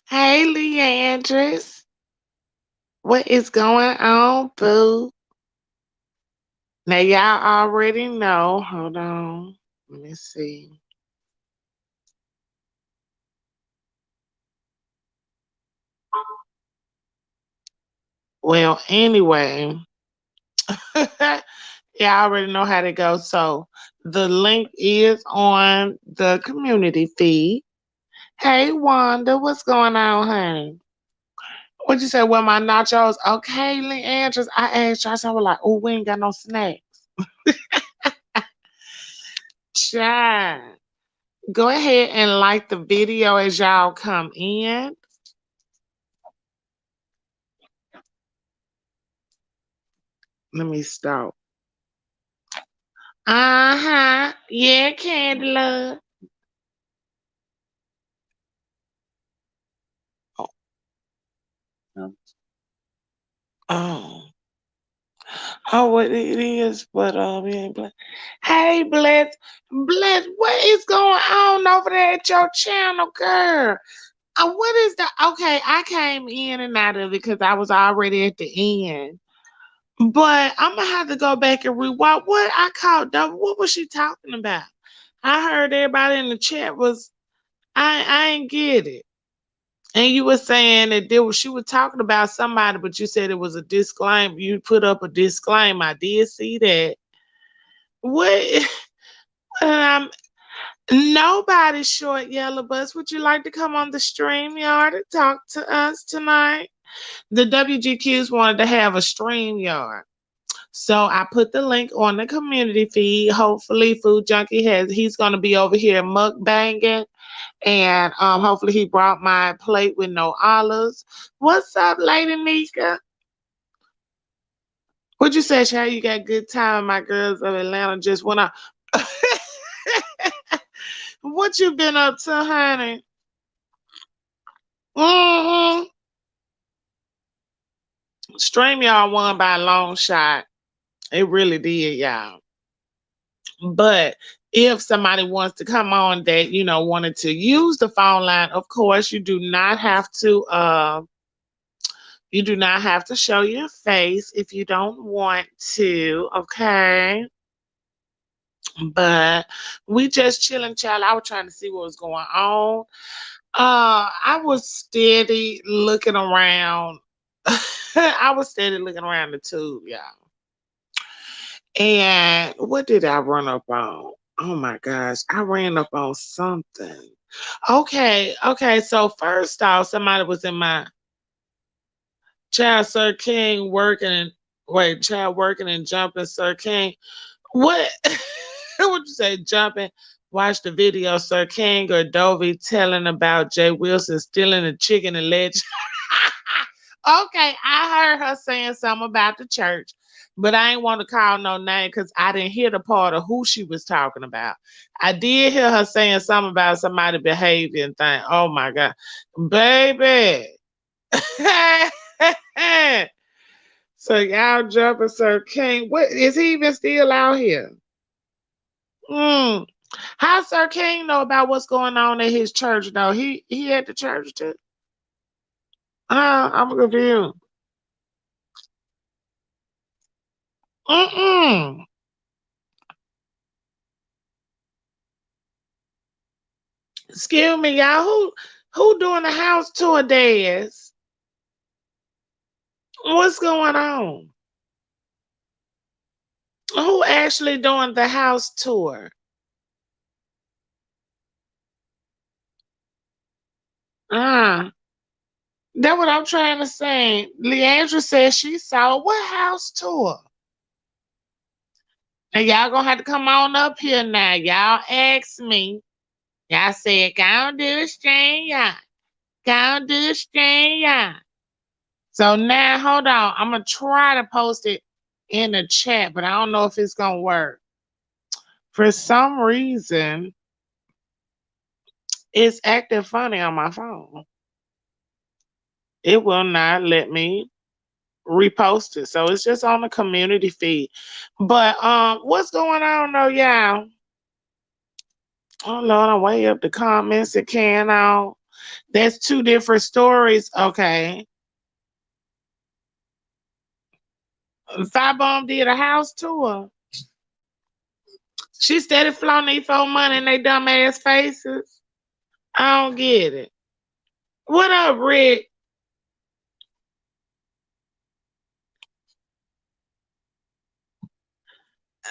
Hey, Leandris. What is going on, boo? Now, y'all already know. Hold on. Let me see. Well, anyway, y'all already know how to go. So, the link is on the community feed. Hey, Wanda, what's going on, honey? What'd you say? Well, my nachos. Okay, Leandris. I asked you, I was like, oh, we ain't got no snacks. Child. Go ahead and like the video as y'all come in. Let me stop. Uh-huh. Yeah, Candy Love. Oh. Oh. Oh, what it is, but we ain't blessed. Hey, Bless. Bless, what is going on over there at your channel, girl? What is the okay? I came in and out of it because I was already at the end. But I'm gonna have to go back and rewatch what I called. What was she talking about? I heard everybody in the chat was I ain't get it. And you were saying that she was talking about somebody, but you said it was a disclaimer. You put up a disclaimer. I did see that. What? Um, Nobody short yellow bus. Would you like to come on the stream yard and talk to us tonight? The WGQs wanted to have a stream yard. So I put the link on the community feed. Hopefully Food Junkie he's gonna be over here mukbanging. And hopefully he brought my plate with no olives. What's up, Lady Nika? What you say, Child? You got good time. My girls of Atlanta just went out. What you been up to, honey? Mm-hmm. Stream y'all won by a long shot. It really did, y'all. But if somebody wants to come on that, wanted to use the phone line, of course, you do not have to show your face if you don't want to, okay? But we just chilling, child. I was trying to see what was going on. I was steady looking around. I was steady looking around the tube, y'all. And what did I run up on? Oh my gosh, I ran up on something. Okay. So first off, somebody was in my child, Sir King working and wait, child working and jumping, Sir King. What? What you say? Jumping? Watch the video, Sir King or Dovey telling about Jay Wilson stealing a chicken and leg. Okay, I heard her saying something about the church, but I ain't want to call no name because I didn't hear the part of who she was talking about. I did hear her saying something about somebody behavior and thing. Oh my God, baby. So y'all jumping Sir King. What is he even still out here? Hmm. How Sir King know about what's going on at his church though? He at the church too. I'm confused. Mm-mm. Excuse me, y'all. Who doing the house tour days? What's going on? Who actually doing the house tour? Ah, that's what I'm trying to say. Leandra said she saw what house tour? And y'all gonna have to come on up here now. Y'all asked me. Y'all said, go on do the stream, y'all. Go on do the stream, y'all. So now, hold on. I'm gonna try to post it in the chat, but I don't know if it's gonna work. For some reason, it's acting funny on my phone. It will not let me repost it. So it's just on the community feed. But what's going on though, y'all? Oh Lord, I'm way up the comments and can on. That's two different stories. Okay. Firebomb did a house tour. She steady flaunting these for money in they dumb ass faces. I don't get it. What up, Rick?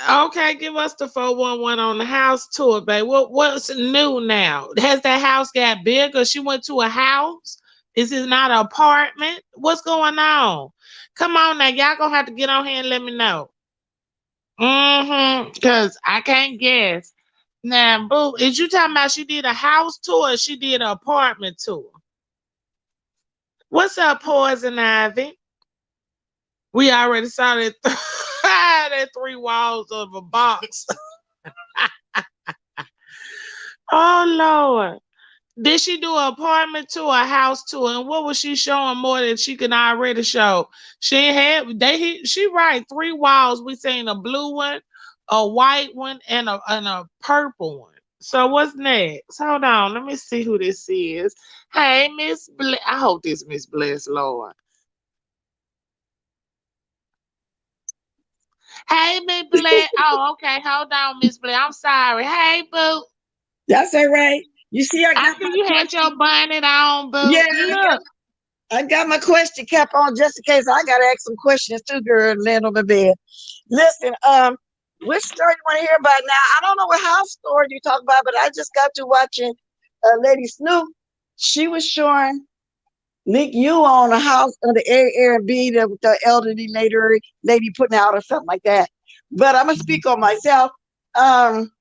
Okay, give us the 411 on the house tour, babe. What's new now? Has that house got bigger? She went to a house? Is it not an apartment? What's going on? Come on now, y'all gonna have to get on here and let me know. Cause I can't guess. Now, boo, is you talking about she did a house tour or she did an apartment tour? What's up, Poison Ivy? We already saw that, that three walls of a box. Oh Lord. Did she do an apartment tour, a house tour? And what was she showing more than she could already show? She right, three walls. We seen a blue one, a white one, and a purple one. So what's next? Hold on, let me see who this is. Hey, Miss Bless. I hope this Miss Bless, Lord. Hey, Miss Bless. Oh, okay. Hold on, Miss Bless. I'm sorry. Hey, boo. That's all right. You see, I I got see my you had question. your bonnet on, boo. Yeah, Look. I got my question cap on just in case. I gotta ask some questions too, girl, and land on my bed. Listen, which story you want to hear about now? I don't know what house story you talk about, but I just got to watching Lady Snoop. She was showing Nick you on a house on the Airbnb that the elderly lady putting out or something like that. But I'm gonna speak on myself. Um,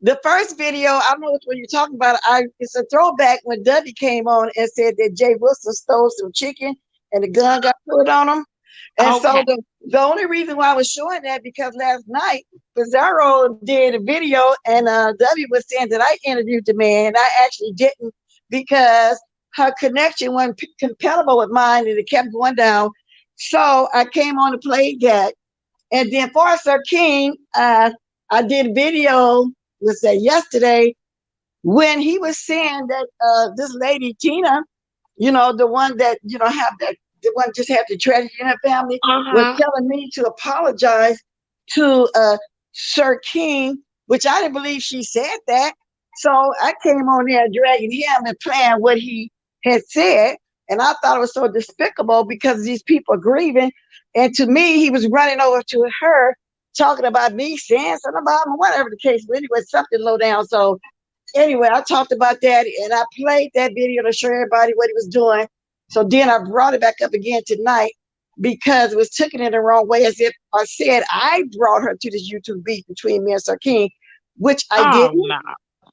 the first video, I don't know which one you're talking about. It's a throwback when Dudley came on and said that Jay Wilson stole some chicken and the gun got put on him. And so Okay. the only reason why I was showing that because last night Pizarro did a video and W was saying that I interviewed the man. I actually didn't because her connection wasn't compatible with mine and it kept going down. So I came on to play that. And then for Sir King, I did a video, was that yesterday, when he was saying that this lady, Tina, the one that, have that, the one just had the tragedy in her family, was Uh-huh. telling me to apologize to Sir King, which I didn't believe she said that. So I came on there dragging him and playing what he had said. And I thought it was so despicable because these people are grieving. And to me, he was running over to her, talking about me, saying something about him, whatever the case. But anyway, something low down. So anyway, I talked about that and I played that video to show everybody what he was doing. So then I brought it back up again tonight because it was taken in the wrong way, as if I said I brought her to this YouTube beef between me and Sir King, which I Oh didn't. no.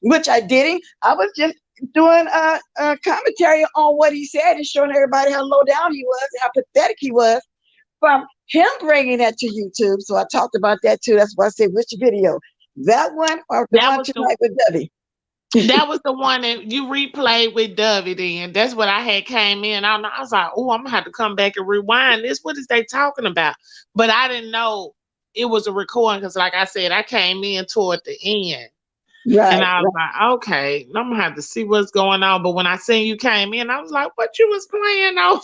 Which I didn't. I was just doing a commentary on what he said and showing everybody how low down he was, how pathetic he was from him bringing that to YouTube. So I talked about that too. That's why I said, which video? That one or the That one was the tonight with Debbie? that was the one that you replayed with Dovey then. That's what I had came in. I was like, oh, I'm gonna have to come back and rewind this. What is they talking about? But I didn't know it was a recording because like I said, I came in toward the end. And Right, I was right. like, okay, I'm gonna have to see what's going on. But when I seen you came in, I was like, what you was playing over?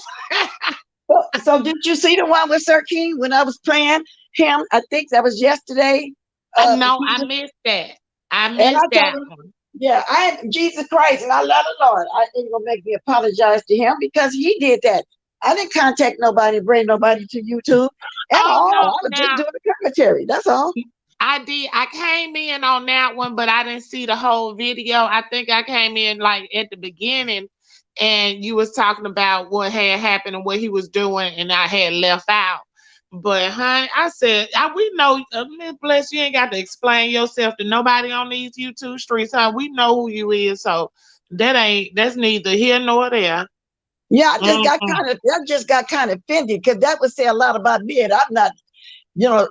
So did you see the one with Sir King when I was playing him? I think that was yesterday. I know I Jesus, missed that. I and I missed told that him, one. yeah, I Jesus Christ, and I love the Lord. I ain't gonna make me apologize to him because he did that. I didn't contact nobody, bring nobody to YouTube at Oh all. no, I was just now doing the commentary. That's all. I did. I came in on that one, but I didn't see the whole video. I think I came in like at the beginning, and you was talking about what had happened and what he was doing, and I had left out. But honey, I said, we know, Miss Bless, you ain't got to explain yourself to nobody on these YouTube streets, huh? We know who you is, so that's neither here nor there. Yeah, Mm-mm. I just got kind of offended because that would say a lot about me, and I'm not,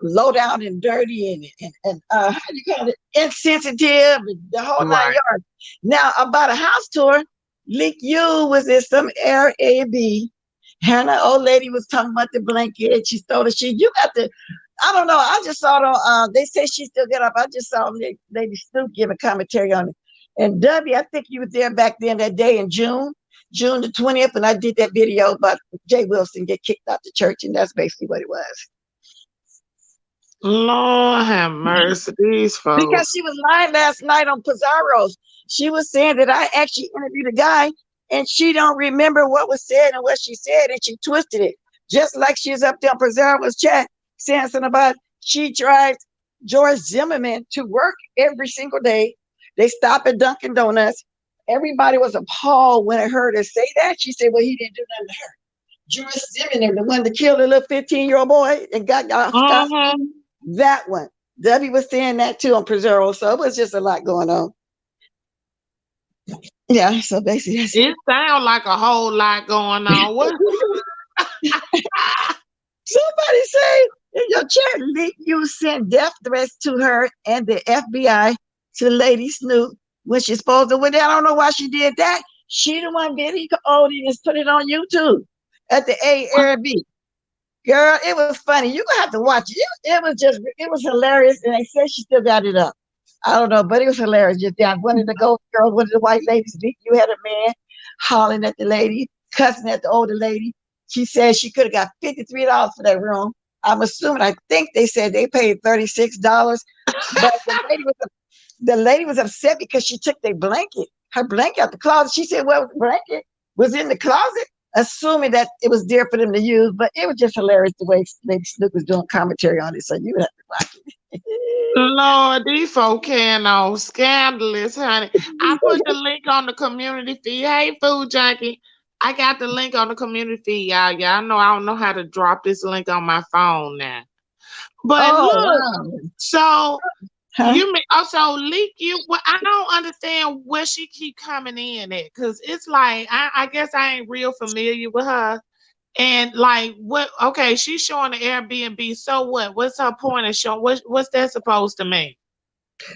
low down and dirty and how do you call it, insensitive, and the whole nine Right. yards. Now about a house tour, Leak You was in some Airbnb. Hannah, old lady, was talking about the blanket. She stole the sheet. You got to, I don't know. I just saw it on, they say she still get up. I just saw Lady Snoop give a commentary on it. And W, I think you were there back then that day in June. June the 20th, and I did that video about Jay Wilson get kicked out the church, and that's basically what it was. Lord have mercy, these Because folks. she was lying last night on Pizarro's. She was saying that I actually interviewed a guy, and she don't remember what was said and what she said, and she twisted it. Just like she's up there on Pizarro's chat saying something about she drives George Zimmerman to work every single day. They stop at Dunkin' Donuts. Everybody was appalled when I heard her say that. She said, well, he didn't do nothing to her. George Zimmerman, the one that killed a little 15-year-old boy and got Scott, that one. Debbie was saying that too on Preserve, so it was just a lot going on. Yeah, so basically that's it. Sounds like a whole lot going on. What? Somebody say in your chat, Leak, you sent death threats to her and the FBI to Lady Snoop when she's supposed to. Well, I don't know why she did that. She the one did. He just put it on YouTube at the Airbnb. Girl, it was funny. You're gonna have to watch it. It was hilarious, and they said she still got it up. I don't know, but it was hilarious. Just down one of the ghost girls, one of the white ladies. You had a man hollering at the lady, cussing at the older lady. She said she could have got $53 for that room. I'm assuming. I think they said they paid $36, but the lady was upset because she took her blanket out the closet. She said, "Well, the blanket was in the closet," assuming that it was there for them to use. But it was just hilarious the way Lady Snoop was doing commentary on it. So you would have to watch it. Lord, these folk can on scandalous, honey. I put the link on the community feed. Hey, food junkie. I got the link on the community feed, y'all. Y'all know I don't know how to drop this link on my phone now. But Oh look, wow! so Huh? you may also leak you. Well, I don't understand where she keep coming in at, because it's like I guess I ain't real familiar with her. And like what? Okay, she's showing the Airbnb. So what? What's her point of showing? What's that supposed to mean?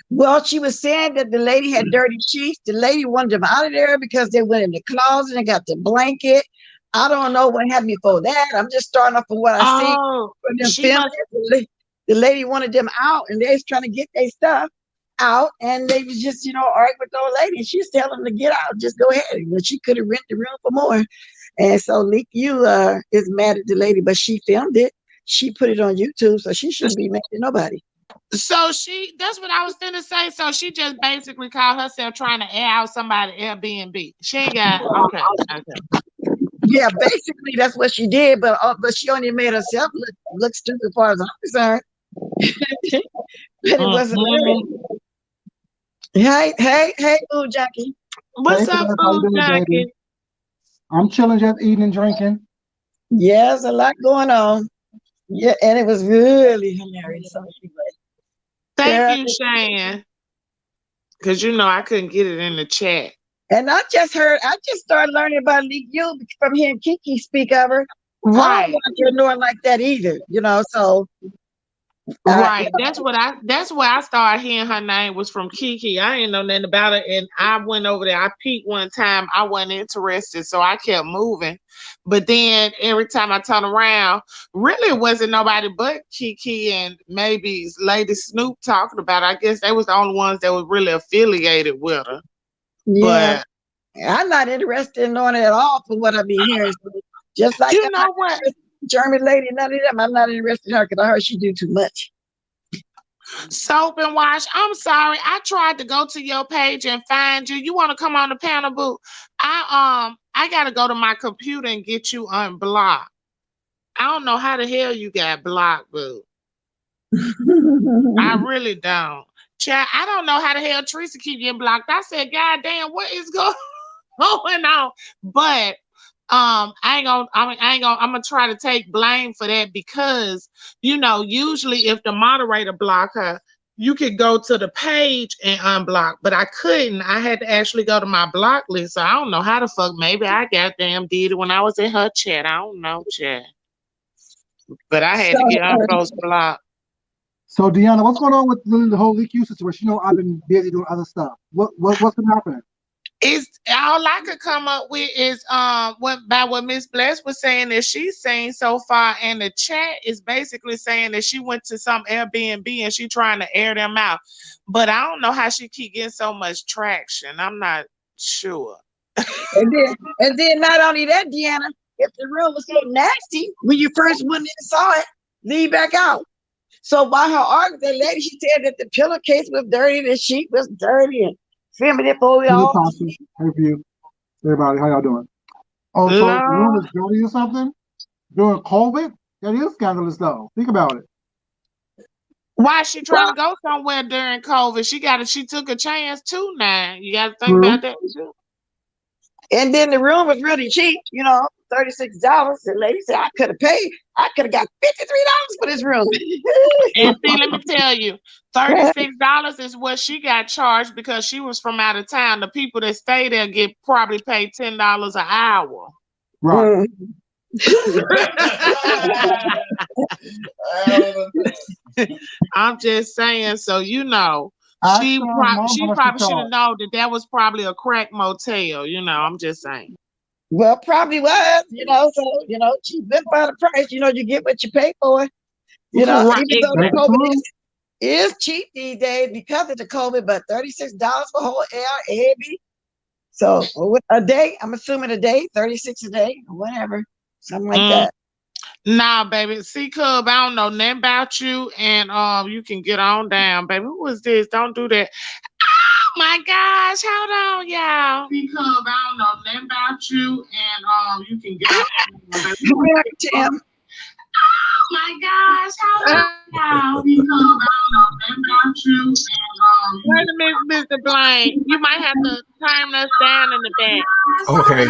Well, she was saying that the lady had dirty sheets. The lady wanted them out of there because they went in the closet and got the blanket. I don't know what happened before that. I'm just starting off from what I see Oh, from them she filming. must. The lady wanted them out, and they was trying to get their stuff out, and they was just, arguing with the old lady. And she's telling them to get out, just go ahead. But she could have rented the room for more. And so Leak You is mad at the lady, but she filmed it. She put it on YouTube, so she shouldn't be mad at nobody. So that's what I was gonna say. So she just basically called herself trying to air out somebody Airbnb. She ain't got okay. Okay. Yeah, basically that's what she did, but she only made herself look stupid as far as I'm concerned. But it was hilarious. Mhm. Hey, Boo Jackie. Hey, What's up, Bless, how you food doing, baby? junkie? I'm chilling, just eating and drinking. Yeah, there's a lot going on. Yeah, and it was really hilarious. So anyway, Thank girl, you, Shane. Because I couldn't get it in the chat. and I just started learning about Lee Yu from hearing Kiki speak of her. I don't Right. want her knowing like that either, so Right. That's where I started hearing her name was from Kiki. I didn't know nothing about it. And I went over there. I peeked one time. I wasn't interested. So I kept moving. But then every time I turned around, really it wasn't nobody but Kiki and maybe Lady Snoop talking about it. I guess they was the only ones that was really affiliated with her. yeah, But I'm not interested in knowing it at all from what I've been hearing. So just like you I'm not know what? interested in German lady, none of them. I'm not interested in her because I heard she do too much. Soap and wash. I'm sorry. I tried to go to your page and find you. You want to come on the panel, boo? I gotta go to my computer and get you unblocked. I don't know how the hell you got blocked, boo. I really don't. Chat, I don't know how the hell Teresa keep getting blocked. I said, God damn, what is going on? But I'm gonna try to take blame for that because usually if the moderator block her, you could go to the page and unblock, but I couldn't. I had to actually go to my block list. So I don't know how the fuck. Maybe I goddamn did it when I was in her chat. I don't know, chat. But I had So, to get unfolks blocked. So, Deanna, what's going on with the whole leak you situation? I've been busy doing other stuff. What's been happening? It's all I could come up with is what Miss Bless was saying that she's seen so far, and the chat is basically saying that she went to some Airbnb and she trying to air them out. But I don't know how she keep getting so much traction. I'm not sure. And then not only that, Deanna, if the room was so nasty when you first went in and saw it, leave back out. So while her argument, the lady, she said that the pillowcase was dirty, the sheet was dirty, and primitive before we Hey, all Tasha. sleep. Hey, view. Everybody, how y'all doing? Oh, so the room Lord. is dirty or something during COVID? That is scandalous, though. Think about it. Why is she trying to go somewhere during COVID? She took a chance too now. You gotta think True. about that too. And then the room was really cheap, $36. The lady said I could have got $53 for this room. And see, let me tell you, $36 is what she got charged because she was from out of town. The people that stay there get probably paid $10 an hour. Right. I'm just saying, so Ask she her probably mom how she much she probably should have charged. known that was probably a crack motel. I'm just saying. Well, probably was, so, she went by the price, you get what you pay for. Even though Right. the That's COVID true. is cheap these days because of the COVID, but $36 for whole Airbnb. So a day, I'm assuming a day, 36 a day, or whatever, something like Mm, that. nah, baby. See, Cub, I don't know nothing about you, and you can get on down, baby. Who is this? Don't do that. Oh my gosh, hold on, y'all. See, Cub, I don't know nothing about you, and you can get on down, baby. Who is this? Tim. Oh my gosh, hold on, y'all. See, Cub, I don't know nothing about you, and wait a minute, Mr. Blank. You might have to turn us down in the back. Okay.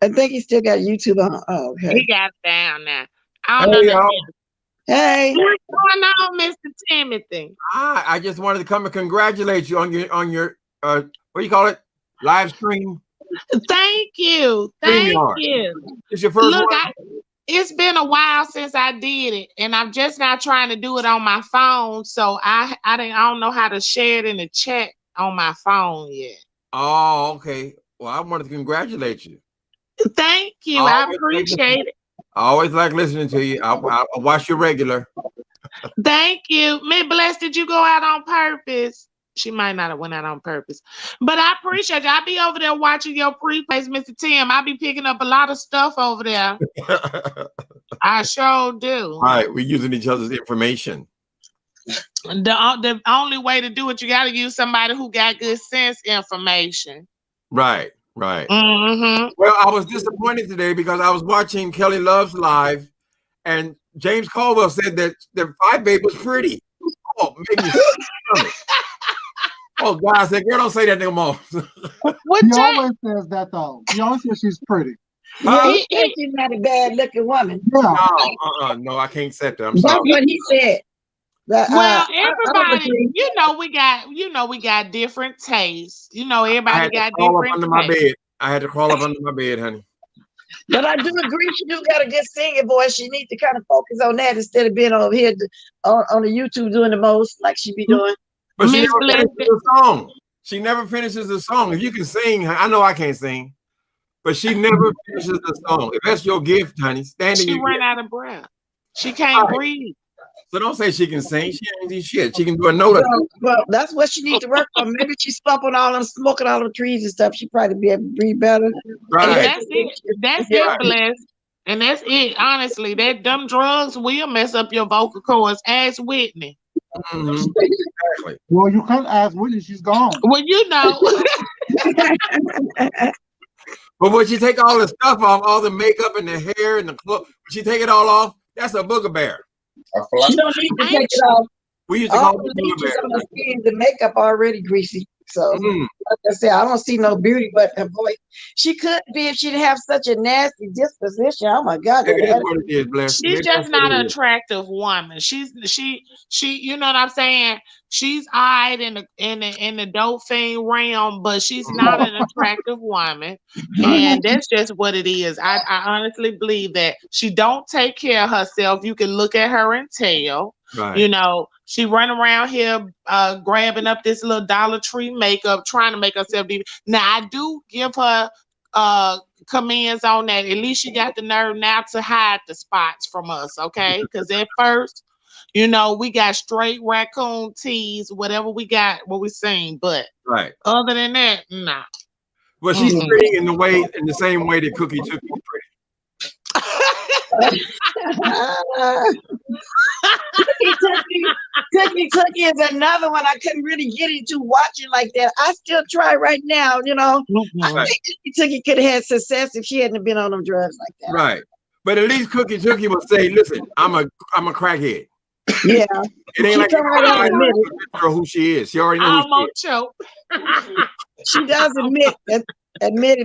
I think he still got YouTube on. Oh, okay. He got down now. I don't Hey, know y'all. nothing. Hey. What's going on, Mr. Timothy? I just wanted to come and congratulate you on your what do you call it? Live stream. Thank you. Thank StreamYard. you. It's your first Look, one? it's been a while since I did it, and I'm just not trying to do it on my phone. So I don't know how to share it in the chat on my phone yet. Oh, okay. Well, I wanted to congratulate you. Thank you. I appreciate it. I always like listening to you. I'll watch you regular. Thank you. Miss Bless, did you go out on purpose? She might not have went out on purpose. But I appreciate you. I'll be over there watching your pre-plays, Mr. Tim. I'll be picking up a lot of stuff over there. I sure do. All right, we're using each other's information. The only way to do it, you got to use somebody who got good sense information. Right, right. Mm-hmm. Well, I was disappointed today because I was watching Kelly Love's live, and James Caldwell said that the fight babe was pretty. Oh, made me oh, God, I said, girl, don't say that no more. He always says that, though. He always says she's pretty. Yeah, he said she's not a bad looking woman. Yeah. No, I can't accept that. I'm That's sorry. what he said. But, well, I everybody, we got different tastes. Everybody got different tastes. I had to crawl up under my bed, honey. But I do agree she do got a good singing voice. She needs to kind of focus on that instead of being over here on the YouTube doing the most like she be doing. But she never finishes the song. She never finishes the song. If you can sing, I know I can't sing, but she never finishes the song. If that's your gift, honey, She ran out of breath. She can't breathe. So don't say she can sing. She ain't do shit. She can do a note. Well, that's what she needs to work on. Maybe she's pumping all them, smoking all them trees and stuff. She probably be able to breathe better. Right. That's it. That's it, Bless. And that's it. Honestly, them drugs will mess up your vocal cords. Ask Whitney. Mm-hmm. Exactly. Well, you can't ask Whitney. She's gone. Well, you know. But when she take all the stuff off, all the makeup and the hair and the clothes, when she take it all off, that's a booger bear. She don't need to take it off. We used to call it booger bear. The makeup already greasy. So, like I said, I don't see no beauty, but her voice. She could be if she didn't have such a nasty disposition. Oh my God. It is what it is, Bless. She's just not an attractive woman. She, you know what I'm saying? She's eyed in the dope fiend realm, but she's not an attractive woman. And that's just what it is. I honestly believe that she don't take care of herself. You can look at her and tell. Right. She run around here grabbing up this little Dollar Tree makeup, trying to make herself be. Now I do give her comments on that. At least she got the nerve now to hide the spots from us, okay? Because at first You know, we got straight raccoon tees, whatever we got, what we sing. But Right. other than that, nah. Well, she's pretty in the same way that Cookie Tookie is pretty. Cookie is another one I couldn't really get into watching like that. I still try right now, you know. I think Cookie could have had success if she hadn't been on them drugs like that. Right. But at least Cookie Tookie would say, listen, I'm a crackhead. Yeah. It ain't like you who she is. She already knows who she is. She does admit it,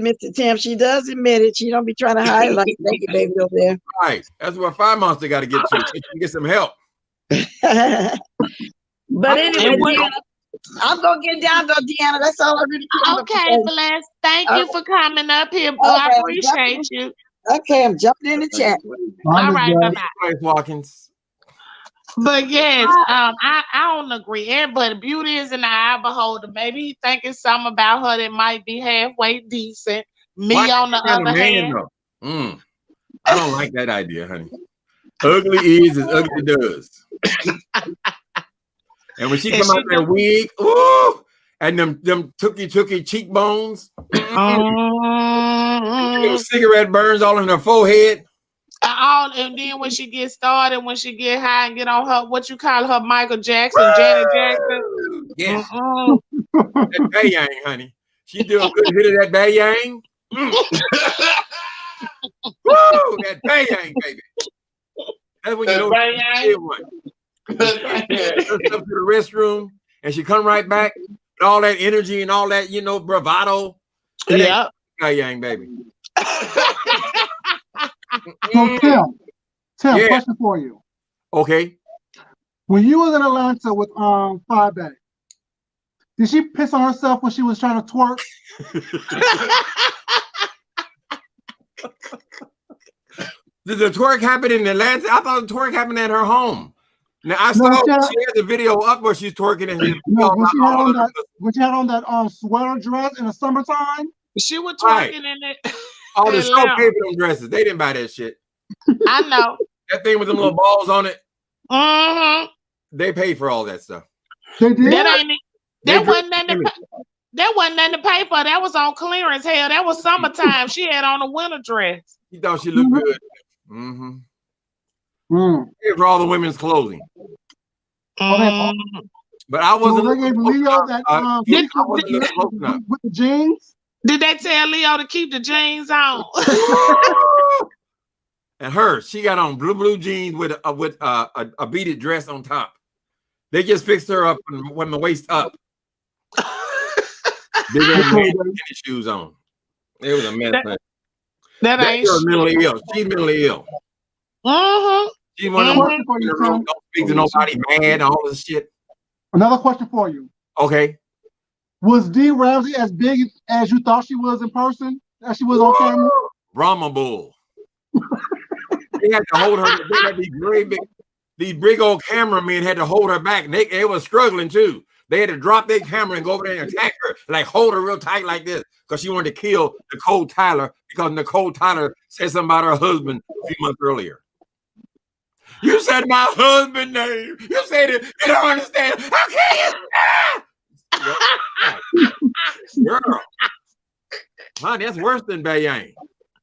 Mr. Tim. She does admit it. She don't be trying to hide like a naked baby over there. Right. That's what Fire Monster got to get to. She can get some help. But anyway, Deanna, I'm gonna get down though, Deanna. That's all I really care. Okay, Bless. Thank you for coming up here, boo. I appreciate you. Okay, I'm jumping in the chat. All right, bye-bye. Watkins. But yes, I don't agree. Everybody, beauty is in the eye of the beholder. Maybe he thinking something about her that might be halfway decent. Me on the other hand. I don't like that idea, honey. Ugly is as ugly does. And when she come out that wig, ooh, and them tookie cheekbones, cigarette burns all in her forehead. And then when she gets started, when she get high and get on her, what you call her, Michael Jackson, Janet Jackson. Yes. That Bayang, honey. She do a good hit of that Bayang. Woo, that Bayang, baby. That's when you know she did one. Up to the restroom, and she come right back with all that energy and all that, bravado. Yeah, Bayang, baby. So Tim, question for you. Okay. When you was in Atlanta with Fireback, did she piss on herself when she was trying to twerk? Did the twerk happen in Atlanta? I thought the twerk happened at her home. Now I saw she had the video up where she's twerking and when she had on that sweater dress in the summertime. She was twerking in it. Oh, the show paid for them dresses. They didn't buy that shit. I know. That thing with them little balls on it. Mm-hmm. They paid for all that stuff. They did. That wasn't nothing to pay for. That was on clearance. Hell, that was summertime. She had on a winter dress. You thought she looked good. Mm-hmm. Paid for all the women's clothing. But I wasn't. They gave Leo that with the jeans. Did they tell Leo to keep the jeans on? And she got on blue jeans with a beaded dress on top. They just fixed her up from the waist up. They didn't have any shoes on. It was a mess. That ain't mentally ill. She's mentally ill. She's one of them in the room, don't speak to nobody, mad, all this shit. Another question for you. Okay. Was Dee Ramsey as big as you thought she was in person, as she was on camera? Brahma bull. They had to hold her. They had these big old cameramen had to hold her back. They were struggling too. They had to drop their camera and go over there and attack her, like hold her real tight like this, because she wanted to kill Nicole Tyler, because Nicole Tyler said something about her husband a few months earlier. You said my husband's name. You said it. You don't understand. How can you? Girl. Honey, that's worse than Bayang.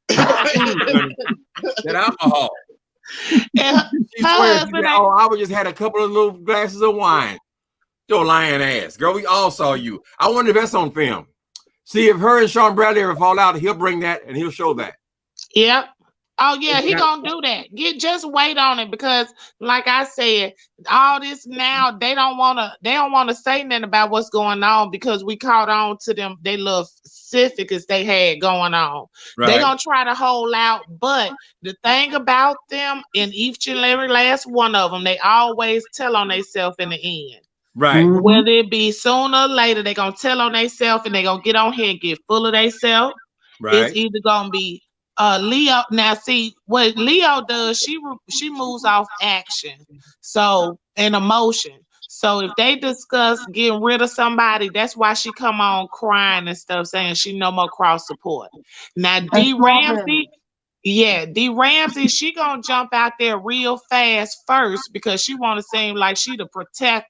That alcohol. She swears, I would just had a couple of little glasses of wine. Your lying ass. Girl, we all saw you. I wonder if that's on film. See, if her and Sean Bradley ever fall out, he'll bring that and he'll show that. Yep. Oh yeah, he gonna do that. Just wait on it, because like I said, all this now they don't wanna say nothing about what's going on, because we caught on to them. They little specifics they had going on. Right. They gonna try to hold out, but the thing about them, in each and every last one of them, they always tell on themselves in the end. Right. Whether it be sooner or later, they gonna tell on themselves and they gonna get on here and get full of themselves. Right. It's either gonna be Leo. Now see what Leo does, she moves off action, so and emotion. So if they discuss getting rid of somebody, that's why she come on crying and stuff, saying she no more cross support. Now Dee Ramsey, Yeah, D Ramsey, she gonna jump out there real fast first because she wanna seem like she the protector.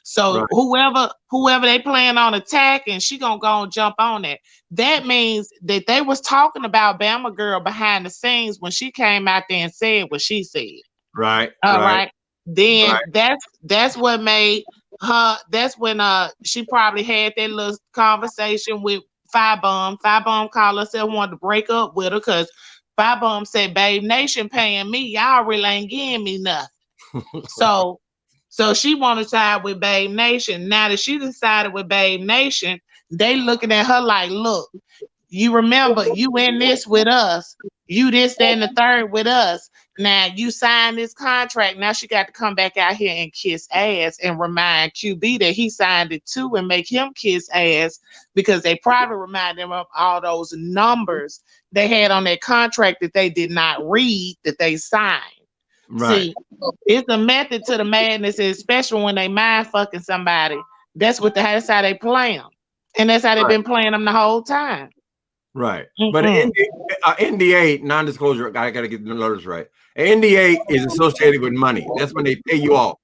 So Right. whoever they plan on attacking, she gonna go and jump on that. That means that they was talking about Bama Girl behind the scenes when she came out there and said what she said. Right. All Right. right. Then Right. that's what made her. That's when she probably had that little conversation with Firebomb. Firebomb called herself, wanted to break up with her because Firebomb said, "Babe Nation paying me, y'all really ain't giving me nothing." So she wanted to side with Babe Nation. Now that she decided with Babe Nation, they looking at her like, look, you remember you in this with us. You this, that, and the third with us. Now you signed this contract. Now she got to come back out here and kiss ass and remind QB that he signed it too and make him kiss ass because they probably remind them of all those numbers they had on their contract that they did not read that they signed. Right. See, it's a method to the madness, especially when they mind fucking somebody. That's how they play them, and that's how they've been playing them the whole time. Right. But NDA, non-disclosure, I got to get the letters right. NDA is associated with money. That's when they pay you off.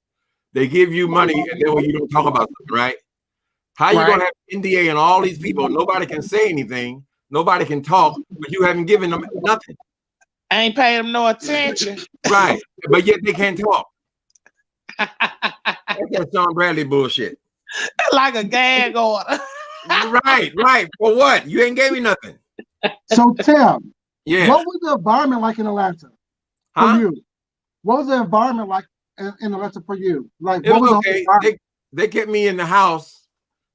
They give you money, and then when you don't talk about something, right? How you gonna have NDA and all these people? Nobody can say anything. Nobody can talk, but you haven't given them nothing. I ain't paying them no attention. Right. But yet they can't talk. That's that Sean Bradley bullshit. Like a gag order. Right. For what? You ain't gave me nothing. So Tim, Yeah. what was the environment like in Atlanta for you? What was the environment like in Atlanta for you? Like, it what was was okay. They kept me in the house.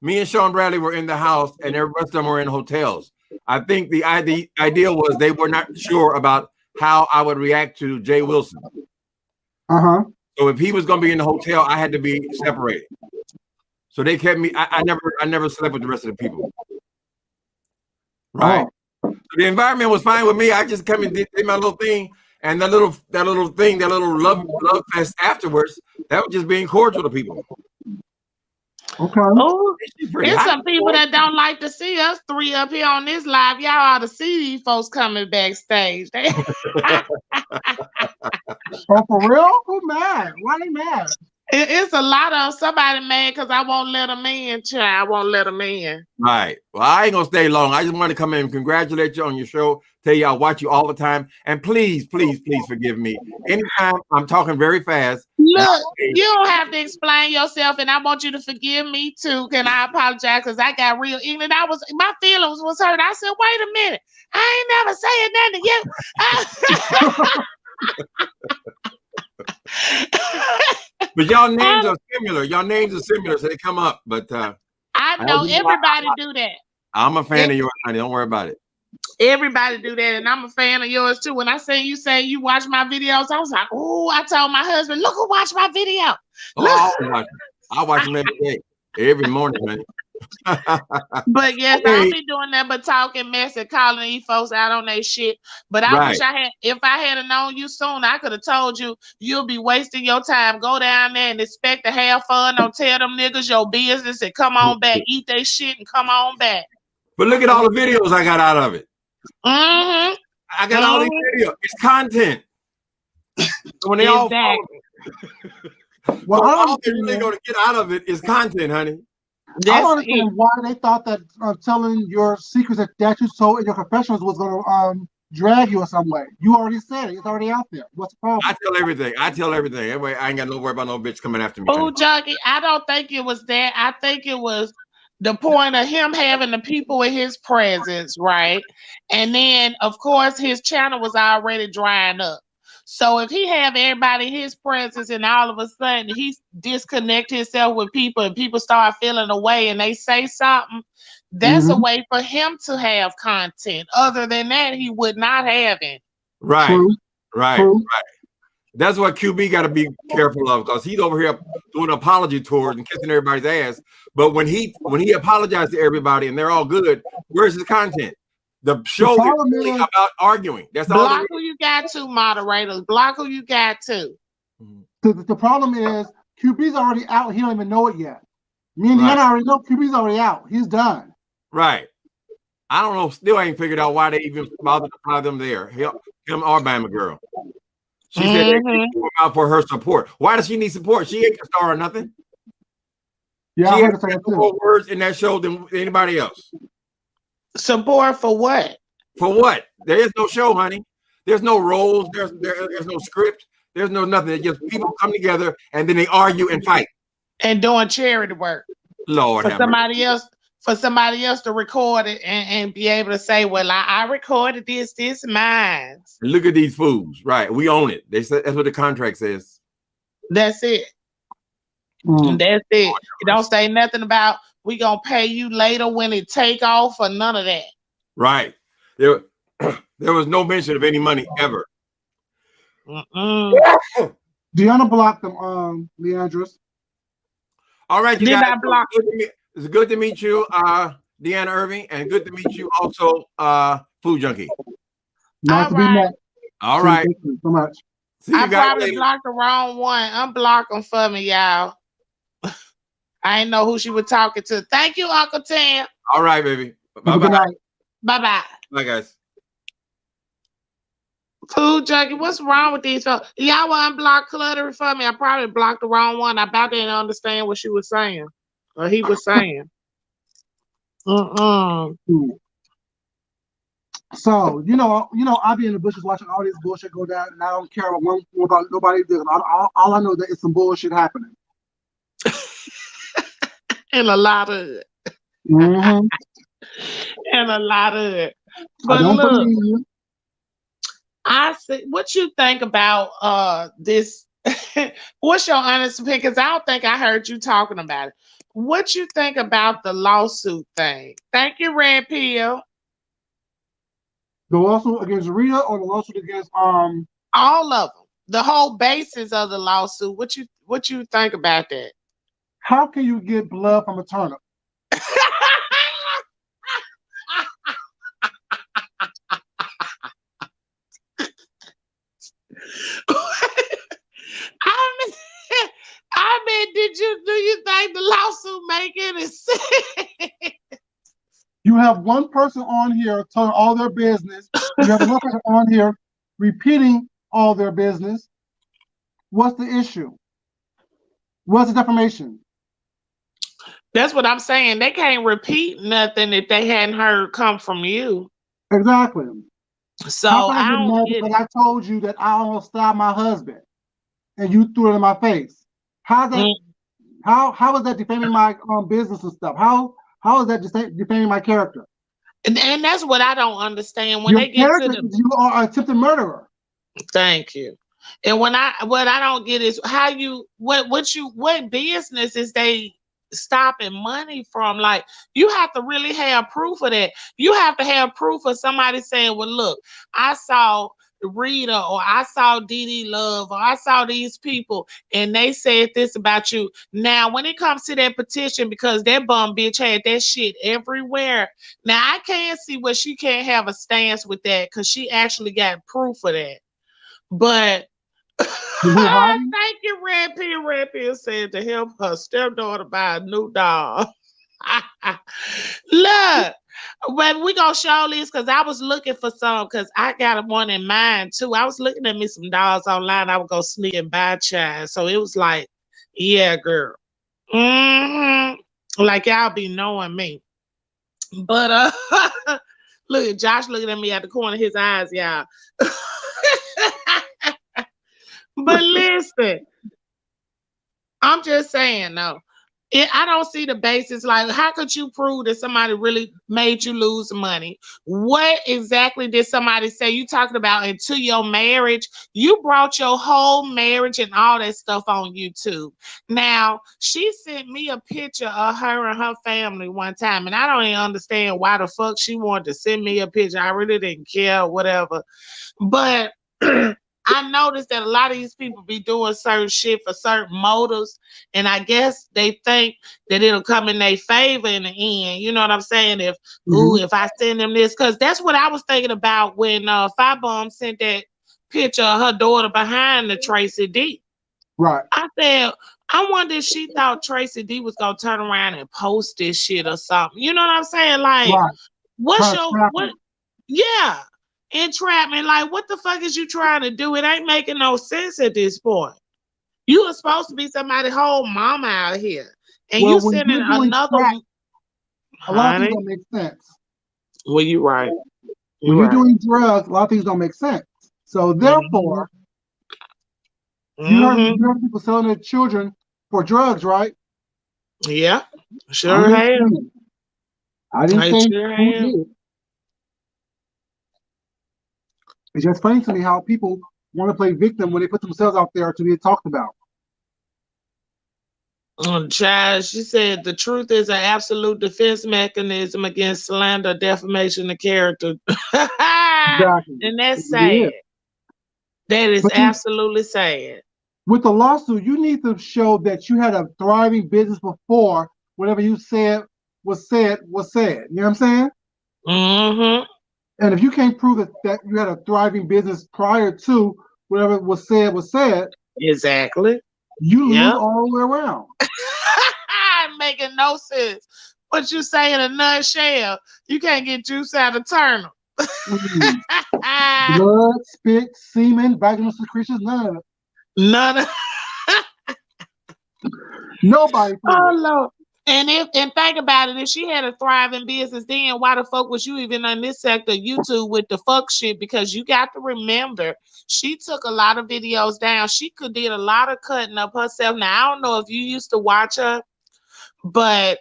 Me and Sean Bradley were in the house, and the rest of them were in hotels. I think the idea was they were not sure about how I would react to Jay Wilson. So if he was going to be in the hotel, I had to be separated. So they kept me. I never slept with the rest of the people. Right. So the environment was fine with me. I just come and did my little thing, and that little love fest afterwards. That was just being cordial to people. Okay. Oh, there's some people that don't like to see us three up here on this live. Y'all ought to see these folks coming backstage. Oh, for real? Who mad? Why they mad? It's a lot of somebody mad because I won't let them in, child. I won't let them in. Right. Well, I ain't gonna stay long. I just want to come in and congratulate you on your show. Tell you I watch you all the time, and please forgive me. Anytime I'm talking very fast. Look, you don't have to explain yourself, and I want you to forgive me too. Can I apologize? Because I got real ignorant. My feelings was hurt. I said, wait a minute. I ain't never saying nothing to you. But y'all names are similar. Y'all names are similar, so they come up. But I know everybody do that. I'm a fan of yours, honey. Don't worry about it. Everybody do that, and I'm a fan of yours too. When I say you watch my videos, I was like, oh, I told my husband, look who watch my video. I watch them every day, every morning, honey. But yes, I don't be doing that but talking mess and calling these folks out on their shit. But I wish if I had known you soon, I could have told you you'll be wasting your time. Go down there and expect to have fun. Don't tell them niggas your business and come on back, eat their shit and come on back. But look at all the videos I got out of it. I got all these videos. It's content. So when they all follow me. Well, all they're really going to get out of it is content, honey. I don't understand why they thought that telling your secrets that you told in your confessions was going to drag you in some way. You already said it. It's already out there. What's the problem? I tell everything. Anyway, I ain't got no worry about no bitch coming after me. Oh, Junkie, I don't think it was that. I think it was the point of him having the people in his presence, right? And then, of course, his channel was already drying up. So if he have everybody in his presence and all of a sudden he disconnect himself with people and people start feeling away and they say something, that's a way for him to have content. Other than that, he would not have it. Right. That's what QB got to be careful of, because he's over here doing apology tours and kissing everybody's ass. But when he apologized to everybody and they're all good, where's his content? The show is really about arguing. That's all. Block who you got to, moderators. Block who you got to. The problem is QB's already out. He don't even know it yet. Me and Deanna already know QB's already out. He's done. Right. I don't know. Still ain't figured out why they even bothered to fly them there. Kim Alabama girl. She said they threw him out for her support. Why does she need support? She ain't a star or nothing. Yeah, she I heard has her say that too. more words in that show than anybody else. Support for what? For what? There is no show, honey. There's no roles. There's no script. There's no nothing. It's just people come together and then they argue and fight. And doing charity work. Lord for have somebody else. For somebody else to record it and be able to say, well, I recorded this is mine. Look at these fools. Right. We own it. They said that's what the contract says. That's it. That's it. It don't say nothing about we gonna pay you later when it take off or none of that. Right. There was no mention of any money ever. Deanna blocked them, Leandris. All right, you Did guys. I block? It's good to meet you, Deanna Irving, and good to meet you also, Food Junkie. Nice to be met. All right. Thank you so much. See you I guys probably later. blocked the wrong one. Unblock them for me, y'all. I didn't know who she was talking to. Thank you, Uncle Tim. All right, baby. Bye bye. Bye bye. Bye, guys. Food Junkie, what's wrong with these folks? Y'all want to unblock Clutter for me? I probably blocked the wrong one. I about didn't understand what she was saying. Or he was saying. So, I be in the bushes watching all this bullshit go down, and I don't care about nobody doing. All I know is that it's some bullshit happening. And a lot of it. And a lot of it. But look, I see what you think about this. What's your honest opinion? Because I don't think I heard you talking about it. What you think about the lawsuit thing? Thank you, Red Pill. The lawsuit against Rita or the lawsuit against all of them. The whole basis of the lawsuit. What you think about that? How can you get blood from a turnip? I mean, do you think the lawsuit make any sense? You have one person on here telling all their business. You have another person on here repeating all their business. What's the issue? What's the defamation? That's what I'm saying. They can't repeat nothing that they hadn't heard come from you. Exactly. So I don't get it. Because I told you that I almost stabbed my husband, and you threw it in my face. How's that? How is that defaming my business and stuff? How is that defaming my character? And that's what I don't understand. When they get to the, you are an attempted murderer. Thank you. And what I don't get is how you what business is they stopping money from? Like, you have to really have proof of that. You have to have proof of somebody saying, well, look, I saw Rita, or I saw DD Love, or I saw these people and they said this about you. Now, when it comes to that petition, because that bum bitch had that shit everywhere. Now, I can't see where she can't have a stance with that, because she actually got proof of that. But thank you, Red Pill. Red Pill said to help her stepdaughter buy a new dog. Look, but we gonna show this, because I was looking for some, because I got one in mind too. I was looking at me some dogs online. I would go sneak and buy child. So it was like, yeah, girl. Like, y'all be knowing me. But look at Josh looking at me at the corner of his eyes, y'all. But listen, I'm just saying, though, I don't see the basis. Like, how could you prove that somebody really made you lose money? What exactly did somebody say? You talking about into your marriage? You brought your whole marriage and all that stuff on YouTube. Now, she sent me a picture of her and her family one time, and I don't even understand why the fuck she wanted to send me a picture. I really didn't care, whatever. But I noticed that a lot of these people be doing certain shit for certain motives, and I guess they think that it'll come in their favor in the end. You know what I'm saying? If I send them this, because that's what I was thinking about when Firebomb sent that picture of her daughter behind the Tracy D. Right. I said, I wonder if she thought Tracy D was gonna turn around and post this shit or something. You know what I'm saying? Like, right. what's your what? Yeah. entrapment. Like, what the fuck is you trying to do? It ain't making no sense at this point. You are supposed to be somebody's whole mama out here, and Well, you when sending you're doing another, crack, a lot of things honey. don't make sense. Well, you right. When You you're right. doing drugs, a lot of things don't make sense. So therefore, Mm-hmm. you heard people selling their children for drugs, right? Yeah, I sure didn't have. say it. I didn't I say sure who have. did. It's just funny to me how people want to play victim when they put themselves out there to be talked about. Child, she said the truth is an absolute defense mechanism against slander, defamation of character. Exactly. And that's It is. sad. That is But you, absolutely sad. with the lawsuit, you need to show that you had a thriving business before whatever you said was said was said. You know what I'm saying? Mm-hmm. And if you can't prove that you had a thriving business prior to whatever was said, Exactly. you lose Yep. all the way around. Making no sense. What you say in a nutshell, you can't get juice out of turnip. Mm. Blood, spit, semen, vaginal secretions, none of it. None of Nobody Oh proved it. Lord. And think about it, if she had a thriving business, then why the fuck was you even on this sector YouTube with the fuck shit? Because you got to remember, she took a lot of videos down. She could did a lot of cutting up herself. Now I don't know if you used to watch her, but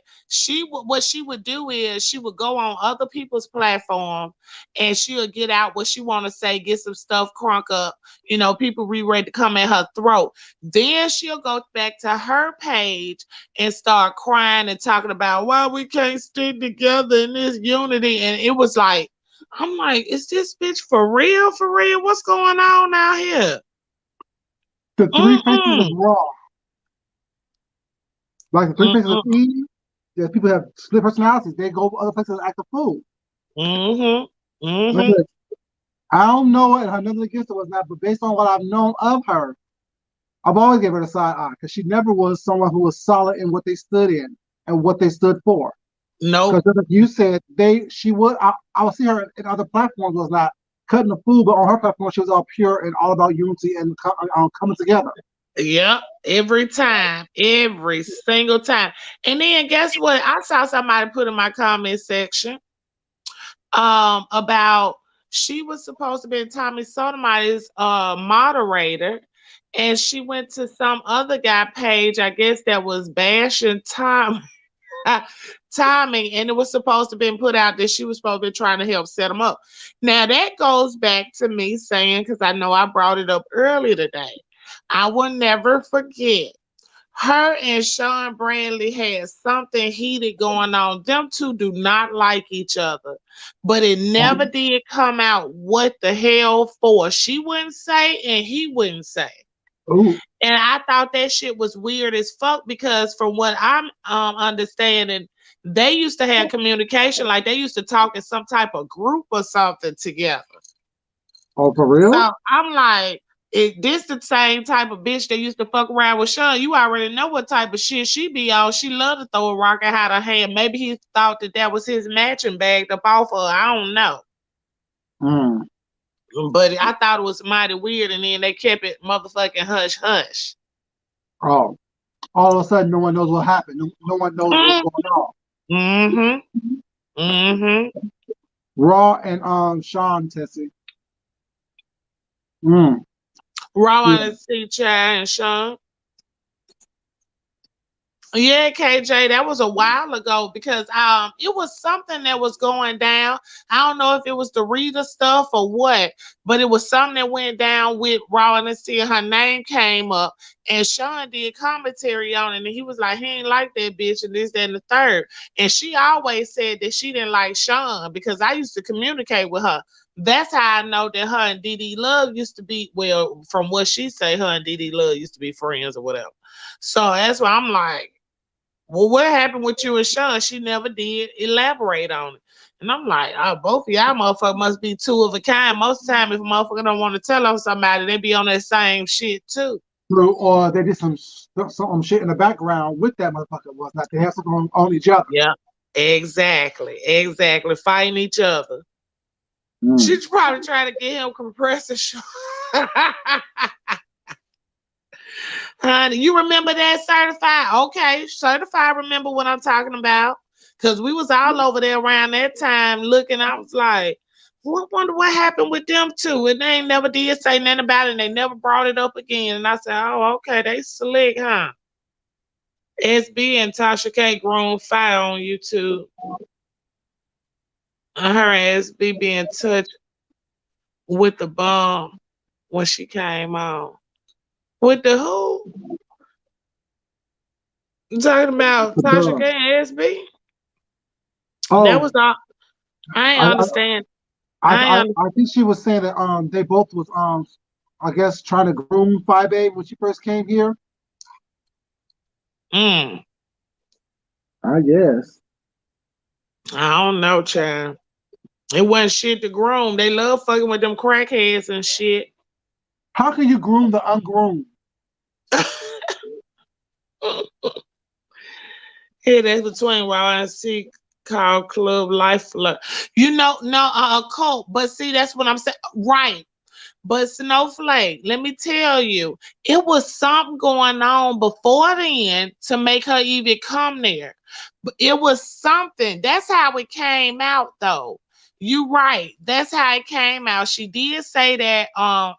what she would do is she would go on other people's platform and she'll get out what she want to say, get some stuff crunk up, people ready to come at her throat. Then she'll go back to her page and start crying and talking about why we can't stick together in this unity. And it was like, I'm like, is this bitch for real, for real? What's going on out here? The three faces of Mm-mm. Raw, like the three faces of Mm-mm. Eve, that people have split personalities. They go other places and act a fool. Mm-hmm. Like, Mm-hmm. look, I don't know it, and her nothing against it was not, but based on what I've known of her, I've always given her the side eye because she never was someone who was solid in what they stood in and what they stood for. Nope. Because like you said, I would see her in other platforms was not cutting the fool, but on her platform she was all pure and all about unity and coming together. Yep, every single time. And then guess what? I saw somebody put in my comment section about she was supposed to be Tommy Sotomayor's moderator, and she went to some other guy page, I guess that was bashing timing, and it was supposed to be put out that she was supposed to be trying to help set them up. Now that goes back to me saying, because I know I brought it up earlier today, I will never forget her and Sean Bradley had something heated going on. Them two do not like each other, but it never did come out what the hell for. She wouldn't say and he wouldn't say. Ooh. And I thought that shit was weird as fuck because from what I'm understanding, they used to have communication, like they used to talk in some type of group or something together. Oh, for real? So I'm like, this the same type of bitch that used to fuck around with Sean. You already know what type of shit she be on. She love to throw a rock and hide her hand. Maybe he thought that was his matching bag up off her. I don't know. Mm. But I thought it was mighty weird, and then they kept it motherfucking hush hush. Oh, all of a sudden, no one knows what happened. No one knows what's going on. Mm-hmm. Mm-hmm. Raw and Sean Tessie. Mm. Raw Yeah. on the sea, Chad and Sean. Yeah, KJ, that was a while ago because it was something that was going down. I don't know if it was the reader stuff or what, but it was something that went down with Raw and see her name came up and Sean did commentary on it and he was like, he ain't like that bitch and this, that, and the third. And she always said that she didn't like Sean because I used to communicate with her. That's how I know that her and DD Love used to be, well, from what she say, her and DD Love used to be friends or whatever. So that's why I'm like, well, what happened with you and Sean? She never did elaborate on it. And I'm like, oh, both of y'all motherfuckers must be two of a kind. Most of the time, if a motherfucker don't want to tell on somebody, they be on that same shit too. True, or they did some shit in the background with that motherfucker. Was not they have something on each other. Yeah, exactly. Fighting each other. She's probably trying to get him compressor short. Honey, you remember that certified? Okay, certified. Remember what I'm talking about? Because we was all over there around that time looking. I was like, well, I wonder what happened with them two. And they ain't never did say nothing about it. And they never brought it up again. And I said, oh, okay, they slick, huh? SB and Tasha K grown fire on YouTube. Her and SB being touched with the bomb when she came on. With the who? You talking about Tasha K and SB? That was all. I ain't I, understand. I, I I, ain't I think she was saying that they both was I guess trying to groom 5A when she first came here. I I guess. don't know, child. It wasn't shit to groom. They love fucking with them crackheads and shit. How can you groom the ungroomed? Yeah, that's between Raw and C called Club Life Flirt. You know, no, cult. But see, that's what I'm saying. Right. But Snowflake, let me tell you, it was something going on before then to make her even come there. But it was something. That's how it came out, though. You right. That's how it came out. She did say that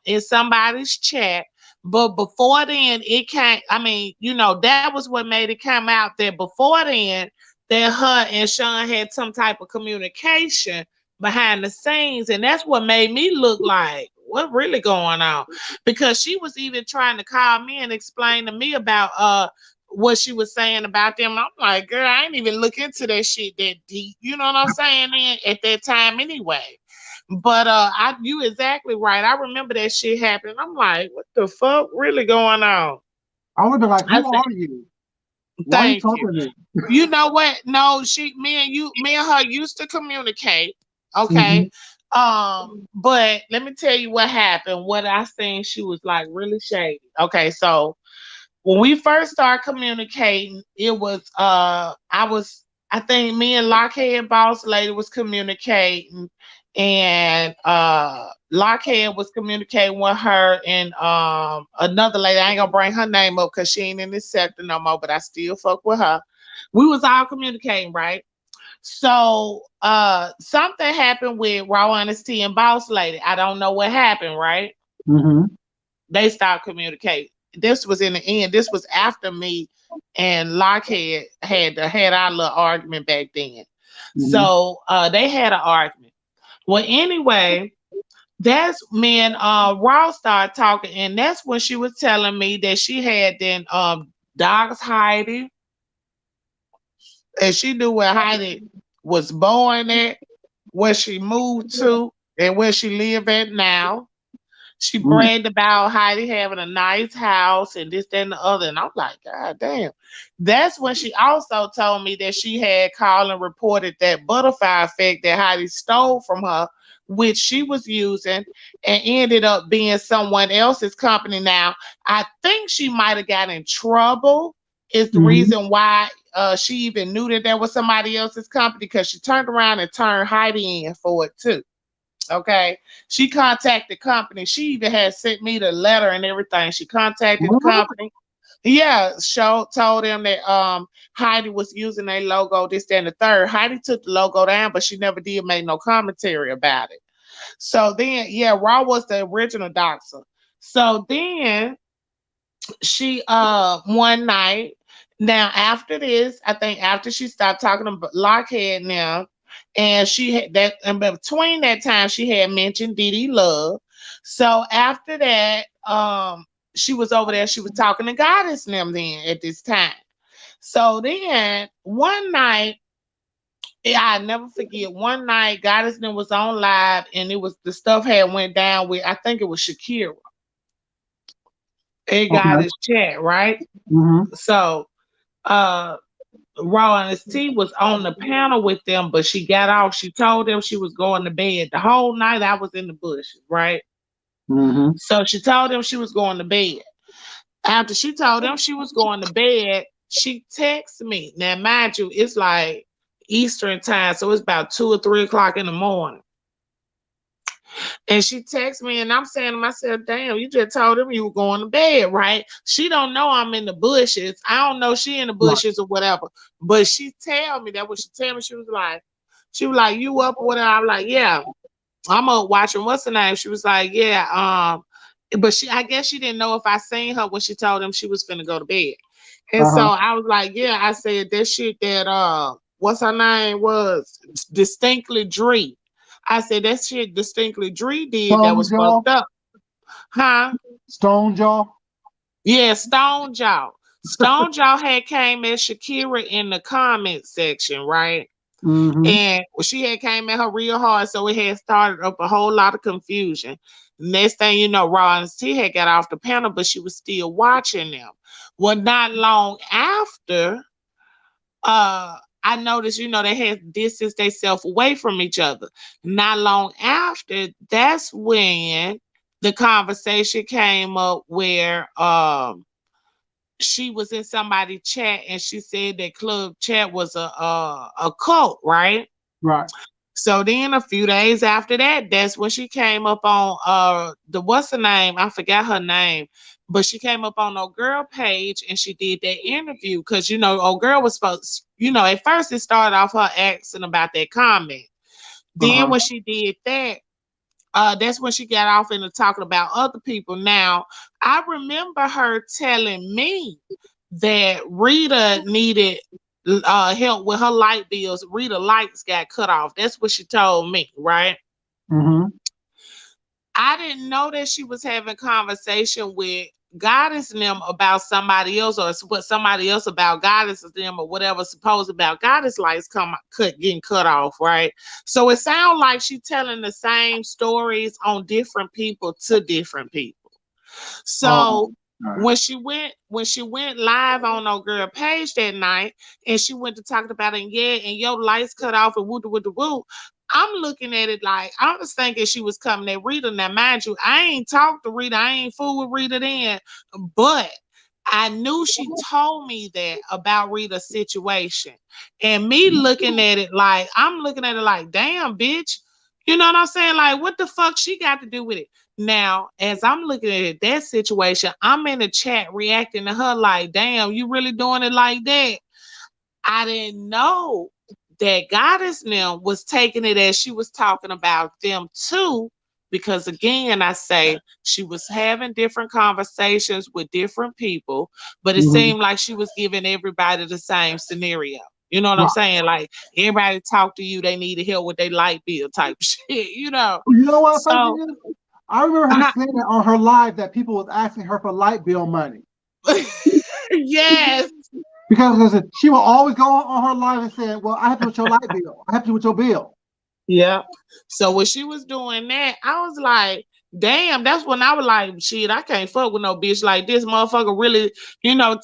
in somebody's chat. But before then, it came. I mean, that was what made it come out that before then, that her and Sean had some type of communication behind the scenes, and that's what made me look like what really going on, because she was even trying to call me and explain to me about what she was saying about them. I'm like, girl, I ain't even look into that shit that deep, you know what I'm saying, then at that time anyway. But you exactly right. I remember that shit happening. I'm like, what the fuck really going on? I would be like, I who said, are you? Why are you thank you. talking to me? You know what? No, me and her used to communicate. Okay. But let me tell you what happened. What I seen, she was like really shady. Okay, so when we first started communicating, it was I think me and Lockhead Boss Lady was communicating, and Lockhead was communicating with her and another lady. I ain't gonna bring her name up because she ain't in this sector no more, but I still fuck with her. We was all communicating, right? So something happened with Raw Honesty and Boss Lady. I don't know what happened, right? They stopped communicating. This was in the end. This was after me and Lockhead had our little argument back then. So they had an argument. Well, anyway, that's when Raw started talking, and that's when she was telling me that she had then dogs Heidi, and she knew where Heidi was born at, where she moved to, and where she live at now. She bragged about Heidi having a nice house and this, that, and the other. And I'm like, God damn. That's when she also told me that she had called and reported that butterfly effect that Heidi stole from her, which she was using and ended up being someone else's company. Now, I think she might have got in trouble, is the reason why she even knew that there was somebody else's company, because she turned around and turned Heidi in for it too. Okay. She contacted the company. She even had sent me the letter and everything. She contacted the company. Yeah, told them that Heidi was using a logo, this, that, and the third. Heidi took the logo down, but she never did make no commentary about it. So then, yeah, Raw was the original doxer. So then she one night, now after this, I think after she stopped talking to Lockhead now, and she had that, and between that time she had mentioned Didi Love. So after that, she was over there, she was talking to Goddess and them then at this time. So then one night, I never forget, one night Goddess and them was on live, and it was the stuff had went down with, I think it was Shakira. It got his chat, right? So Raw and his T was on the panel with them, but she got off. She told them she was going to bed. The whole night I was in the bushes, right? So she told them she was going to bed. After she told them she was going to bed, she texted me. Now, mind you, it's like Eastern time, so it's about 2 or 3 o'clock in the morning. And she texts me, and I'm saying to myself, damn, you just told him you were going to bed, right? She don't know I'm in the bushes. I don't know she in the Right. bushes or whatever. But she tell me that when she tell me, she was like, you up or whatever? I'm like, yeah, I'm up watching what's the name? She was like, yeah, but I guess she didn't know if I seen her when she told him she was finna go to bed. And so Uh-huh. I was like, yeah, I said that shit that what's her name was distinctly Dree. I said that shit distinctly Dree did that Stone was Jaw. fucked up. Huh? Stone Jaw. Yeah, Stone Jaw. Stone Jaw had came at Shakira in the comment section, right? Mm-hmm. And she had came at her real hard, so it had started up a whole lot of confusion. Next thing you know, Raw and T had got off the panel, but she was still watching them. Well, not long after, I noticed, they had distanced themselves away from each other. Not long after, that's when the conversation came up where she was in somebody's chat and she said that club chat was a cult, right? Right. So then a few days after that, that's when she came up on the what's her name? I forgot her name, but she came up on old girl page and she did that interview because old girl was supposed, at first it started off her asking about that comment. Then Uh-huh. when she did that, that's when she got off into talking about other people. Now, I remember her telling me that Rita needed help with her light bills. Rita lights got cut off. That's what she told me, right? Mm-hmm. I didn't know that she was having conversation with Goddess and them about somebody else, or what somebody else about Goddess and them, or whatever supposed about Goddess lights getting cut off, right? So it sounds like she telling the same stories on different people to different people. Oh, So right. when she went live on no girl page that night and she went to talk about it, and yeah, and your lights cut off and woo. I'm looking at it like I was thinking she was coming at Rita. Now, mind you, I ain't talked to Rita, I ain't fool with Rita then, but I knew she told me that about Rita's situation. And me looking at it like, I'm looking at it like, damn, bitch. You know what I'm saying? Like, what the fuck she got to do with it? Now, as I'm looking at it, that situation, I'm in the chat reacting to her like, damn, you really doing it like that? I didn't know that Goddess now was taking it as she was talking about them too. Because again, I say she was having different conversations with different people, but it Mm-hmm. seemed like she was giving everybody the same scenario. You know what I'm Right. saying? Like everybody talk to you, they needed help with their light bill type shit. You know what the funny So thing is? I remember her saying that on her live that people was asking her for light bill money. yes. Because listen, she will always go on her live and say, well, I have to with your light bill. I have to with your bill. Yeah. So when she was doing that, I was like, damn, that's when I was like, shit, I can't fuck with no bitch like this motherfucker really,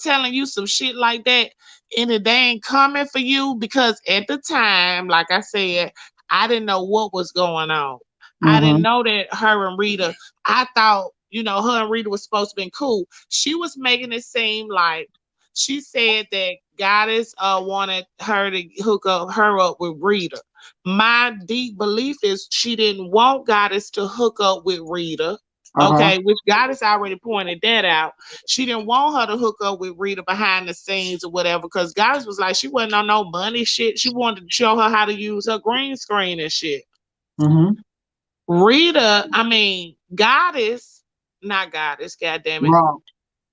telling you some shit like that. And it they ain't coming for you because at the time, like I said, I didn't know what was going on. I didn't Mm-hmm. know that her and Rita, I thought, her and Rita was supposed to be cool. She was making it seem like she said that Goddess wanted her to hook her up with Rita. My deep belief is she didn't want Goddess to hook up with Rita. Uh-huh. Okay, which Goddess already pointed that out. She didn't want her to hook up with Rita behind the scenes or whatever, because Goddess was like, she wasn't on no money shit. She wanted to show her how to use her green screen and shit. Mm-hmm. Rita, I mean, Goddess, not Goddess, goddamn it. Wrong.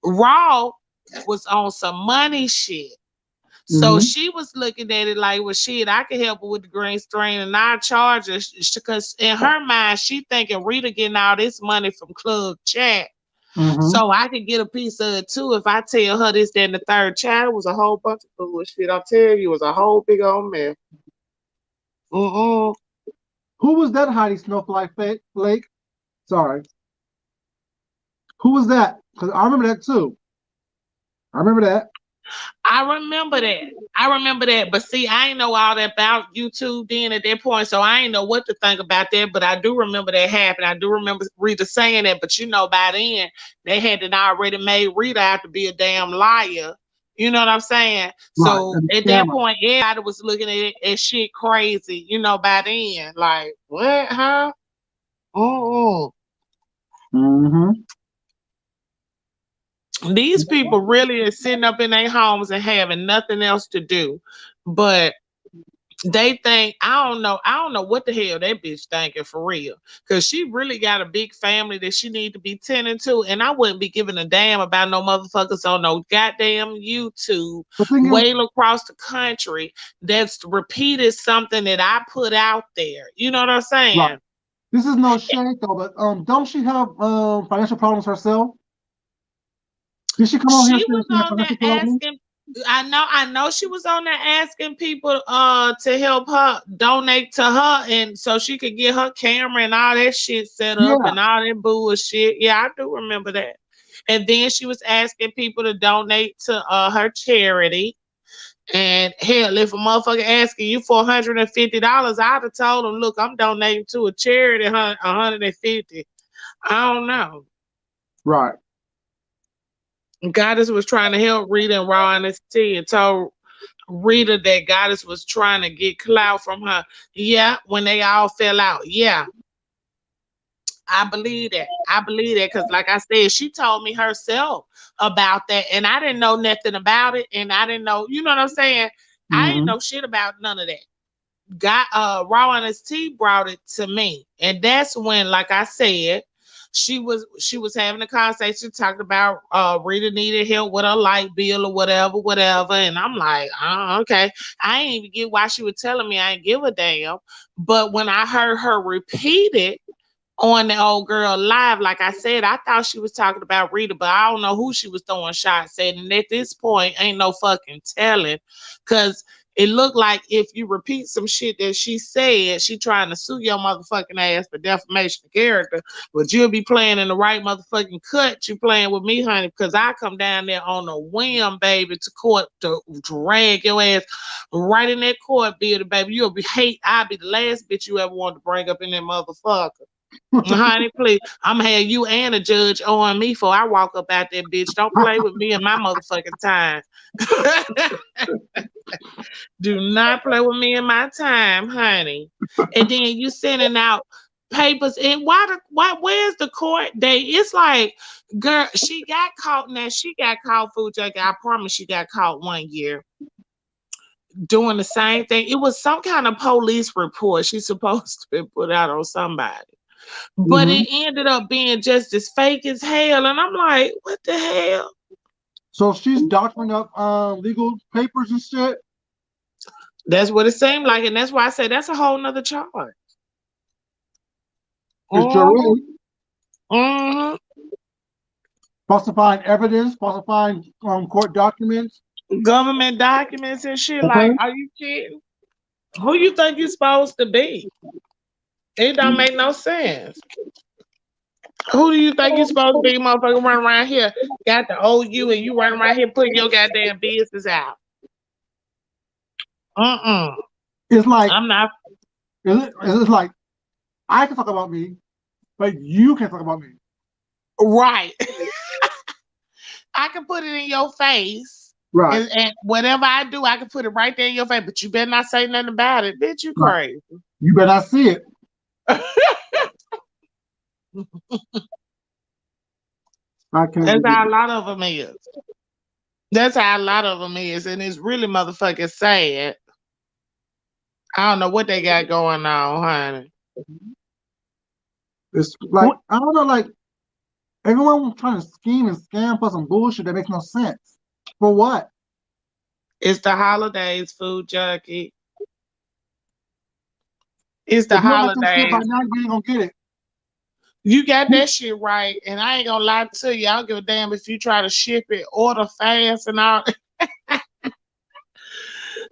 Raw was on some money shit. So Mm-hmm. she was looking at it like, well, shit, I can help her with the green screen and I charge her because in her mind, she thinking Rita getting all this money from Club Chat. Mm-hmm. So I could get a piece of it too if I tell her this, that, and the third child was a whole bunch of bullshit. I tell you, it was a whole big old mess. Mm-mm. Who was that Heidi Snowflake Flake? Sorry. Who was that? Because I remember that too. I remember that. I remember that. I remember that. But see, I ain't know all that about YouTube then at that point, so I ain't know what to think about that. But I do remember that happened. I do remember Rita saying that. But by then they had already made Rita out to be a damn liar. You know what I'm saying? Right. So And at the that scammer. point, everybody was looking at it as shit crazy. By then, like what, huh? Oh, Mm-hmm. these people really are sitting up in their homes and having nothing else to do, but they think I don't know what the hell that bitch thinking for real, because she really got a big family that she need to be tending to, and I wouldn't be giving a damn about no motherfuckers on no goddamn YouTube The thing is, way across the country that's repeated something that I put out there. You know what I'm right. saying? This is no shade though, but don't she have financial problems herself? Did she come on here She saying was she had on there financial problems? asking. I know she was on there asking people to help her donate to her, and so she could get her camera and all that shit set up Yeah, and all that bullshit. Yeah, I do remember that. And then she was asking people to donate to her charity. And hell, if a motherfucker asking you for $150, I'd have told him, look, I'm donating to a charity, 150. I don't know. right. Goddess was trying to help Rita and Raw Honesty and told Rita that Goddess was trying to get clout from her. Yeah, when they all fell out. Yeah, I believe that. I believe that because, like I said, she told me herself about that, and I didn't know nothing about it, and I didn't know, you know what I'm saying? I didn't Mm-hmm. know shit about none of that. Got Raw and his T brought it to me, and that's when, like I said, she was having a conversation talking about Rita needed help with her light bill or whatever, and I'm like, oh, okay. I ain't even get why she was telling me. I ain't give a damn. But when I heard her repeat it on the old girl live, like I said, I thought she was talking about Rita, but I don't know who she was throwing shots at. And at this point, ain't no fucking telling, because it looked like if you repeat some shit that she said, she trying to sue your motherfucking ass for defamation of character. But you'll be playing in the right motherfucking cut. You playing with me, honey, because I come down there on a whim, baby, to court to drag your ass right in that court building, baby. I'll be the last bitch you ever want to bring up in that motherfucker. Honey, please. I'm gonna have you and a judge on me before I walk up out that bitch. Don't play with me and my motherfucking time. Do not play with me in my time, honey. And then you sending out papers. And where's the court date? It's like, girl, she got caught now. She got caught, food junkie. I promise she got caught one year doing the same thing. It was some kind of police report she's supposed to be put out on somebody. But Mm-hmm. it ended up being just as fake as hell. And I'm like, what the hell? So she's doctoring up legal papers and shit. That's what it seemed like. And that's why I say that's a whole nother charge. It's jury Mm-hmm. falsifying evidence, falsifying court documents. Government documents and shit. Okay. Like, are you kidding? Who you think you supposed to be? It don't make no sense. Who do you think you supposed to be, motherfucker, running around here? Got the OU and you running around here putting your goddamn business out. Mm-mm. It's like I'm not it's like I can talk about me, but you can't talk about me. right. I can put it in your face. Right. And whatever I do, I can put it right there in your face. But you better not say nothing about it. Bitch, you Right. crazy. You better not see it. I can't That's believe how a it. lot of them is. That's how a lot of them is. And it's really motherfucking sad. I don't know what they got going on, honey. It's like I don't know, like everyone trying to scheme and scam for some bullshit that makes no sense. For what? It's the holidays, food junkie. It's the If you don't got some shit by holidays. now, you ain't gonna get it. You got that shit right. And I ain't gonna lie to you. I don't give a damn if you try to ship it, order fast and all.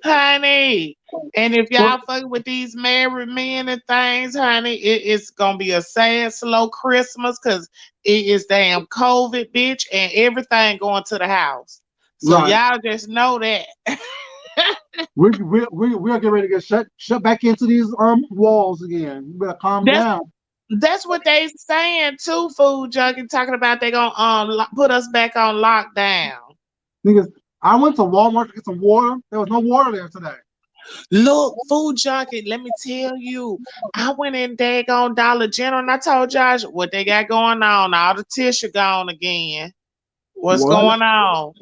Honey. And if So y'all fucking with these married men and things, honey, it's gonna be a sad, slow Christmas because it is damn COVID, bitch, and everything going to the house. So right. y'all just know that. We're getting ready to get shut back into these walls again. You better calm That's down. that's what they saying too, food junkie, talking about they gonna put us back on lockdown. Because I went to Walmart to get some water. There was no water there today. Look, food junkie, let me tell you. I went in daggone Dollar General and I told Josh what they got going on. All the tissue gone again. What's What? going on?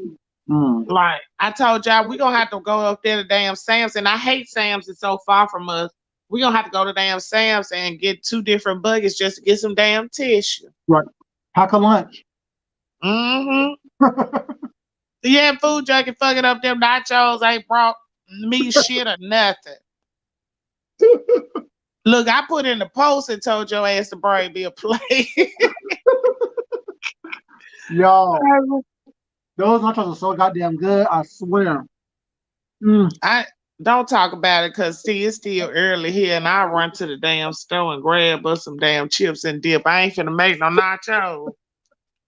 Mm. Like, I told y'all, we gonna have to go up there to damn Sam's, and I hate Sam's. It's so far from us. We gonna have to go to damn Sam's and get 2 different buckets just to get some damn tissue. Right. Pack a lunch. Mm-hmm. Yeah, food junkie fucking up them nachos ain't brought me shit or nothing. Look, I put in the post and told your ass to bring me a plate. Yo, those nachos are so goddamn good. I swear. Mm. I don't talk about it because see, it's still early here, and I run to the damn store and grab us some damn chips and dip. I ain't finna make no nachos.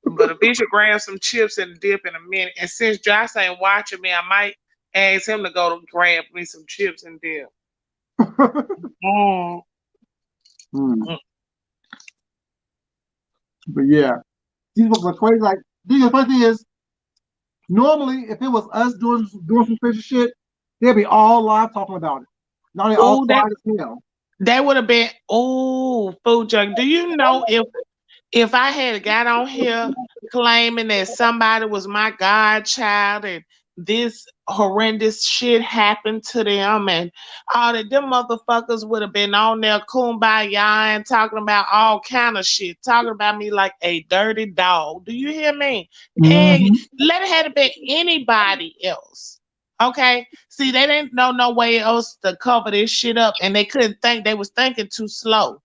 But a bitch will grab some chips and dip in a minute. And since Josh ain't watching me, I might ask him to go to grab me some chips and dip. Mm. Mm. But yeah, these books are crazy. Like, the funny thing is, normally if it was us doing some crazy shit, they'd be all live talking about it. Now they all Oh, quiet as hell. that would have been food junk. Do you know if I had got on here claiming that somebody was my godchild and this horrendous shit happened to them and all that, them motherfuckers would have been on there kumbaya and talking about all kind of shit, talking about me like a dirty dog. Do you hear me? And Mm-hmm. let it have been anybody else. Okay. See, they didn't know no way else to cover this shit up and they couldn't think, they was thinking too slow.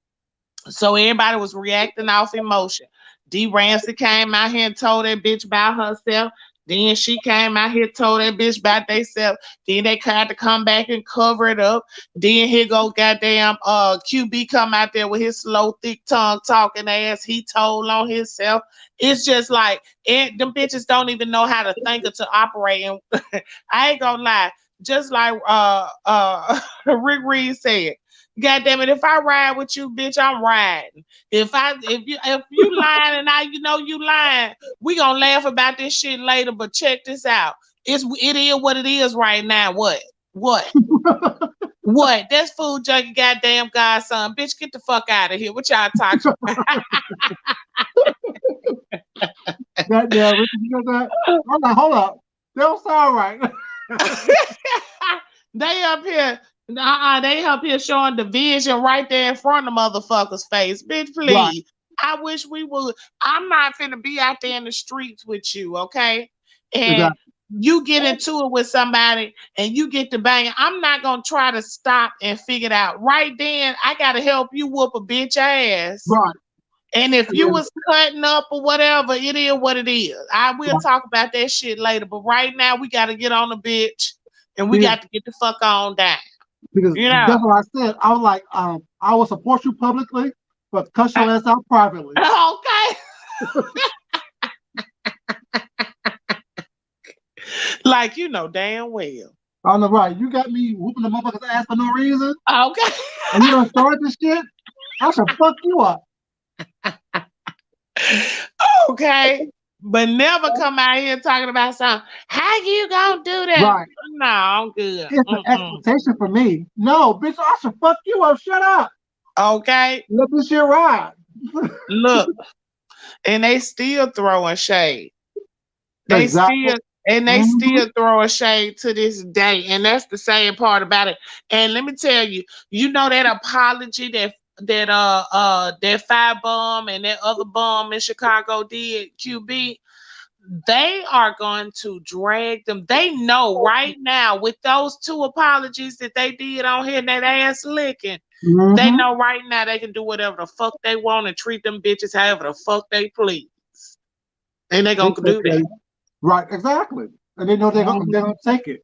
So everybody was reacting off emotion. D. Ramsey came out here and told that bitch about herself. Then she came out here told that bitch about theyself. Then they had to come back and cover it up. Then here go goddamn QB come out there with his slow, thick tongue talking ass. He told on himself. It's just like them bitches don't even know how to think or to operate. And I ain't gonna lie. Just like Rick Reed said, God damn it, if I ride with you, bitch, I'm riding. If you lying and I you lying, we gonna laugh about this shit later. But check this out. It is what it is right now. What? What? That's food junkie goddamn godson. Bitch, get the fuck out of here. What y'all talking about? Goddamn, Richard, you got that? I'm like, hold up. They don't sound right. They up here. They up here showing division right there in front of motherfuckers' face. Bitch, Right. please. I wish we would. I'm not finna be out there in the streets with you, okay? And Exactly. you get into it with somebody and you get to banging. I'm not gonna try to stop and figure it out. Right then, I gotta help you whoop a bitch ass. Right. And if And you then, was cutting up or whatever, it is what it is. I will right. talk about that shit later. But right now, we gotta get on the bitch and we Because, got to get the fuck on down. because You know? that's what I said. I was like, I will support you publicly, but cuss your ass out privately. Okay. Like you know damn well. On the right, you got me whooping the motherfucker's ass for no reason, Okay. and you don't start this shit. I should fuck you up. Okay. But never come out here talking about something. How you gonna do that? Right. No, I'm good. It's an expectation for me. No, bitch, I should fuck you up. Shut up. Okay. Let this shit ride. Look. And they still throwing shade. They Exactly. still throwing shade to this day. And that's the sad part about it. And let me tell you, you know that apology that that Firebomb and that other bomb in Chicago did, QB, they are going to drag them. They know right now with those 2 apologies that they did on here, that ass licking. They know right now they can do whatever the fuck they want and treat them bitches however the fuck they please. And they gonna do that. Right, exactly. And they know they're gonna take it.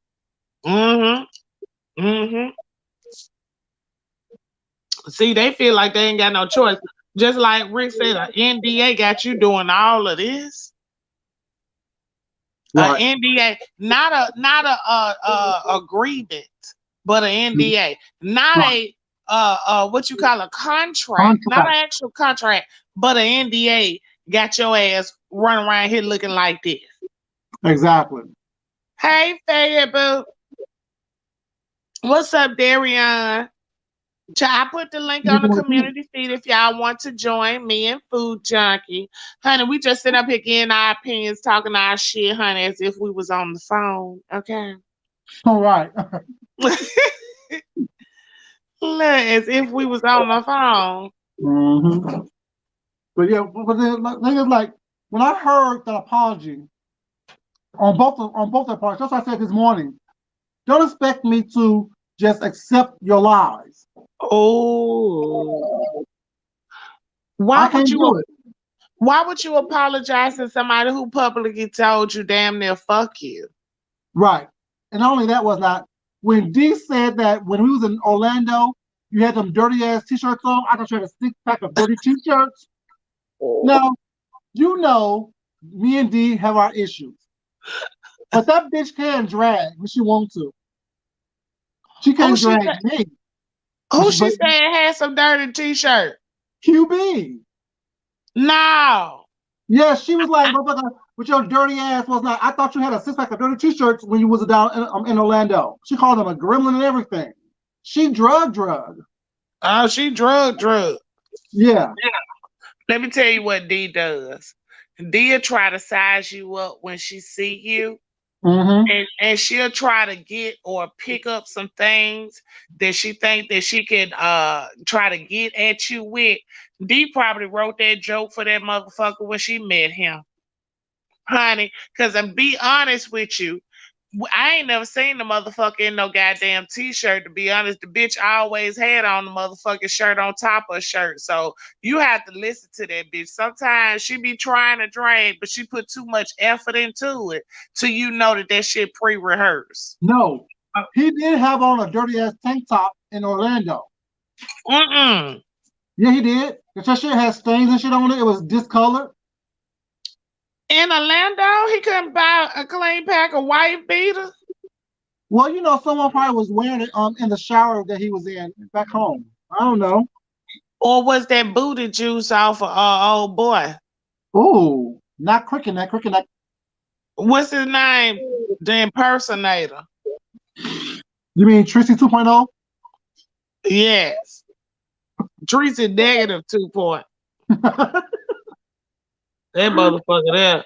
See, they feel like they ain't got no choice. Just like Rick said, an NDA got you doing all of this. Right. An NDA, not a agreement, but an NDA, not a what you call a contract, not an actual contract, but an NDA got your ass running around here looking like this. Exactly. Hey, Faye, boo. What's up, Darian? I put the link on the community feed if y'all want to join me and Food Junkie. Honey, we just sit up here getting our opinions, talking our shit, honey, as if we was on the phone. Okay. All right. Look, as if we was on the phone. Mm-hmm. But yeah, but the thing is, like, when I heard that apology on both their parts, that's what I said this morning. Don't expect me to just accept your lies. Oh. I can't do it. Why would you apologize to somebody who publicly told you damn near fuck you? Right. And not only that was not when D said that when we was in Orlando, you had them dirty ass t-shirts on. I thought you had a 6-pack of dirty t-shirts. Now, you know, me and D have our issues. But that bitch can drag when she wants to. She can't drag me. Who she saying had some dirty t-shirt? QB. No. Yeah, she was like, motherfucker, with your dirty ass was like, I thought you had a 6-pack of dirty t-shirts when you was down in Orlando. She called him a gremlin and everything. She drug. Oh, she drug. Yeah. Let me tell you what D does. D'll try to size you up when she see you. Mm-hmm. And she'll try to get or pick up some things that she think that she can try to get at you with. D probably wrote that joke for that motherfucker when she met him. Honey, because I'm be honest with you, I ain't never seen the motherfucker in no goddamn t-shirt. To be honest, the bitch always had on the motherfucking shirt on top of her shirt. So you have to listen to that bitch. Sometimes she be trying to drag, but she put too much effort into it till you know that shit pre-rehearsed. No, he did have on a dirty ass tank top in Orlando. Mm-mm. Yeah, he did. That shit had stains and shit on it. It was discolored. In Orlando, he couldn't buy a clean pack of white beaters. Well, you know, someone probably was wearing it in the shower that he was in back home. I don't know. Or was that booty juice off of old boy? Oh, not Cricket. What's his name? The impersonator. You mean Tracy 2.0? Yes. Tracy negative 2 point. That motherfucker there.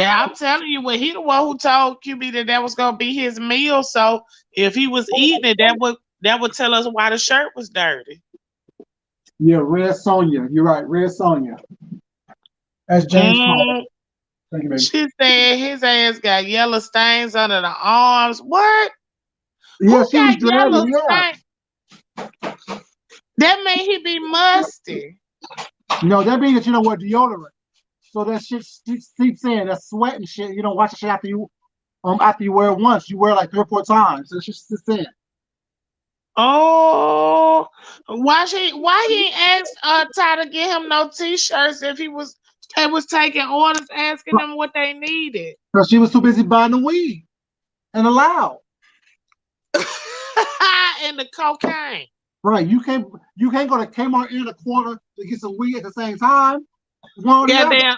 I'm telling you, when he the one who told QB that was gonna be his meal. So if he was eating it, that would tell us why the shirt was dirty. Yeah, Red Sonia. You're right, Red Sonia. That's James Paul. Thank you, baby. She said his ass got yellow stains under the arms. What? Yeah, who she was got yellow dragging. stains? That made he be musty. No, that means that you don't wear deodorant. So that shit seeps in. That sweat and shit. You don't wash the shit after you wear it once. You wear it like 3 or 4 times. So it just sits in. Oh, why he asked Ty to get him no t-shirts if he was taking orders, asking them what they needed? Because she was too busy buying the weed and the loud. And the cocaine. Right. You can't go to Kmart in the corner to get some weed at the same time. Goddamn,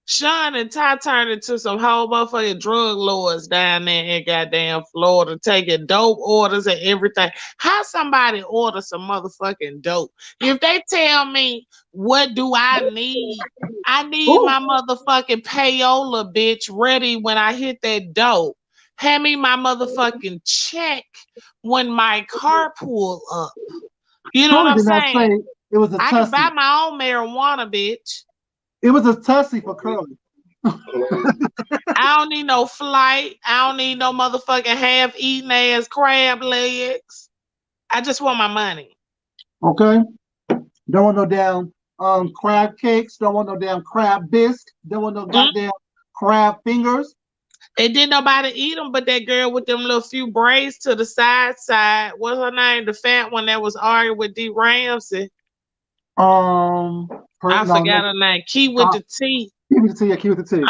Sean and Ty turned into some whole motherfucking drug lords down there in goddamn Florida, taking dope orders and everything. How somebody order some motherfucking dope? If they tell me what do I need my motherfucking payola, bitch, ready when I hit that dope. Hand me my motherfucking check when my car pull up. You know what I'm saying? It was a I can buy my own marijuana, bitch. It was a tussy for Curly. I don't need no flight. I don't need no motherfucking half-eaten ass crab legs. I just want my money. Okay. Don't want no damn crab cakes. Don't want no damn crab bisque. Don't want no goddamn crab fingers. And didn't nobody eat them but that girl with them little few braids to the side. What's her name? The fat one that was arguing with D. Ramsey. I forgot her name. Key with the T. Key with the T.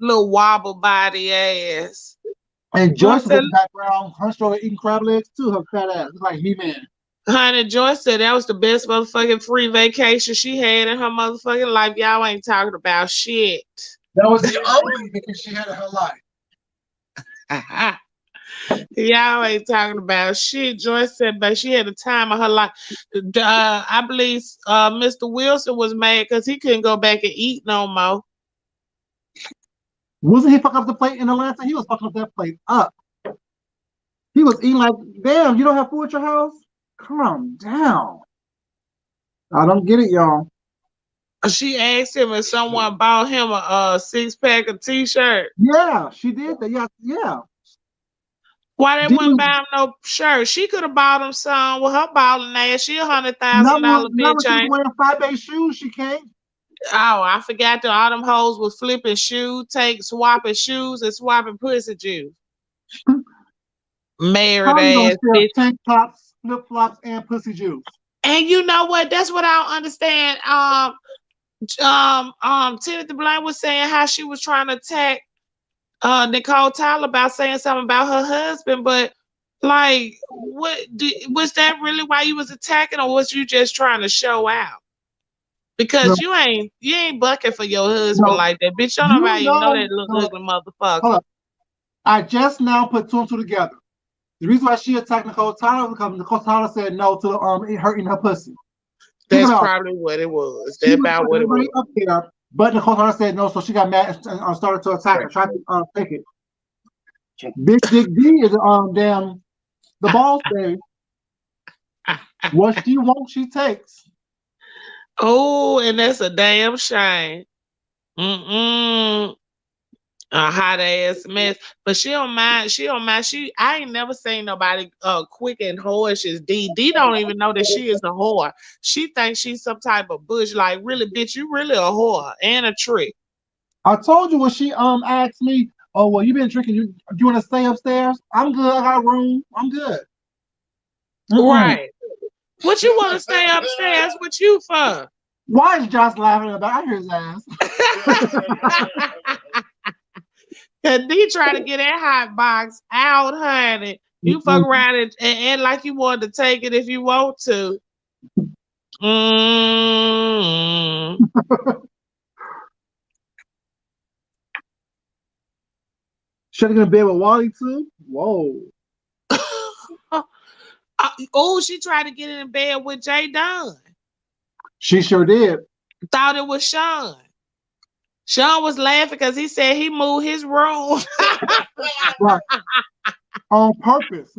Little wobble body ass. And Joyce was in the background. Her story eating crab legs too. Her fat ass. It's like He-Man. Honey, Joyce said that was the best motherfucking free vacation she had in her motherfucking life. Y'all ain't talking about shit. That was the only vacation she had in her life. Y'all ain't talking about shit. Joyce said, but she had a time of her life. I believe Mr. Wilson was mad because he couldn't go back and eat no more. Wasn't he fucking up the plate in Atlanta? He was fucking up that plate up. He was eating like, damn, you don't have food at your house? Calm down. I don't get it, y'all. She asked him if someone bought him a 6-pack of t-shirt. Yeah, she did that. Yeah, yeah. Why they wouldn't buy him no shirt? She could have bought him some with her balling ass. She $100,000 not when bitch she was ain't. wearing 5-base shoes, she can't. Oh, I forgot that all them hoes was flipping shoes, swapping shoes and swapping pussy juice. Married How you gonna ass sell bitch. tank tops, flip flops, and pussy juice? And you know what? That's what I don't understand. Timothy Blank was saying how she was trying to attack Nicole Tyler about saying something about her husband, but like, was that really why you was attacking, or was you just trying to show out? Because No, you ain't bucking for your husband no. like that, bitch. Don't You nobody even know that little no, ugly motherfucker. hold up. I just now put two and two together. The reason why she attacked Nicole Tyler was because Nicole Tyler said no to her eating her pussy. That's probably what it was. That's about what it was. Up there, but Nicole Tyler said no, so she got mad and started to attack her, tried to take it. Big Dick D is damn the boss baby. What she wants, she takes. Oh, and that's a damn shame. A hot ass mess. But she don't mind. She don't mind. I ain't never seen nobody quick and whorish as D. D don't even know that she is a whore. She thinks she's some type of bush. Like, really, bitch, you really a whore and a trick. I told you when she asked me, oh well, you been drinking, you want to stay upstairs? I'm good, I got a room, I'm good. Right. What you want to stay upstairs with you for? Why is Josh laughing about? I hear his ass. Cause D try to get that hot box out, honey. You fuck around and like you wanted to take it if you want to. Should have been in bed with Wally too. Whoa. Oh, she tried to get in bed with Jay Dunn. She sure did. Thought it was Sean. Sean was laughing because he said he moved his room. Right. On purpose.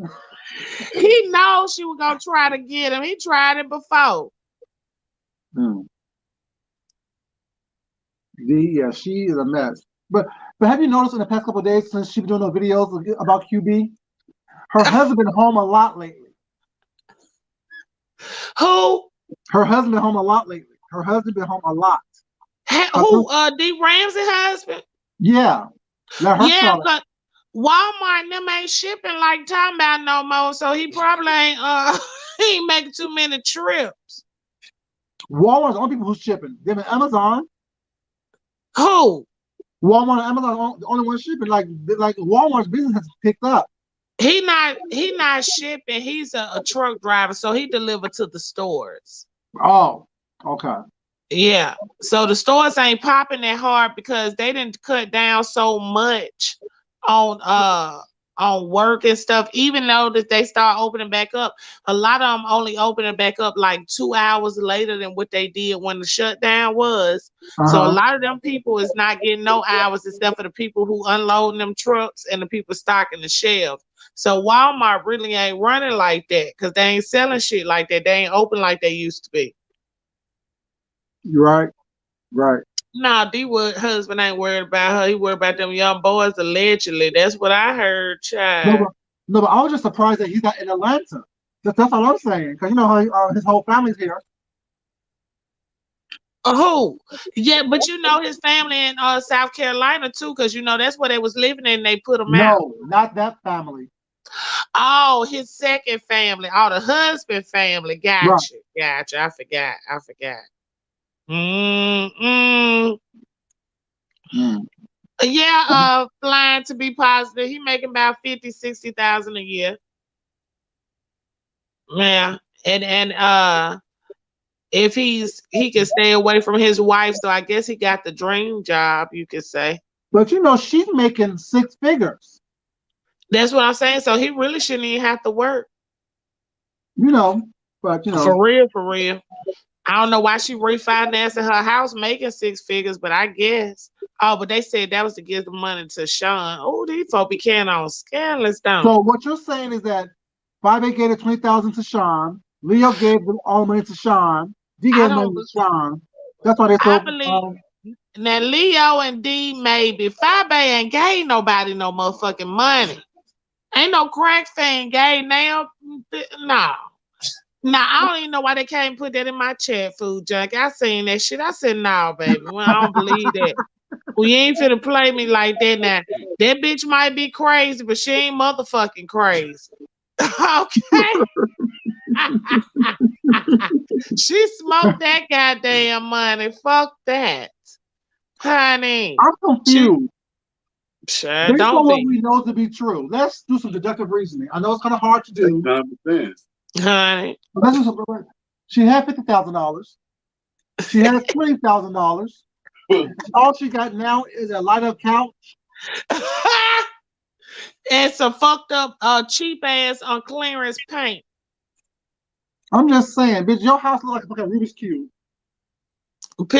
He knows she was gonna try to get him. He tried it before. Yeah, she is a mess. But have you noticed in the past couple of days since she's been doing those videos about QB, her husband been home a lot lately. Who? Her husband been home a lot lately. Her husband been home a lot. Who? D. Ramsey husband? Yeah. Yeah, but Walmart and them ain't shipping like talking about no more, so he probably ain't he ain't making too many trips. Walmart's the only people who's shipping. Them and Amazon. Who? Walmart and Amazon are the only ones shipping. Like Walmart's business has picked up. He not shipping. He's a truck driver, so he delivered to the stores. Oh, okay. Yeah. So the stores ain't popping that hard because they didn't cut down so much on work and stuff. Even though that they start opening back up, a lot of them only opening back up like 2 hours later than what they did when the shutdown was. So a lot of them people is not getting no hours except for the people who unloading them trucks and the people stocking the shelves. So Walmart really ain't running like that because they ain't selling shit like that. They ain't open like they used to be. Right. Nah, D-Wood husband ain't worried about her. He worried about them young boys allegedly. That's what I heard, child. No, but I was just surprised that he's not in Atlanta. That's all I'm saying. Because you know how his whole family's here. Who? Yeah, but you know his family in South Carolina too, because you know that's where they was living and they put him out. No, not that family. Oh, his second family. Oh, the husband family. Gotcha. I forgot. Yeah, flying to be positive. He making about 50,000-60,000 a year. Yeah. And if he can stay away from his wife, so I guess he got the dream job, you could say. But you know, she's making 6 figures. That's what I'm saying. So he really shouldn't even have to work. You know, but you know. For real, for real. I don't know why she refinancing her house making 6 figures, but I guess. Oh, but they said that was to give the money to Sean. Oh, these folk be carrying on scandalous, don't So what you're saying is that 5A gave the 20,000 to Sean, Leo gave all the money to Sean, D I gave money don't to Sean. That's why they I so believe now Leo and D maybe. Fabe ain't gave nobody no motherfucking money. Ain't no crack fan gave now. No. Nah, I don't even know why they can't put that in my chat, food junk. I seen that shit. I said, no, baby. Well, I don't believe that. Well, you ain't finna play me like that now. That bitch might be crazy, but she ain't motherfucking crazy. Okay. She smoked that goddamn money. Fuck that. Honey. I'm She confused. sure Based don't on what be. we know to be true, let's do some deductive reasoning. I know it's kind of hard to do. Honey. But let's do some, she had $50,000. She has $20,000. All she got now is a light up couch. And some fucked up cheap ass on clearance paint. I'm just saying, bitch, your house looks like a Rubik's Cube.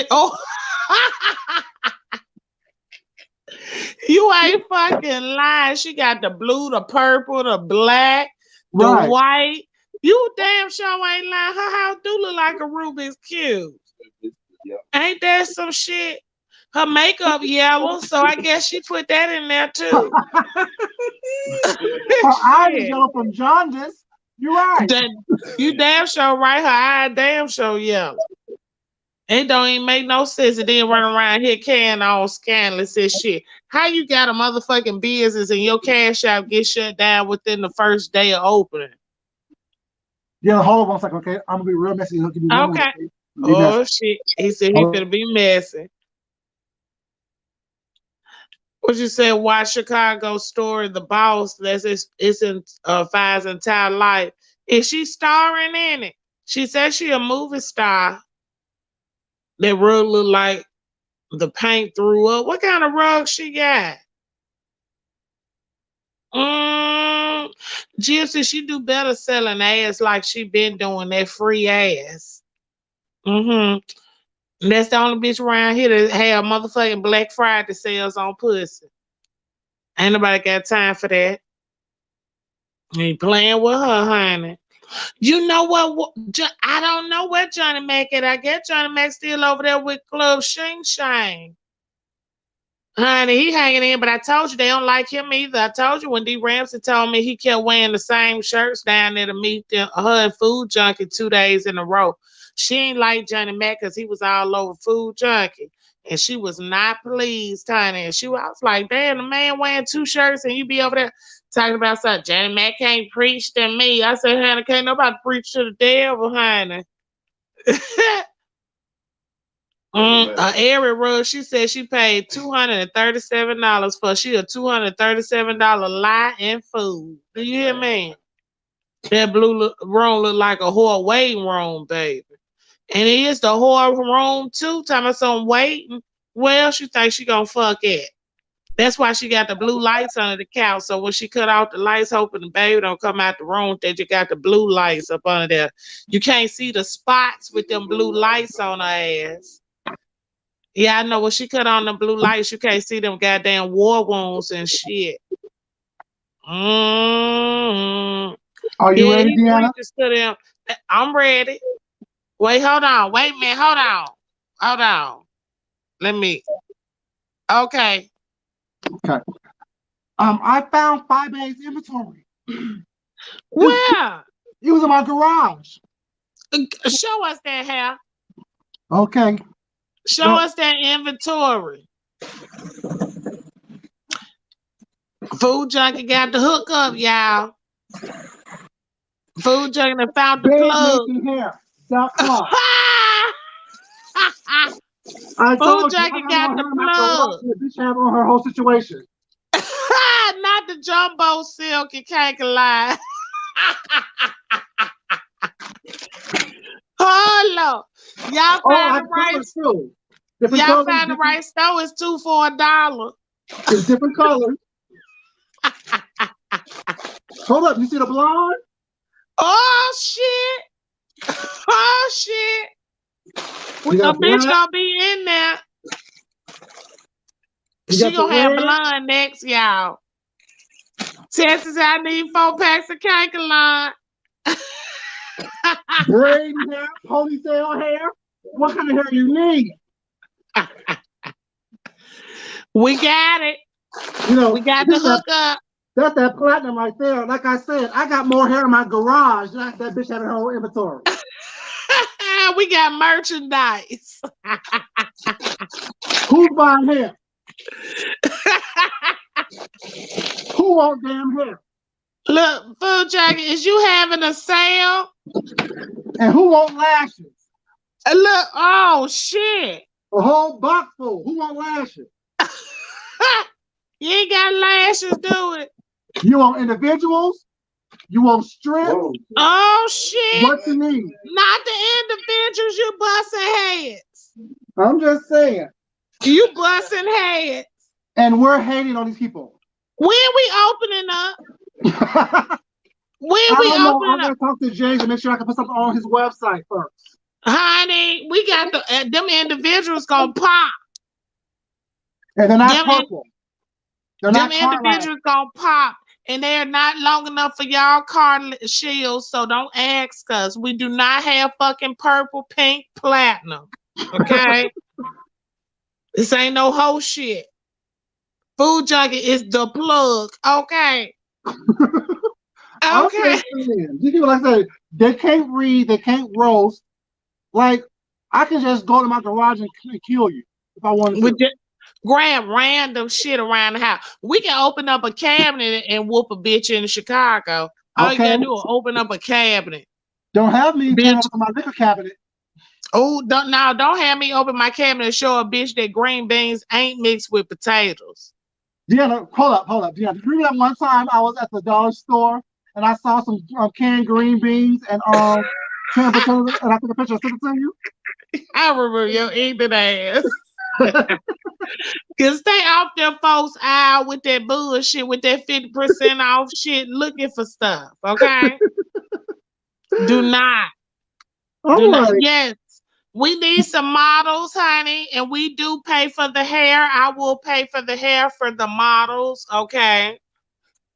Oh, you ain't fucking lying. She got the blue, the purple, the black, the Right. white. You damn sure ain't lying. Her house do look like a Rubik's Cube. Ain't that some shit? Her makeup yellow, so I guess she put that in there too. Her eyes is yellow from jaundice. You're right. You damn sure right. Her eye damn sure yellow. It don't even make no sense. And then run around here carrying all scandalous and shit. How you got a motherfucking business and your cash out get shut down within the first day of opening? Yeah, the whole one's like, okay, I'm gonna be real messy. He'll give you one Okay. way. Oh shit. He said he finna be messy. What you said? Why Chicago story? The boss that's it's in Fire's entire life. Is she starring in it? She said she a movie star. That rug look like the paint threw up. What kind of rug she got? Gypsy, she do better selling ass like she been doing that free ass. That's the only bitch around here that have motherfucking Black Friday sales on pussy. Ain't nobody got time for that. Ain't playing with her, honey. You know what? I don't know where Johnny Mac at. I guess Johnny Mac still over there with Club Shing Shang. Honey, he hanging in, but I told you they don't like him either. I told you when D. Ramsey told me he kept wearing the same shirts down there to meet her and Food Junkie 2 days in a row. She ain't like Johnny Mac because he was all over Food Junkie. And she was not pleased, honey. And I was like, damn, the man wearing 2 shirts and you be over there talking about something. Johnny Mac can't preach to me. I said, honey, can't nobody preach to the devil, honey. Airy Rug, she said she paid $237 for she a $237 lie and food. Do you hear me? That blue room look like a whore waiting room, baby. And it is the whore room too. Talking about some waiting. Well, she thinks she gonna fuck it. That's why she got the blue lights under the couch. So when she cut off the lights, hoping the baby don't come out the room, that you got the blue lights up under there. You can't see the spots with them blue lights on her ass. Yeah, I know when she cut on the blue lights, you can't see them goddamn war wounds and shit. Are you Yeah, ready, he Deanna? preaches to them. I'm ready. Wait, hold on. Wait a minute. Hold on. Hold on. Let me. Okay. Okay. I found 5A's inventory. Where? It was in my garage. Show us that hair. Okay. Show us that inventory. Food Junkie got the hookup, y'all. Food Junkie found the plug. BedMakingHair.com. I Food told you, I Junkie have got on the him after plug. watching the bitch have on her whole situation. Not the jumbo silk and canker. Hold on. Y'all find the right. Too. Different Y'all colors, find the right store. It's 2 for $1. it's different colors. Hold up, you see the blonde? Oh shit! Oh shit! You A got bitch black. gonna be in there. You She got the gonna have red. blonde next, y'all. Texas, I need 4 packs of Kakalon. Braid hair, ponytail hair. What kind of hair you need? We got it. You know, We got the hook up. that's that platinum right there. Like I said, I got more hair in my garage than that bitch having her whole inventory. We got merchandise. Who's buying hair? Who wants damn hair? Look, Food Jacket, is you having a sale? And who wants lashes? Look, oh shit. A whole box full. Who wants lashes? You ain't got lashes, do it. You want individuals? You want strips? Whoa. Oh shit. What you need? Not the individuals, you busting heads. I'm just saying. You busting heads. And we're hating on these people. When we opening up? When we opening up? I'm gonna talk to James and make sure I can put something on his website first. Honey, we got them individuals gonna pop. And they're not purple. They're them not individuals gonna pop. And they're not long enough for y'all car shields, so don't ask us. We do not have fucking purple, pink, platinum. Okay? This ain't no whole shit. Food Junkie is the plug. Okay. Okay. These people, like I say, they can't read, they can't roast. Like, I can just go to my garage and kill you if I wanted to. Grab random shit around the house. We can open up a cabinet and whoop a bitch in Chicago. All you gotta do is open up a cabinet. Don't have me open my liquor cabinet. Oh, don't have me open my cabinet and show a bitch that green beans ain't mixed with potatoes. Deanna, hold up. Deanna, you remember that one time I was at the dollar store and I saw some canned green beans and canned potatoes and I took a picture and sent it to you? I remember your ignorant ass. Cause stay off them folks aisle with that bullshit, with that 50% off shit, looking for stuff. Okay. Do not. Yes. We need some models, honey, and we do pay for the hair. I will pay for the hair for the models. Okay.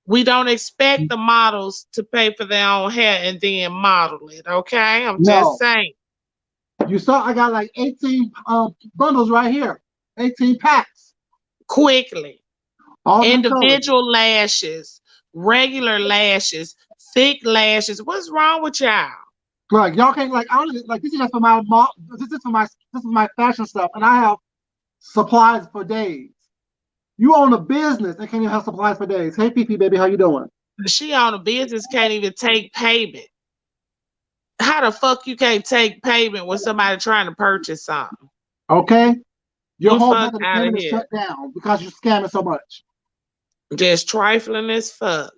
We don't expect the models to pay for their own hair and then model it. Okay. I'm just saying. You saw I got like 18 bundles right here. 18 packs. Quickly. Individual lashes, regular lashes, thick lashes. What's wrong with y'all? Like y'all can't honestly this is just for my this is my fashion stuff, and I have supplies for days. You own a business and can't even have supplies for days. Hey PP baby, how you doing? She own a business, can't even take payment. How the fuck you can't take payment when somebody trying to purchase something? Okay. Your whole fuck out of is shut down because you're scamming so much. Just trifling as fuck.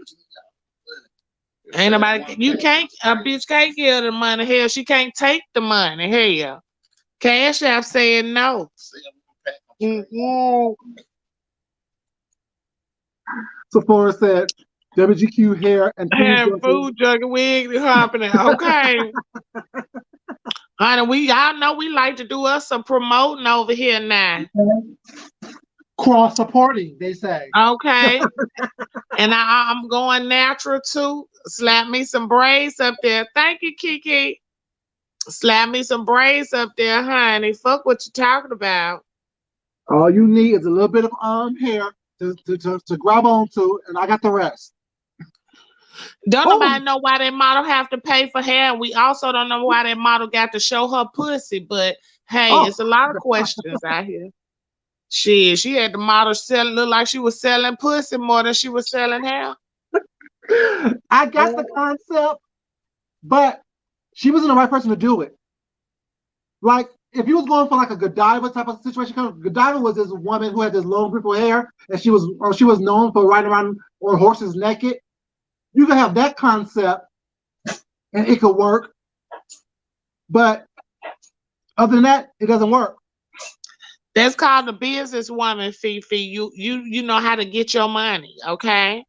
Ain't nobody. A bitch can't give the money. Hell, she can't take the money. Hell, Cash App said no. Sephora said WGQ hair and food junkie wig happening. Okay. Honey, y'all know we like to do us some promoting over here now. Cross supporting, they say. Okay. And I'm going natural too. Slap me some braids up there. Thank you, Kiki. Slap me some braids up there, honey. Fuck what you talking about. All you need is a little bit of hair to grab onto, and I got the rest. Don't nobody know why that model have to pay for hair. And we also don't know why that model got to show her pussy. But hey, it's a lot of questions out here. She had the model look like she was selling pussy more than she was selling hair. I got the concept, but she wasn't the right person to do it. Like, if you was going for like a Godiva type of situation, Godiva was this woman who had this long brittle hair, and she was known for riding around on horses naked. You can have that concept, and it could work. But other than that, it doesn't work. That's called the businesswoman, Fifi. You know how to get your money, okay?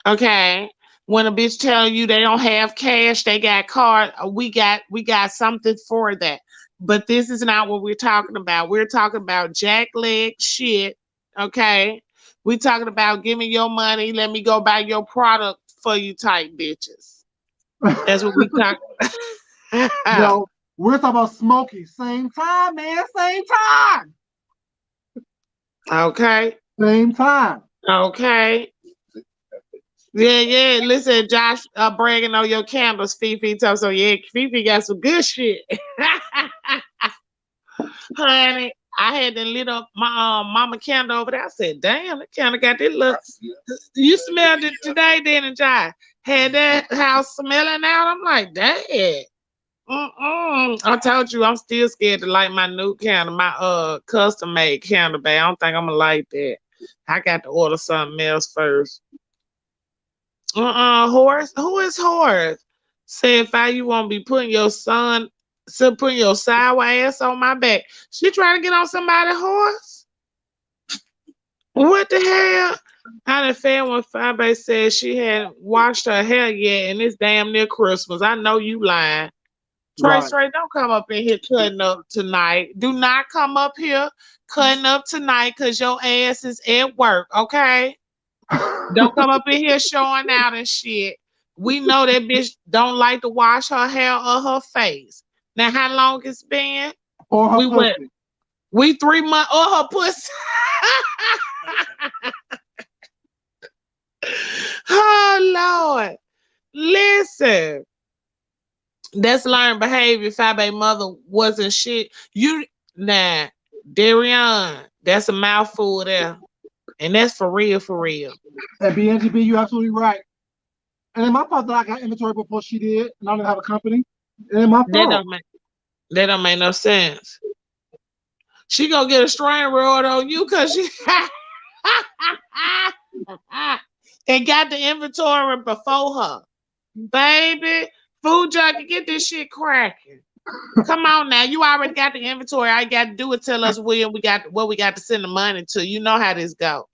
Okay. When a bitch tell you they don't have cash, they got card, we got something for that. But this is not what we're talking about. We're talking about jackleg shit. Okay. We talking about give me your money, let me go buy your product for you type bitches. That's what we talking about. No, we're talking about Smokey. Same time, man. Same time. Okay. Same time. Okay. Yeah. Listen, Josh, bragging on your candles, Fifi. So yeah, Fifi got some good shit. Honey, I had to lit up my mama candle over there. I said, damn, the candle got this look. You smelled it today, didn't it, Josh? Had that house smelling out. I'm like, damn. I told you I'm still scared to light my new candle, my custom made candle, babe. I don't think I'm gonna light that. I got to order something else first. Horace. Who is Horace? Said, "If you won't be putting your son, so putting your sour ass on my back." She trying to get on somebody's horse? What the hell? I done found when Fabricated said she hadn't washed her hair yet, and it's damn near Christmas. I know you lying. Trey, Right. don't come up in here cutting up tonight. Do not come up here cutting up tonight because your ass is at work, okay? Don't come up in here showing out and shit. We know that bitch don't like to wash her hair or her face. Now, how long it's been? Or her We went. pussy. We 3 months. Or her pussy. Oh Lord, listen. That's learned behavior. Fabe mother wasn't shit. You nah, Darian. That's a mouthful there, and that's for real, for real. And BNGB, you're absolutely right. And in my fault that I got inventory before she did, and I didn't have a company. And in my That fault. don't make that don't make no sense. She gonna get a strain rolled on you because she and got the inventory before her. Baby, food junkie, get this shit cracking. Come on now. You already got the inventory. All you got to do is tell us where we got to send the money to. You know how this go.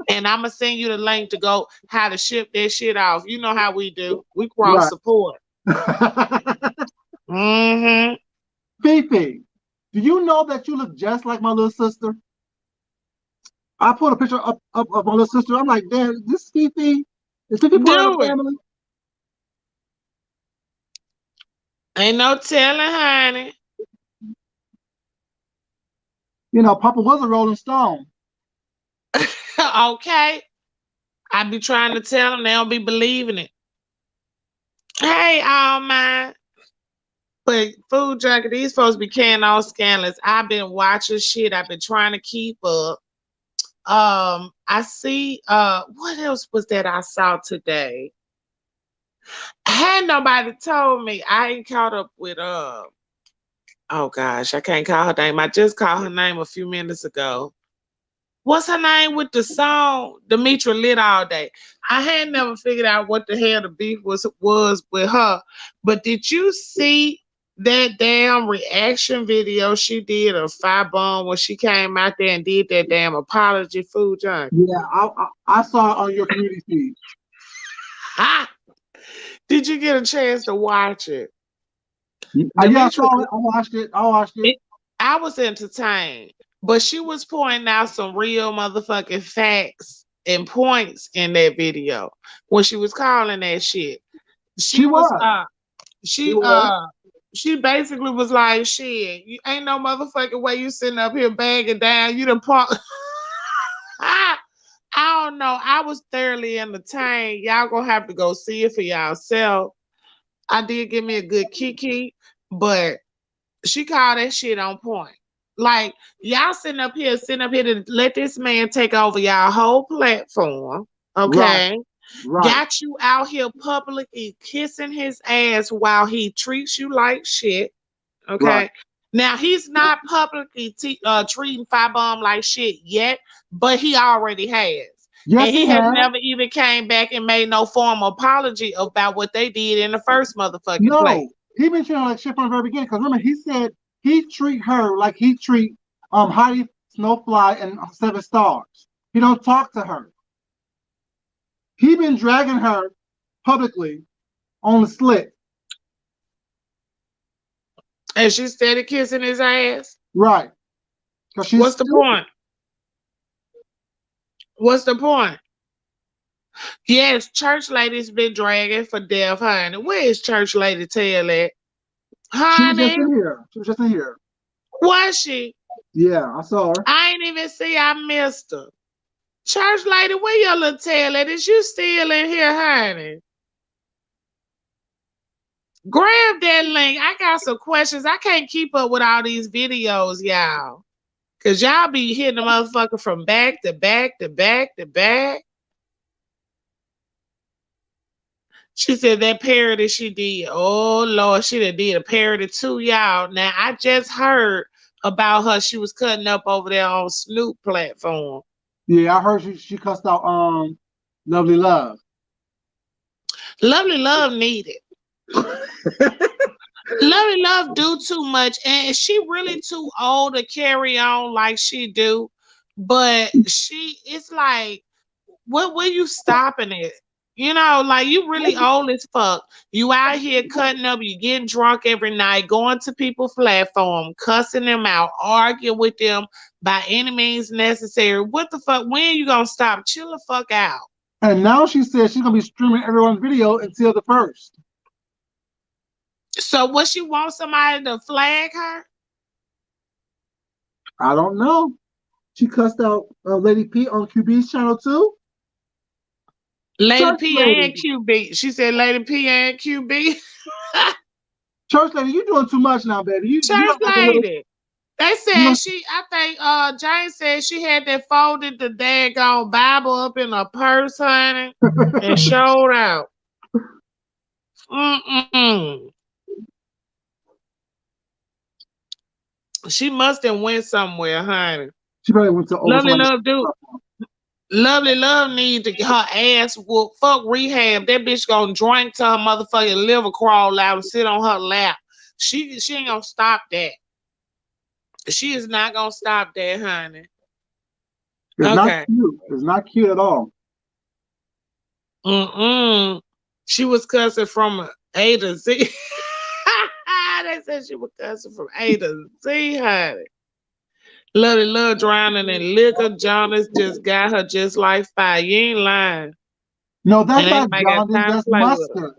And I'm gonna send you the link to go how to ship that shit off. You know how we do. We cross Right. support. Mm-hmm. Fifi, do you know that you look just like my little sister? I put a picture up of my little sister. I'm like, damn, this Fifi, is Fifi part of Do the it. family? Ain't no telling, honey. You know, Papa was a Rolling Stone. Okay. I be trying to tell them, they don't be believing it. Hey, all mine. But food junkie, these folks be carrying on scandalous. I've been watching shit. I've been trying to keep up. I see what else was that I saw today? Had nobody told me. I ain't caught up with oh gosh, I can't call her name. I just called her name a few minutes ago. What's her name with the song Demetra lit all day? I had never figured out what the hell the beef was with her. But did you see that damn reaction video she did of Firebomb when she came out there and did that damn apology food junk? Yeah, I saw it on your community feed. Ha! Did you get a chance to watch it? Yeah, I Demetra, saw it. I watched it. I watched it. I was entertained, but she was pointing out some real motherfucking facts and points in that video when she was calling that shit. She She was was. She she was. she basically was like, shit, you ain't no motherfucking way you sitting up here bagging down. You done park. I don't know. I was thoroughly entertained. Y'all gonna have to go see it for yourself. I did give me a good kiki, but she called that shit on point. Like y'all sitting up here to let this man take over y'all whole platform. Right. Okay. Right. Got you out here publicly kissing his ass while he treats you like shit. Right. Okay. Now he's not publicly treating Firebomb like shit yet, but he already has. Yes, And he he has has. never even came back and made no formal apology about what they did in the first motherfucking place. No, he been treating her like shit from the very beginning. Because remember, he said he treat her like he treat Heidi Snowfly and Seven Stars. He don't talk to her. He been dragging her publicly on the slit. And she steady kissing his ass. Right. What's the point? What's the point? Yes, church lady's been dragging for death, honey. Where is church lady Tail at? She was just Honey, in here. She was just in here. was she? Yeah, I saw her. I ain't even see. I missed her. Church lady, where your little tail at? Is you still in here, honey? Grab that link. I got some questions. I can't keep up with all these videos, y'all. Because y'all be hitting the motherfucker from back to back to back to back. She said that parody she did. Oh, Lord, she did a parody too, y'all. Now, I just heard about her. She was cutting up over there on Snoop platform. Yeah, I heard she cussed out Lovely Love. Lovely Love needed. Lovely Love do too much, and she really too old to carry on like she do. But it's like, where you stopping it? You know, like you really old as fuck. You out here cutting up, you getting drunk every night, going to people's platform, cussing them out, arguing with them by any means necessary. What the fuck? When you gonna stop? Chill the fuck out. And now she says she's gonna be streaming everyone's video until the 1st. So what, she want somebody to flag her? I don't know. She cussed out Lady P on QB's channel too. Lady Church P lady. and QB. She said Lady P and QB. Church lady, you doing too much now, baby. You Church don't like lady. They said I think Jane said she had that folded the daggone Bible up in her purse, honey, and showed out. She must have went somewhere, honey. She probably went to Lovely Love do. Lovely Love need to get her ass whooped. Fuck rehab. That bitch gonna drink till her motherfucking liver crawl out and sit on her lap. She ain't gonna stop that. She is not gonna stop that, honey. It's okay. Not cute. It's not cute at all. She was cussing from A to Z. They said she was cussing from A to Z, honey. Lovely Love drowning in liquor. Jonas just got her just like fire. You ain't lying. No, that's not Jonas. That's mustard.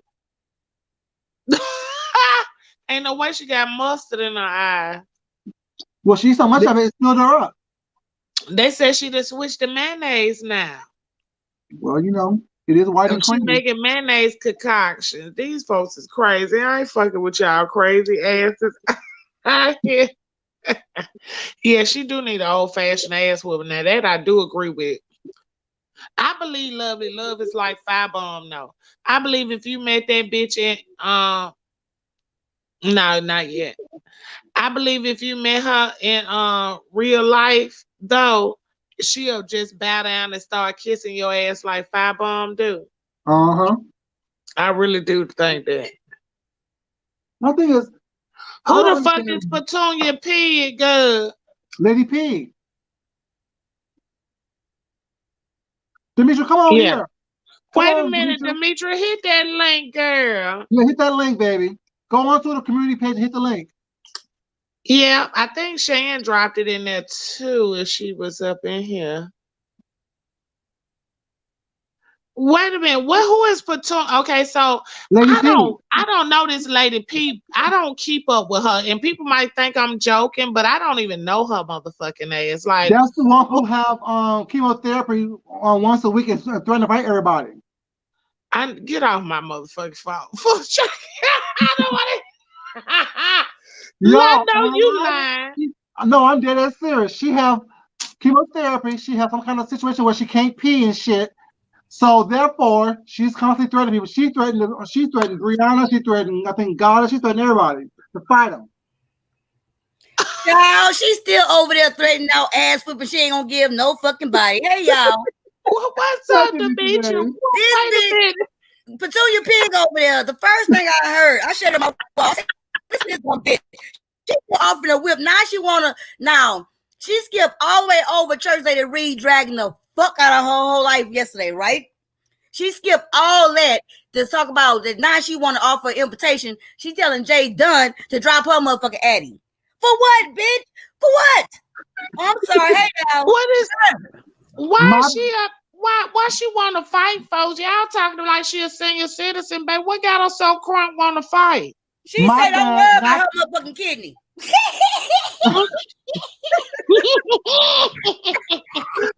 Ain't no way she got mustard in her eye. Well, she so much of it filled her up. They said she just switched to mayonnaise now. Well, you know, it is white and creamy. She making mayonnaise concoctions. These folks is crazy. I ain't fucking with y'all crazy asses. Yeah, she do need an old-fashioned ass whooping. Now that I do agree with. I believe Lovely Love is like Firebomb. No, I believe if you met that bitch in no, not yet. I believe if you met her in real life, though, she'll just bow down and start kissing your ass like Firebomb do. I really do think that. My thing is, who the fuck is Petunia P, girl? Lady P. Demetra, come over here. Wait a minute, Demetra, hit that link, girl. Yeah, hit that link, baby. Go on to the community page and hit the link. Yeah, I think Shan dropped it in there too if she was up in here. Wait a minute, who is Petunia? Okay, so I don't know this Lady P. I don't keep up with her, and people might think I'm joking, but I don't even know her motherfucking ass. Like, that's the one who have chemotherapy once a week and threaten to fight everybody. I get off my motherfucking phone. I don't want to. I know you lying. No, I'm dead ass serious. She have chemotherapy. She have some kind of situation where she can't pee and shit. So therefore, she's constantly threatening people. She threatened Brianna. She threatened, I think, God. She threatened everybody to fight them. Y'all, she's still over there threatening our ass whooping. She ain't gonna give no fucking body. Hey, y'all. What's up, Demetra? This bitch, Petunia Pig over there. The first thing I heard, I shut him up. This one bitch. She offering a whip. Now she skipped all the way over church lady Reed dragging the fuck out of her whole life yesterday, right? She skipped all that to talk about that. Now she want to offer an invitation. She telling Jay Dunn to drop her motherfucking Addy. For what, bitch? For what? I'm sorry. Hey, now. What is why My- is she up? Why she want to fight, folks? Y'all talking like she a senior citizen, babe. What got her so crunk want to fight? She My said, "Don't bad, worry about not- her motherfucking kidney."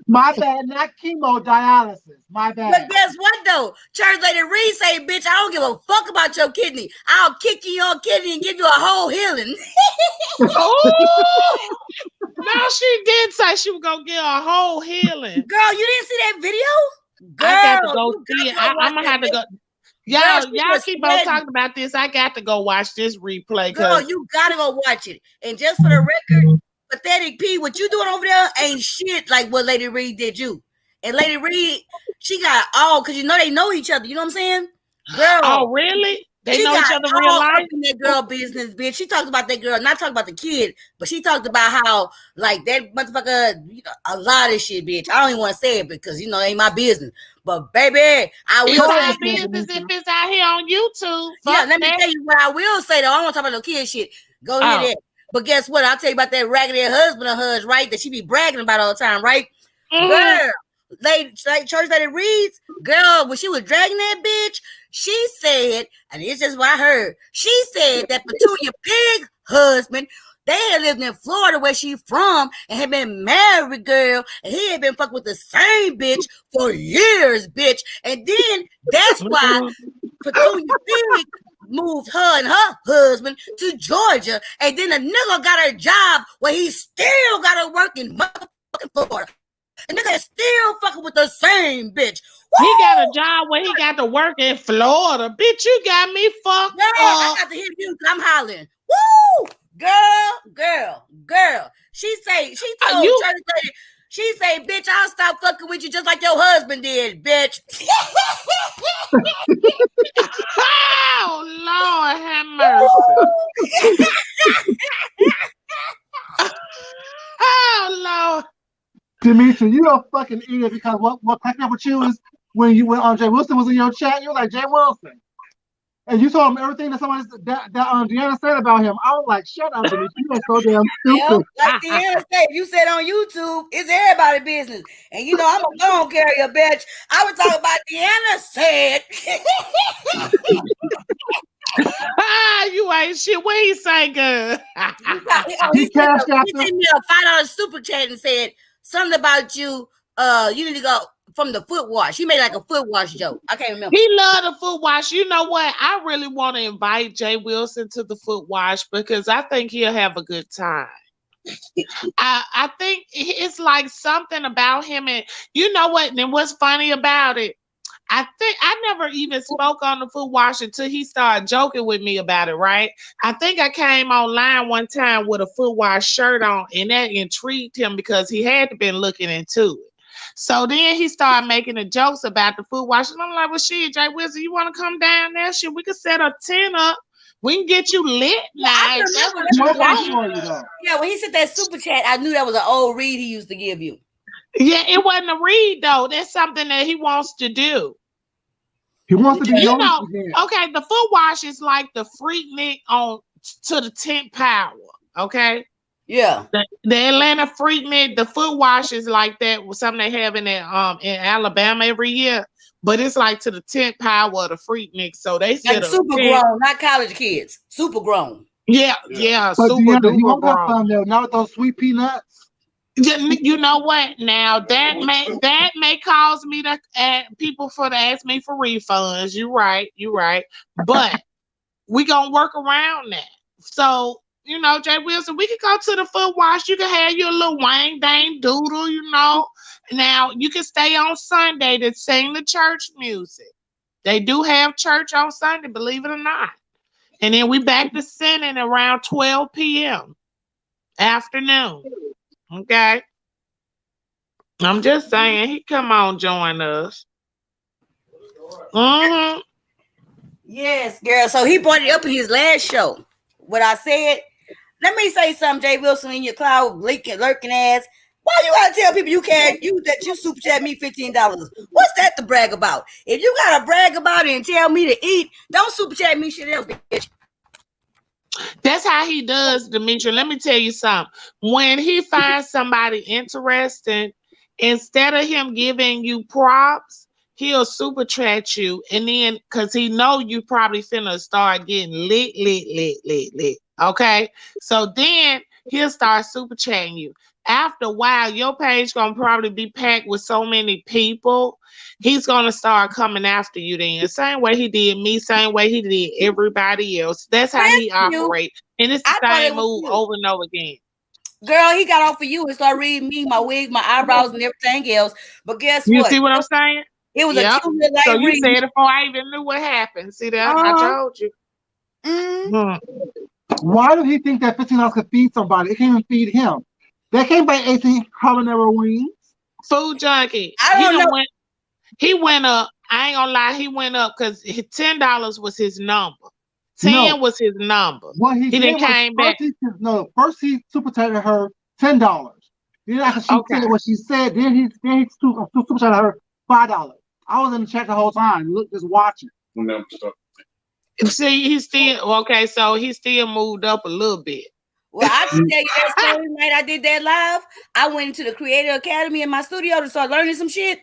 My bad, not chemodialysis. My But bad. guess what though? Church Lady Reed say, "Bitch, I don't give a fuck about your kidney. I'll kick you your kidney and give you a whole healing." Oh, no, she did say she was gonna get a whole healing. Girl, you didn't see that video? Girl, I got to go you see it. got to watch I'm gonna that have to go. Girl, Y'all she was keep on sweating. talking about this. I got to go watch this replay. Girl, you gotta go watch it. And just for the record, Pathetic P, what you doing over there ain't shit like what Lady Reed did you. And Lady Reed, she got all, because you know they know each other. You know what I'm saying? Girl. Oh, really? They She know each got other in real all life? up in that girl business, bitch. She talked about that girl, not talking about the kid, but she talked about how, like, that motherfucker, you know, a lot of shit, bitch. I don't even want to say it because, you know, it ain't my business. But, baby, I It's will our say business if it's out here on YouTube. yeah, Fuck let me that. tell you what I will say, though. I don't want to talk about no kid shit. Go ahead. Oh. That. But guess what? I'll tell you about that raggedy husband of hers, right? That she be bragging about all the time, right? Mhm. Girl, like Church Lady Reed's girl, when she was dragging that bitch, she said, and it's just what I heard, she said that Petunia Pig husband, they had lived in Florida where she from and had been married, girl, and he had been fucked with the same bitch for years, bitch. And then that's why Petunia Pig moved her and her husband to Georgia, and then the nigga got a job where he still got to work in motherfucking Florida. And nigga is still fucking with the same bitch. He got a job where he got to work in Florida. Bitch, you got me fucked Girl, I up. got to hear you. I'm hollering. Woo! Girl. She told You- Church Lady, she say, bitch, I'll stop fucking with you just like your husband did, bitch. Oh, Lord have mercy. Oh, Lord. Demetri, you a fucking idiot because what cracked up with you is when Jay Wilson was in your chat, you were like, Jay Wilson. And you told him everything that Deanna said about him. I was like, shut up, Demetri. You are so damn stupid. Like Deanna said, you said on YouTube, it's everybody's business. And you know, I'm a phone carrier, bitch. I was talking about Deanna said. You ain't shit. What he say, good? He sent me a $5 super chat and said something about you. You need to go from the foot wash. He made like a foot wash joke. I can't remember. He love the foot wash. You know what? I really want to invite Jay Wilson to the foot wash because I think he'll have a good time. I think it's like something about him, and you know what? And what's funny about it? I think I never even spoke on the foot wash until he started joking with me about it, right? I think I came online one time with a foot wash shirt on, and that intrigued him because he had to been looking into it. So then he started making the jokes about the foot wash, and I'm like, well, shit, Jay Wilson, you want to come down there? Shit, we could set a tent up. We can get you lit now. Yeah, when he said that super chat, I knew that was an old read he used to give you. Yeah, it wasn't a read though. That's something that he wants to do. He wants to be know. Okay, the foot wash is like the Freaknik on to the 10th power. Okay. Yeah. The Atlanta Freaknik, the foot wash is like that. With something they have in Alabama every year, but it's like to the 10th power of the Freaknik. So they said like super grown, not college kids. Super grown. Yeah. But Super Deanna, duper you won't grown. have fun though. Not with those sweet peanuts. You know what? Now that may cause me to people to ask me for refunds. You right. But we gonna work around that. So you know, Jay Wilson, we can go to the foot wash. You can have your little wang dang doodle. You know. Now you can stay on Sunday to sing the church music. They do have church on Sunday, believe it or not. And then we back to sinning around 12 p.m. afternoon. Okay. I'm just saying, he come on join us. Mm-hmm. Yes, girl. So he brought it up in his last show. What I said. Let me say something, Jay Wilson, in your cloud lurking ass. Why you gotta tell people that you super chat me $15? What's that to brag about? If you gotta brag about it and tell me to eat, don't super chat me shit else, bitch. That's how he does, Demetri. Let me tell you something. When he finds somebody interesting, instead of him giving you props, he'll super chat you, and then because he know you probably finna start getting lit. Okay, so then he'll start super chatting you. After a while, your page gonna probably be packed with so many people. He's gonna start coming after you then. Same way he did me, same way he did everybody else. That's how That's he cute. operates. And it's I the thought it same was move cute. over and over again. Girl, he got off of you and started reading me, my wig, my eyebrows, and everything else. But guess You what? see what I'm saying? It was a Yep. cute little So light you read. said it before I even knew what happened. See that? I told you. Mm. Why did he think that $15 could feed somebody? It can't even feed him. They can't buy 18 culinary wings. Food junkie. I don't know. He went up. I ain't gonna lie, he went up because $10 was his number. 10 No. was his number. What he He did then was came back. first he super chatted her $10. Then after she Okay. said what she said, then he super chatted her $5. I was in the chat the whole time, look, just watching. See, he still okay, so he still moved up a little bit. Well, I can tell you that story night I did that live. I went into the Creator Academy in my studio to start learning some shit.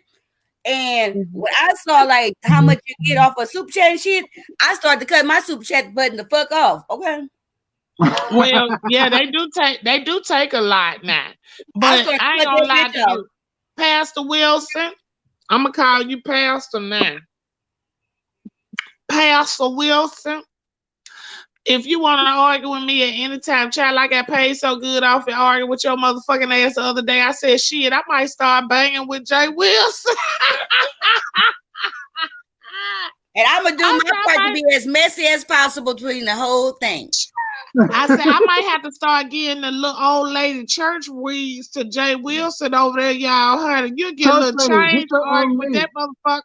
And when I saw like how much you get off of super chat and shit, I started to cut my super chat button the fuck off. Okay. Well, yeah, they do take a lot now. But I ain't gonna lie to you. Pastor Wilson, I'm gonna call you Pastor now. Pastor Wilson. If you want to argue with me at any time, child, I got paid so good off and arguing with your motherfucking ass the other day. I said, shit, I might start banging with Jay Wilson. And I'm gonna do my part to be as messy as possible between the whole thing. I said I might have to start getting the little old lady church weeds to Jay Wilson over there, y'all. Honey, you'll get a little change to argue with that motherfucker.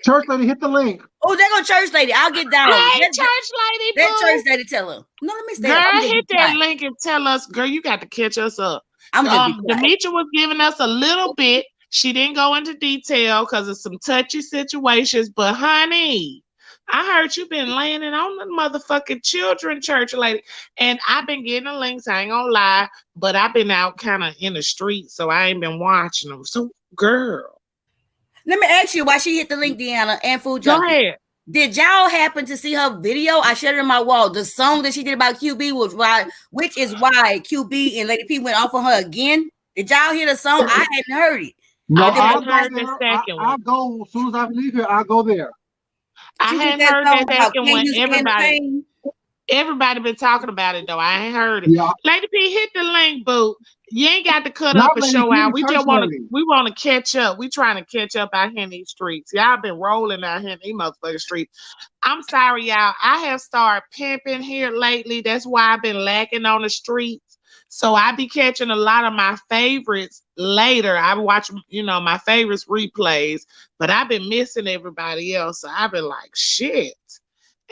Church lady, hit the link. Oh, there go church lady. I'll get down. Hey, church lady, boo. That church lady tell her. No, let me stay. Girl, hit that link and tell us, girl, you got to catch us up. Demetri was giving us a little bit. She didn't go into detail because of some touchy situations, but honey, I heard you been laying it on the motherfucking children, church lady. And I've been getting the links, I ain't gonna lie, but I've been out kind of in the street, so I ain't been watching them. So, girl. Let me ask you why she hit the link, Deanna, and Food Junkie. Go ahead. Did y'all happen to see her video? I shared it on my wall. The song that she did about QB was which is why QB and Lady P went off on her again. Did y'all hear the song? I hadn't heard it. No, I'll go as soon as I leave here. I'll go there. I hadn't heard that second one. Everybody been talking about it though. I ain't heard it. Yeah. Lady P, hit the link, boo. You ain't got to cut up and show out. We just want to catch up. We trying to catch up out here in these streets. Y'all been rolling out here in these motherfucking streets. I'm sorry, y'all. I have started pimping here lately. That's why I've been lacking on the streets. So I be catching a lot of my favorites later. I watch, my favorites replays, but I've been missing everybody else. So I've been like, shit.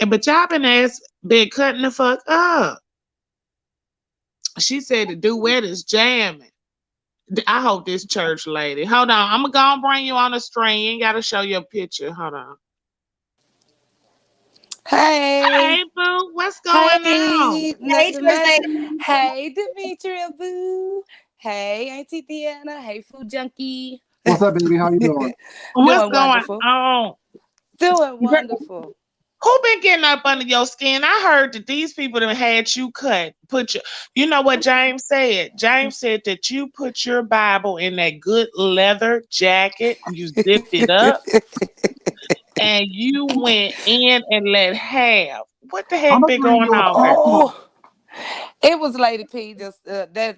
But y'all been cutting the fuck up. She said the duet is jamming. I hope this church lady. Hold on. I'm going to go and bring you on the screen. You ain't got to show your picture. Hold on. Hey. Hey, boo. What's going on? Hey, Demetri and boo. Hey, Auntie Deanna. Hey, Food Junkie. What's up, baby? How you doing? What's going on? Doing wonderful. Who been getting up under your skin? I heard that these people that had you cut. You know what James said? James said that you put your Bible in that good leather jacket. You zipped it up. And you went in and let have. What the heck been going on? It was Lady P. Just that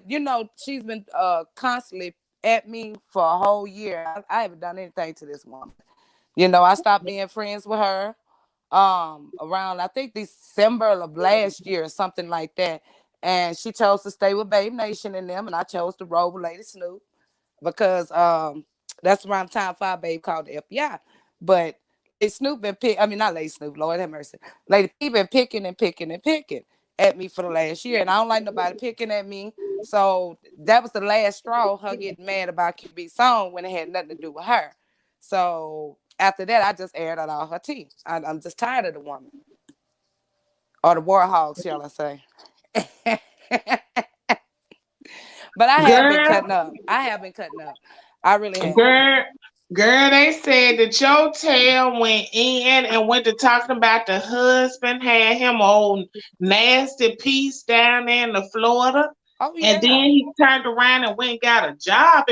she's been constantly at me for a whole year. I haven't done anything to this woman. I stopped being friends with her around I think December of last year or something like that. And she chose to stay with Babe Nation and them, and I chose to roll with Lady Snoop because that's around the time Five Babe called the FBI. But Lady Snoop been not Lady Snoop, Lord have mercy. Lady P been picking at me for the last year, and I don't like nobody picking at me. So that was the last straw, her getting mad about QB song when it had nothing to do with her. So after that, I just aired out all her tea. I'm just tired of the woman. Or the warhogs, shall I say. But I have been Girl, cutting up. I have been cutting up. I really have. girl, girl, they said that your tail went in and went to talking about the husband had him old nasty piece down there in the Florida. Oh And then yeah. he turned around and went and got a job.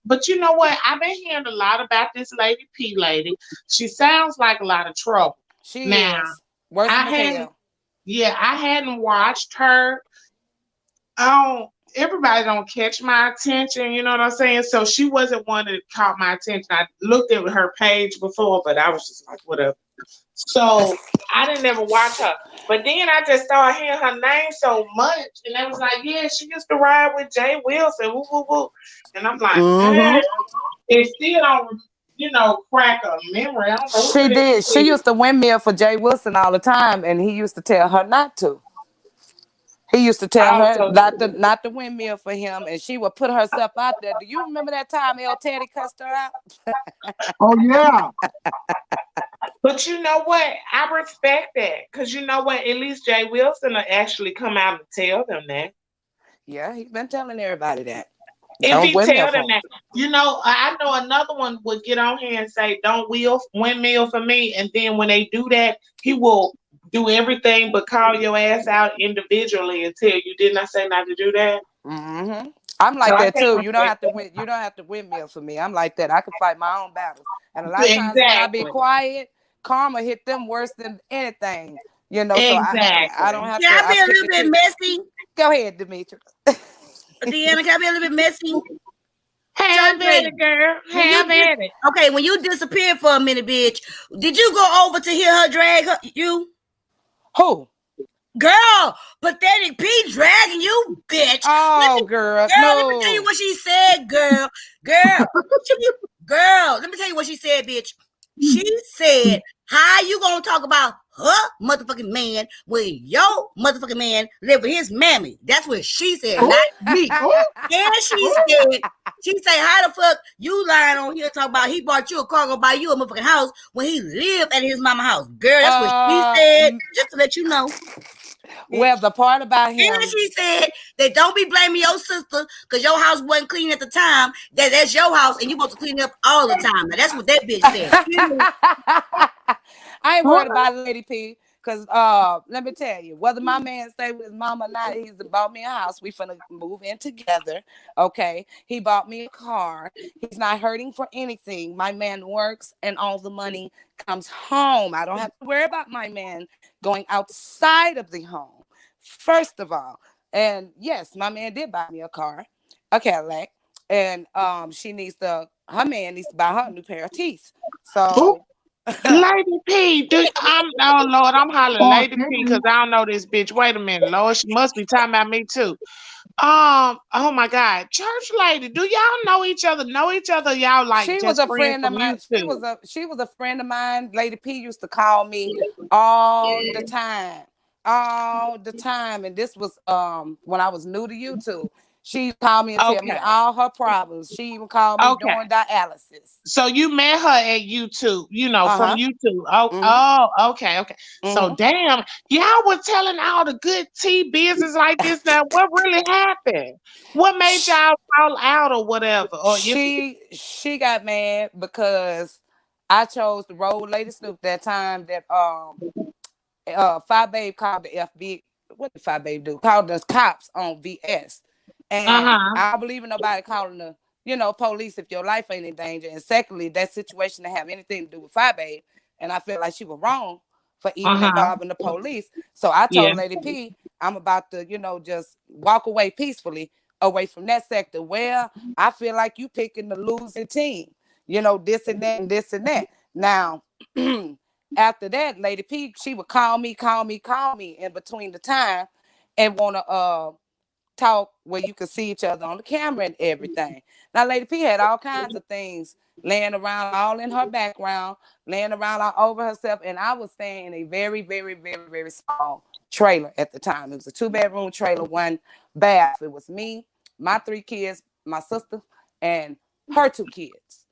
But you know what? I've been hearing a lot about this lady P lady. She sounds like a lot of trouble. She Now, is. Worse I than hadn't, hell. yeah, I hadn't watched her. Oh, everybody don't catch my attention, you know what I'm saying? So she wasn't one that caught my attention. I looked at her page before, but I was just like, whatever. So I didn't ever watch her. But then I just started hearing her name so much, and I was like, yeah, she used to ride with Jay Wilson, woo, woo, woo. And I'm like, Mm-hmm. it still don't, crack a memory. I don't know who She that did. She is. used to windmill for Jay Wilson all the time, and he used to tell her not to. He used to tell her Also, not the windmill for him, and she would put herself out there. Do you remember that time El Teddy cussed her out? Oh yeah. but you know what? I respect that because you know what? At least Jay Wilson will actually come out and tell them that. Yeah, he's been telling everybody that. If Don't he windmill tell them for him. that, I know another one would get on here and say, "Don't windmill for me," and then when they do that, he will do everything but call your ass out individually and tell you, "Didn't I say not to do that?" Mm-hmm. I'm So like I that can't too. You don't respect have to win. You don't have to windmill for me. I'm like that. I can fight my own battles. And a lot of that. times when I be Exactly, quiet, karma hit them worse than anything. You know, so I don't exactly. have Can I to. I be a pick little and bit choose. messy? Go ahead, Demetri. Deanna, can I be a little bit messy? Church Have at lady, it, girl. when you Have at it. okay, when you disappeared for a minute, bitch, did you go over to hear her drag you? Who? Girl, pathetic P dragging you, bitch. Oh, girl, Let me tell you no. what she said, girl. Girl, girl, let me tell you what she said, bitch. She said, how you gonna talk about her motherfucking man when your motherfucking man live with his mammy? That's what she said, not me. Oh, And she said, how the fuck you lying on here talking about he bought you a car, gonna buy you a motherfucking house when he lived at his mama house? Girl, that's what she said, just to let you know. Well, the part about And him, she said that don't be blaming your sister because your house wasn't clean at the time. That's your house and you supposed to clean it up all the time. Now, that's what that bitch said. I ain't what? worried about Lady P. Cause let me tell you, whether my man stay with his mom or not, he's bought me a house. We finna move in together. Okay. He bought me a car. He's not hurting for anything. My man works and all the money comes home. I don't have to worry about my man going outside of the home. First of all. And yes, my man did buy me a car, a Cadillac. And her man needs to buy her a new pair of teeth. Ooh, So Lady P, oh Lord, I'm hollering Oh, Lady P because I don't know this bitch. Wait a minute, Lord, she must be talking about me too. Oh my God, church lady, do y'all know each other? Know each other? Y'all like she was just a friends friend of from mine. YouTube? She was a friend of mine. Lady P used to call me all the time. All the time. And this was when I was new to YouTube. She called me and tell me Okay, all her problems. She even called me okay. during dialysis. So you met her at YouTube, from Uh-huh. YouTube. Oh, Mm-hmm. okay, okay. So Mm-hmm. damn, y'all was telling all the good tea business like this. Now, what really happened? What made y'all fall out or whatever? Or if She got mad because I chose to roll with Lady Snoop that time that Five Babe called the FB. What did Five Babe do? Called the cops on VS. And uh-huh, I don't believe in nobody calling the, police if your life ain't in danger. And secondly, that situation to have anything to do with Five Babe. And I felt like she was wrong for even uh-huh, involving the police. So I yeah, told Lady P, I'm about to, just walk away peacefully away from that sector. Well, I feel like you picking the losing team, this and that and this and that. Now, after that, Lady P, she would call me in between the time and want to talk where you could see each other on the camera and everything. Now, Lady P had all kinds of things laying around all in her background, laying around all over herself, and I was staying in a very, very, very, very small trailer at the time. It was a 2-bedroom trailer, 1 bath. It was me, my 3 kids, my sister, and her 2 kids.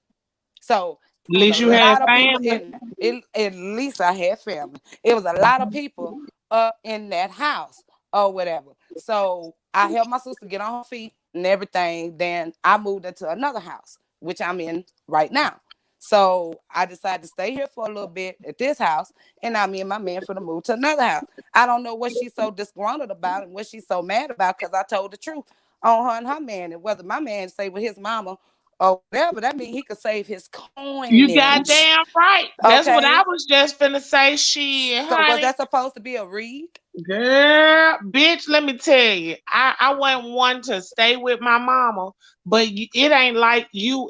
So At it was least a you had lot of people family. in it. At least I had family. It was a lot of people up in that house or whatever. So I helped my sister get on her feet and everything. Then I moved into another house, which I'm in right now. So I decided to stay here for a little bit at this house, and now me and my man for to move to another house. I don't know what she's so disgruntled about and what she's so mad about, because I told the truth on her and her man, and whether my man stay with his mama or whatever, that means he could save his You coinage. goddamn right. That's what I Okay. was just finna say. Shit, So was honey. that supposed to be a read? Girl, bitch, let me tell you, I wasn't one to stay with my mama, but it ain't like you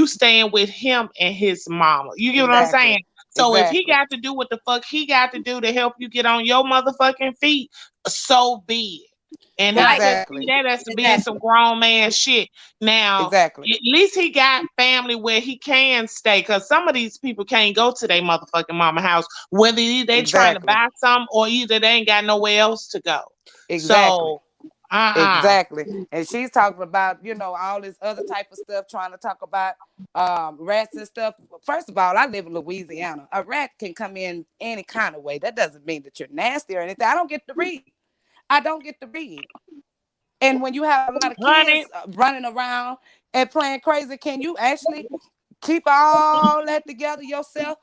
staying with him and his mama. You get what I'm Exactly. saying? So if he Exactly. got to do what the fuck he got to do to help you get on your motherfucking feet, so be it. And I just see Exactly. that as to being some grown man shit. Now, Exactly. at least he got family where he can stay, because some of these people can't go to their motherfucking mama house, whether they trying to Exactly. buy something or either they ain't got nowhere else to go. Exactly. So, uh-uh. Exactly. And she's talking about, all this other type of stuff, trying to talk about rats and stuff. First of all, I live in Louisiana. A rat can come in any kind of way. That doesn't mean that you're nasty or anything. I don't get to read. I don't get to read. And when you have a lot of Honey, kids running around and playing crazy, can you actually keep all that together yourself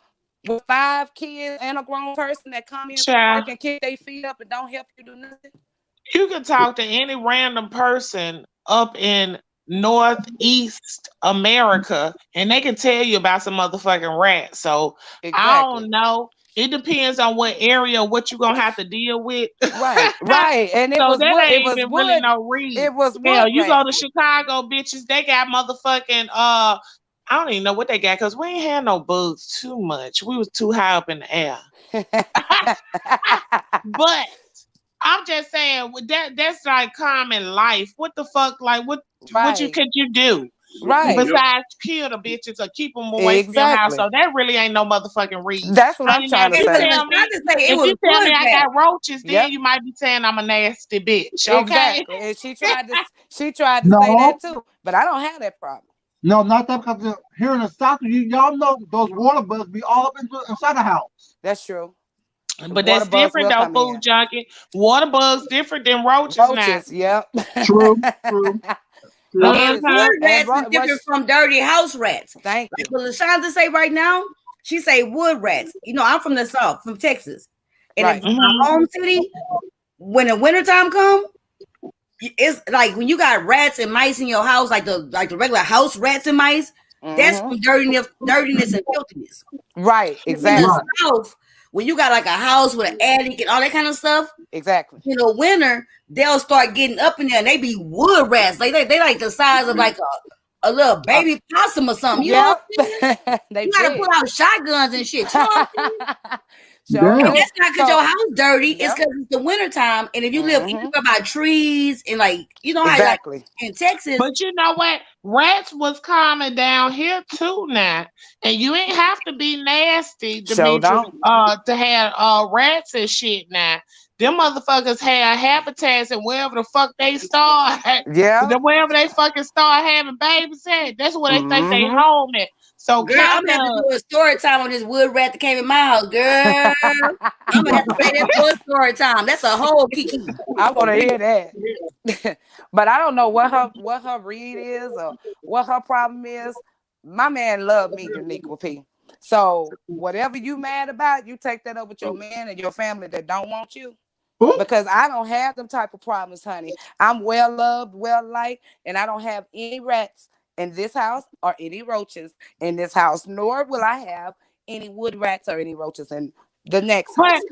with 5 kids and a grown person that come in from child, work and kick their feet up and don't help you do nothing? you can talk to any random person up in Northeast America and they can tell you about some motherfucking rats. So I Exactly. don't know. It depends on what area, what you're gonna have to deal with. Right, right. And it So was that wood. It ain't was even really wood. no read. It was Hell, wood you go to rats. Chicago, bitches, they got motherfucking I don't even know what they got because we ain't had no bugs too much. We was too high up in the air. But I'm just saying that's like common life. What the fuck? Like what you Right, could you do? right. Besides kill the bitches or keep them away from your house. Exactly. So that really ain't no motherfucking read. That's what I'm Honey, now trying if to you Because say. tell me LaShonda say it if was you tell me wood I rat. got roaches, then Yep. you might be saying I'm a nasty bitch. Okay. Exactly. And she tried to say No, that too. But I don't have that problem. no, not that because here in the South, y'all know those water bugs be all up inside the house. That's true. The But water that's bugs different will though, come food in. junkie. Water bugs different than roaches now. Roaches, yep. True, true, true. And Roaches. Uh-huh. wood And rats is different from dirty house rats. thank Like you. what LaShonda say right now, she say wood rats. I'm from the South, from Texas. And in Right. my Hmm. home city, when the wintertime come, it's like when you got rats and mice in your house, like the regular house rats and mice, that's Hmm. from dirtiness and filthiness. Right. In the Right. Exactly. South, when you got like a house with an attic and all that kind of stuff, Exactly. in the winter, they'll start getting up in there and they be wood rats. Like they like the size of like a little Uh, baby possum or something. You know what yep. I'm saying? They You gotta pull big. out shotguns and shit. You know what I'm saying? Sure And Damn. do. that's not because So, your house dirty. It's yep. because it's the wintertime. And if you live Hmm. anywhere by trees and like how like Exactly. in Texas, But you know what? Rats was common down here too now. And you ain't have to be nasty, Sure Demetrius, don't. to have rats and shit now. Them motherfuckers have habitats and wherever the fuck they start, Yep. wherever they fucking start having babies at, that's where they think they Hmm. home at. So girl, I'm kind gonna have to of, do a story time on this wood rat that came in my house, girl. I'm gonna have to say that for a story time. That's a whole kiki. I want to hear that. But I don't know what her read is or what her problem is. My man loved me, unique with P. So whatever you mad about, you take that up with your man and your family that don't want you. Ooh, Because I don't have them type of problems, honey. I'm well loved, well liked, and I don't have any rats in this house or any roaches in this house, nor will I have any wood rats or any roaches in the next but house.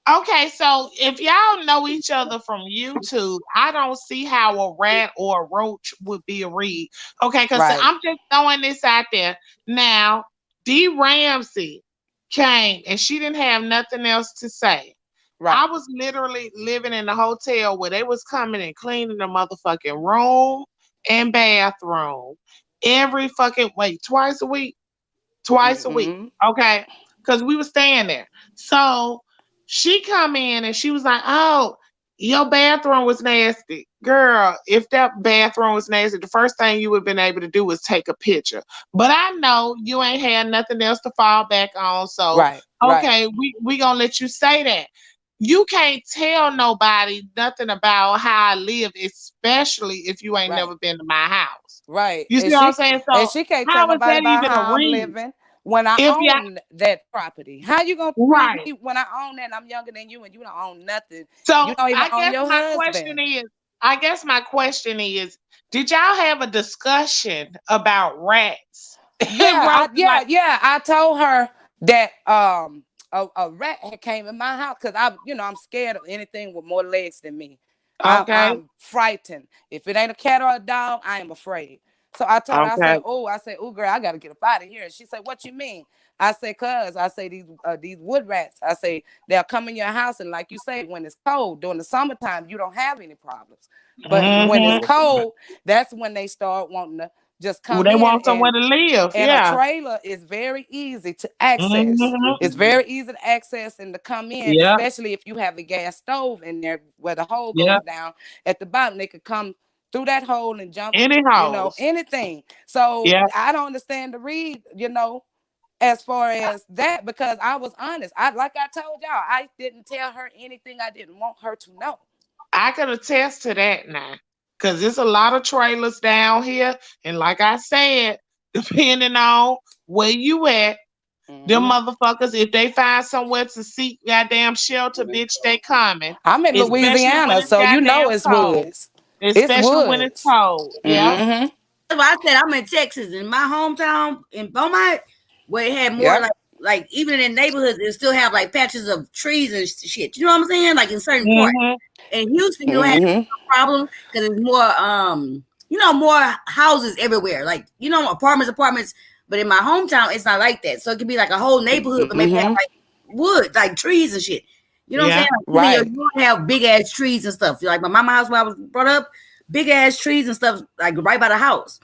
okay, so if y'all know each other from YouTube, I don't see how a rat or a roach would be a read. Okay, because Right, I'm just throwing this out there. Now, D. Ramsey came and she didn't have nothing else to say. I right. was literally living in a hotel where they was coming and cleaning the motherfucking room and bathroom every fucking wait, twice a week. Twice a week. Mm-mm. Okay. Because we were staying there. So She come in and she was like, "Oh, your bathroom was nasty." Girl, if that bathroom was nasty, the first thing you would have been able to do was take a picture. But I know you ain't had nothing else to fall back on. So Right. okay, we gonna let you say that. You can't tell nobody nothing about how I live, especially if you ain't Right. never been to my house. Right. You see what I'm saying? And So she can't tell how is nobody that about even a how I'm read? living when I If y'all own that property. How you gonna read right. me when I own that and I'm younger than you and you don't own nothing? You So don't even own your husband. I guess my question is, did y'all have a discussion about rats? Rosie, like, Yeah. I told her that a rat had came in my house because I'm scared of anything with more legs than me. okay, I'm frightened. If it ain't a cat or a dog, I am afraid. So I told her, okay. I said, oh girl, I gotta get up out of here. And she said, what you mean? I said, cuz I say these wood rats, I say they'll come in your house, and like you say, when it's cold during the summertime, you don't have any problems. But when it's Mm-hmm. cold, that's when they start wanting to just Well, come they in, want somewhere to live. and a Yeah. trailer is very easy to access. Mm-hmm. It's very easy to access and to come in, Yeah. especially if you have a gas stove in there where the hole Yeah. goes down at the bottom. They could come through that hole and jump, Any house. anything. So Yeah. I don't understand the read, as far as that, because I was honest. Like I told y'all, I didn't tell her anything I didn't want her to know. I can attest to that now. Cause there's a lot of trailers down here. And like I said, depending on where you at, them Mm-hmm. motherfuckers, if they find somewhere to seek goddamn shelter, bitch, they coming. I'm in Especially when Louisiana, it's so goddamn it's cold. woods. It's Especially when it's woods. cold. Yeah. Mm-hmm. That's why I said I'm in Texas, in my hometown in Beaumont, where it had more Yep. like even in neighborhoods, it still have like patches of trees and shit. You know what I'm saying? Like in certain parts. Mm-hmm. In Houston, you don't have Mm-hmm. no problem because there's more more houses everywhere. Like apartments. But in my hometown, it's not like that. So it could be like a whole neighborhood, but maybe have Mm-hmm. like wood, like trees and shit. You know what I'm Yeah. saying? Like, even Right. you don't have big ass trees and stuff. Like my mama house where I was brought up, big ass trees and stuff like right by the house.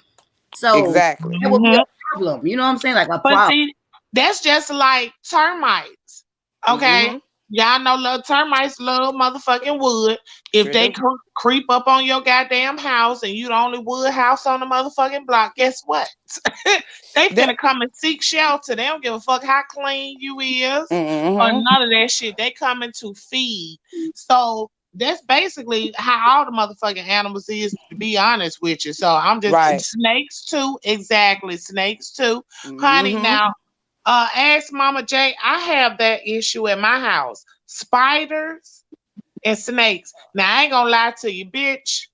So Exactly. that would be Mm-hmm. a problem. You know what I'm saying? Like a But problem. see, that's just like termites. Okay. Mm-hmm. Y'all know little termites love motherfucking wood. If Sure they do. creep up on your goddamn house and you the only wood house on the motherfucking block, guess what? They That. finna come and seek shelter. They don't give a fuck how clean you is or Mm-hmm. none of that shit. They coming to feed. So that's basically how all the motherfucking animals is, to be honest with you. So I'm just Right. snakes too, exactly. Snakes too. Honey, Mm-hmm. now ask Mama J, I have that issue at my house. Spiders and snakes. Now I ain't gonna lie to you, bitch.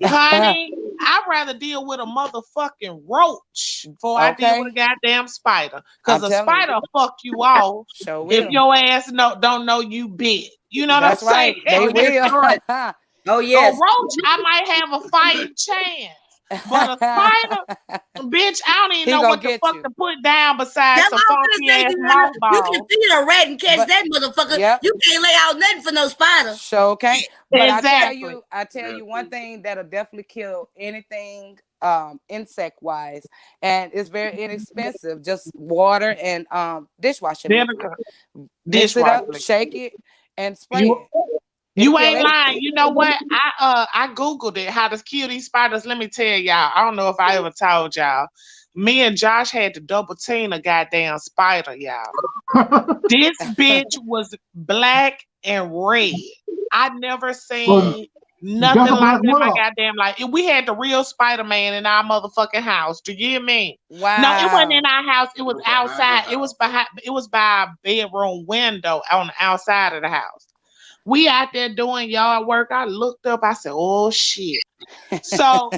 Honey, I'd rather deal with a motherfucking roach before I deal with a Okay. goddamn spider. Cause I'm a telling you. spider fuck you off Sure if will. your ass don't know you big. You know what I'm That's saying? right. They Oh yes, will. Lord. Oh A yes. roach, I might have a fighting chance. But a spider, bitch, I don't even He know gonna what the get fuck you. to put down besides That's some what I'm gonna funky say, ass Deanna. You can mothballs. feed a rat and catch But that motherfucker. yep. You can't lay out nothing for no spider. Sure, okay. But Exactly. I tell you one thing that'll definitely kill anything insect wise, and it's very inexpensive. Just water and dishwashing liquid. Vinegar, Mix it dishwasher up, liquid. shake it, and spray You it. It'll you kill ain't lying. anything. You know what? I googled it. How to kill these spiders? Let me tell y'all. I don't know if I ever told y'all. Me and Josh had to double team a goddamn spider, y'all. This bitch was black and red. I never Well, seen you got nothing the like Black that in my Widow. goddamn life. We had the real Spider Man in our motherfucking house. Do you hear me? No, it wasn't in Wow. our house. It was outside. It was behind. It was by our bedroom window on the outside of the house. We out there doing yard work. I looked up. I said, "Oh shit!" So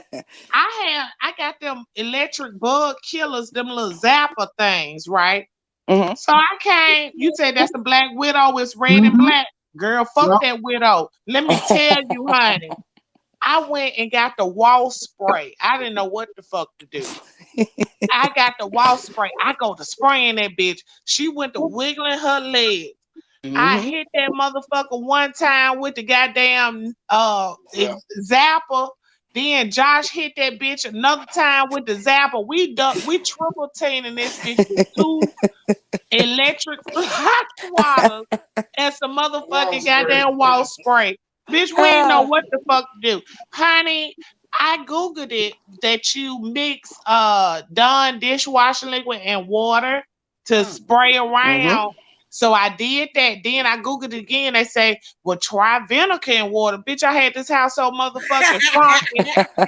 I got them electric bug killers, them little zapper things, right? Hmm. So I came. You said that's the Black Widow. It's red and Mm-hmm. black. Girl, fuck Yeah. that widow. Let me tell you, honey. I went and got the wall spray. I didn't know what the fuck to do. I got the wall spray. I go to spraying that bitch. She went to wiggling her leg. I Hmm. hit that motherfucker one time with the goddamn zapper. Then Josh hit that bitch another time with the zapper. We triple teaming this bitch with two electric hot swatters and some motherfucking goddamn wall spray. Bitch, we ain't know what the fuck to do. Honey, I Googled it that you mix Dawn dishwasher liquid and water to spray around. So I did that. Then I Googled it again. They say, well, try vinegar and water. Bitch, I had this house so motherfucking funky.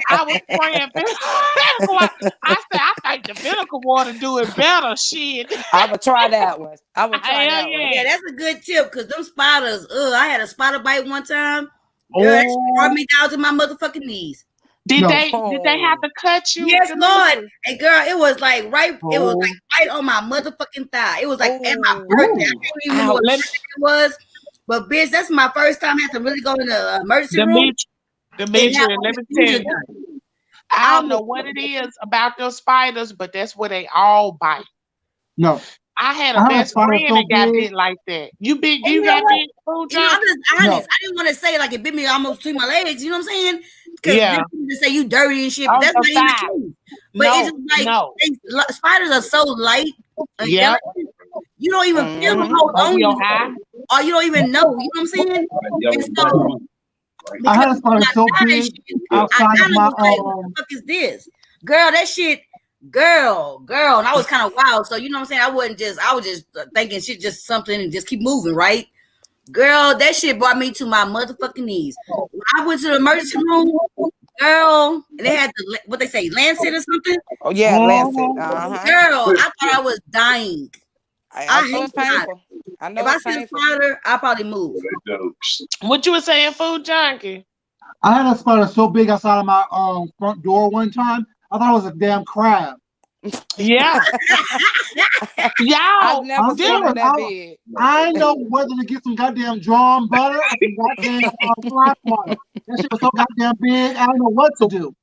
I was spraying vinegar. I said, I think the vinegar water do it better. Shit. I would try that one. I would try Hell that one. Yeah, that's a good tip because them spiders. I had a spider bite one time. Girl, that shit brought me down to my motherfucking knees. Did they have to cut you? Yes, Lord. And girl, it was like right. It was like right on my motherfucking thigh. It was like at my birthday. I can't even remember what birthday it was. But bitch, that's my first time I had to really go in the emergency room. Demetri, let me tell you. I don't know what it is about those spiders, but that's where they all bite. No. I had a best friend that got bit like that. You got bit, food junkie? I'm just honest. I didn't want to say like it bit me almost between my legs. You know what I'm saying? Because to say you dirty and shit, but that's not even the truth. But it's just like spiders are so light. Yeah. You don't even feel them on your eye, or you don't even know. You know what I'm saying? And so, I had a spider so big outside of my what the fuck is this? Girl, that shit. Girl, and I was kind of wild, so you know what I'm saying. I was just thinking shit, just something, and just keep moving, right? Girl, that shit brought me to my motherfucking knees. When I went to the emergency room, girl, and they had the what they say, Lancet or something. Oh yeah, Lancet. Girl, I thought I was dying. I hate it's painful. I know. If I see a spider, I'll probably move. What you were saying, food junkie? I had a spider so big outside of my front door one time. I thought it was a damn crab. Yeah. I've never seen it that big. I know whether to get some goddamn drawn butter or some goddamn fly water. That shit was so goddamn big. I don't know what to do.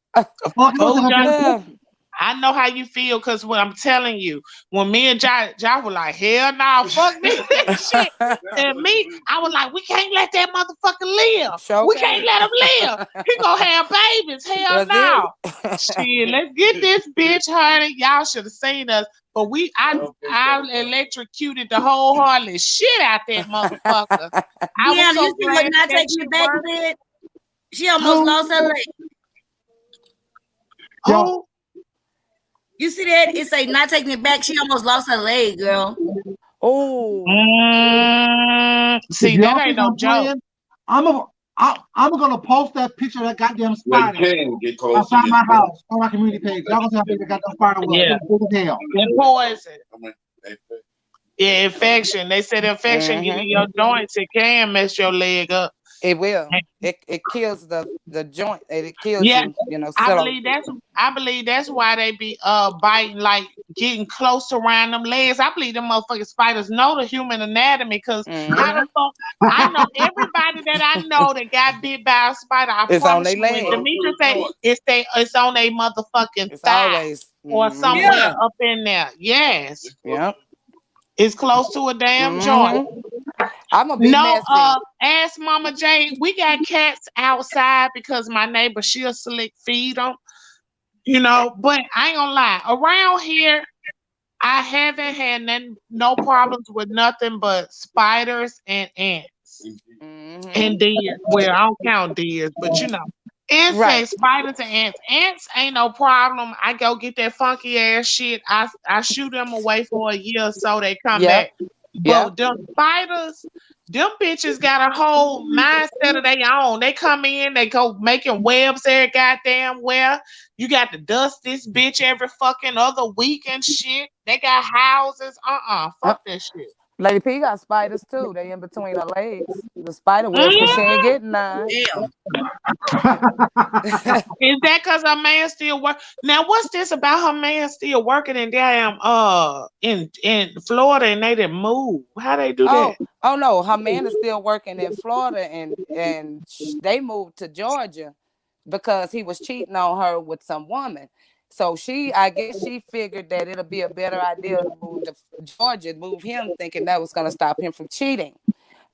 I know how you feel because when I'm telling you, when me and Josh were like, hell no, fuck this shit. And me, I was like, we can't let that motherfucker live. We can't let him live. He gonna have babies. Hell no. Shit, let's get this bitch, honey. Y'all should have seen us. But I electrocuted the whole heartless shit out that motherfucker. Yeah, you see what not taking it back did? She almost lost her leg. Oh. You see that? It's like not taking it back. She almost lost her leg, girl. Oh. See, that ain't no joke. I'm gonna post that picture of that goddamn spider outside my house on my community page. Y'all gonna see how big that goddamn spider was. Yeah. It was big as hell. And poison. Yeah, infection. They said infection get in your joints. It can mess your leg up. It will. It kills the joint. It kills you. You know. I believe that's why they be biting, like getting close around them legs. I believe them motherfucking spiders know the human anatomy because how the fuck I know everybody that I know that got bit by a spider. I promise you, when Demetri say it's on a motherfucking thigh or somewhere up in there. Yes. Yep. It's close to a damn joint. I'm gonna be messy. Ask Mama J. We got cats outside because my neighbor she'll select feed them, you know. But I ain't gonna lie. Around here, I haven't had no problems with nothing but spiders and ants and deer. Well, I don't count deers, but you know, insects, spiders, and ants. Ants ain't no problem. I go get that funky ass shit. I shoot them away for a year or so they come back. But them spiders, them bitches got a whole mindset of their own. They come in, they go making webs every goddamn where. You got to dust this bitch every fucking other week and shit. They got houses. Fuck that shit. Lady P got spiders too. They in between her legs. The spider webs because she ain't getting none. Damn. Is that because her man still work? Now, what's this about her man still working in damn in Florida and they didn't move? How they do that? Oh no, her man is still working in Florida and they moved to Georgia because he was cheating on her with some woman. So I guess she figured that it'll be a better idea to move to Georgia, move him, thinking that was going to stop him from cheating.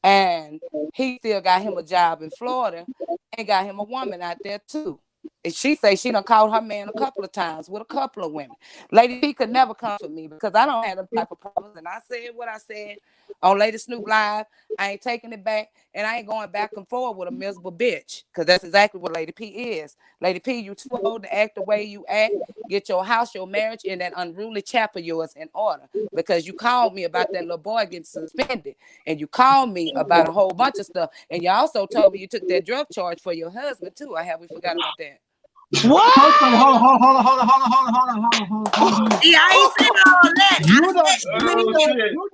And he still got him a job in Florida and got him a woman out there too. she say she done called her man a couple of times with a couple of women. Lady P could never come for me because I don't have them type of problems. And I said what I said on Lady Snoop Live. I ain't taking it back, and I ain't going back and forward with a miserable bitch, because that's exactly what Lady P is. Lady P, you too old to act the way you act. Get your house, your marriage, and that unruly chap of yours in order, because you called me about that little boy getting suspended, and you called me about a whole bunch of stuff, and you also told me you took that drug charge for your husband too. I have we forgot about that. What? Hold on. Yeah, I ain't saying all that. You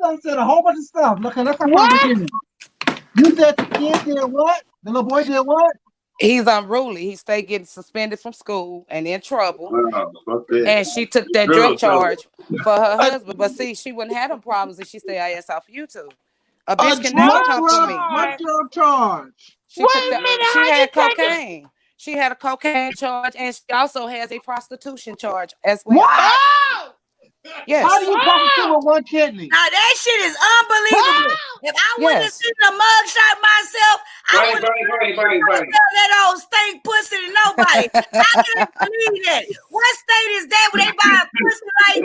done said a whole bunch of stuff. Look, let's start from the What? beginning. You said the kid did what? The little boy did what? He's unruly. He stayed getting suspended from school and in trouble. And she took that drug charge for her husband. But see, she wouldn't have them problems if she stayed ass off YouTube. A bitch can never come for me. What drug charge? She took that. She had cocaine. She had a cocaine charge, and she also has a prostitution charge as well. What? Yes. How do you prostitute with one kidney? Now that shit is unbelievable. If I wouldn't have seen the mugshot myself, I wouldn't tell that old stink pussy to nobody. I can't believe that. What state is that where they buy a pussy like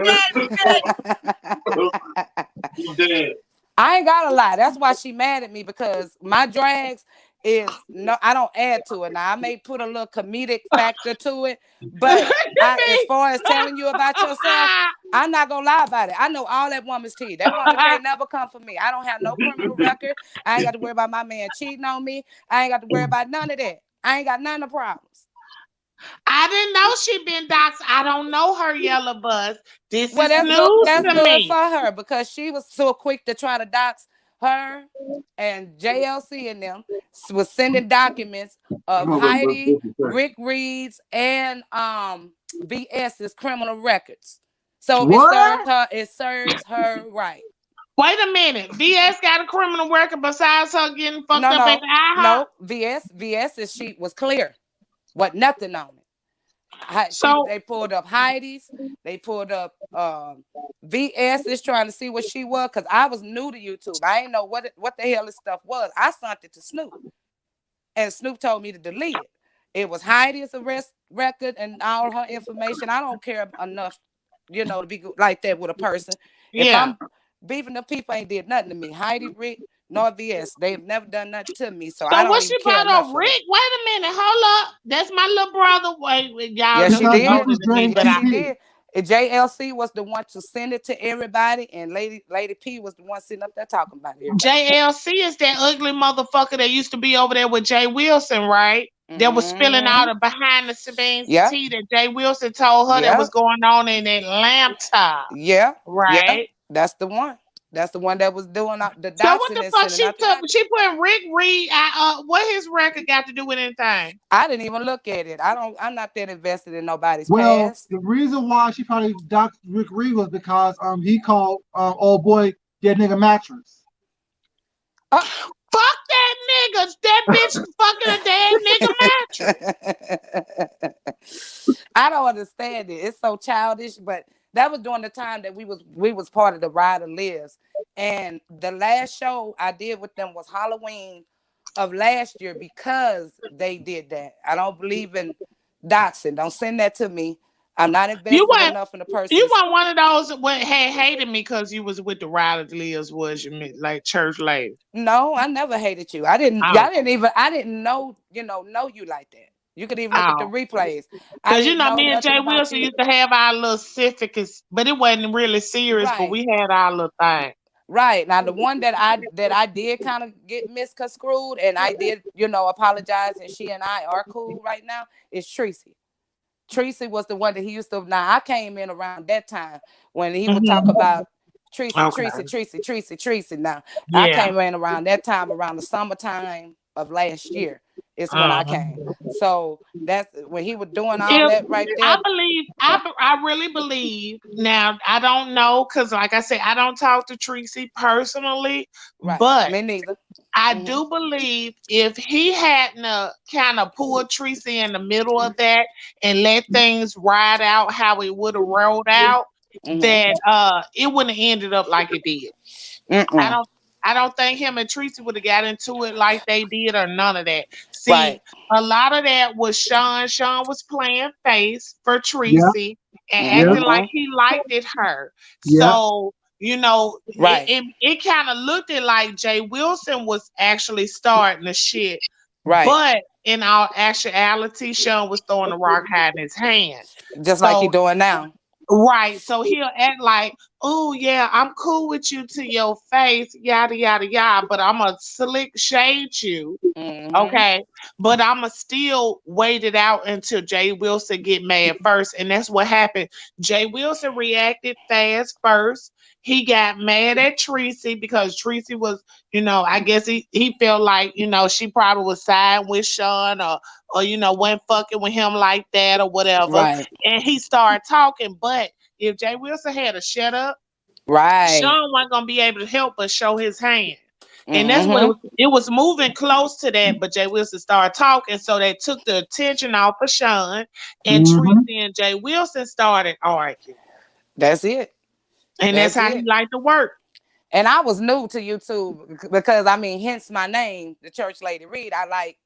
that? I ain't gotta lie. That's why she mad at me, because my drags is no, I don't add to it. Now I may put a little comedic factor to it, but as far as telling you about yourself, I'm not gonna lie about it. I know all that woman's tea. That woman can't never come for me. I don't have no criminal record. I ain't got to worry about my man cheating on me. I ain't got to worry about none of that. I ain't got none of the problems. I didn't know she been doxxed. I don't know her, Yellow Buzz. This is that's news that's to good me. for her, because she was so quick to try to dox her, and JLC and them was sending documents of Heidi, Rick Reed's, and VS's criminal records. So it serves her right. Wait a minute. VS got a criminal record besides her getting fucked up at the IHOP? No, VS's sheet was clear. What nothing on it. They pulled up Heidi's, they pulled up VS is trying to see what she was, because I was new to YouTube. I didn't know what the hell this stuff was. I sent it to Snoop, and Snoop told me to delete it. It was Heidi's arrest record and all her information. I don't care enough, to be like that with a person. Yeah. If I'm beefing, the people ain't did nothing to me. Heidi, Rick, nor VS, they've never done nothing to me. So I don't what even she care brought up, Rick? Wait a minute, hold up. That's my little brother. Wait, y'all. Yes, she did. Yes, she did. And JLC was the one to send it to everybody, and Lady P was the one sitting up there talking about it. JLC is that ugly motherfucker that used to be over there with Jay Wilson, right? Mm-hmm. That was spilling all the behind the scenes tea that Jay Wilson told her that was going on in Atlanta. Yeah. Right? Yeah. That's the one. That's the one that was doing the doxing. So what the fuck she took? She put Rick Reed. What his record got to do with anything? I didn't even look at it. I'm not that invested in nobody's past. The reason why she probably doxed Rick Reed was because he called old boy that nigga mattress. Fuck that nigga! That bitch fucking a damn nigga mattress. I don't understand it. It's so childish, but that was during the time that we was part of the Ride of Lives. And the last show I did with them was Halloween of last year, because they did that. I don't believe in doxing. Don't send that to me. I'm not invested enough in the person. You weren't one of those that had hated me because you was with the Ride of Lives, was you, like church lady? No, I never hated you. I didn't know you like that. You could even look at the replays. Because me and Jay Wilson used to have our little certificates, but it wasn't really serious, but we had our little thing. Right. Now the one that I did kind of get misconstrued, and I did, apologize, and she and I are cool right now, is Tracy. Tracy was the one that he used to. Now I came in around that time when he would talk about Tracy. Now I came in around that time, around the summertime of last year. Is when I came. So that's when he was doing all that right there. I really believe. Now I don't know, because like I said, I don't talk to Tracy personally, but me neither. I do believe if he hadn't kind of pulled Tracy in the middle of that and let things ride out how it would have rolled out, that it wouldn't have ended up like it did. I don't think him and Tracy would have got into it like they did or none of that. Right. See, a lot of that was Sean. Sean was playing face for Yeah, Tracy and yeah, acting like Mhm. he liked it her. yeah. So, you know, Right. it kind of looked it like Jay Wilson was actually starting the shit. Right. But in all actuality, Sean was throwing the rock hiding his hand. Just like you So doing now. right. So he'll act like, oh yeah, I'm cool with you to your face, yada yada yada, but I'm gonna slick shade you. Mhm. Okay. But I'ma still wait it out until Jay Wilson get mad first. And that's what happened. Jay Wilson reacted fast first. He got mad at Tracy because Tracy was, I guess he felt like, she probably was siding with Sean or wasn't fucking with him like that or whatever. Right. And he started talking. But if Jay Wilson had to shut up, Right. Sean wasn't gonna be able to help but show his hand. And that's what it Mhm. was. It was moving close to that, but Jay Wilson started talking, so they took the attention off of Sean, and Mm-hmm. Tracy and Jay Wilson started arguing. That's it. And that's That's how he it. liked to work. And I was new to YouTube because I mean, hence my name, the Church Lady Reed. I like,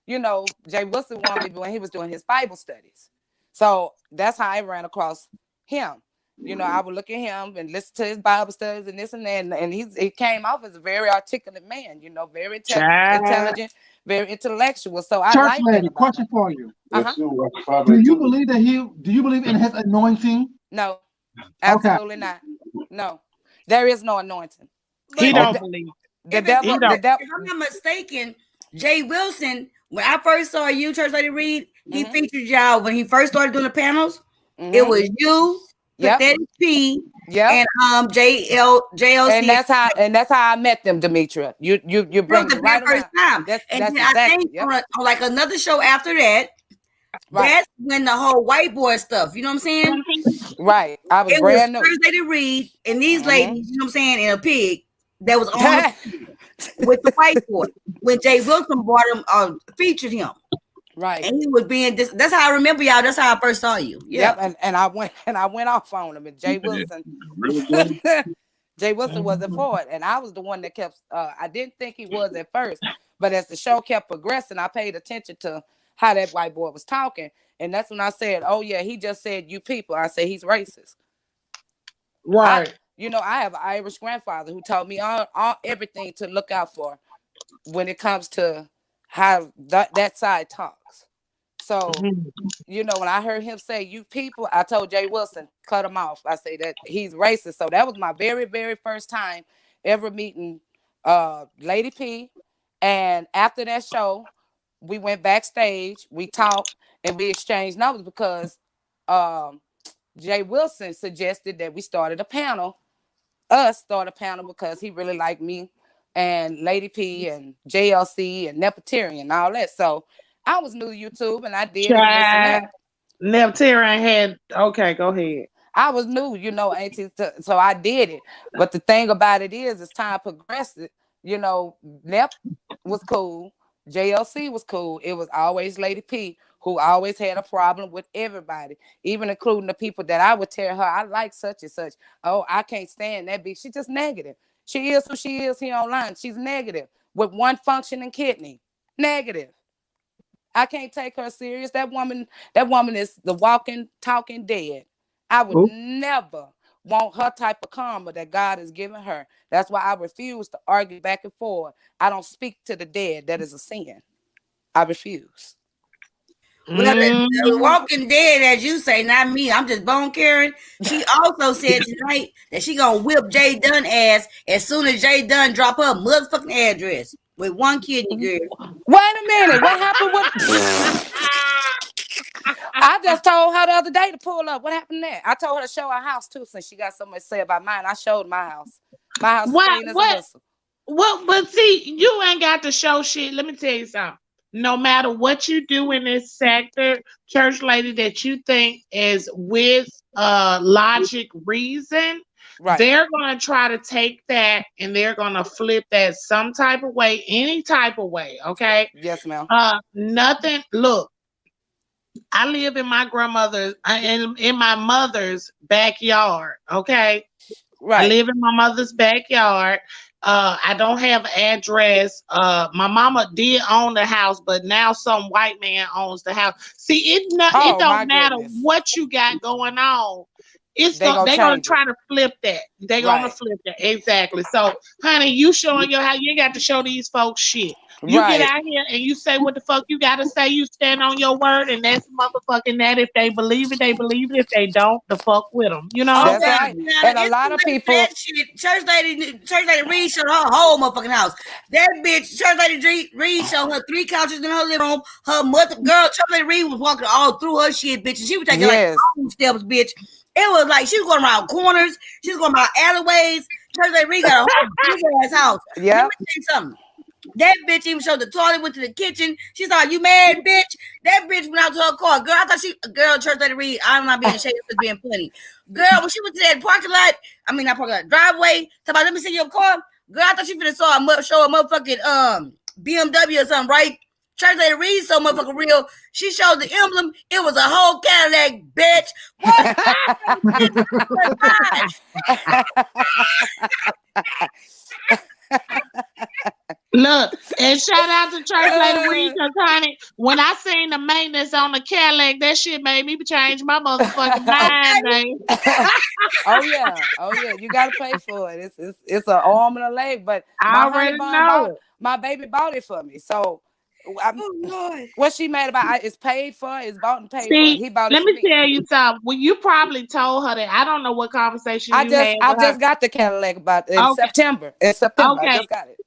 Jay Wilson wanted me when he was doing his Bible studies. So that's how I ran across him. I would look at him and listen to his Bible studies and this and that. And he came off as a very articulate man, very Child. intelligent, very intellectual. So I Church like that lady, about him. question for you. Uh-huh. Do you believe do you believe in his anointing? No, Okay. absolutely not. No, there is no anointing. He But don't believe. The if, devil, He the don't. devil. if I'm not mistaken, Jay Wilson, when I first saw you, Church Lady Reed, he Mhm. featured y'all when he first started doing the panels. It Mhm. was you, Yep. Pathetic P, Yep. and JLC. And that's how I met them, Demetria. You bring The it very right first around. time. That's And then I exactly. think Yep. on like another show after that, Right. that's when the whole white boy stuff, you know what I'm saying? Right. I was It was brand new. First Lady Reed and these Mhm. ladies, you know what I'm saying, and a pig that was on the with the white boy. When Jay Wilson brought him, featured him. Right. And he was being this. That's how I remember y'all. That's how I first saw you. Yeah. Yep. And I went off on him. And Jay Wilson. Jay Wilson wasn't for it. And I was the one that kept I didn't think he was at first, but as the show kept progressing, I paid attention to how that white boy was talking. And that's when I said, oh yeah, he just said you people. I said he's racist. Right. I have an Irish grandfather who taught me all everything to look out for when it comes to how that side talks. So, when I heard him say you people, I told Jay Wilson, cut him off. I say that he's racist. So that was my very, very first time ever meeting Lady P. And after that show, we went backstage, we talked, and we exchanged numbers because Jay Wilson suggested that we start a panel because he really liked me and Lady P and JLC and Nepatarian and all that. So I was new to YouTube and I did it and this and that. Neptarian had. Okay, go ahead. I was new, auntie, so I did it. But the thing about it is, as time progressed, Nep was cool, JLC was cool. It was always Lady P who always had a problem with everybody, even including the people that I would tell her I like such and such. Oh, I can't stand that bitch. She's just negative. She is who she is here online. She's negative with one functioning kidney. Negative. I can't take her serious. That woman is the walking, talking dead. I would never want her type of karma that God has given her. That's why I refuse to argue back and forth. I don't speak to the dead. That is a sin. I refuse. Well, the Walking Dead, as you say, not me. I'm just bone carrying. She also said tonight that she gonna whip Jay Dunn ass as soon as Jay Dunn drop her motherfucking address with one kidney, girl. Wait a minute. What happened with? I just told her the other day to pull up. What happened there? I told her to show her house too, since she got so much to say about mine. I showed my house. My house is clean as a whistle. Well, but see, you ain't got to show shit. Let me tell you something. No matter what you do in this sector, church lady, that you think is with logic, reason, right, they're going to try to take that and they're going to flip that some type of way, any type of way. Okay. Yes, ma'am. Nothing. Look, I live in my grandmother's in my mother's backyard. Okay. Right. I live in my mother's backyard. I don't have an address. My mama did own the house, but now some white man owns the house. See, it Oh my don't matter goodness. what you got going on. They gonna They gonna change it. try to flip that. They gonna Right. flip that. Exactly. So, honey, you showing your how you ain't got to show these folks shit. You get Right. out here and you say what the fuck you gotta say. You stand on your word, and that's motherfucking that. If they believe it, they believe it. If they don't, the fuck with them. You know. That's Okay, right. now And a it's lot too of late for people. that shit. Church lady Reed showed her whole motherfucking house. That bitch, Church lady Reed showed her 3 couches in her living room. Her mother, girl, Church lady Reed was walking all through her shit, bitch, and she was taking like Yes. steps, bitch. It was like she was going around corners. She was going around alleyways. Church lady Reed got a whole big ass house. Let Yeah. me tell you something. That bitch even showed the toilet, went to the kitchen. She's like, "You mad, bitch?" That bitch went out to her car. Girl, I thought Church lady Reed, I'm not being shady, just being funny. Girl, when she went to that parking lot, I mean, not parking lot, driveway, talk about, let me see your car. Girl, I thought she finna show a motherfucking BMW or something, right? Church lady Reed so motherfucking real. She showed the emblem. It was a whole Cadillac, bitch. Look, and shout out to Church Lady Reed, because honey, when I seen the maintenance on the Cadillac, that shit made me change my motherfucking mind, baby. Oh yeah. Oh yeah. You gotta pay for it. It's an arm and a leg. But I my honey already bun know it. my baby bought it for me. So Oh Lord. what she made about it's paid for, it's bought and paid for. See, He bought it let for me me. tell you something. Well, you probably told her that. I don't know what conversation you had I with her. just got the Cadillac about in Okay, September. In September, I okay. just got it.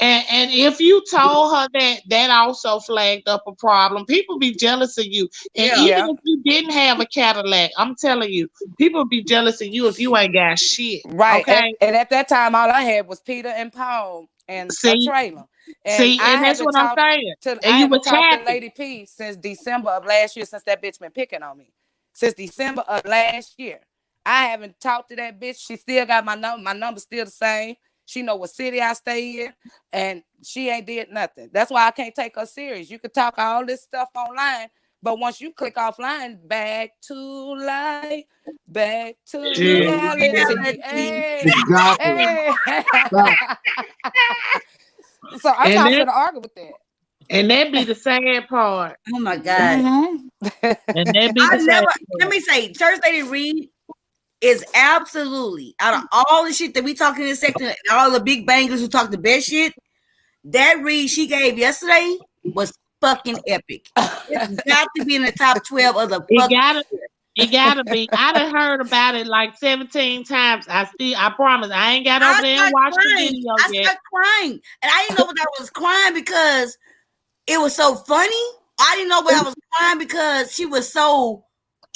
And if you told her that, that also flagged up a problem. People be jealous of you. And Yeah. even Yeah. if you didn't have a Cadillac, I'm telling you, people be jealous of you if you ain't got shit. Right. Okay. And at that time all I had was Peter and Paul and a See, trailer. And and that's what I'm saying. And I you haven't was talked to happy. Lady P since December of last year, since that bitch been picking on me. Since December of last year. I haven't talked to that bitch. She still got my number. My number's still the same. She know what city I stay in, and she ain't did nothing. That's why I can't take her serious. You can talk all this stuff online, but once you click offline, back to life, back to reality. Hey, Exactly. hey. That, So I'm And not that gonna argue with that. and that be the sad part. Oh my God. And that be I the sad never, let part. me say, Church lady Reed is absolutely, out of all the shit that we talk in this sector, and all the big bangers who talk the best shit, that read she gave yesterday was fucking epic. It's got to be in the top 12 of the It fucking gotta it gotta be. I done heard about it like 17 times. I promise I ain't got I over there and started watched the crying. video I yet. started crying. And I didn't know what I was crying because it was so funny. I didn't know what I was crying because she was so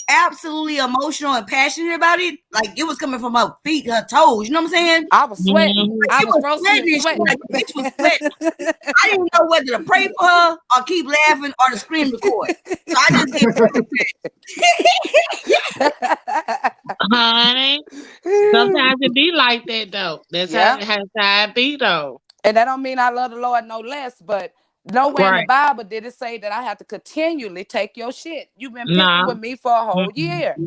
absolutely emotional and passionate about it. Like it was coming from her feet, her toes. You know what I'm saying? I was sweating. Mhm. I She was was frozen sweating and and shit. sweating. Like the bitch was sweating. I didn't know whether to pray for her or keep laughing or to scream the chord. So I just did Honey, sometimes it be like that though. That's Yeah. how it be though. And that don't mean I love the Lord no less, but nowhere in the Right. Bible did it say that I have to continually take your shit. You've been picking Nah. with me for a whole Mm-mm. year. I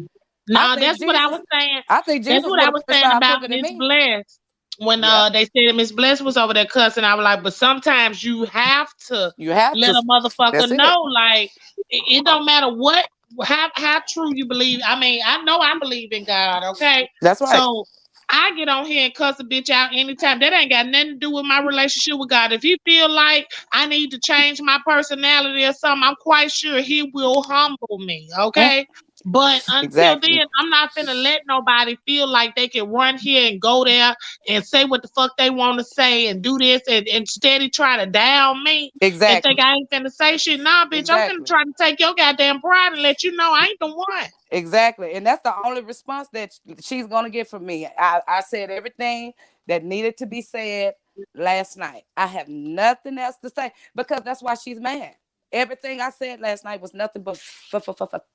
No, think that's what I Jesus, was saying. I think That's Jesus what would I have was put saying started about cooking to Miss me. Bless. When Yeah. they said Miss Bless was over there cussing, I was like, but sometimes you have to You have let to. a motherfucker That's it. know, like it don't matter what how true you believe. I mean, I know I believe in God, okay? That's right. So I get on here and cuss a bitch out anytime. That ain't got nothing to do with my relationship with God. If he feel like I need to change my personality or something, I'm quite sure he will humble me, okay? But until Exactly. then, I'm not finna let nobody feel like they can run here and go there and say what the fuck they want to say and do this and steady try to down me and Exactly. think I ain't finna say shit. Nah, bitch, I'm finna Exactly. try to take your goddamn pride and let you know I ain't the one. Exactly. And that's the only response that she's going to get from me. I said everything that needed to be said last night. I have nothing else to say because that's why she's mad. Everything I said last night was nothing but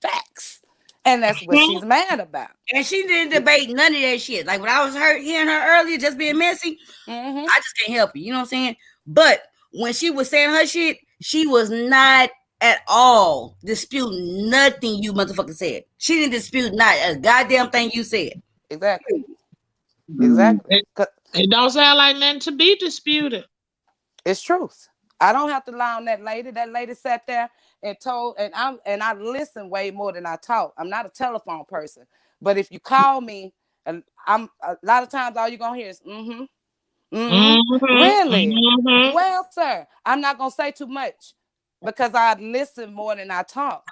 facts. And that's what she's mad about. And she didn't debate none of that shit. Like when I was hearing her earlier, just being messy, Mm-hmm. I just can't help it. You know what I'm saying? But when she was saying her shit, she was not at all disputing nothing you motherfucker said. She didn't dispute not a goddamn thing you said. Exactly. Exactly. It don't sound like nothing to be disputed. It's truth. I don't have to lie on that lady. That lady sat there and told, and I listen way more than I talk. I'm not a telephone person, but if you call me, and I'm a lot of times all you're gonna hear is really? Mm-hmm. Well, sir, I'm not gonna say too much because I listen more than I talk.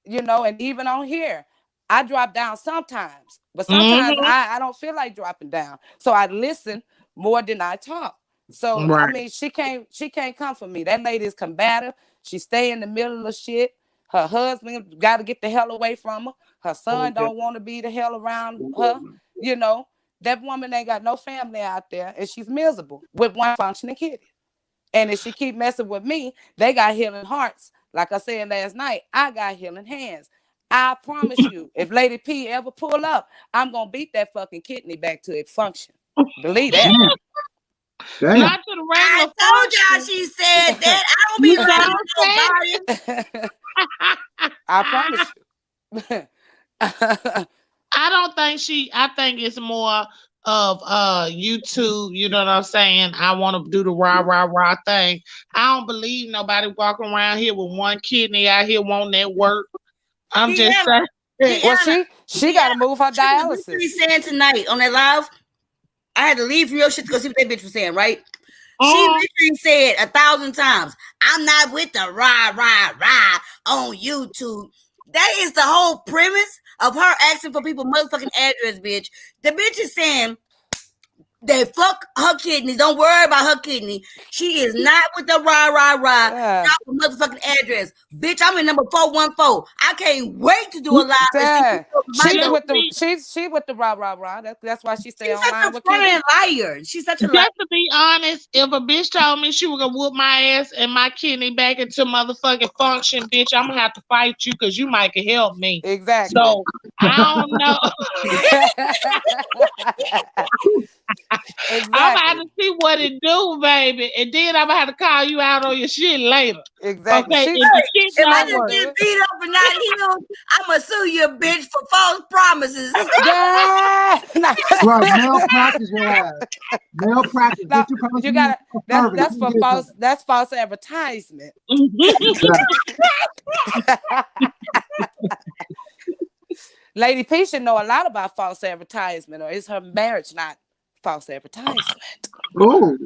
And even on here, I drop down sometimes, but sometimes Mm-hmm. I don't feel like dropping down. So I listen more than I talk. So I Right. mean, she can't come for me. That lady is combative. She stay in the middle of shit. Her husband got to get the hell away from her. Her son don't want to be the hell around her. You know, that woman ain't got no family out there, and she's miserable with one functioning kid. And if she keep messing with me, they got healing hearts. Like I said last night, I got healing hands. I promise you, if Lady P ever pull up, I'm gonna beat that fucking kidney back to its function. Believe that. Damn. Not to the I regular told y'all function. she said that. I don't You be lying don't to say nobody. I promise you. I don't think I think it's more of YouTube, you know what I'm saying? I want to do the rah rah rah thing. I don't believe nobody walking around here with one kidney out here wanting that work. I'm just Deanna, saying. Well, Deanna, she got to move her she was literally dialysis. saying tonight on that live. I had to leave from your shit to go see what that bitch was saying, right? She Uh-huh. literally said 1,000 times, I'm not with the rah, rah, rah on YouTube. That is the whole premise of her asking for people's motherfucking address, bitch. The bitch is saying they fuck her kidneys. Don't worry about her kidney. She is not with the rah, rah, rah. Not with motherfucking address. Bitch, I'm in number 414. I can't wait to do a live and see She's with the be, she with the rah rah rah. That's why she stay she's such online a with front Kitty. end liar. She's such a liar. just to be honest, if a bitch told me she was gonna whoop my ass and my kidney back into motherfucking function, bitch, I'm gonna have to fight you because you might can help me. Exactly. So I don't know. I'm gonna have to see what it do, baby, and then I'm gonna have to call you out on your shit later. Exactly. Okay, She, if the shit If I don't just work. get beat up and not healed, I'm gonna sue you, bitch, for false promises. yeah. Right, malpractice your ass. Malpractice. No, Get you promise you gotta. That's You for get false. something. That's false advertisement. Lady P should know a lot about false advertisement, or is her marriage not false advertisement? Oh,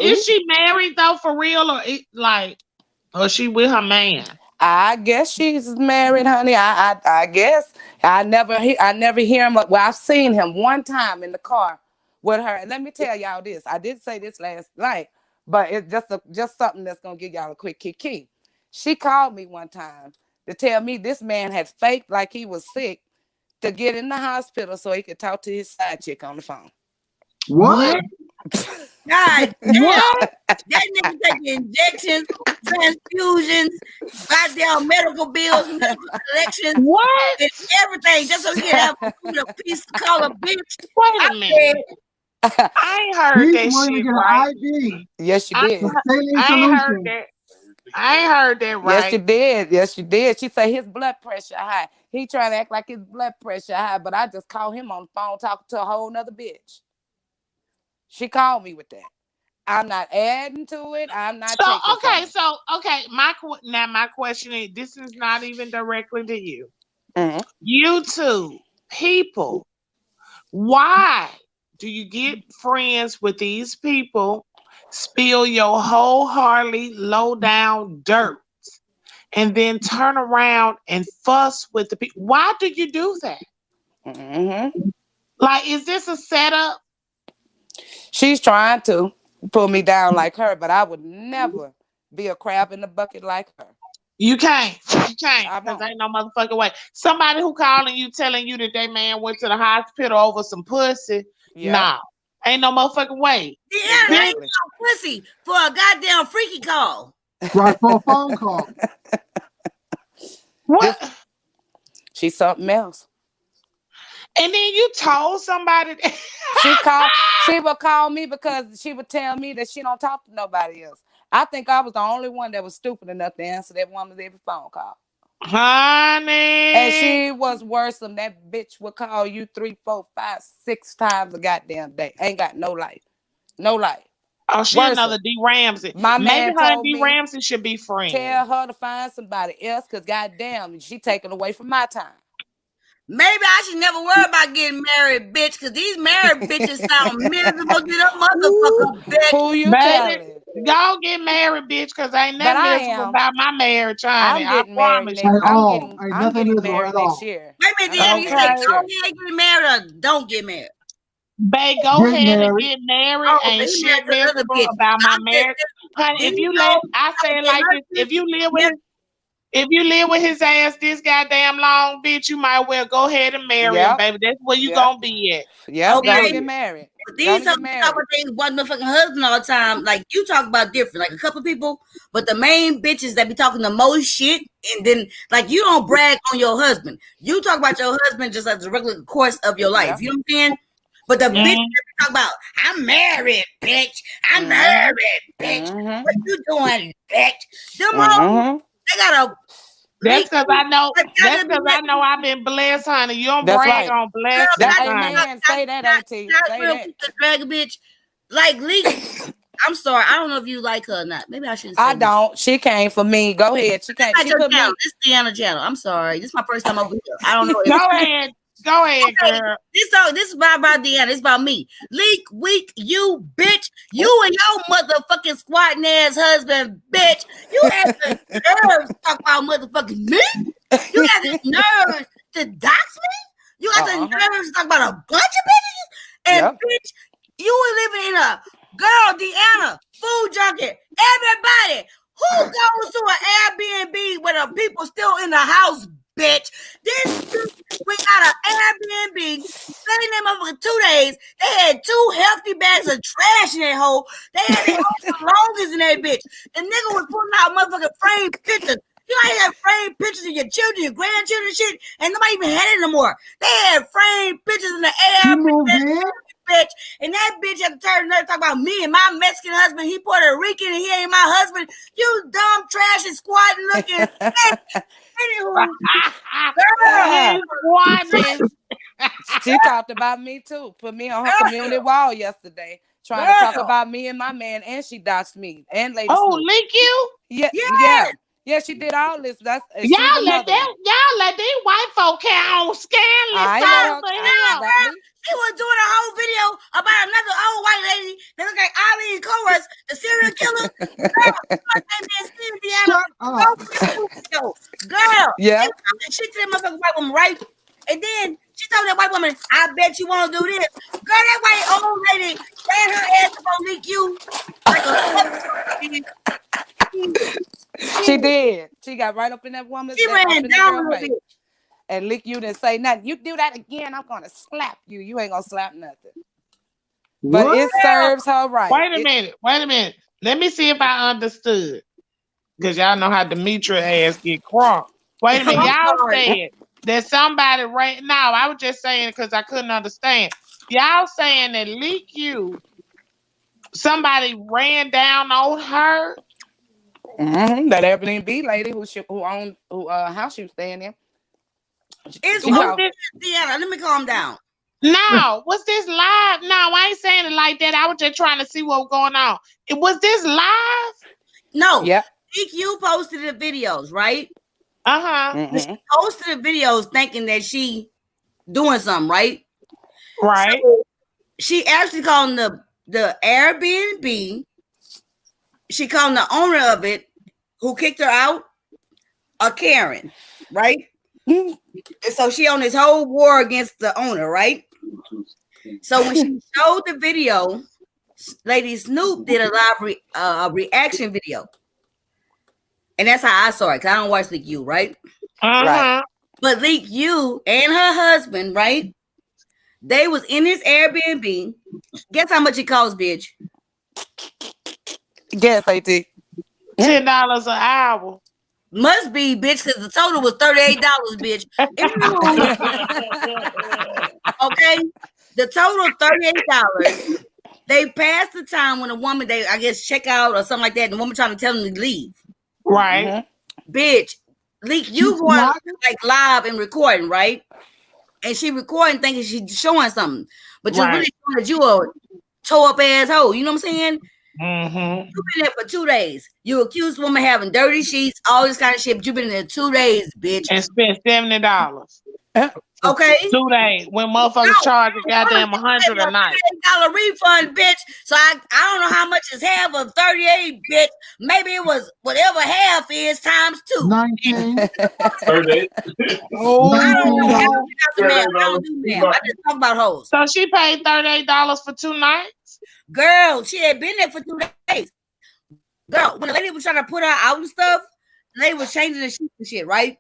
Is she married though, for real, or she with her man? I guess she's married, honey. I guess I never hear him. Well, I've seen him one time in the car with her. And let me tell y'all this. I did say this last night, but it's just something that's gonna give y'all a quick key. She called me one time to tell me this man had faked like he was sick to get in the hospital so he could talk to his side chick on the phone. what? God damn. What? That nigga taking injections, transfusions, goddamn medical bills, medical collections, What? and everything just so he can have a piece of color, bitch. Wait I a minute. said, I ain't heard He's that wanting to shit get right. an ID. Yes, you I, did. Saline I ain't heard solution. that. I ain't heard that Yes, you right. did. Yes, you did. She said his blood pressure high. He trying to act like his blood pressure high, but I just called him on the phone talking to a whole nother bitch. She called me with that. I'm not adding to it. I'm not So taking from it. my question is, this is not even directly to you. Mhm. You two people, why do you get friends with these people, spill your wholeheartedly low down dirt, and then turn around and fuss with the people? Why do you do that? Mhm. Like, is this a setup? She's trying to pull me down like her, but I would never be a crab in the bucket like her. You can't. You can't. I Because won't. ain't no motherfucking way. Somebody who calling you telling you that they man went to the hospital over some pussy. Yep. Nah. Ain't no motherfucking way. Deanna, ain't Exactly. no pussy for a goddamn freaky call. Right, for a phone call. What? She's something else. And then you told somebody that. She would call me because she would tell me that she don't talk to nobody else. I think I was the only one that was stupid enough to answer that woman's every phone call. And Honey. she was worse than that bitch would call you 3, 4, 5, 6 times a goddamn day. Ain't got no life. No lie. Oh, she Worse. another D. Ramsey. My Maybe man her and told D. me, Ramsey should be friends. tell her to find somebody else, because goddamn, she taking away from my time. Maybe I should never worry about getting married, bitch, because these married bitches sound miserable to the motherfucker, bitch. Who you Baby, telling? go get married, bitch, because ain't But nothing I miserable am. about my marriage, honey. I'm I getting married promise next. you. At all. Ain't I'm nothing getting miserable married at next all. year. Wait a minute, I'm Deanna, you getting say married go next year. ahead, get married or don't get married? Babe, go Get ahead and married. get married. Oh, Ain't get shit married to another miserable bitch. about my I'm just marriage. Honey, then if you you know, live, I say it like this, if you live with his ass this goddamn long, bitch, you might well go ahead and marry him, Yep. baby. That's where you Yep. gonna be at. Yep. Gonna Okay. get married. But Gonna these get hoes talk married. about they one motherfucking husband all the time. Like you talk about different, like a couple people, but the main bitches that be talking the most shit, and then like you don't brag on your husband. You talk about your husband just as a regular course of your life. Yep. You know what I'm saying? But the Yep. bitch that talk about, I'm married, bitch. I'm married, bitch. Mhm. What you doing, bitch? Them hoes, Mhm. they got a That's because I know. Like, That's gotta be because I know I've been blessed, honey. You don't That's brag right. on Girl, blessings, That honey. amen. Say that, Auntie. Say real that. quick to drag a bitch. Like Leak, I'm sorry, I don't know if you like her or not. Maybe I shouldn't say I this. don't. She came for me. Go ahead. She came. This She is put channel. me. This is Deanna channel. I'm sorry. This is my first time over here. I don't know. Go ahead. Go ahead, Okay, girl. this is about Deanna. It's about me. Leak, weak, you bitch. You and your motherfucking squatting ass husband, bitch. You had the nerve to talk about motherfucking me. You got the nerve to dox me. You got the nerve to talk about a bunch of bitches. And Yep. bitch, you were living in a girl, Deanna, food junkie. Everybody who goes to an Airbnb where the people still in the house, bitch. This bitch went out of Airbnb, stayed in there for 2 days. They had 2 hefty bags of trash in that hole. They had their own belongings in that bitch. The nigga was putting out motherfucking framed pictures. You ain't have framed pictures of your children, your grandchildren, shit, and nobody even had it no more. They had framed pictures in the She Airbnb, moved in. bitch, and that bitch had to turn and talk about me and my Mexican husband. He Puerto Rican and he ain't my husband. You dumb, trash, and squatting looking bitch. Anywho, His oneness. She talked about me too. Put me on her community wall yesterday, trying to talk about me and my man, and she doxed me and Lady Oh, Snoop. lick you? Yeah, yeah. yeah. She did all this. That's she's Y'all let another one. y'all let these white folk count on scandalous I ain't let her. over here. She was doing a whole video about another old white lady that looked like Eileen Coras, the serial killer. Shut up. Girl, Yeah. she was talking shit to that motherfucking white woman, right? And then she told that white woman, I bet you want to do this. Girl, that white old lady ran her ass up on Leak You like a She did. She got right up in that woman's. She Up ran in that down girl a little face. bit. And Lick You didn't say nothing. You do that again, I'm gonna slap you. You ain't gonna slap nothing. But What? it serves her right. Wait a minute. Wait a minute. Let me see if I understood. Because y'all know how Demetria ass get crunk. Wait a minute. I'm Y'all sorry. said that somebody right now. I was just saying because I couldn't understand. Y'all saying that Leak You, somebody ran down on her. That Airbnb lady who owned house she was staying in. It's She Was called. this Deanna, let me calm down. no? Was this live? No, I ain't saying it like that. I was just trying to see what was going on. Was this live? No. Yep. DQ posted the videos, right? Uh-huh. She posted the videos thinking that she doing something, right? Right. So she actually called the Airbnb. She called the owner of it, who kicked her out, a Karen, right? And so she on this whole war against the owner, right? So when she showed the video, Lady Snoop did a live reaction video. And that's how I saw it, because I don't watch Leak You, right? Uh-huh. Right. But Leak You and her husband, right? They was in this Airbnb. Guess how much it cost, bitch? Guess, AT. $10 an hour. Must be, bitch, because the total was $38, bitch. Okay? The total $38. They passed the time when a woman, they I guess check out or something like that. And the woman trying to tell them to leave. Right. Bitch, Leak, you going like live and recording, right? And she recording thinking she's showing something. But you're really showing that you a toe up asshole. You know what I'm saying? Mm-hmm. You've been there for 2 days. You accused woman having dirty sheets, all this kind of shit, but you've been there 2 days, bitch. And spent $70. Okay? 2 days when motherfuckers charge a goddamn $100 a night. $100 refund, bitch. So I don't know how much is half of 38, bitch. Maybe it was whatever half is times 2. 19. 38. Oh, I don't know. I $38. don't do math. I just talk about hoes. so she paid $38 for 2 nights? Girl, she had been there for 2 days. Girl, when the lady was trying to put her out and stuff, the lady was changing the sheets and shit, right?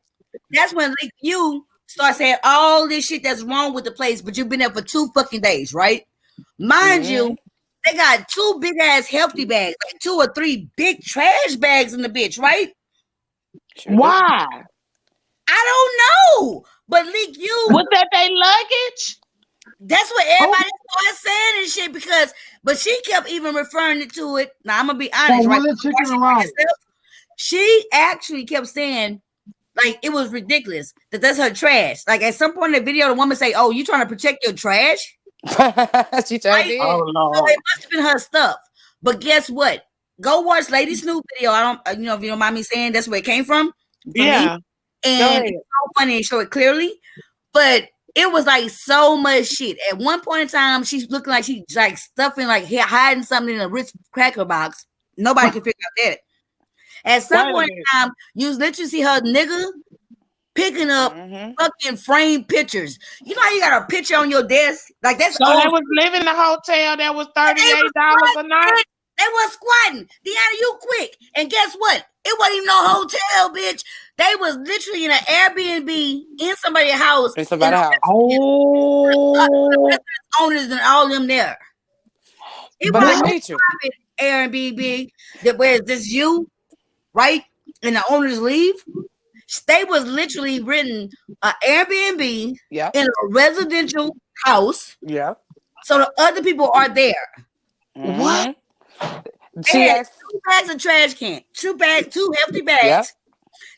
That's when you start saying all this shit that's wrong with the place, but you've been there for 2 fucking days, right? Mind you, they got 2 big ass healthy bags, like 2 or 3 big trash bags in the bitch, right? Why? I don't know, but leak you. Was that their luggage? That's what everybody started saying and shit but she kept even referring to it. Now I'm gonna be honest, So right? was it chicken and rice? She actually kept saying, like, it was ridiculous that's her trash. Like at some point in the video, the woman say, "Oh, you trying to protect your trash?" She tried it. Oh So Lord. it must have been her stuff. But guess what? Go watch Lady Snoop video. I don't, if you don't mind me saying, that's where it came from. Yeah. And it's so funny and show it clearly. But it was like so much shit. At one point in time, she's looking like she's like stuffing, like hiding something in a Ritz cracker box. Nobody can figure out that. At some point in time, you literally see her nigga picking up fucking framed pictures. You know how you got a picture on your desk? Like that's So they was living in a hotel that was $38 a night. They was squatting. Deanna, you quick. And guess what? It wasn't even no hotel, bitch. They was literally in an Airbnb in somebody's house. In somebody's house. Oh. Owners and all them there. It But was Demetri, Airbnb that where this you, right? And the owners leave. They was literally written an Airbnb yeah, in a residential house. yeah. So the other people are there. What? They She had asked, 2 bags of trash can, 2 hefty bags. yeah.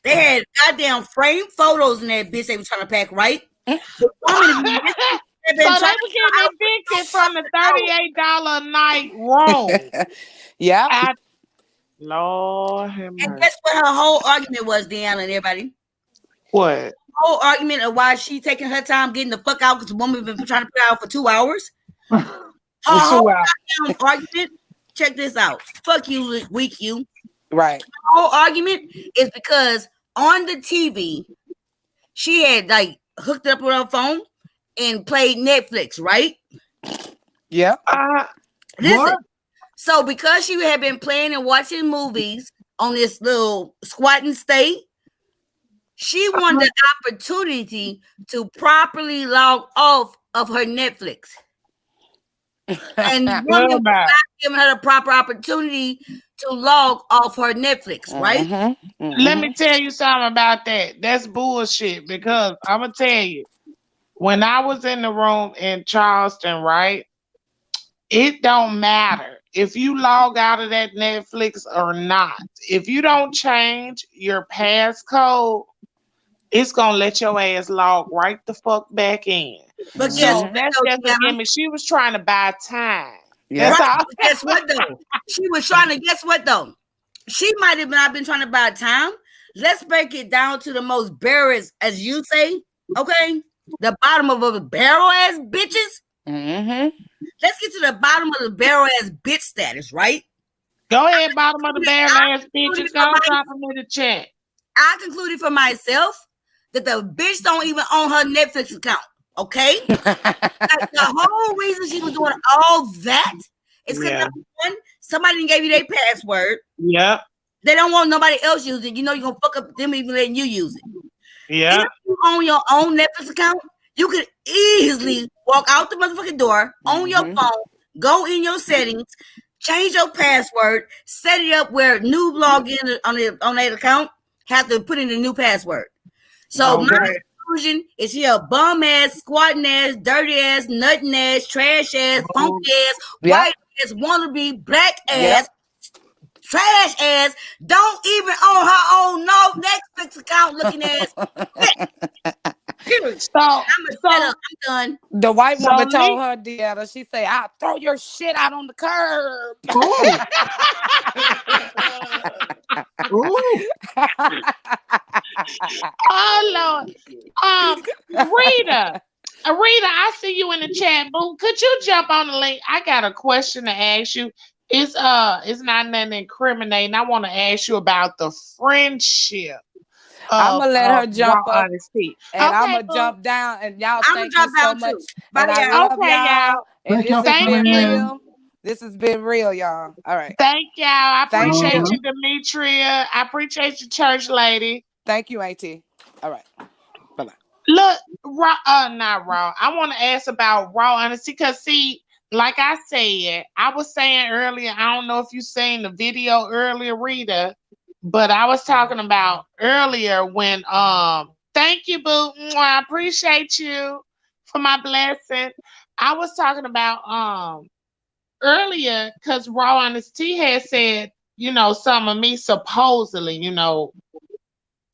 They had goddamn framed photos in that bitch they was trying to pack, right? The woman So they were getting evicted from the $38 a night room. Yeah. Lord have mercy. and guess what her whole argument was, Deanna and everybody? What? Whole argument of why she taking her time getting the fuck out because the woman been trying to put out for 2 hours. Her whole goddamn argument, check this out. Fuck you, weak you. Right. The whole argument is because on the TV, she had like hooked up with her phone and played Netflix, right? Yeah. Listen, so because she had been playing and watching movies on this little squatting state, she wanted the opportunity to properly log off of her Netflix. And woman was not giving her the proper opportunity to log off her Netflix, right? Let me tell you something about that. That's bullshit because I'm going to tell you, when I was in the room in Charleston, right, it don't matter if you log out of that Netflix or not. If you don't change your passcode, it's going to let your ass log right the fuck back in. But So that's just an image. She was trying to buy time. Yeah. That's all. But guess what though? She was trying to guess what though? She might have not been trying to buy time. Let's break it down to the most barrels, as you say, okay? The bottom of a barrel ass bitches. Let's get to the bottom of the barrel ass bitch status, right? Go ahead, bottom of the barrel ass bitches. Go drop them in the chat. I concluded for myself that the bitch don't even own her Netflix account. Okay, like the whole reason she was doing all that is because number one, somebody didn't give you their password. Yep. They don't want nobody else using it. You know you're gonna fuck up them even letting you use it. Yeah. If you own your own Netflix account, you could easily walk out the motherfucking door on your phone, go in your settings, change your password, set it up where new login on that account have to put in a new password. So my conclusion is she a bum ass, squatting ass, dirty ass, nutting ass, trash ass, funky ass, white ass, wannabe, black ass, trash ass, don't even own her own no Netflix account looking ass. So, I'm so, I'm done. The white so woman told Lee, her Deanna, she said, "I'll throw your shit out on the curb." Oh, oh, oh Lord, Rita, I see you in the chat, boo. Could you jump on the link? I got a question to ask you. It's not nothing incriminating. I want to ask you about the friendship I'm of gonna let her raw jump up honesty. and I'm Okay, gonna boo. jump down. And y'all, I'm gonna thank you drop so down much. too. Bye, And I y'all. love Okay, y'all. y'all. And thank this y'all for has Thank been coming you. in. real. This has been real, y'all. All right. Thank y'all. I Thank appreciate Uh-huh. you. you, Demetria. I appreciate you, church lady. Thank you, Auntie. All right. Bye-bye. Look, not raw. I want to ask about raw honesty because, see, like I said, I was saying earlier, I don't know if you seen the video earlier, Rita, but I was talking about earlier when, thank you, boo. Mwah, I appreciate you for my blessing. I was talking about, earlier because raw honesty had said, some of me supposedly,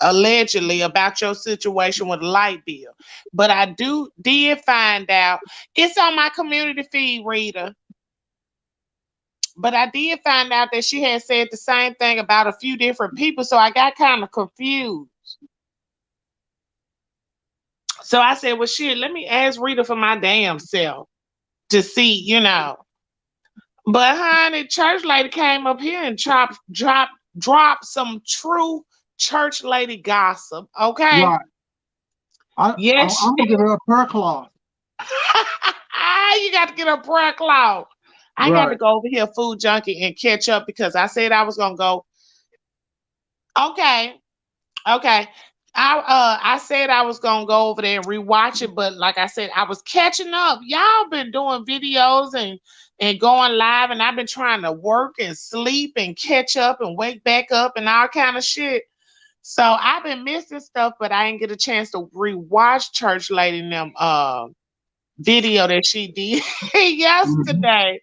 allegedly about your situation with light bill. But I did find out it's on my community feed, Rita. But I did find out that she had said the same thing about a few different people, so I got kind of confused. So I said, well, shit, let me ask Rita for my damn self to see. But honey, church lady came up here and dropped some true church lady gossip. Okay. Right. Yes. I'm gonna give her a prayer cloth. You got to get a prayer cloth. I got to Right. go over here, food junkie, and catch up because I said I was gonna go. Okay, okay. I said I was gonna go over there and rewatch it, but like I said, I was catching up. Y'all been doing videos and going live, and I've been trying to work and sleep and catch up and wake back up and all kind of shit. So I've been missing stuff, but I didn't get a chance to rewatch Church Lady and them video that she did Mhm. yesterday.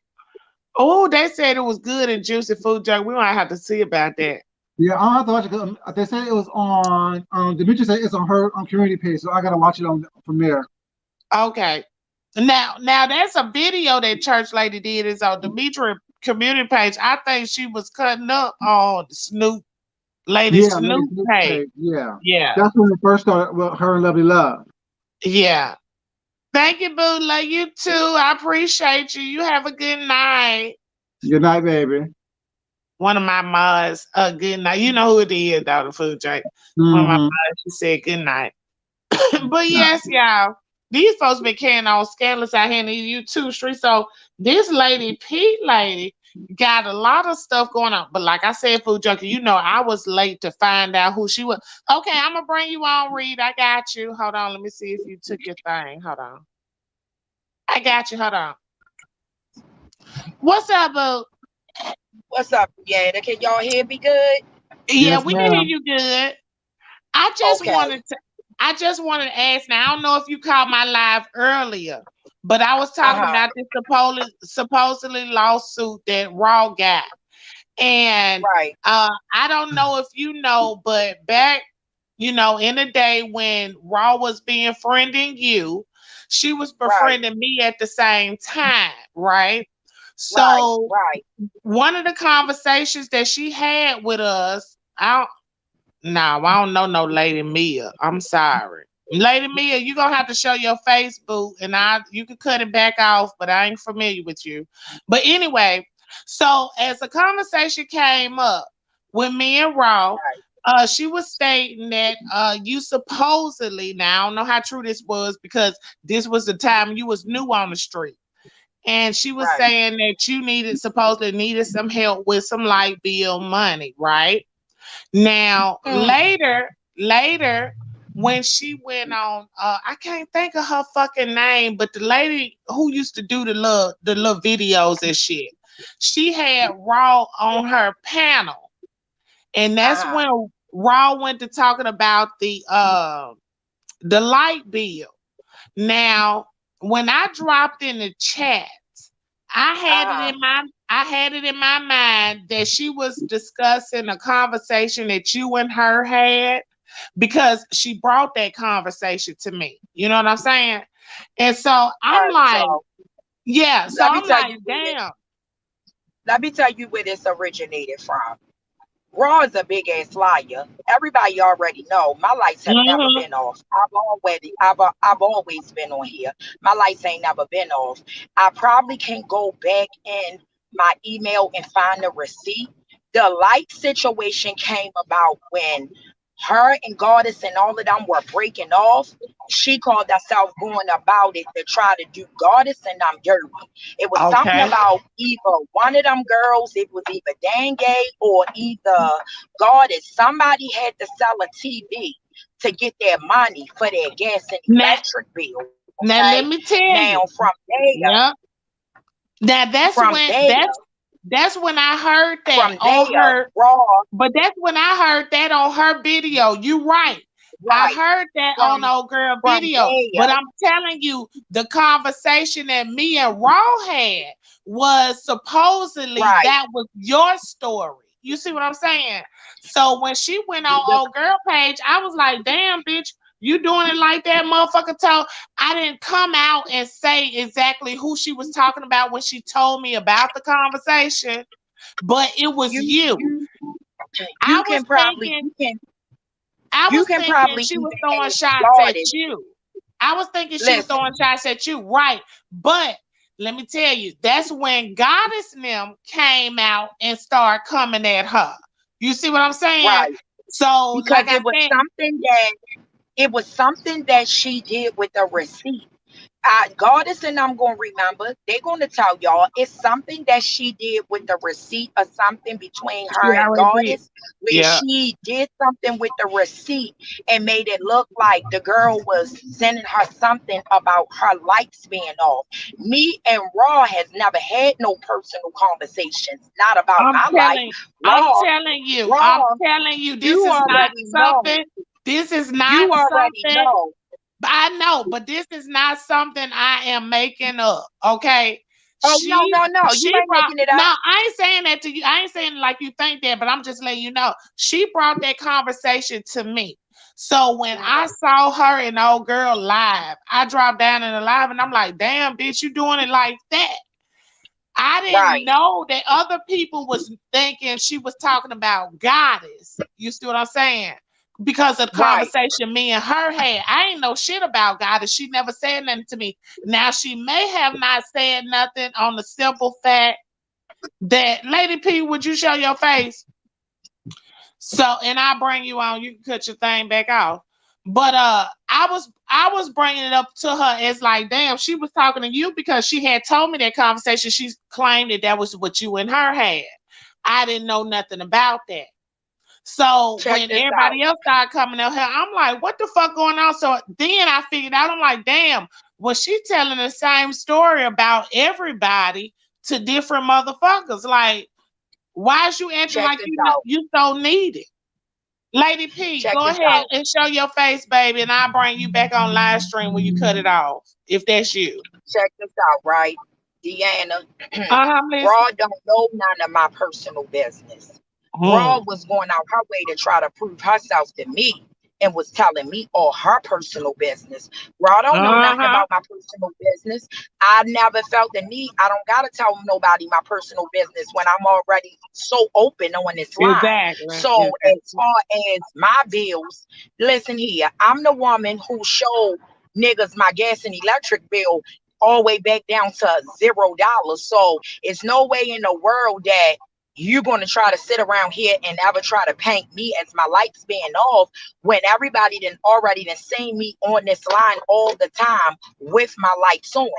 Oh, they said it was good and juicy food junk. We might have to see about that. Yeah, I'll have to watch it. 'Cause, they said it was on. Demetria said it's on her community page, so I gotta watch it on from there. Okay. Now that's a video that church lady did is on Demetri community page. I think she was cutting up on the Snoop lady Yeah, Lady Snoop Snoop page. page. Yeah, Yeah. that's when we first started with her and Lovely Love. Yeah. Thank you, boo. Love you too. I appreciate you. You have a good night. Good night, baby. One of my mods, good night. You know who it is, though, the food joint. One of my Mm-hmm. mods, she said good night. But yes, y'all, these folks been carrying on scandalous out here in the YouTube street. So this lady, Pete lady, got a lot of stuff going on. But like I said, food junkie, I was late to find out who she was. Okay, I'm gonna bring you on, Reed. I got you. Hold on, let me see if you took your thing. Hold on. I got you. Hold on. What's up, boo? What's up, Yada? Can y'all hear me good? Yeah, Yes, we can hear ma'am. you good. I just Okay. wanted to I just wanted to ask now. I don't know if you caught my live earlier, but I was talking Uh-huh. about this supposedly lawsuit that Raw got. And Right. I don't know if you know, but back, in the day when Raw was befriending you, she was Right. befriending me at the same time, right? Right. So Right. one of the conversations that she had with us, no, I don't know no Lady Mia. I'm sorry. Lady Mia, you gonna have to show your Facebook and you can cut it back off, but I ain't familiar with you. But anyway, so as the conversation came up with me and Raw, Right. she was stating that you supposedly, now I don't know how true this was because this was the time you was new on the street. And she was Right. saying that you supposedly needed some help with some light bill money, right? Now later, when she went on, I can't think of her fucking name, but the lady who used to do the little videos and shit, she had Raw on her panel, and that's Uh-huh. when Raw went to talking about the light bill. Now, when I dropped in the chat, Uh-huh. I had it in my mind that she was discussing a conversation that you and her had. because she brought that conversation to me. You know what I'm saying? And so All I'm right, like, so yeah. So let me I'm tell like, you where this damn. let me tell you where this originated from. Raw is a big ass liar. Everybody already know my lights have never Hmm. been off. I've always been on here. My lights ain't never been off. I probably can go back in my email and find the receipt. The light situation came about when her and Goddess and all of them were breaking off. She called herself going about it to try to do Goddess and I'm dirty. It was something Okay. about either one of them girls, it was either Dangay or either Goddess. Somebody had to sell a TV to get their money for their gas and Now, electric bill. now Okay. let me tell Now you. Yeah. Now from there, that's when I heard that from on there, her. Raw, But that's when I heard that on her video. You right. I right, heard that from on old girl from video. there, But I'm telling you, the conversation that me and Raw had was supposedly right. that was your story. You see what I'm saying? So when she went on The old girl page, I was like, damn, bitch, you doing it like that, motherfucker told. I didn't come out and say exactly who she was talking about when she told me about the conversation, but it was you you. you I you was can probably thinking, you I can was thinking probably she even was throwing ask shots at Goddess. you. I was thinking she was Listen, throwing shots at you, right? But let me tell you, that's when Goddess and them came out and started coming at her. You see what I'm saying? right. So, Because like I said, it was something that she did with a receipt. Goddess and I'm gonna remember. They're gonna tell y'all it's something that she did with the receipt or something between she her and already did. Goddess, where Yeah. she did something with the receipt and made it look like the girl was sending her something about her lights being off. Me and Raw has never had no personal conversations, not about I'm my life. telling, I'm Raw, telling you, Raw, I'm telling you, this you is not already know. something. This is You not already something. know. I know, but this is not something I am making up. Okay. Oh no, She no, no. You she ain't brought making it no, up. I ain't saying that to you. I ain't saying it like you think that, but I'm just letting you know. She brought that conversation to me. So when I saw her and old girl live, I dropped down in the live and I'm like, damn, bitch, you doing it like that. I didn't Right, know that other people was thinking she was talking about Goddess. You see what I'm saying? Because of the right. conversation me and her had. I ain't know shit about Goddess. She never said nothing to me. Now she may have not said nothing on the simple fact that Lady P, would you show your face? So, and I bring you on. You can cut your thing back off. But I was bringing it up to her as like, damn, she was talking to you because she had told me that conversation. She claimed that was what you and her had. I didn't know nothing about that. So Check when this out. everybody else started coming up here, I'm like, what the fuck going on? So then I figured out, I'm like, damn, was she telling the same story about everybody to different motherfuckers? Like, why is you acting Check like this you out. you so needy? Lady P, Check go this ahead out. and show your face, baby, and I'll bring you back on live stream when you cut it off, if that's you. Check this out, right? Deanna, I'm listening. Raw don't know none of my personal business. Raw Hmm. was going out her way to try to prove herself to me and was telling me all her personal business. Raw don't know nothing Uh-huh. about my personal business. I never felt the need. I don't gotta tell nobody my personal business when I'm already so open on this line. Exactly. So as Exactly. far as my bills, listen here, I'm the woman who showed niggas my gas and electric bill all the way back down to $0. So it's no way in the world that you're going to try to sit around here and ever try to paint me as my lights being off when everybody done already done seen me on this line all the time with my lights on.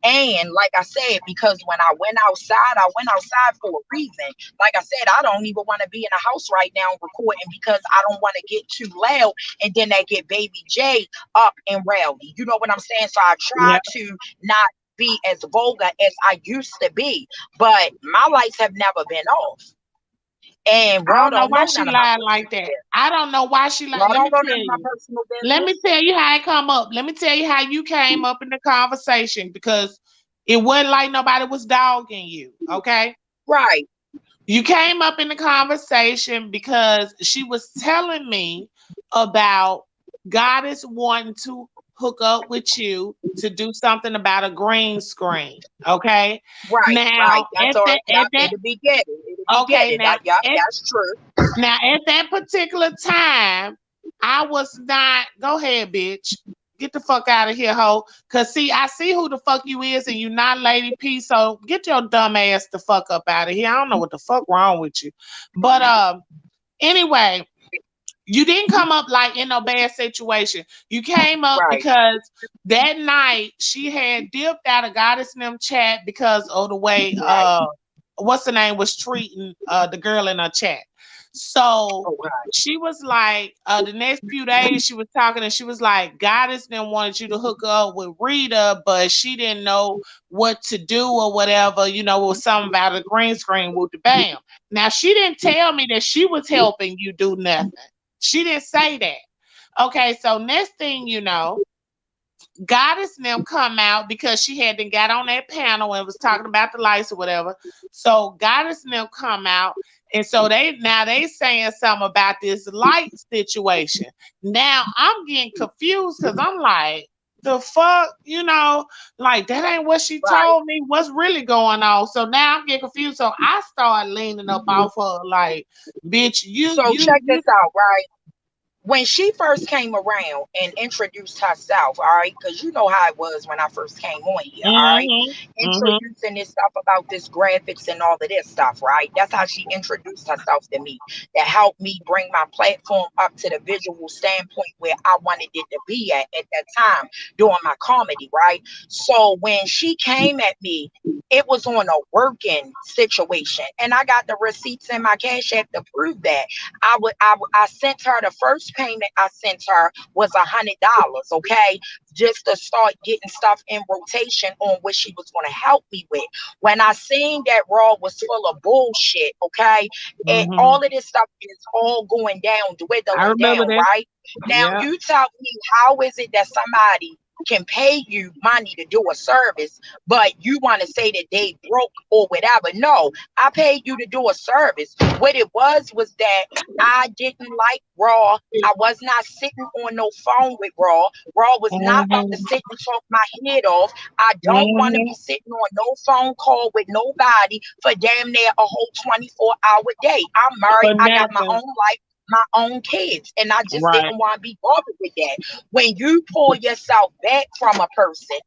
And like I said, because when I went outside for a reason. Like I said, I don't even want to be in a house right now recording because I don't want to get too loud and then they get baby J up and rowdy. You know what I'm saying? So I try Yeah. to not be as vulgar as I used to be, but my lights have never been off. And I Raw don't know don't why know she none of my lied like personal that. business. I don't know why she lied. Raw don't know none of my personal Let me business. tell you how it come up. Let me tell you how you came up in the conversation because it wasn't like nobody was dogging you. Okay. Right. You came up in the conversation because she was telling me about Goddess wanting to hook up with you to do something about a green screen. Okay. Right, right. Now That's at all. that Yep, at that it'll be getting. It'll be okay, getting. now Yep, at that's true. now at that particular time, I was not go ahead, bitch. Get the fuck out of here, hoe. Cause see, I see who the fuck you is, and you not Lady P. So get your dumb ass the fuck up out of here. I don't know what the fuck wrong with you. But anyway, you didn't come up like in no bad situation. You came up Right, because that night she had dipped out of Goddess and them chat because of the way right. what's the name was treating the girl in her chat. So Oh, right, she was like the next few days she was talking and she was like Goddess then wanted you to hook up with Rita, but she didn't know what to do or whatever, you know, it was something about a green screen with the bam. Now she didn't tell me that she was helping you do nothing. She didn't say that. Okay, so next thing you know, Goddess and them come out because she had then got on that panel and was talking about the lights or whatever. So Goddess and them come out, and so they saying something about this light situation. Now I'm getting confused because I'm like, the fuck, you know, like that ain't what she right. told me. What's really going on? So now I'm getting confused. So I start leaning up off her like, bitch, you So you check you. this out, right? When she first came around and introduced herself, all right, because you know how it was when I first came on here, all right, Mm-hmm. Mm-hmm. introducing this stuff about this graphics and all of this stuff, right? That's how she introduced herself to me. That helped me bring my platform up to the visual standpoint where I wanted it to be at that time doing my comedy, right? So when she came at me, it was on a working situation, and I got the receipts in my cash app to prove that. I sent her the first payment I sent her was $100, okay, just to start getting stuff in rotation on what she was going to help me with. When I seen that Raw was full of bullshit, okay, and Mm-hmm. all of this stuff is all going down, I dwindling remember down, that. right? Now Yeah. you tell me, how is it that somebody can pay you money to do a service, but you want to say that they broke or whatever? No, I paid you to do a service. What it was that I didn't like Raw. I was not sitting on no phone with Raw. Raw was not about to Mm-hmm. sit and talk my head off. I don't want to be Mm-hmm. sitting on no phone call with nobody for damn near a whole 24-hour day. I'm married. For I got my own nothing. life, my own kids, and I just Right. didn't want to be bothered with that. When you pull yourself back from a person,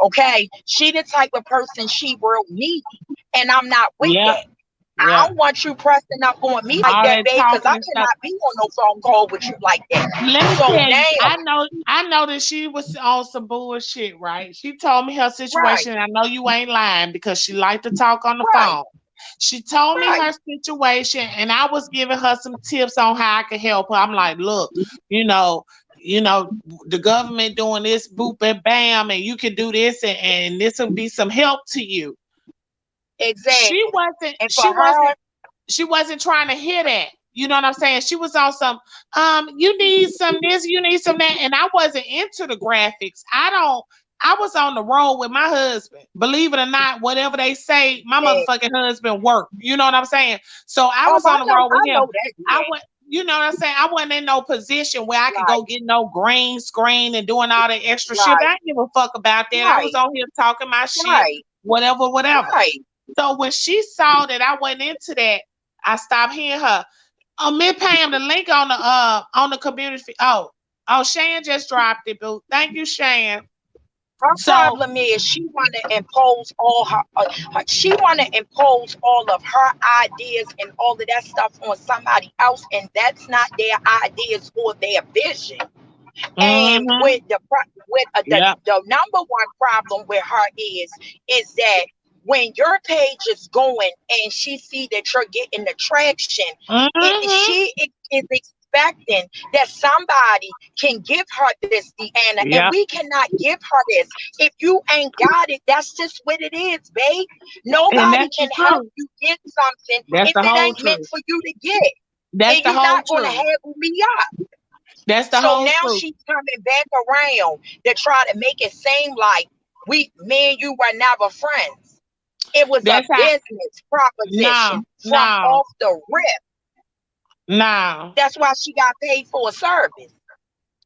okay, she the type of person she real needy, and I'm not with Yep. that. I Yep. don't want you pressing up on me like All that, that babe, because talking I and stuff. cannot be on no phone call with you like that. Let me So tell you, now, I know that she was on some bullshit, right? She told me her right, situation, and I know you ain't lying because she liked to talk on the right, phone. She told me right, her situation, and I was giving her some tips on how I could help her. I'm like, look, you know, the government doing this, boop and bam, and you can do this, and this will be some help to you. She exactly. wasn't, And for she her, wasn't she wasn't trying to hear that. You know what I'm saying? She was on some, you need some this, you need some that. And I wasn't into the graphics. I was on the road with my husband. Believe it or not, whatever they say, my yeah. motherfucking husband worked. You know what I'm saying? So I Oh, was on the road with I him. know that, I yeah. went, you know what I'm saying? I wasn't in no position where I could go Right, get no green screen and doing all that extra shit. But right, I didn't give a fuck about that. I was right, on here talking my shit, right, whatever, whatever. right. So when she saw that I went into that, I stopped hearing her. Oh, Miss Pam, the link on the community. Oh, Shan just dropped it, boo. Thank you, Shan. Her So, problem is she want to impose all she want to impose all of her ideas and all of that stuff on somebody else, and that's not their ideas or their vision. And mm-hmm, with yeah, the number one problem with her is that when your page is going and she see that you're getting the traction, mm-hmm, is expecting that somebody can give her this, Deanna, and yeah, we cannot give her this. If you ain't got it, that's just what it is, babe. and Nobody that's the can help truth. you get something That's if the it whole ain't meant truth. for you to get. That's And the you're whole not going to truth. haggle me up. That's the So whole now truth. she's coming back around to try to make it seem like me and you were never friends. It was a That's how. business proposition No, from no. off the rip. No. That's why she got paid for a service.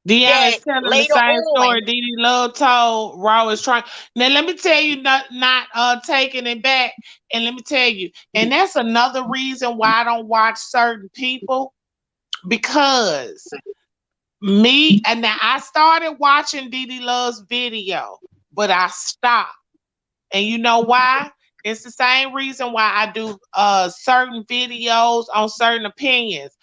Deanna That is telling the later same story on, Dee Love told Raw is trying. Now let me tell you, not taking it back, and let me tell you, and that's another reason why I don't watch certain people, because me, and now I started watching Dee Love's video, but I stopped. And you know why? It's the same reason why I do certain videos on certain opinions.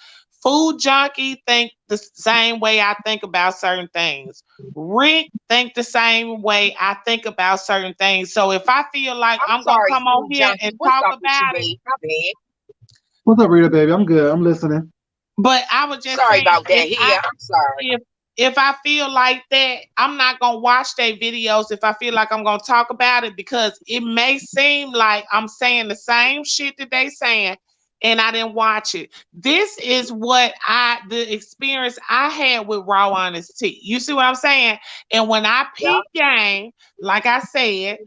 Food junkie think the same way I think about certain things. Rick think the same way I think about certain things. So if I feel like I'm I'm gonna sorry, come on food here junkie. and What's talk up with you, about it, babe? My bad. What's up, Rita, baby? I'm good. I'm listening. but I was just Sorry saying about that. Here, I'm sorry. if if I feel like that, I'm not gonna watch their videos if I feel like I'm gonna talk about it, because it may seem like I'm saying the same shit that they saying and I didn't watch it. This is what the experience I had with Raw Honest Tea. You see what I'm saying? And when I Yep. peep game, like I said,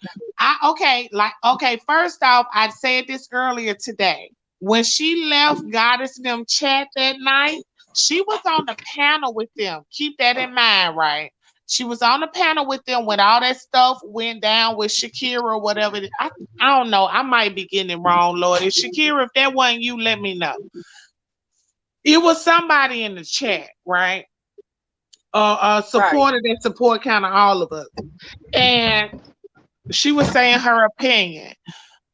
first off, I said this earlier today. When she left Goddess and them chat that night, she was on the panel with them. Keep that in mind, right? She was on the panel with them when all that stuff went down with Shakira or whatever. I don't know. I might be getting it wrong, Lord. If Shakira, if that wasn't you, let me know. It was somebody in the chat, right? Right. Supported and support kind of all of us. And she was saying her opinion.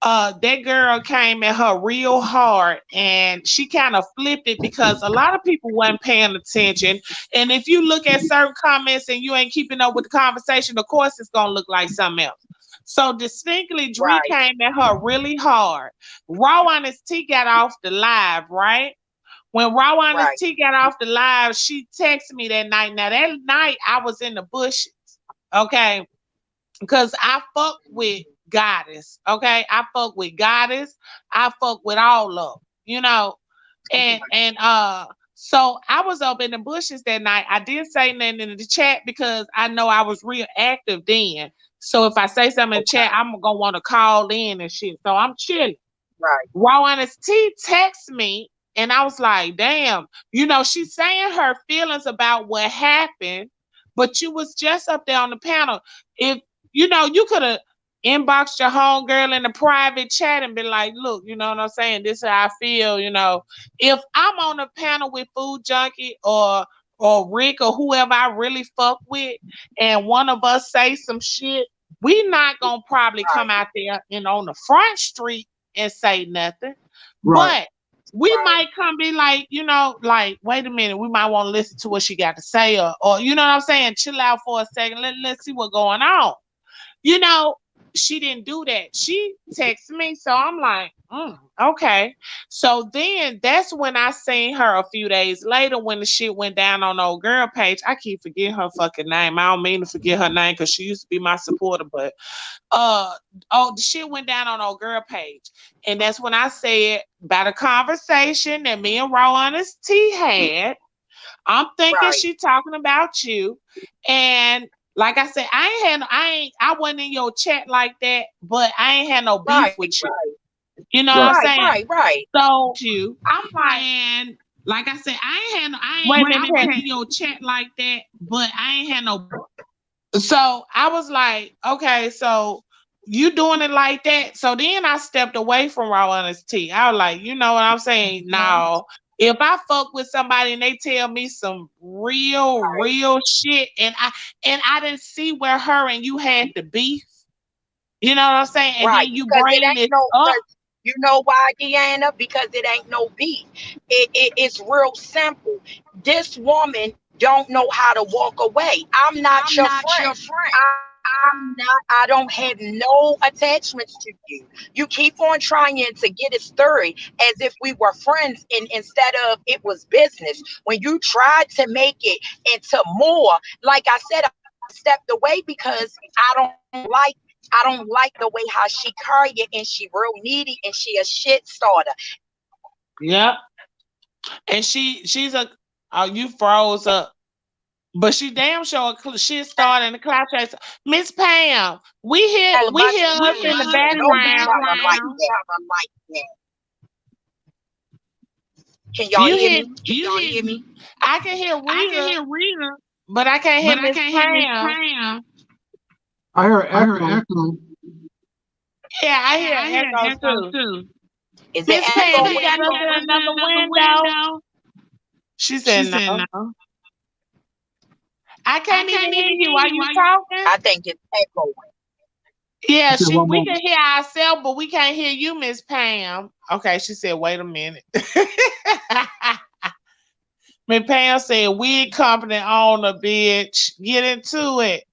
That girl came at her real hard, and she kind of flipped it because a lot of people weren't paying attention. And if you look at certain comments and you ain't keeping up with the conversation, of course it's gonna look like something else. So distinctly, Dree Right. came at her really hard. Raw Honest T got off the live, right? When Raw Honest Right. T got off the live, she texted me that night. Now that night I was in the bushes, okay? Because I fuck with Goddess. Okay. I fuck with Goddess. I fuck with all of them, so I was up in the bushes that night. I didn't say nothing in the chat because I know I was real active then. So if I say something in the chat, Okay. I'm gonna want to call in and shit. So I'm chilling. Right. Raw Honest T text me, and I was like, damn, she's saying her feelings about what happened, but you was just up there on the panel. If you could have inboxed your homegirl in the private chat and been like, look, you know what I'm saying? This is how I feel. If I'm on a panel with Food Junkie or Rick or whoever I really fuck with, and one of us say some shit, we not gonna probably come Right. out there and on the front street and say nothing. Right. But we Right. might come be like, like, wait a minute, we might want to listen to what she got to say, or you know what I'm saying? Chill out for a second. Let's see what's going on. You know, she didn't do that. She texted me, so I'm like, okay. So then that's when I seen her a few days later when the shit went down on old girl page. I keep forgetting her fucking name. I don't mean to forget her name because she used to be my supporter, but the shit went down on old girl page. And that's when I said about a conversation that me and Raw Honest T had. I'm thinking Right. she talking about you. And like I said, I wasn't in your chat like that, but I ain't had no beef Right. with you. You know what I'm Right. Right. saying? Right. Right. So I'm like, and like I said, I wasn't in your chat like that, but I ain't had no. So I was like, okay, so you doing it like that. So then I stepped away from Raw Honest Tea. I was like, you know what I'm saying? No. If I fuck with somebody and they tell me some real, Right. real shit, and I didn't see where her and you had the beef, you know what I'm saying? And Right. then you Because it bring ain't this no. up. Cause you know why, Deanna? Because it ain't no beef. It's real simple. This woman don't know how to walk away. I'm not your friend. I'm not. I don't have no attachments to you. You keep on trying to get it stirred as if we were friends, and instead of it was business. When you tried to make it into more, like I said, I stepped away because I don't like the way how she carry it, and she real needy, and she a shit starter. Yep. And she's a, oh, you froze up. But she damn sure shit started in the cloud chase. Miss Pam, All we about hear you. us in the No, you background. trying to like that. Can y'all You hear hear? me? Can y'all hear me? I can hear I can Rita, hear Rita, but I can't hear but I Miss can't hear Miss Pam. Pam. I hear I heard echo. echo. Yeah, I Yeah, hear I an hear echo echo too. too. Is it Miss Pam, echo? you got us in Got us in another another window. window. She She said said no. no. I I can't even can't hear even you. hear Are you. you Are you? talking? I think it's echoing. Yeah, She said one we can moment. hear ourselves, but we can't hear you, Miss Pam. Okay, she said, wait a minute. Miss Pam said, we company owner, bitch. Get into it.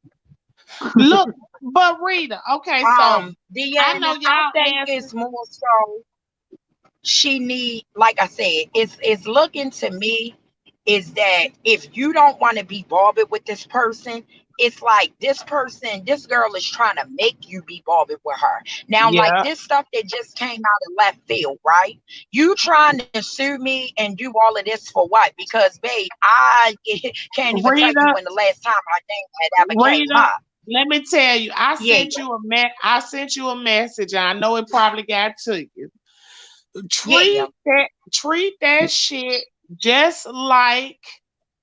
Look, but Rita, okay, so I know Deanna, I y'all think answers. it's more so she need, like I said, it's looking to me is that if you don't want to be bothered with this person, it's like this person, this girl is trying to make you be bothered with her. Now, like Yeah. this stuff that just came out of left field, right? You trying to sue me and do all of this for what? Because, babe, I can't even tell you Rita, when the last time our name had ever came Rita, up. let me tell you, Yeah, I sent you a message. I know it probably got to you. yeah, Treat that shit just like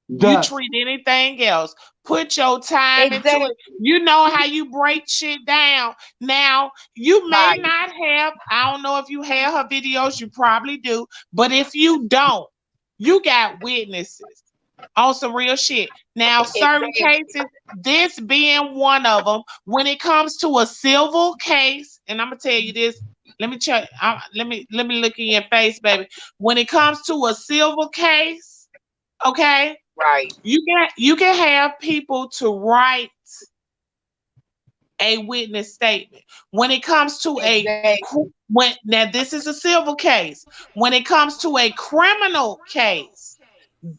you Dust. treat anything else. Put your time into it. exactly. You know how you break shit down. Now, you may Right, not have, I don't know if you have her videos, you probably do, but if you don't, you got witnesses on some real shit. Now, certain exactly. cases, this being one of them, when it comes to a civil case, and I'm gonna tell you this, let me check. Let me look in your face, baby. When it comes to a civil case, okay, Right. you can have people to write a witness statement. When it comes to Exactly. when now this is a civil case. When it comes to a criminal case,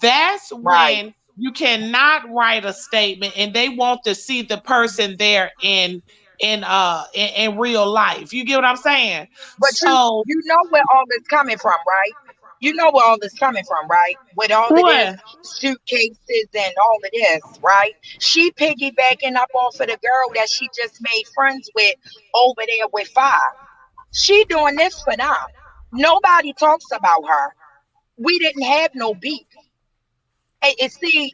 that's Right. when you cannot write a statement and they want to see the person there in real life. You get what I'm saying? But you So you know where all this coming from, right? You know where all this coming from, right? With all of this what? suitcases and all of this, right? She piggybacking up off of the girl that she just made friends with over there with Five. She doing this for them. Nobody talks about her. We didn't have no beef. And see,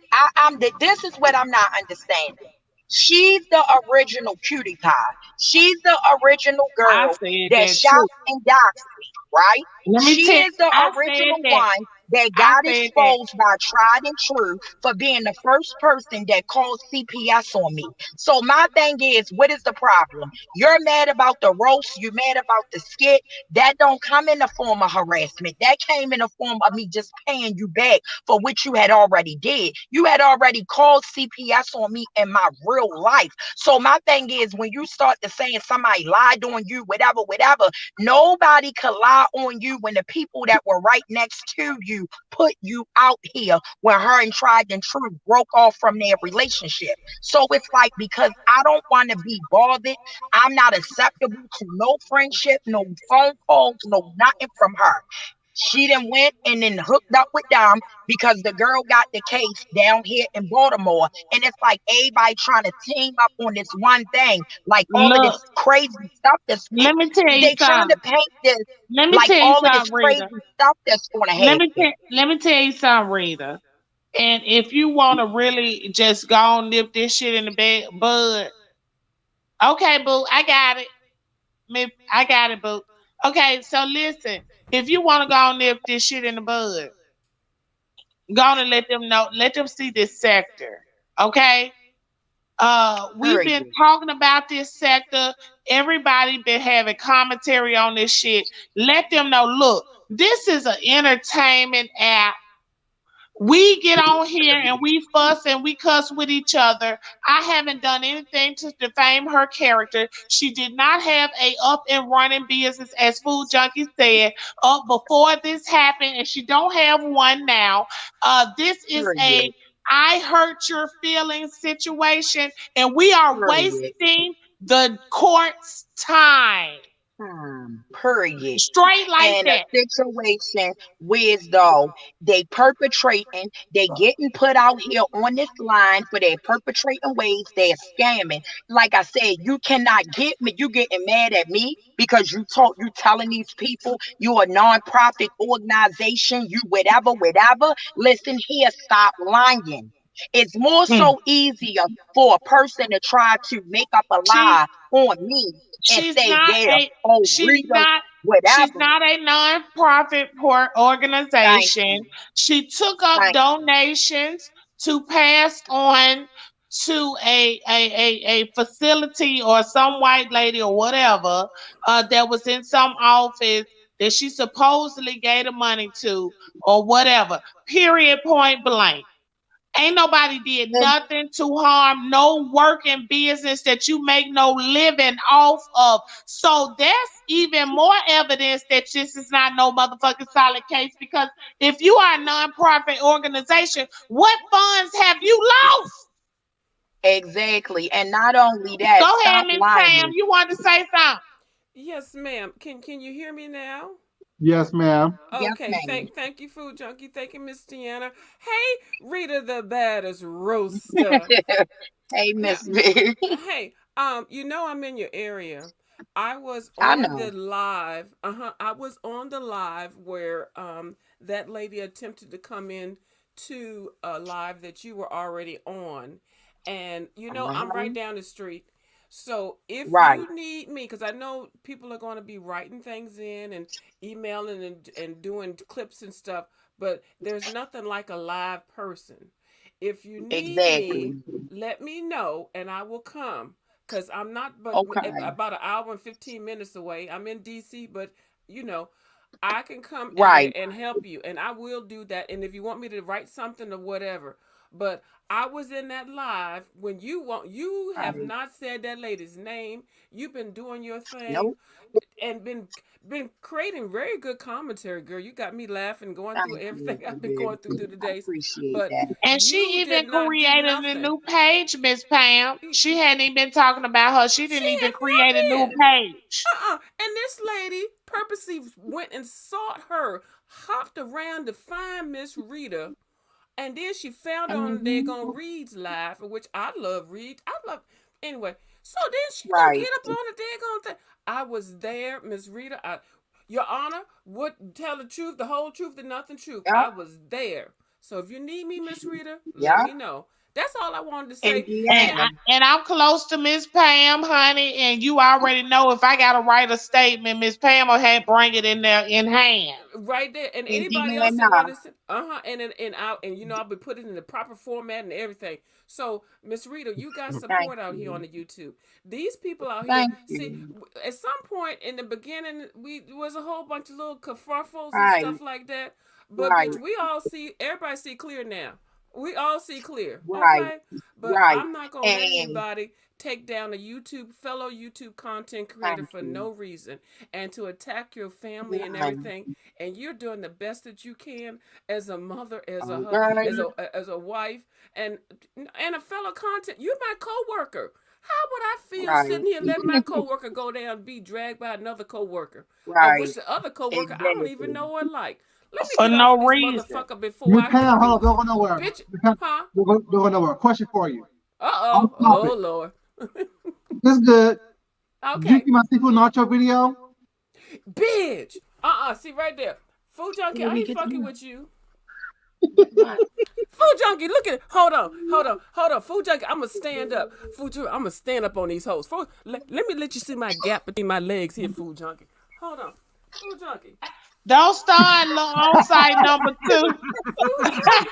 this is what I'm not understanding. She's the original cutie pie. She's the original I girl said that that too. shot and doxed me, right? Let me She tell is the I said original that. one that I got said that. exposed by tried and true for being the first person that called CPS on me. So my thing is, what is the problem? You're mad about the roast, you're mad about the skit. That don't come in the form of harassment. That came in the form of me just paying you back for what you had already did. You had already called CPS on me in my real life. So my thing is, when you start to saying somebody lied on you, whatever, whatever, nobody could lie on you when the people that were right next to you put you out here when her and tried and true broke off from their relationship. So it's like, because I don't want to be bothered, I'm not acceptable to no friendship, no phone calls, no nothing from her. She then went and then hooked up with them because the girl got the case down here in Baltimore. And it's like everybody trying to team up on this one thing, like all of Look, this crazy stuff let me tell you they trying to something. paint this Let me like tell you all of this something, crazy Rita. stuff that's going to happen. Let me tell you something, Rita. And if you want to really just go and nip this shit in the bud, okay, boo, I got it. I got it, boo. Okay, so listen, if you want to go and nip this shit in the bud, go on and let them know, let them see this sector. Okay? We've been Period. talking about this sector. Everybody been having commentary on this shit. Let them know, look, this is an entertainment app. We get on here and Period. we fuss and we cuss with each other. I haven't done anything to defame her character. She did not have a up and running business, as Food Junkie said, up before this happened, and she don't have one now. This is a Period. I hurt your feelings situation, and we are Period. wasting the court's time. Period. Straight like In a that. situation where though they perpetrating, they getting put out here on this line for their perpetrating ways, they're scamming. Like I said, you cannot get me, you getting mad at me because you telling these people you a non-profit organization, you whatever. Listen here, stop lying. It's more Mm. so easier for a person to try to make up a She lie on me and she's say, not yeah, a oh she's Rita, not she's whatever. not a non-profit Thank organization. you. She took up Thank donations to pass on to a facility or some white lady or whatever that was in some office that she supposedly gave the money to or whatever. Period, point blank. Ain't nobody did you. nothing to harm no working business that you make no living off of. So that's even more evidence that this is not no motherfucking solid case because if you are a nonprofit organization, what funds have you lost? Exactly. And not only that, Go ahead, stop Miss Pam. lying. You want to say something? Yes, ma'am. Can you hear me now? Yes, ma'am. Yes, Okay, ma'am. thank you, Food Junkie. Thank you, Miss Deanna. Hey, Rita the baddest roaster. Hey, Now, Miss B. hey, I'm in your area. I was I on the know. live. I was on the live where that lady attempted to come in to a live that you were already on, and I'm Uh-huh. right down the street. So if Right. you need me, because I know people are going to be writing things in and emailing and doing clips and stuff, but there's nothing like a live person. If you need me, Exactly. let me know and I will come. Cause I'm not but Okay. about an hour and 15 minutes away. I'm in DC, but you know, I can come in there Right. and help you, and I will do that. And if you want me to write something or whatever, but I was in that live when you have Right. not said that lady's name. You've been doing your thing Nope. and been creating very good commentary, girl. You got me laughing, going through Thank everything you, I've been going through baby. the I days. appreciate But that. And you she did even not do created a nothing. new page, Miss Pam. She hadn't even been talking about her. She She didn't even had create a not new been. page. And this lady purposely went and sought her, hopped around to find Miss Rita, and then she found her on the Hmm. daggone Reed's live, which I love Reed. I love anyway. So then she gonna Right. get up on the daggone thing. I was there, Miss Rita. Your Honor, would tell the truth, the whole truth, and nothing truth. Yep. I was there. So if you need me, Miss Rita, let Yep. me know. That's all I wanted to And say. And And Deanna. I'm close to Miss Pam, honey, and you already know if I gotta write a statement, Miss Pam will have bring it in there in hand. right there, and And anybody else that Deanna. want to, and I'll be putting it in the proper format and everything. So, Miss Rita, you got Thank support out here on you. the YouTube. These people out here, Thank see, you. at some point in the beginning, we was a whole bunch of little kerfuffles and Right. stuff like that. But Right. bitch, we all see, everybody see clear now. We all see clear, Right. okay? But Right. I'm not gonna let And anybody take down a fellow YouTube content creator thank for you. no reason and to attack your family and Right. everything. And you're doing the best that you can as a mother, as a Okay. as a wife, and a fellow content. You're my coworker. How would I feel Right. sitting here letting my coworker go down and be dragged by another coworker, of which Right. the other coworker I don't even Exactly. know or like? Let me For get off no of this reason. motherfucker before Miss I Pam, hold on, speak, don't go nowhere. bitch. Miss Pam, Huh? don't go nowhere. Question for you. Off Oh topic. Lord. This is good. Did you Okay. see my seafood nacho video? Bitch. See right there. Food junkie, Did I we ain't get fucking to with you. what? Food junkie, look at it. Hold on. Food junkie, I'm gonna stand up. Food junkie, I'm gonna stand up on these hoes. Let me let you see my gap between my legs here, food junkie. Hold on. Food junkie. Don't start on site number two. Food junkie.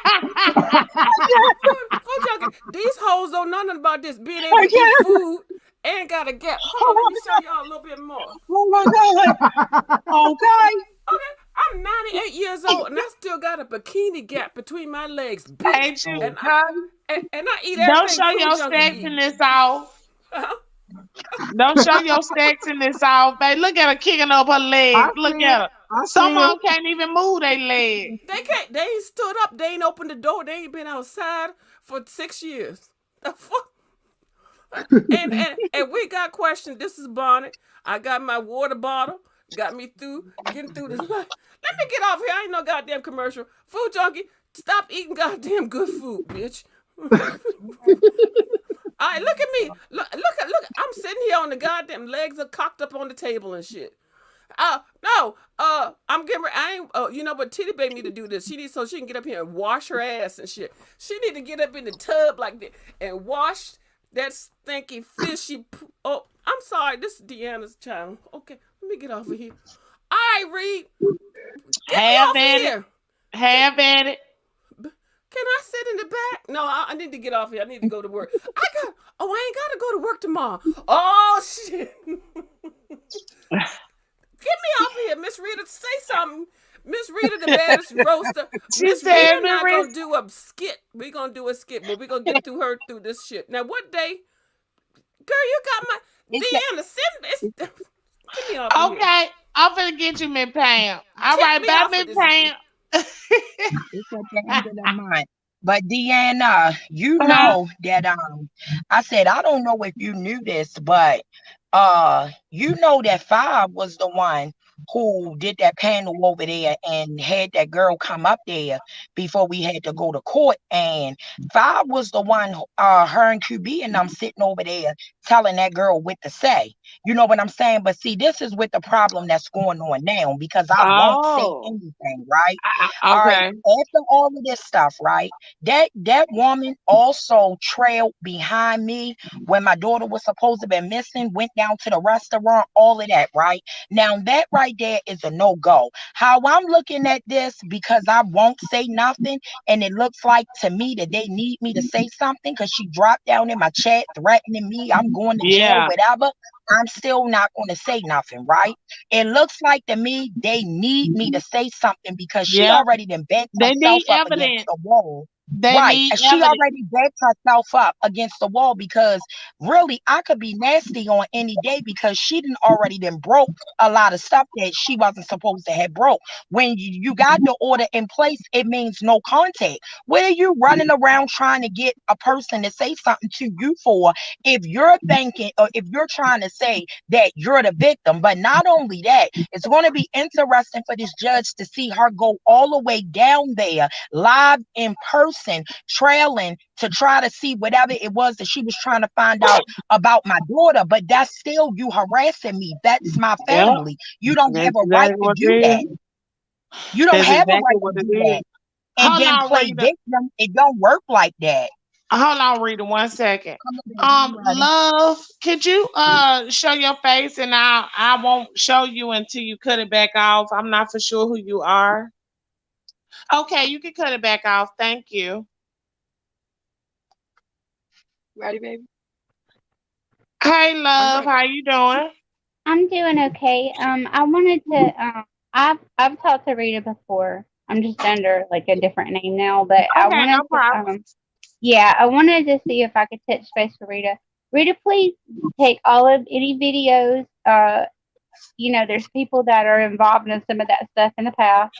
Food junkie. These hoes don't know nothing about this being able to eat Okay. food and got a gap. Hold on, let me show y'all a little bit more. Oh my God. Okay. Okay, I'm 98 years old and I still got a bikini gap between my legs, bitch. Ain't you? And I Okay. and I eat Don't everything show food your junkie eat. sexiness off. Uh-huh. Don't show your sexiness off, babe. Look at her kicking up her I legs. Look see it. at her. I Some see of it. them can't even move their legs. They can't. They ain't stood up. They ain't opened the door. They ain't been outside for 6 years. The fuck? And we got questions. This is Bonnet. I got my water bottle. Got me through getting through this. Let me get off here. I ain't no goddamn commercial. Food junkie, stop eating goddamn good food, bitch. All right, look at me. Look. I'm sitting here on the goddamn legs are cocked up on the table and shit. No. I'm getting. I ain't. You know, but Titty Baby need to do this. She needs so she can get up here and wash her ass and shit. She need to get up in the tub like that and wash that stinky fishy. Oh, I'm sorry. This is Deanna's child. Okay, let me get off of here. All right, Reed. Get me off of here. Have at it. Can I sit in the back? No, I need to get off here. I need to go to work. I ain't gotta go to work tomorrow. Oh shit. Get me off of here, Miss Rita. Say something. Miss Rita, the baddest roaster. Miss Rita and I gonna do a skit. We gonna do a skit, but we gonna get through her through this shit. Now, what day? Girl, you got my Deanna. Get me off of here. Okay, I'm gonna get you, Miss Pam. All right, bye, Miss Pam. It's at the end of the month. But Deanna, you know that I said I don't know if you knew this, but you know that Five was the one who did that panel over there and had that girl come up there before we had to go to court. And Five was the one, her and QB and I'm sitting over there telling that girl what to say. You know what I'm saying? But see, this is with the problem that's going on now because I won't say anything, right? All right. After all of this stuff, right? That woman also trailed behind me when my daughter was supposed to be missing, went down to the restaurant, all of that, right? Now that right there is a no-go. How I'm looking at this, because I won't say nothing, and it looks like to me that they need me to say something because she dropped down in my chat threatening me, I'm going to jail, whatever. I'm still not going to say nothing, right? It looks like to me they need me to say something because she already done bent herself up against the wall. Right. And she already backed herself up against the wall because really I could be nasty on any day because she didn't already then broke a lot of stuff that she wasn't supposed to have broke. When you got the order in place, it means no contact. What are you running around trying to get a person to say something to you for if you're thinking or if you're trying to say that you're the victim? But not only that, it's going to be interesting for this judge to see her go all the way down there live in person, trailing to try to see whatever it was that she was trying to find out about my daughter. But that's still you harassing me. That's my family. You don't have a right to do that. You don't have a right to do that. And then play victim. It don't work like that. Hold on, Rita, 1 second. Love, could you show your face and I won't show you until you cut it back off. I'm not for sure who you are. Okay, you can cut it back off. Thank you. Ready, baby? Hey, love, how you doing? I'm doing okay. I wanted to. I've talked to Rita before. I'm just under like a different name now, but I wanted no problem. I wanted to see if I could touch base with Rita. Rita, please take all of any videos. There's people that are involved in some of that stuff in the past.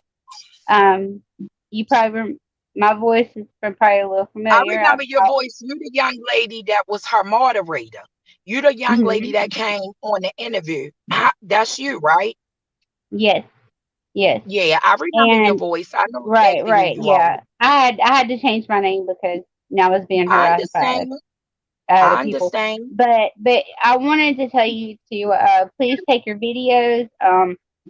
You probably my voice is probably a little familiar. I remember your voice. You the young lady that was her moderator. You the young lady that came on the interview. That's you, right? Yes. Yes. Yeah, I remember your voice. I know exactly right. who you Yeah. are. I had to change my name because now I was being harassed by I people. understand. But I wanted to tell you to please take your videos.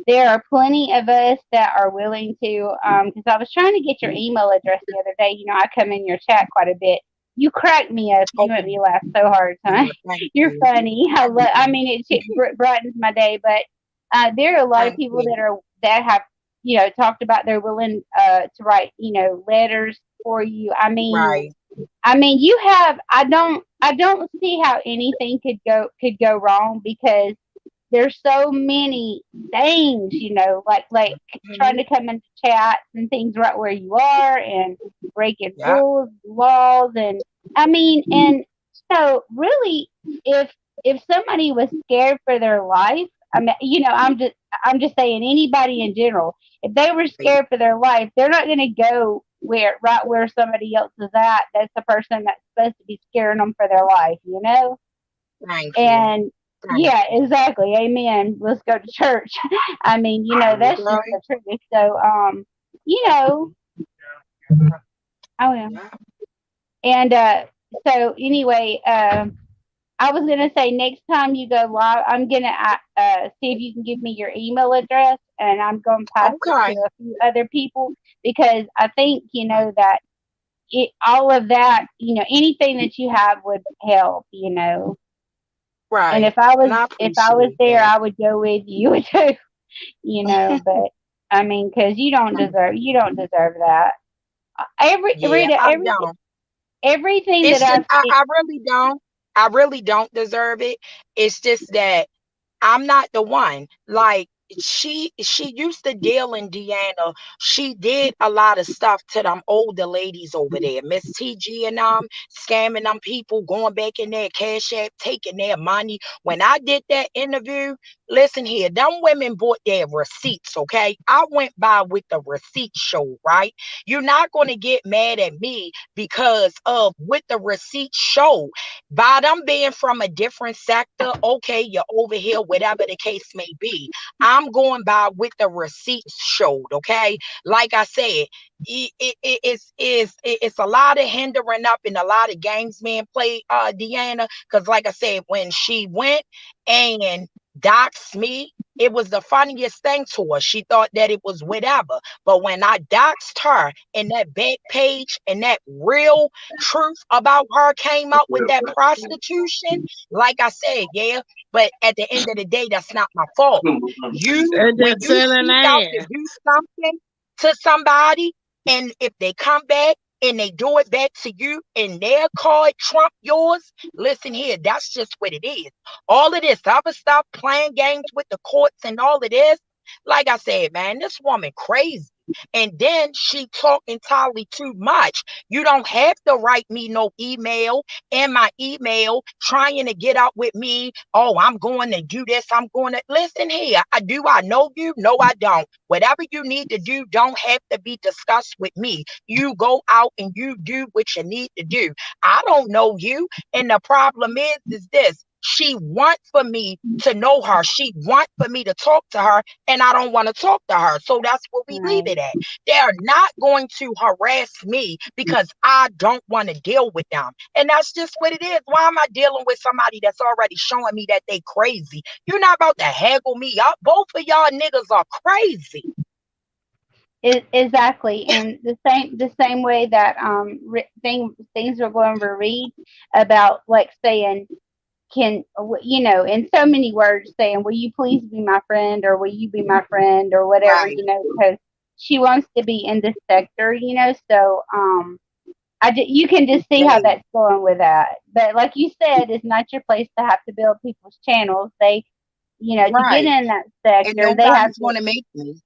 There are plenty of us that are willing to because I was trying to get your email address the other day. I come in your chat quite a bit. You crack me up. You make me laugh so hard, son. You're funny. It brightens my day. But there are a lot of people that have talked about they're willing to write letters for you. I mean, you have. I don't see how anything could go wrong because there's so many things, like trying to come into chats and things right where you are and breaking rules, laws, and and so really, if somebody was scared for their life, I'm just saying anybody in general, if they were scared for their life, they're not going to go where somebody else is at. That's the person that's supposed to be scaring them for their life, Thank you. And Thank yeah, you. exactly. Amen. Let's go to church. I mean, that's just Okay. the truth. So, you know, oh yeah. Yeah. And so anyway, I was gonna say next time you go live, I'm gonna see if you can give me your email address, and I'm gonna pass it to Okay. a few other people because I think that all of that, anything that you have would help, And Right. if I And was I if I was appreciate there, that. I would go with you too, But I mean, because you don't deserve that. Yeah, Rita, I don't. everything that It's just I've seen. I really don't. I really don't deserve it. It's just that I'm not the one. Like she used to deal in Deanna. She did a lot of stuff to them older ladies over there. Miss TG and scamming them people, going back in their cash app, taking their money. When I did that interview, listen here, them women bought their receipts, okay? I went by with the receipt show, right? You're not gonna get mad at me because of what the receipt show by them being from a different sector, okay, you're over here, whatever the case may be. I'm going by with the receipts showed, okay? Like I said, it's a lot of hindering up and a lot of games being played, Deanna, because like I said, when she went and doxed me, it was the funniest thing to her. She thought that it was whatever. But when I doxed her and that back page and that real truth about her came out with that prostitution, like I said, yeah. But at the end of the day, that's not my fault. You, They when just you selling sneak out to ass. do something to somebody, and if they come back and they do it back to you and their card trump yours, listen here, that's just what it is. All of this other stuff, playing games with the courts and all of this, like I said, man, this woman crazy. And then she talk entirely too much. You don't have to write me no email in my email trying to get out with me. Oh, I'm going to do this. I'm going to listen here. I know you? No, I don't. Whatever you need to do don't have to be discussed with me. You go out and you do what you need to do. I don't know you. And the problem is this. She wants for me to know her. She wants for me to talk to her, and I don't want to talk to her. So that's where we leave Right. it at. They're not going to harass me because I don't want to deal with them. And that's just what it is. Why am I dealing with somebody that's already showing me that they crazy? You're not about to haggle me up. Both of y'all niggas are crazy. Exactly, and the same way that things were going to read about, like, saying, in so many words, saying, will you please be my friend, or will you be my friend, or whatever, Right. because she wants to be in this sector, so you can just see how Yeah. that's going with that. But like you said, it's not your place to have to build people's channels. They, to get Right. in that And sector, they have nobody's to. going to make me.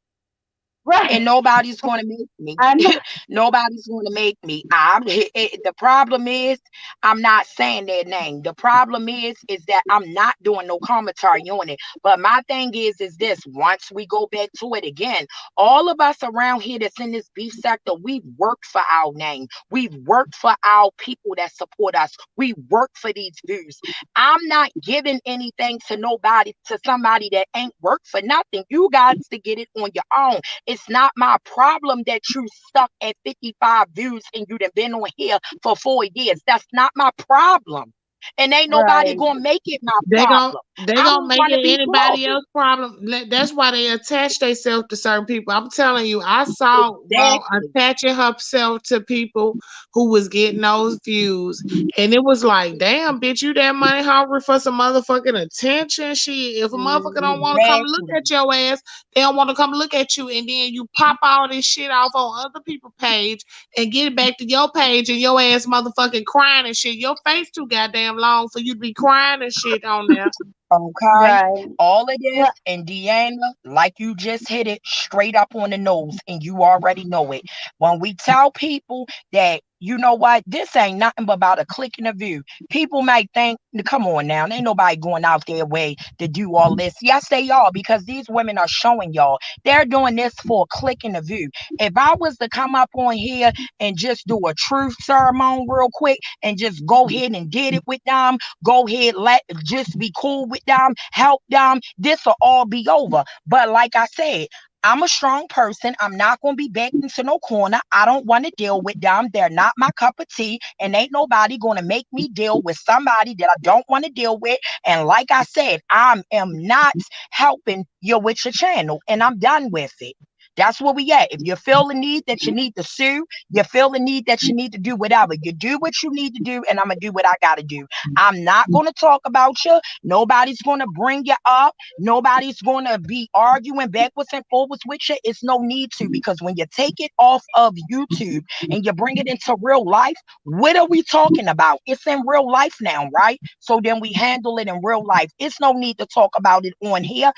Right. And nobody's going to make me. I'm not. Nobody's going to make me. The problem is, I'm not saying their name. The problem is that I'm not doing no commentary on it. But my thing is this: once we go back to it again, all of us around here that's in this beef sector, we work for our name. We work for our people that support us. We work for these views. I'm not giving anything to nobody, to somebody that ain't worked for nothing. You guys to get it on your own. It's not my problem that you stuck at 55 views and you done been on here for 4 years. That's not my problem. And ain't nobody Right. gonna make it my They gon' problem. they I gonna just make want to it be anybody global. else problem. That's why they attach themselves to certain people. I'm telling you, I saw Exactly. attaching herself to people who was getting those views, and it was like, damn, bitch, you that money hungry for some motherfucking attention? Shit, if a motherfucker don't want to come look Exactly. at your ass, they don't want to come look at you, and then you pop all this shit off on other people's page and get it back to your page, and your ass motherfucking crying and shit. Your face too goddamn long for you to be crying and shit on there. Okay. Right. All of this, Well, and Deanna, like you just hit it straight up on the nose, and you already know it. When we tell people that, you know what, this ain't nothing but about a click and a view, people might think, come on now, ain't nobody going out their way to do all this. Yes, they are, because these women are showing y'all they're doing this for a click and a view. If I was to come up on here and just do a truth ceremony real quick and just go ahead and did it with them, go ahead, let just be cool with them, help them, this will all be over. But like I said, I'm a strong person. I'm not going to be backed into no corner. I don't want to deal with them. They're not my cup of tea. And ain't nobody going to make me deal with somebody that I don't want to deal with. And like I said, I am not helping you with your channel. And I'm done with it. That's where we at. If you feel the need that you need to sue, you feel the need that you need to do whatever, you do what you need to do, and I'm going to do what I got to do. I'm not going to talk about you. Nobody's going to bring you up. Nobody's going to be arguing backwards and forwards with you. It's no need to, because when you take it off of YouTube and you bring it into real life, what are we talking about? It's in real life now, right? So then we handle it in real life. It's no need to talk about it on here.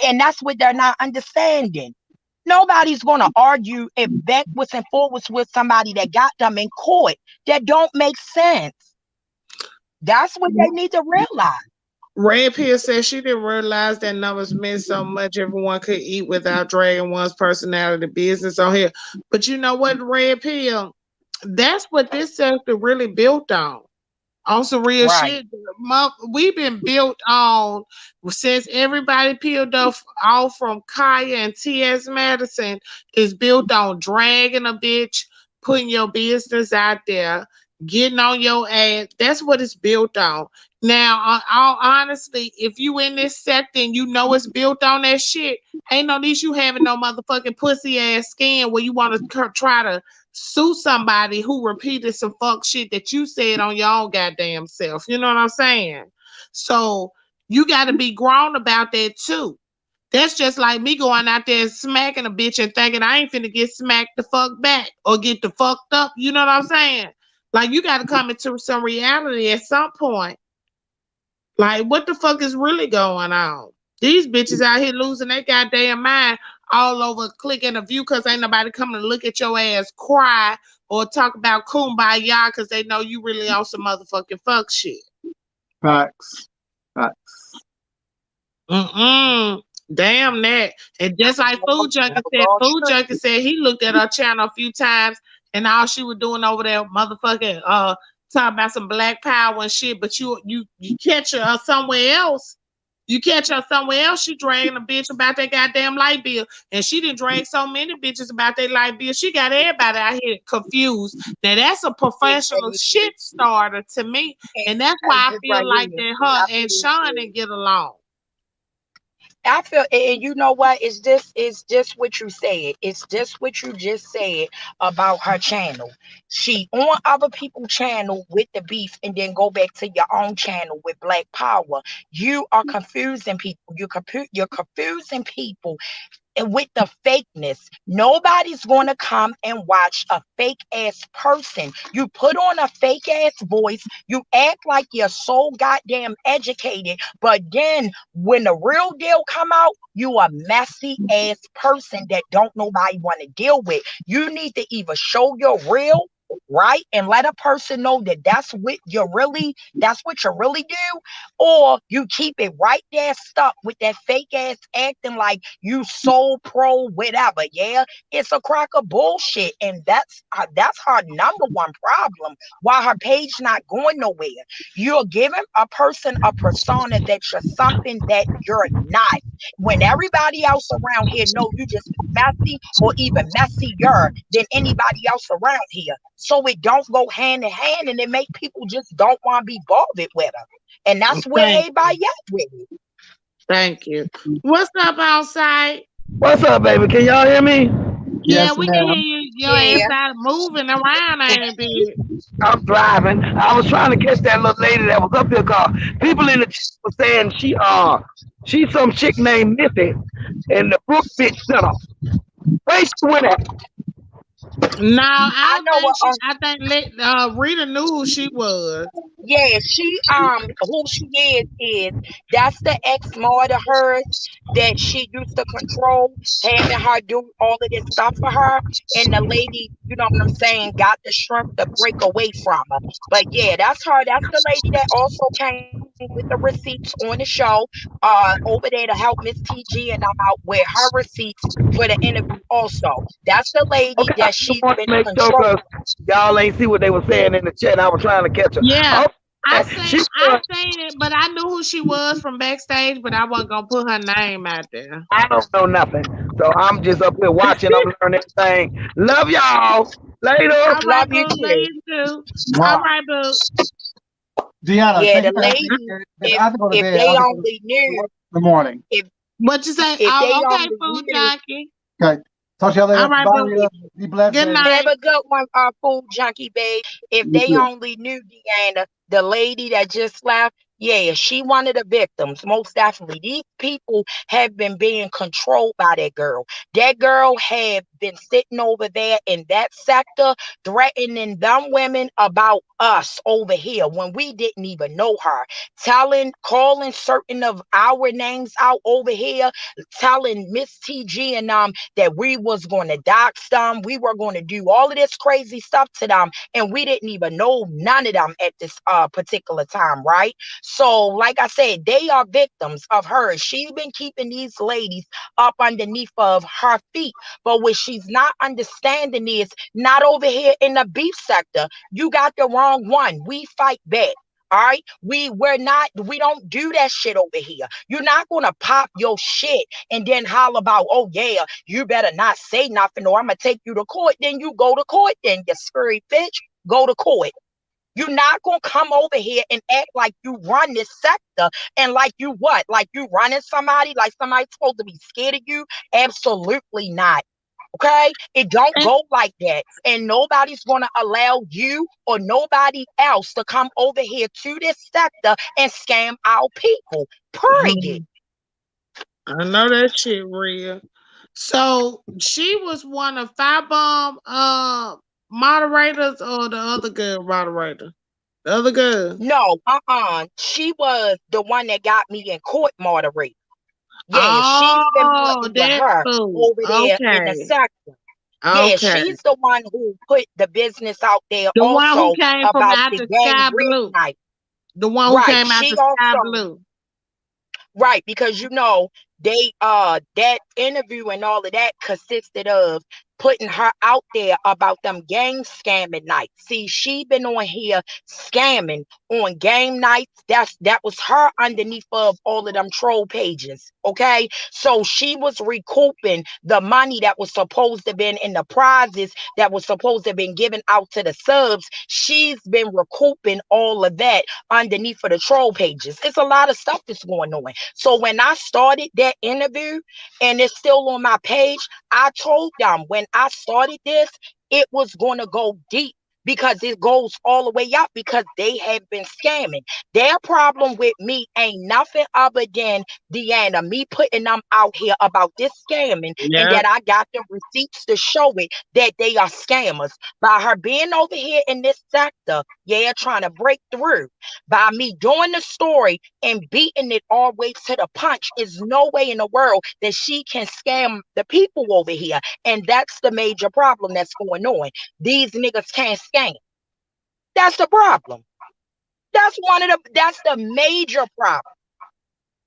And that's what they're not understanding. Nobody's going to argue it backwards and forwards with somebody that got them in court. That don't make sense. That's what they need to realize. Red Pill says she didn't realize that numbers meant so much. Everyone could eat without dragging one's personality business on here. But you know what, Red Pill? That's what this sector really built on some real Right. shit. We've been built on since everybody peeled off from Kaya and T.S. Madison is built on dragging a bitch, putting your business out there, getting on your ass. That's what it's built on. Now, all honestly, if you in this sector and you know it's built on that shit, ain't no need you having no motherfucking pussy ass skin where you want to try to sue somebody who repeated some fuck shit that you said on your own goddamn self. You know what I'm saying? So you got to be grown about that too. That's just like me going out there and smacking a bitch and thinking I ain't finna get smacked the fuck back or get the fucked up. You know what I'm saying? Like you got to come into some reality at some point. Like what the fuck is really going on? These bitches out here losing their goddamn mind all over clicking a view because ain't nobody coming to look at your ass cry or talk about kumbaya because they know you really on some motherfucking fuck shit. Facts. Facts. Damn that. And just like Food Junkie said he looked at her channel a few times and all she was doing over there motherfucking talking about some black power and shit, but you catch her somewhere else. You catch her somewhere else, she dragging a bitch about that goddamn light bill. And she didn't drag so many bitches about that light bill. She got everybody out here confused. Now that's a professional shit starter to me. And that's why I feel like that her and Sean didn't get along. I feel, and you know what? It's just what you said. It's just what you just said about her channel. She on other people's channel with the beef, and then go back to your own channel with Black Power. You are confusing people. You're confusing people and with the fakeness. Nobody's going to come and watch a fake ass person. You put on a fake ass voice, you act like you're so goddamn educated, but then when the real deal come out, you a messy ass person that don't nobody want to deal with. You need to either show your real, right, and let a person know that that's what you really do, or you keep it right there stuck with that fake ass acting like you so pro whatever. Yeah, it's a crock of bullshit, and that's her number one problem why her page not going nowhere. You're giving a person a persona that you're something that you're not, when everybody else around here know you just messy or even messier than anybody else around here. So it don't go hand in hand, and it make people just don't want to be bothered with her. And that's where everybody at with it. Thank you. What's up outside? What's up, baby? Can y'all hear me? Yeah, Yes, we can hear ma'am. you. Your ass out moving around, ain't it, bitch? I'm driving. I was trying to catch that little lady that was up here. Cause people in the chat were saying she's some chick named Missy in the Brook Bitch Center. Where she went at? No, I I don't know think she. what. I think Rita knew who she was. Yeah, she who she is that's the ex-mod of hers that she used to control, having her do all of this stuff for her. And the lady, you know what I'm saying, got the strength to break away from her. But yeah, that's her. That's the lady that also came with the receipts on the show, over there to help Miss TG and I'm out with her receipts for the interview also. That's the lady Okay, I that just she's want to been make sure because controlling. y'all ain't see what they were saying in the chat. I was trying to catch her. Yeah, Okay, she I seen it, but I knew who she was from backstage, but I wasn't gonna put her name out there. I don't know nothing. So I'm just up here watching. I'm learning everything. Love y'all. Later. All right, Love you boo. Love too. you too. All Wow. right, boo. Deanna, Yeah, thank the you for answering. ladies, I have to go to if bed. I they have to go to only knew, the morning. if What you say? if they Oh, okay, only food knew. junkie. Okay. Talk to y'all All later. right, Bye, boo. Rita. Be blessed, Good baby. Have night. a good one, food junkie babe. If You they too. only knew, Deanna, the lady that just left, yeah, she one of the victims, most definitely. These people have been being controlled by that girl. That girl had been sitting over there in that sector, threatening them women about us over here when we didn't even know her, calling certain of our names out over here, telling Miss TG and that we was going to dox them, we were going to do all of this crazy stuff to them, and we didn't even know none of them at this particular time, right? So, like I said, they are victims of her. She's been keeping these ladies up underneath of her feet. But what she's not understanding is not over here in the beef sector. You got the wrong one. We fight back. All right. We don't do that shit over here. You're not gonna pop your shit and then holler about, oh yeah, you better not say nothing or I'm gonna take you to court. Then you go to court, then you scurry bitch. Go to court. You're not gonna come over here and act like you run this sector and like you what? Like you running somebody, like somebody's supposed to be scared of you? Absolutely not. Okay? It don't And, go like that. And nobody's going to allow you or nobody else to come over here to this sector and scam our people. Period. I know that shit real. So she was one of Firebomb moderators or the other girl moderator? The other girl. No, She was the one that got me in court moderator. Yeah, she's been Oh, working with that her fool. over there in the Okay. sector. Yeah, Okay. she's the one who put the business out there The one who also came from about out the the gang sky rig blue. night. The one who Right. came out She the sky also blue. Right, because they that interview and all of that consisted of putting her out there about them game scamming nights. See, she been on here scamming on game nights. That was her underneath of all of them troll pages. Okay. So she was recouping the money that was supposed to have been in the prizes that was supposed to have been given out to the subs. She's been recouping all of that underneath of the troll pages. It's a lot of stuff that's going on. So when I started that interview and it's still on my page, I told them when I started this, it was going to go deep because it goes all the way up because they have been scamming. Their problem with me ain't nothing other than Deanna, me putting them out here about this scamming and Yeah. that I got the receipts to show it that they are scammers. By her being over here in this sector, yeah, trying to break through, by me doing the story and beating it all the way to the punch, is no way in the world that she can scam the people over here. And that's the major problem that's going on. These niggas can't scam. That's the problem. That's the major problem.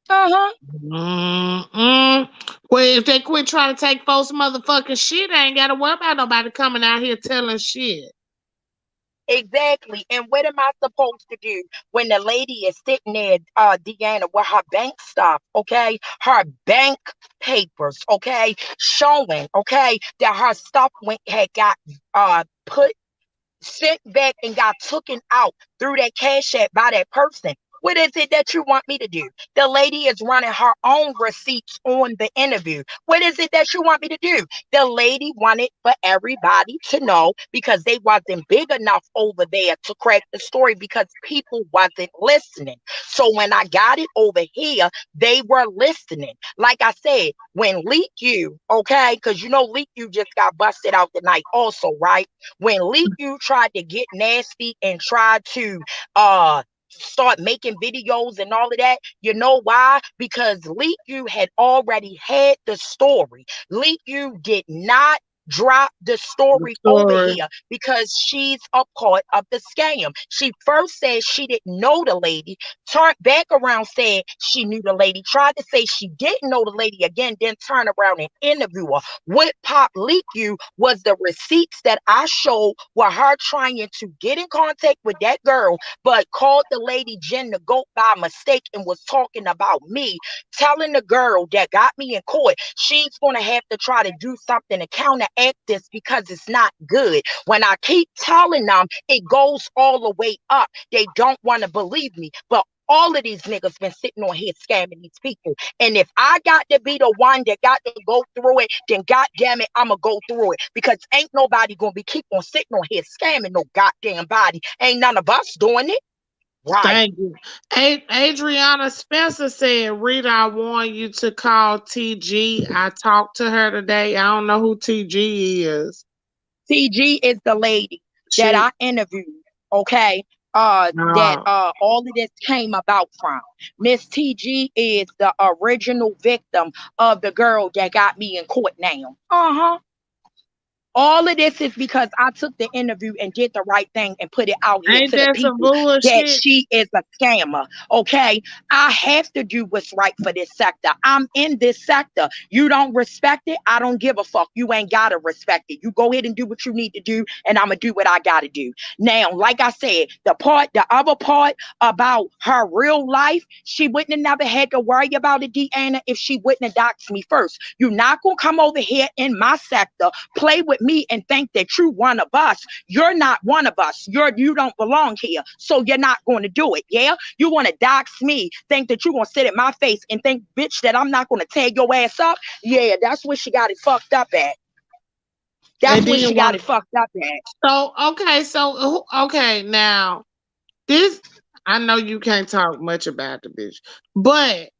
Uh-huh. Mm-mm. Well, if they quit trying to take folks motherfucking shit, I ain't got to worry about nobody coming out here telling shit. Exactly. And what am I supposed to do when the lady is sitting there, Deanna, with her bank stuff, okay? Her bank papers, okay, showing, okay, that her stuff had got put sent back and got taken out through that cash app by that person. What is it that you want me to do? The lady is running her own receipts on the interview. What is it that you want me to do? The lady wanted for everybody to know because they wasn't big enough over there to crack the story because people wasn't listening. So when I got it over here, they were listening. Like I said, when Leak You, okay, because you know Leak You just got busted out tonight also, right? When Leak You tried to get nasty and tried to start making videos and all of that. You know why? Because Leak You had already had the story. Leak You did not drop the The story over story. here because she's a part of the scam. She first said she didn't know the lady, turned back around, said she knew the lady, tried to say she didn't know the lady again, then turn around and interview her. What Pop Leak You was the receipts that I showed were her trying to get in contact with that girl, but called the lady Jen the goat by mistake and was talking about me, telling the girl that got me in court she's going to have to try to do something to counteract this because it's not good. When I keep telling them, it goes all the way up. They don't want to believe me, but all of these niggas been sitting on here scamming these people. And if I got to be the one that got to go through it, then goddamn it, I'ma go through it. Because ain't nobody gonna be keep on sitting on here scamming no goddamn body. Ain't none of us doing it. Right. Thank you. Adriana Spencer said, Rita, I want you to call TG. I talked to her today. I don't know who TG is. TG is the lady that She I interviewed, okay? That no. all of this came about from. Miss TG is the original victim of the girl that got me in court now. Uh-huh. All of this is because I took the interview and did the right thing and put it out here Ain't to the that some people that bullshit? she is a scammer. Okay. I have to do what's right for this sector. I'm in this sector. You don't respect it. I don't give a fuck. You ain't got to respect it. You go ahead and do what you need to do, and I'm going to do what I got to do. Now, like I said, the other part about her real life, she wouldn't have never had to worry about it, Deanna, if she wouldn't have doxed me first. You're not going to come over here in my sector, play with me and think that you're one of us. You're not one of us. You don't belong here. So you're not going to do it. Yeah. You want to dox me, think that you're going to sit in my face and think, bitch, that I'm not going to tag your ass up. Yeah. That's where she got it fucked up at. That's And where then she got one. it fucked up at. Okay, now this I know you can't talk much about the bitch, but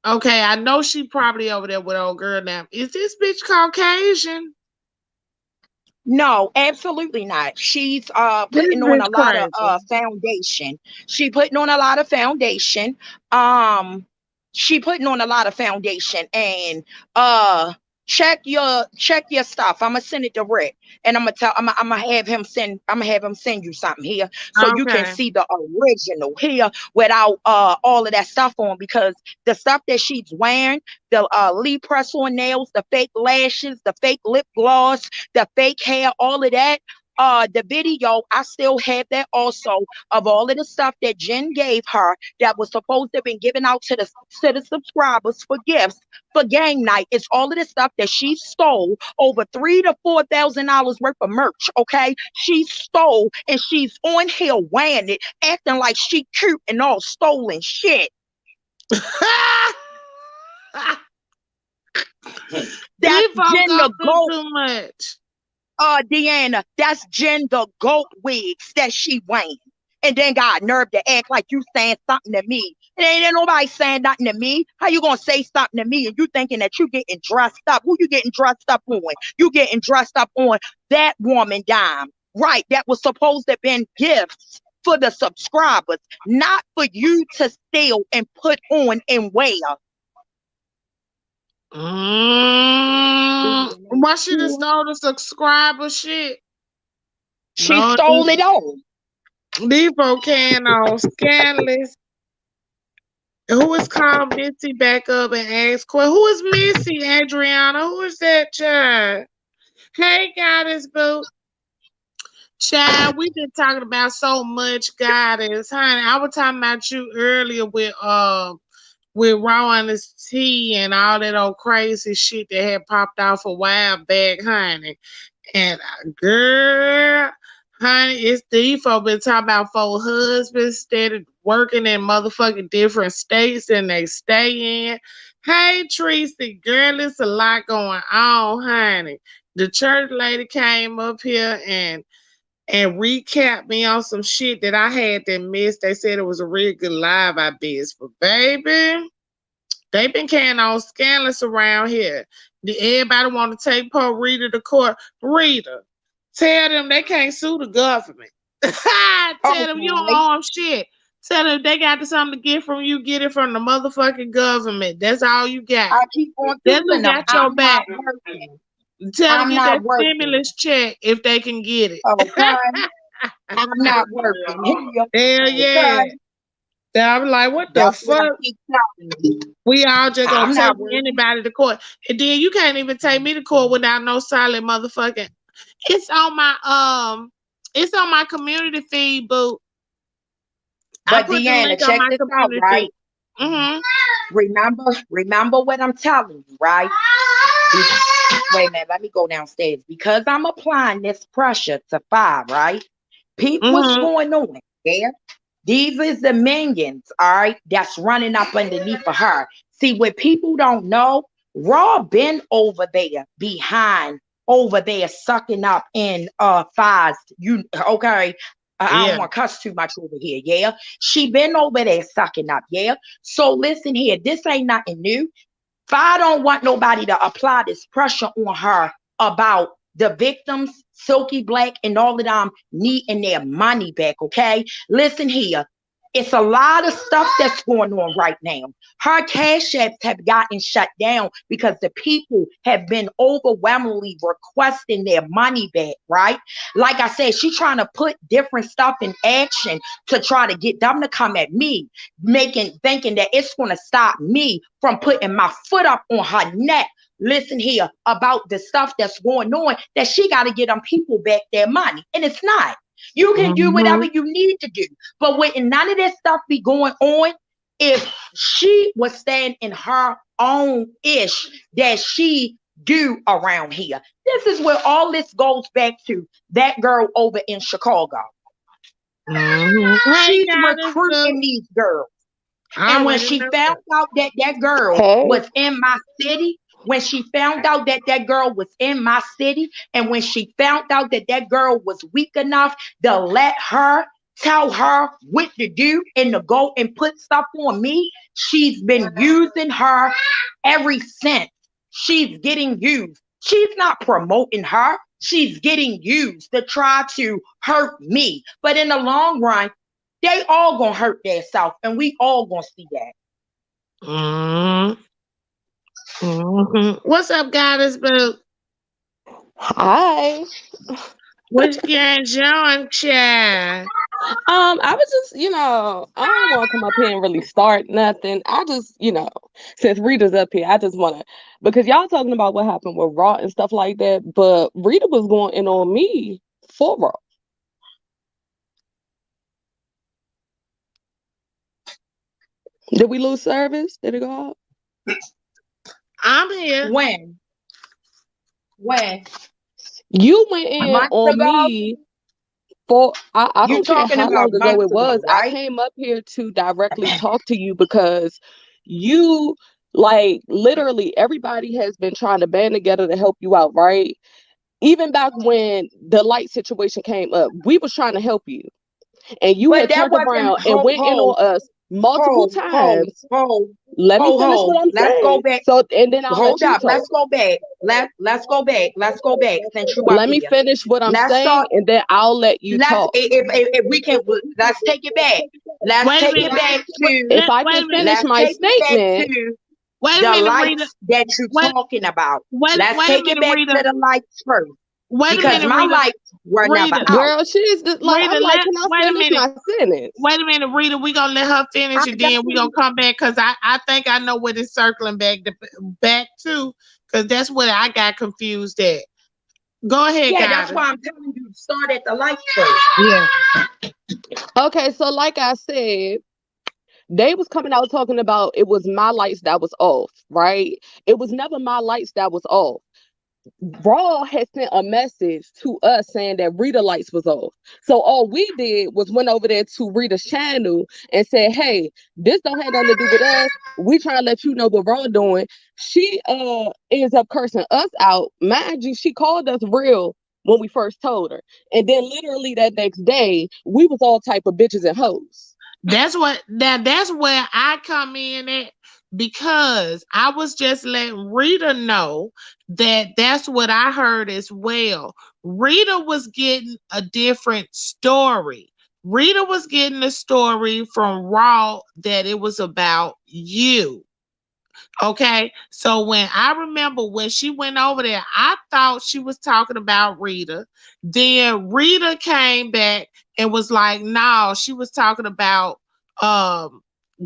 okay, I know she probably over there with old girl now. Is this bitch Caucasian? No, absolutely not. She's This putting on bitch a lot of crazy. foundation. She putting on a lot of foundation. Um she putting on a lot of foundation and uh check your stuff. I'm gonna send it to Rick and I'm gonna have him send you something here so you can Okay. see the original here without all of that stuff on because the stuff that she's wearing, the Lee press on nails, the fake lashes, the fake lip gloss, the fake hair, all of that. The video, I still have that also of all of the stuff that Jen gave her that was supposed to have been given out to the subscribers for gifts for game night. It's all of the stuff that she stole over $3,000 to $4,000 worth of merch. Okay, she stole and she's on here wearing it, acting like she cute and all stolen shit. That's These folks Jen gonna the do Goat. too much. Deanna, that's Jen the Goat wigs that she wearing. And then got nerve to act like you saying something to me. It ain't nobody saying nothing to me. How you gonna say something to me and you thinking that you getting dressed up? Who you getting dressed up on? You getting dressed up on that woman dime. Right, that was supposed to have been gifts for the subscribers, not for you to steal and put on and wear. Why she just stole the subscriber shit? She Lord, stole it all. these folks can on scandalous. Who is called Missy back up and ask who is Missy, Adriana? Who is that child? Hey, Goddess Boo. Child, we've been talking about so much, Goddess. Honey, I was talking about you earlier with Raw and his tea and all that old crazy shit that had popped off a while back, honey. And girl, honey, it's these folks been talking about four husbands, steady working in motherfucking different states than they stay in. Hey, Tracy, girl, it's a lot going on, honey. The church lady came up here and recapped me on some shit that I had that missed. They said it was a real good live I missed, but baby, they been carrying on scandalous around here. Everybody want to take poor Rita to court. Rita, tell them they can't sue the government. Tell them you don't Okay. owe them shit. Tell them they got something to get from you, get it from the motherfucking government. That's all you got. I keep on That's who telling them got your I'm not back. working. Tell them I'm get not that working. stimulus check if they can get it. Okay. I'm not working here. Hell yeah. Okay. I'm like, what the That's what I fuck? keep telling you. We all just gonna I'm take not working. anybody to court. And then you can't even take me to court without no solid motherfucking. It's on my community feed, boo. I But put the link Deanna, on check my this out, community right? feed. Mm-hmm. Remember what I'm telling you, right? Wait a minute, let me go downstairs. Because I'm applying this pressure to five, right? Peep what's Mm-hmm. going on. Yeah. These is the minions, all right, that's running up underneath of her. See, what people don't know, Raw been over there behind, over there sucking up in thighs. You okay? I don't Yeah. want to cuss too much over here, yeah. She been over there sucking up, yeah. So listen here, this ain't nothing new. If I don't want nobody to apply this pressure on her about the victims, Silky Black, and all of them needing their money back, okay? Listen here. It's a lot of stuff that's going on right now. Her cash apps have gotten shut down because the people have been overwhelmingly requesting their money back, right? Like I said, she's trying to put different stuff in action to try to get them to come at me, thinking that it's going to stop me from putting my foot up on her neck. Listen here about the stuff that's going on, that she got to get them people back their money. And it's not. You can do Mm-hmm. whatever you need to do. But when none of this stuff be going on, if she was staying in her own ish that she do around here, this is where all this goes back to that girl over in Chicago. Mm-hmm. Hey, She's goddess, boo. recruiting these girls. I And when already she know found it. out that that girl Hey, was in my city, when she found out that that girl was in my city, and when she found out that that girl was weak enough to let her tell her what to do and to go and put stuff on me, she's been using her ever since. She's getting used. She's not promoting her. She's getting used to try to hurt me. But in the long run, they all gonna hurt themselves, and we all gonna see that. Mm-hmm. Mm-hmm. What's up, goddess, boo? hi. What's your enjoying, child? I was just, I don't want to come up here and really start nothing. I just, since Rita's up here, I just want to, because y'all talking about what happened with Raw and stuff like that, but Rita was going in on me for Raw. Did we lose service? Did it go out? I'm here. When? When? You went in Months on ago? me for, I You don't care talking how about long ago months it was. ago, I right? came up here to directly talk to you because you, like, literally everybody has been trying to band together to help you out, right? Even back when the light situation came up, we was trying to help you. And you But had that turned wasn't around and went in on us multiple times. Let me finish what I'm Let's go saying. back. So, and then I'll let Hold you up. talk. Let's go back. Let's go back. Let's go back since you up Let me here. finish what I'm Let's saying, start. and then I'll let you Let's talk. if we can, let's take it back. Let's Wait a take it minute. back to If I Wait can a minute. finish let's my take it back statement, to Wait a the minute, Rita. lights that you're Wait, talking about. wait, Let's wait a take it minute, back Rita. to the lights first. Wait a Because minute, my Rita. lights were never Rita. out. girl, she's like, Rita, I'm like, can I wait a finish minute. my sentence? Wait a minute, Rita. We gonna let her finish, I and then we gonna come back because I think I know what it's circling back to, because that's what I got confused at. Go ahead, Yeah, that's goddess. why I'm telling you to start at the lights first. Yeah. Okay, so like I said, they was coming out talking about it was my lights that was off, right? It was never my lights that was off. Raw had sent a message to us saying that Rita lights was off. So all we did was went over there to Rita's channel and said, hey, this don't have nothing to do with us. We trying to let you know what Raw doing. She ends up cursing us out. Mind you, she called us real when we first told her. And then literally that next day, we was all type of bitches and hoes. That's where I come in at, because I was just letting Rita know that that's what I heard as well. Rita was getting a different story. Rita was getting a story from Raw that it was about you. Okay, so when I remember when she went over there, I thought she was talking about Rita. Then Rita came back and was like, no, she was talking about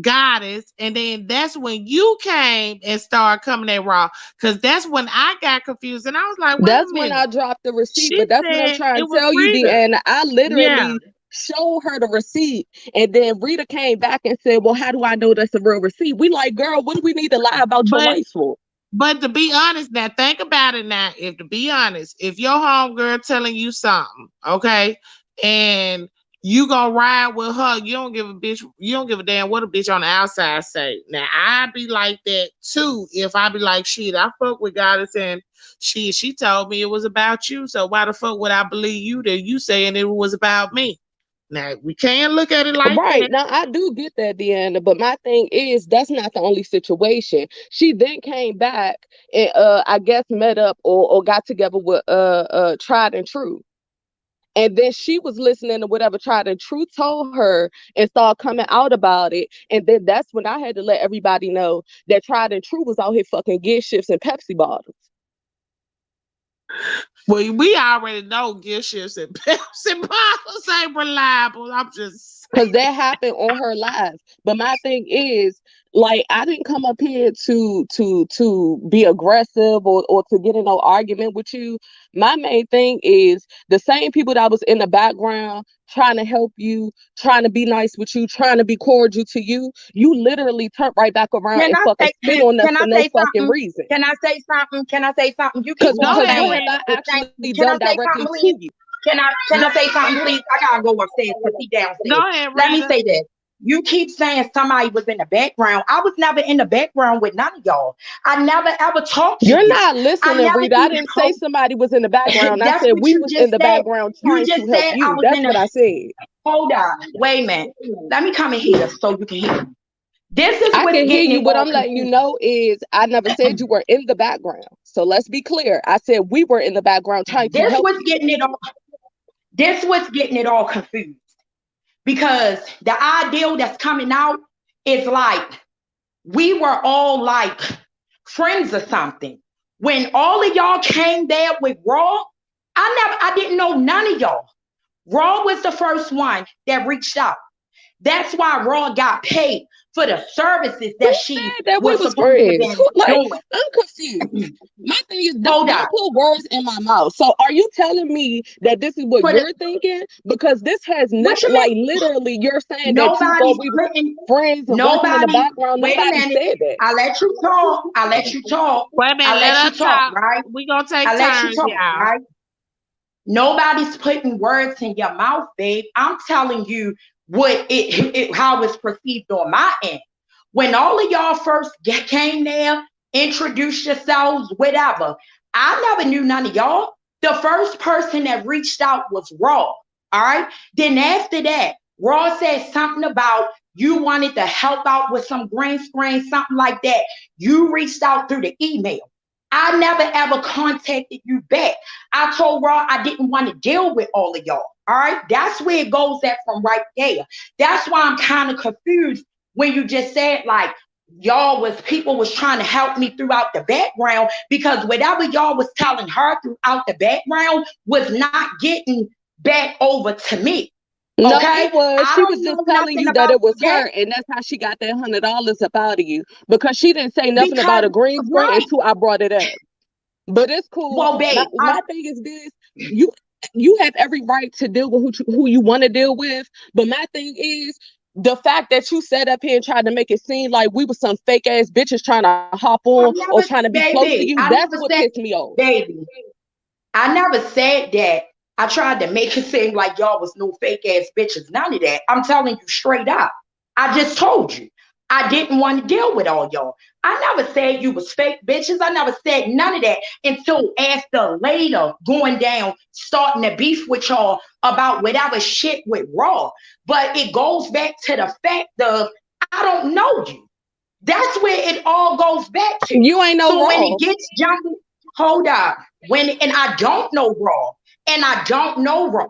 Goddess. And then that's when you came and started coming at Raw, because that's when I got confused and I was like, wait That's a when minute. I dropped the receipt, She but that's what I'm said trying it to was tell you, Rita. Deanna. I Yeah. literally showed her the receipt, and then Rita came back and said, well, how do I know that's a real receipt? We like, girl, what do we need to lie about your lights for? But to be honest, now think about it now. If to be honest, if your homegirl telling you something, okay, and you gonna ride with her, you don't give a damn what a bitch on the outside say. Now I be like that too. If I be like, shit, I fuck with Goddess and she told me it was about you. So why the fuck would I believe you that you saying it was about me? Now we can't look at it like Right. that. Now I do get that, Deanna, but my thing is that's not the only situation. She then came back and I guess met up or got together with Tried and True. And then she was listening to whatever Tried and True told her and started coming out about it. And then that's when I had to let everybody know that Tried and True was out here fucking gift shifts and Pepsi bottles. Well, we already know gift shifts and Pepsi bottles ain't reliable. I'm just Because that happened on her live. But my thing is, like, I didn't come up here to be aggressive or to get in no argument with you. My main thing is the same people that was in the background trying to help you, trying to be nice with you, trying to be cordial to you. You literally turned right back around and fucking spit on us Can for I no say fucking something? reason. Can I say something? Can I say something? You keep Because on go what ahead. saying have I the same. actually Can I done say something, directly please? to you? Can I say something, please? I gotta go upstairs because he downstairs. Go ahead, Let me Rita. say this. You keep saying somebody was in the background. I was never in the background with none of y'all. I never ever talked to You're you. not I listening, never Rita. I even didn't say told. somebody was in the background. I That's said what we you was in just the said. background You trying to just help said I you. was That's in what a. I said. Hold on. Wait a minute. Let me come in here so you can hear me. This is I what's can hear getting you. it What all I'm letting you confused. know is I never said you were in the background. So let's be clear. I said we were in the background trying to This help was you. getting it all. This was getting it all confused because the ideal that's coming out is like we were all like friends or something. When all of y'all came there with Raw, I didn't know none of y'all. Raw was the first one that reached out. That's why Raw got paid for the services Who that she said that we was was supposed to friends? be Who, like, doing. I'm confused. My thing is Hold don't on. put words in my mouth. So are you telling me that this is what For the, you're thinking? Because this has what never, you like, mean? literally you're saying that you thought Nobody's we was putting friends and working in the nobody. background. Wait a Nobody minute. said that. I let you talk. I let you talk. Wait a minute, I let let her you talk, talk. right? We gonna take I let you turns, talk, y'all. right? Nobody's putting words in your mouth, babe. I'm telling you what how it's perceived on my end. When all of y'all first came there, introduced yourselves, whatever, I never knew none of y'all. The first person that reached out was Raw. All right. Then after that, Raw said something about you wanted to help out with some green screen, something like that. You reached out through the email. I never ever contacted you back. I told Raw I didn't want to deal with all of y'all. All right. That's where it goes at from right there. That's why I'm kind of confused when you just said like y'all was people was trying to help me throughout the background because whatever y'all was telling her throughout the background was not getting back over to me. No, Okay? it was. I She don't was just know telling nothing you that about it was that her, and that's how she got that $100 up out of you because she didn't say nothing about because a green screen right. until I brought it up. But it's cool. Well, My babe, my thing is this: you you have every right to deal with who you want to deal with. But my thing is, the fact that you sat up here and tried to make it seem like we were some fake ass bitches trying to hop I on or never, trying to be close to baby, you, I that's never what said, pissed me off. baby, I never said that. I tried to make it seem like y'all was no fake ass bitches. None of that. I'm telling you straight up. I just told you. I didn't want to deal with all y'all. I never said you was fake bitches. I never said none of that until after later going down, starting to beef with y'all about whatever shit with Raw. But it goes back to the fact of I don't know you. That's where it all goes back to. You ain't no So when Raw. it gets jumping, hold up. And I don't know Raw, and I don't know Raw,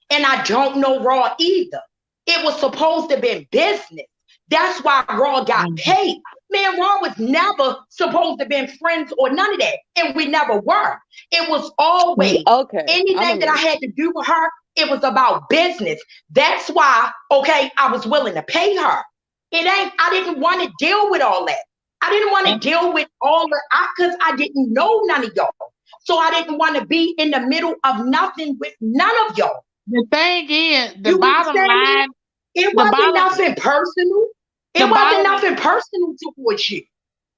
and I don't know Raw either. It was supposed to be business. That's why Raw got paid. Man, Raw was never supposed to be friends or none of that, and we never were. It was always Okay, anything that I had to do with her. It was about business. That's why, okay, I was willing to pay her. It ain't, I didn't want to deal with all that. I didn't want to deal with all the, because I didn't know none of y'all. So I didn't want to be in the middle of nothing with none of y'all. The thing is, the You bottom understand me? line, It the wasn't bottom, nothing personal. the It wasn't bottom, nothing personal towards you.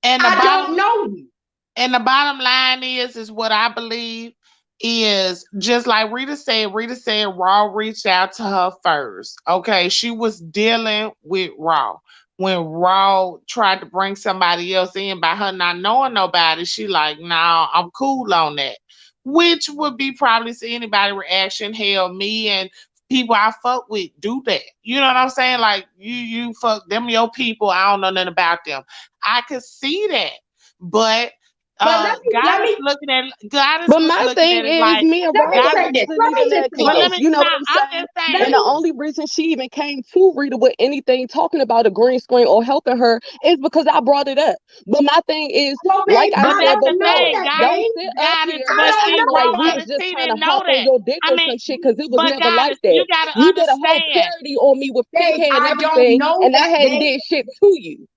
and the I bottom, don't know you. and the bottom line is what I believe is just like Rita said. Rita said Raw reached out to her first. Okay, she was dealing with Raw. When Raw tried to bring somebody else in by her not knowing nobody, she like, nah, I'm cool on that. Which would be probably to anybody reaction. Hell, me and people I fuck with do that. You know what I'm saying? Like you fuck them your people. I don't know nothing about them. I could see that, but But let me let Goddess me looking at Goddess But was my looking thing at it is, like me and let me Raw Goddess. say this. wasn't Let me even just that say But let this. close. me You know what now. I'm I'm saying? just Let And saying. the me only reason she even came to Rita with anything talking about a green screen or helping her is because I brought it up. But my thing is, well, like babe, I But I said that's the don't know before, thing, that, Goddess. don't babe. sit up Goddess. here I But and don't see, act know like Raw we that. was and just T trying to didn't hop know on that. your dick I or mean, some shit because it was but never like Goddess, that. you gotta You did a whole understand, parody on me with pink Babe, hair and I don't everything, know and I that, hadn't babe. did shit to you.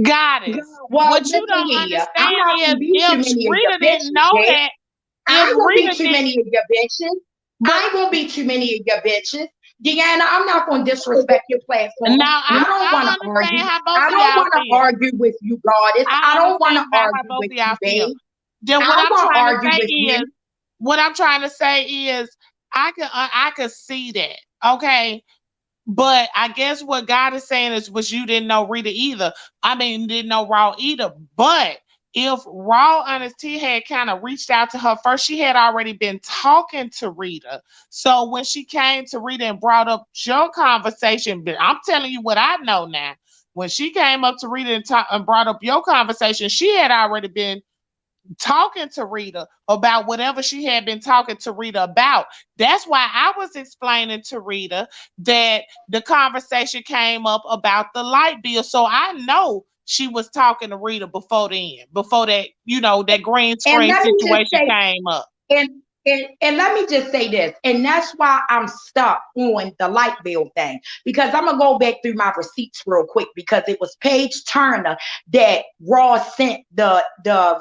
Goddess. Well, What you listen don't here. I'm understand not is gonna be too if many of your Rita didn't bitches, know babe. that, I if ain't gonna be Rita too did, many of your bitches. but I ain't gonna be too many of your bitches. Deanna, I'm not gonna disrespect your platform. now I don't I wanna understand argue. how both I of don't y'all wanna feel. argue with you, goddess. I I don't understand wanna about how argue both with of you, y'all feel. babe. Then I what don't I'm wanna trying to argue say with is, you. I could see that. Okay. But I guess what God is saying is, was you didn't know Rita either. I mean, didn't know Raw either. But if Raw Honesty had kind of reached out to her first, she had already been talking to Rita. So when she came to Rita and brought up your conversation, I'm telling you what I know now. When she came up to Rita and brought up your conversation, she had already been talking to Rita about whatever she had been talking to Rita about. That's why I was explaining to Rita that the conversation came up about the light bill. So I know she was talking to Rita before then, before that, that green And screen let me just situation say, came up. And, and let me just say this, and that's why I'm stuck on the light bill thing, because I'm gonna go back through my receipts real quick, because it was Paige Turner that Ross sent the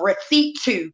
receipt to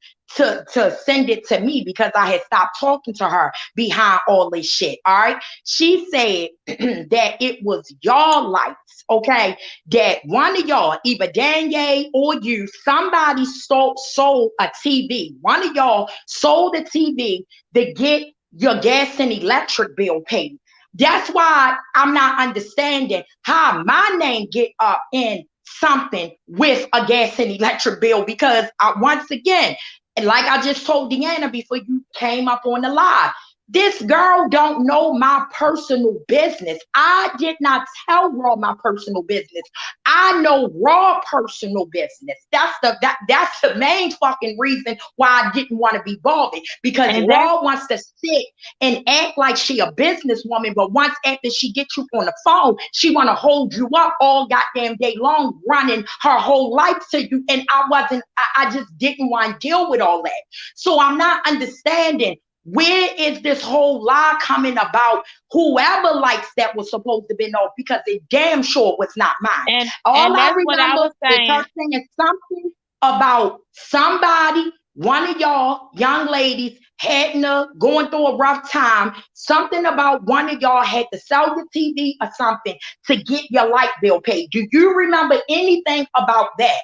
send it to me, because I had stopped talking to her behind all this shit. All right. She said that it was y'all lights, okay, that one of y'all, either Danye or you, somebody sold a TV. One of y'all sold a TV to get your gas and electric bill paid. That's why I'm not understanding how my name get up in something with a gas and electric bill, because once again, like I just told Deanna before you came up on the live, this girl don't know my personal business. I did not tell Raw my personal business. I know Raw personal business. That's the main fucking reason why I didn't want to be bothered, because And that's Raw wants to sit and act like she a businesswoman, but once after she gets you on the phone, she want to hold you up all goddamn day long, running her whole life to you. And I just didn't want to deal with all that. So I'm not understanding, where is this whole lie coming about whoever likes that was supposed to be off, because it damn sure was not mine. and All and I that's what I remember was is saying. her saying something about somebody, one of y'all young ladies going through a rough time. Something about one of y'all had to sell your TV or something to get your light bill paid. Do you remember anything about that?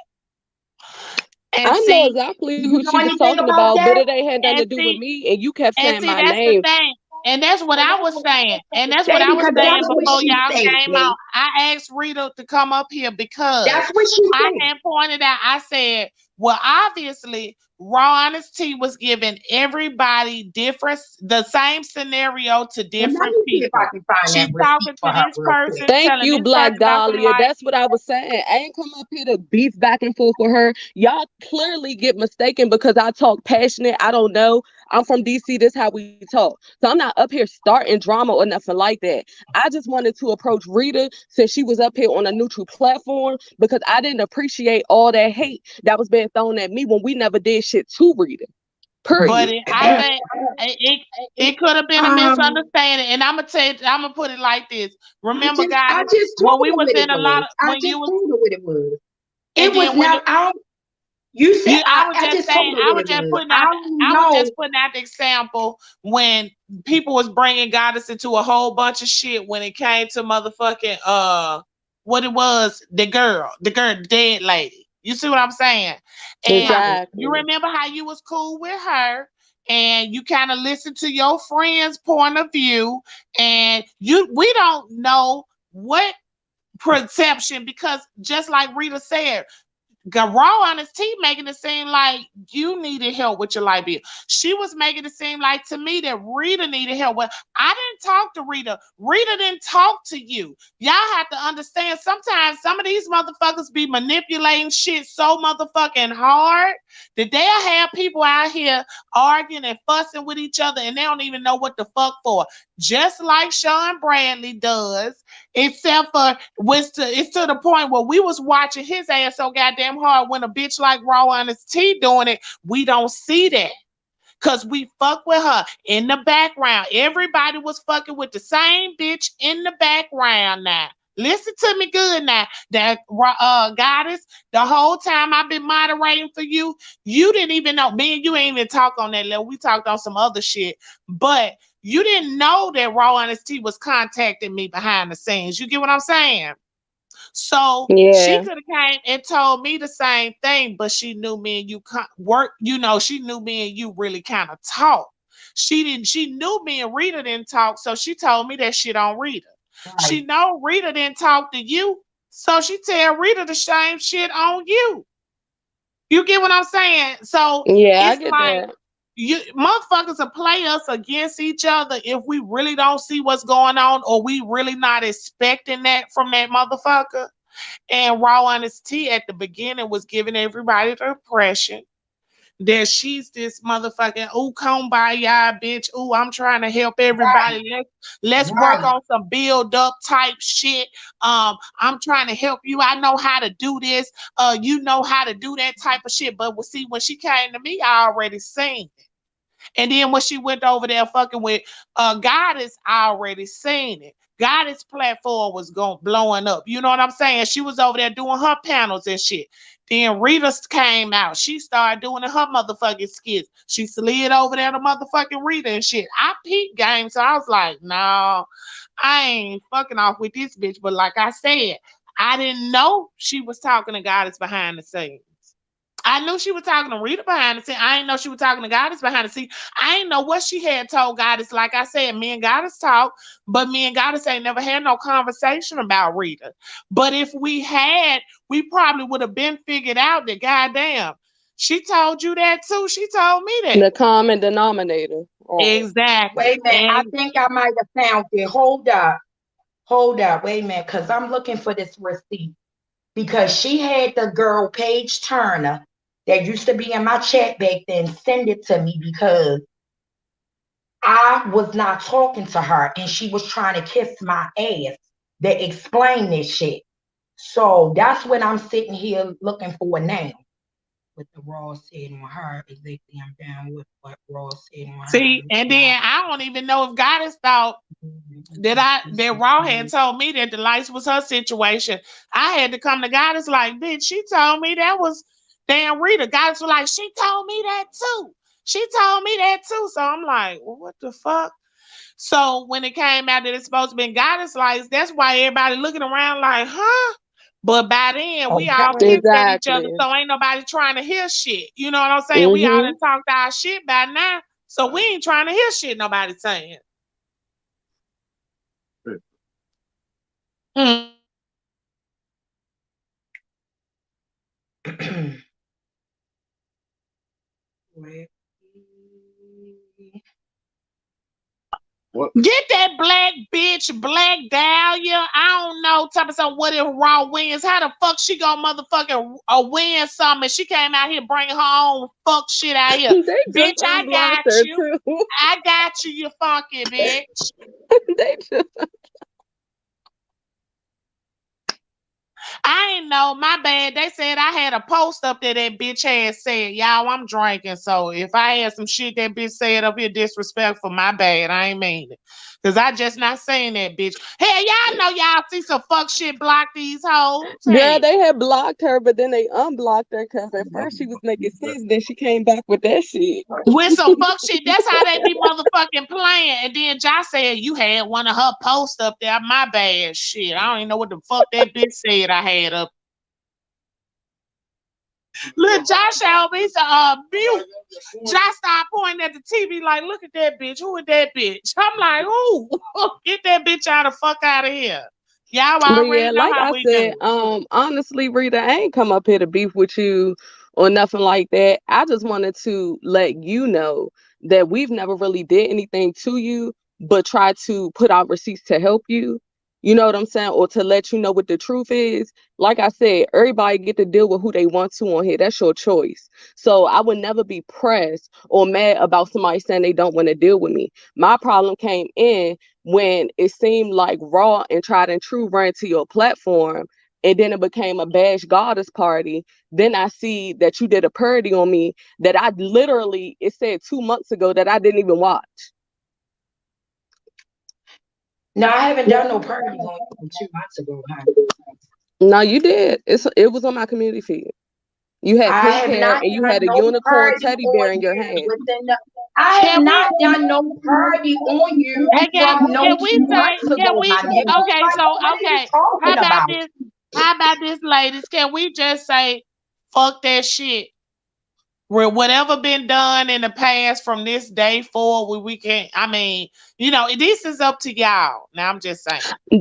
I And know see, exactly Do who you she know was anything talking about about, but that? it ain't had nothing to and do with see, me. And you kept and saying see, my that's the name. thing. And that's what I was saying. And that's what I Baby, was because saying that's what before she y'all said, came baby. out. I asked Rita to come up here because That's what she I said. had pointed out, I said, well, obviously, Raw Honesty was giving everybody the same scenario to And let different me see if I people. can find that She receipt talking for to her this real quick. person, Thank telling you, this Black person about some Dahlia. life. That's what I was saying. I ain't come up here to beef back and forth with her. Y'all clearly get mistaken because I talk passionate. I don't know. I'm from DC. This how we talk. So I'm not up here starting drama or nothing like that. I just wanted to approach Rita since she was up here on a neutral platform because I didn't appreciate all that hate that was being thrown at me when we never did shit to Rita. But Period. I think it could have been a Um, misunderstanding. And I'm gonna tell you, I'm gonna put it like this. I Remember, just I guys, just when told we her was what it in a lot was. of I when you just was told her what it was. and It was then when not. You said I was I just just told saying, her what it was. I don't I was know. just putting out the example when people was bringing Goddess into a whole bunch of shit when it came to motherfucking what it was, the girl, the dead lady. You see what I'm saying? And Right. you Exactly. remember how you was cool with her and you kind of listened to your friend's point of view, and we don't know what perception, because just like Rita said, Raw on his team making it seem like you needed help with your life bill. She was making it seem like to me that Rita needed help. Well, I didn't talk to Rita. Rita didn't talk to you. Y'all have to understand sometimes some of these motherfuckers be manipulating shit so motherfucking hard that they'll have people out here arguing and fussing with each other and they don't even know what the fuck for. Just like Sean Bradley does, except for it's to the point where we was watching his ass so goddamn hard when a bitch like Raw on his T doing it, we don't see that. Cause we fuck with her in the background. Everybody was fucking with the same bitch in the background now. Listen to me good now. That Goddess, the whole time I've been moderating for you, you didn't even know. Me and you ain't even talk on that level. We talked on some other shit. But you didn't know that Raw Honesty was contacting me behind the scenes. You get what I'm saying? So she Yeah. could have came and told me the same thing, but she knew me and you work. You know, she knew me and you really kind of talk. She didn't. She knew me and Rita didn't talk, so she told me that shit on Rita. Right. She know Rita didn't talk to you, so she tell Rita the same shit on you. You get what I'm saying? So Yeah, I it's get like that. you motherfuckers will play us against each other if we really don't see what's going on or we really not expecting that from that motherfucker. And Raw Honesty at the beginning was giving everybody the impression that she's this motherfucking ooh come by y'all bitch. Ooh, I'm trying to help Right. everybody. Let's work Right. on some build up type shit. I'm trying to help you. I know how to do this. You know how to do that type of shit. But see, when she came to me, I already seen it. And then when she went over there fucking with Goddess, I already seen it. Goddess platform was going blowing up. You know what I'm saying? She was over there doing her panels and shit. Then Rita came out. She started doing her motherfucking skits. She slid over there to motherfucking Rita and shit. I peeped game, so I was like, no, I ain't fucking off with this bitch. But like I said, I didn't know she was talking to Goddess behind the scenes. I knew she was talking to Rita behind the scene. I didn't know she was talking to Goddess behind the scene. I didn't know what she had told Goddess. Like I said, me and Goddess talk, but me and Goddess ain't never had no conversation about Rita. But if we had, we probably would have been figured out that goddamn, she told you that too. She told me that. The common denominator. Right. Exactly. Wait a minute. I And think I might have found it. Hold up. Hold up. Wait a minute. Because I'm looking for this receipt. Because she had the girl, Paige Turner, that used to be in my chat back then, send it to me because I was not talking to her and she was trying to kiss my ass that explained this shit. So that's what I'm sitting here looking for now. What the Raw said on her, exactly. I'm down with what Raw said on her. see, and then I don't even know if Goddess thought that Raw had told me that the lights was her situation. I had to come to Goddess like, bitch, she told me that was damn Rita. Goddess was like, she told me that too. She told me that too. So I'm like, well, what the fuck? So when it came out that it's supposed to be goddess lights, that's why everybody looking around like, huh? But by then we all pissed at each other, Exactly. so ain't nobody trying to hear shit. You know what I'm saying? We all Mm-hmm. done talked our shit by now, so we ain't trying to hear shit nobody saying. Mm. What? Get that black bitch, Black Dahlia. I don't know. Tell me something. What if Raw wins? How the fuck she gonna motherfucking win something? She came out here bringing her own fuck shit out here. They Bitch, just I unblocked got her you. too. I got you, you funky bitch. They just I ain't know, my bad. They said I had a post up there that bitch had said, y'all, I'm drinking. So if I had some shit that bitch said up here disrespectful, my bad. I ain't mean it. Cause I just not saying that bitch. Hell, y'all know y'all see some fuck shit block these hoes. girl, Hey. they had blocked her, but then they unblocked her because at first she was making sense. Then she came back with that shit. With some fuck shit, that's how they be motherfucking playing. And then Josh said you had one of her posts up there. My bad. Shit, I don't even know what the fuck that bitch said I had up. Look, Josh showed me some mute. Josh started pointing at the TV like, look at that bitch. Who is that bitch? I'm like, who? Get that bitch out of fuck out of here. Y'all But already yeah, know like how I we said, do. honestly, Rita, I ain't come up here to beef with you or nothing like that. I just wanted to let you know that we've never really did anything to you, but try to put out receipts to help you. You know what I'm saying? Or to let you know what the truth is. Like I said, everybody get to deal with who they want to on here. That's your choice. So I would never be pressed or mad about somebody saying they don't want to deal with me. My problem came in when it seemed like Raw and Tried and True ran to your platform and then it became a bash goddess party. Then I see that you did a parody on me that I literally, it said 2 months ago that I didn't even watch. No, I haven't done no party on you 2 months ago, huh? No, you did. It was on my community feed. You had I pink have hair not and you done had a no unicorn party teddy bear on in your you hand. within the. I have Can we not done no party on you hey, from no can two we say months can ago, we my nigga. okay, Like, so what are you okay. How talking about about? this? How about this, ladies? Can we just say fuck that shit? Where whatever been done in the past from this day forward, we can't. I mean, this is up to y'all. Now I'm just saying.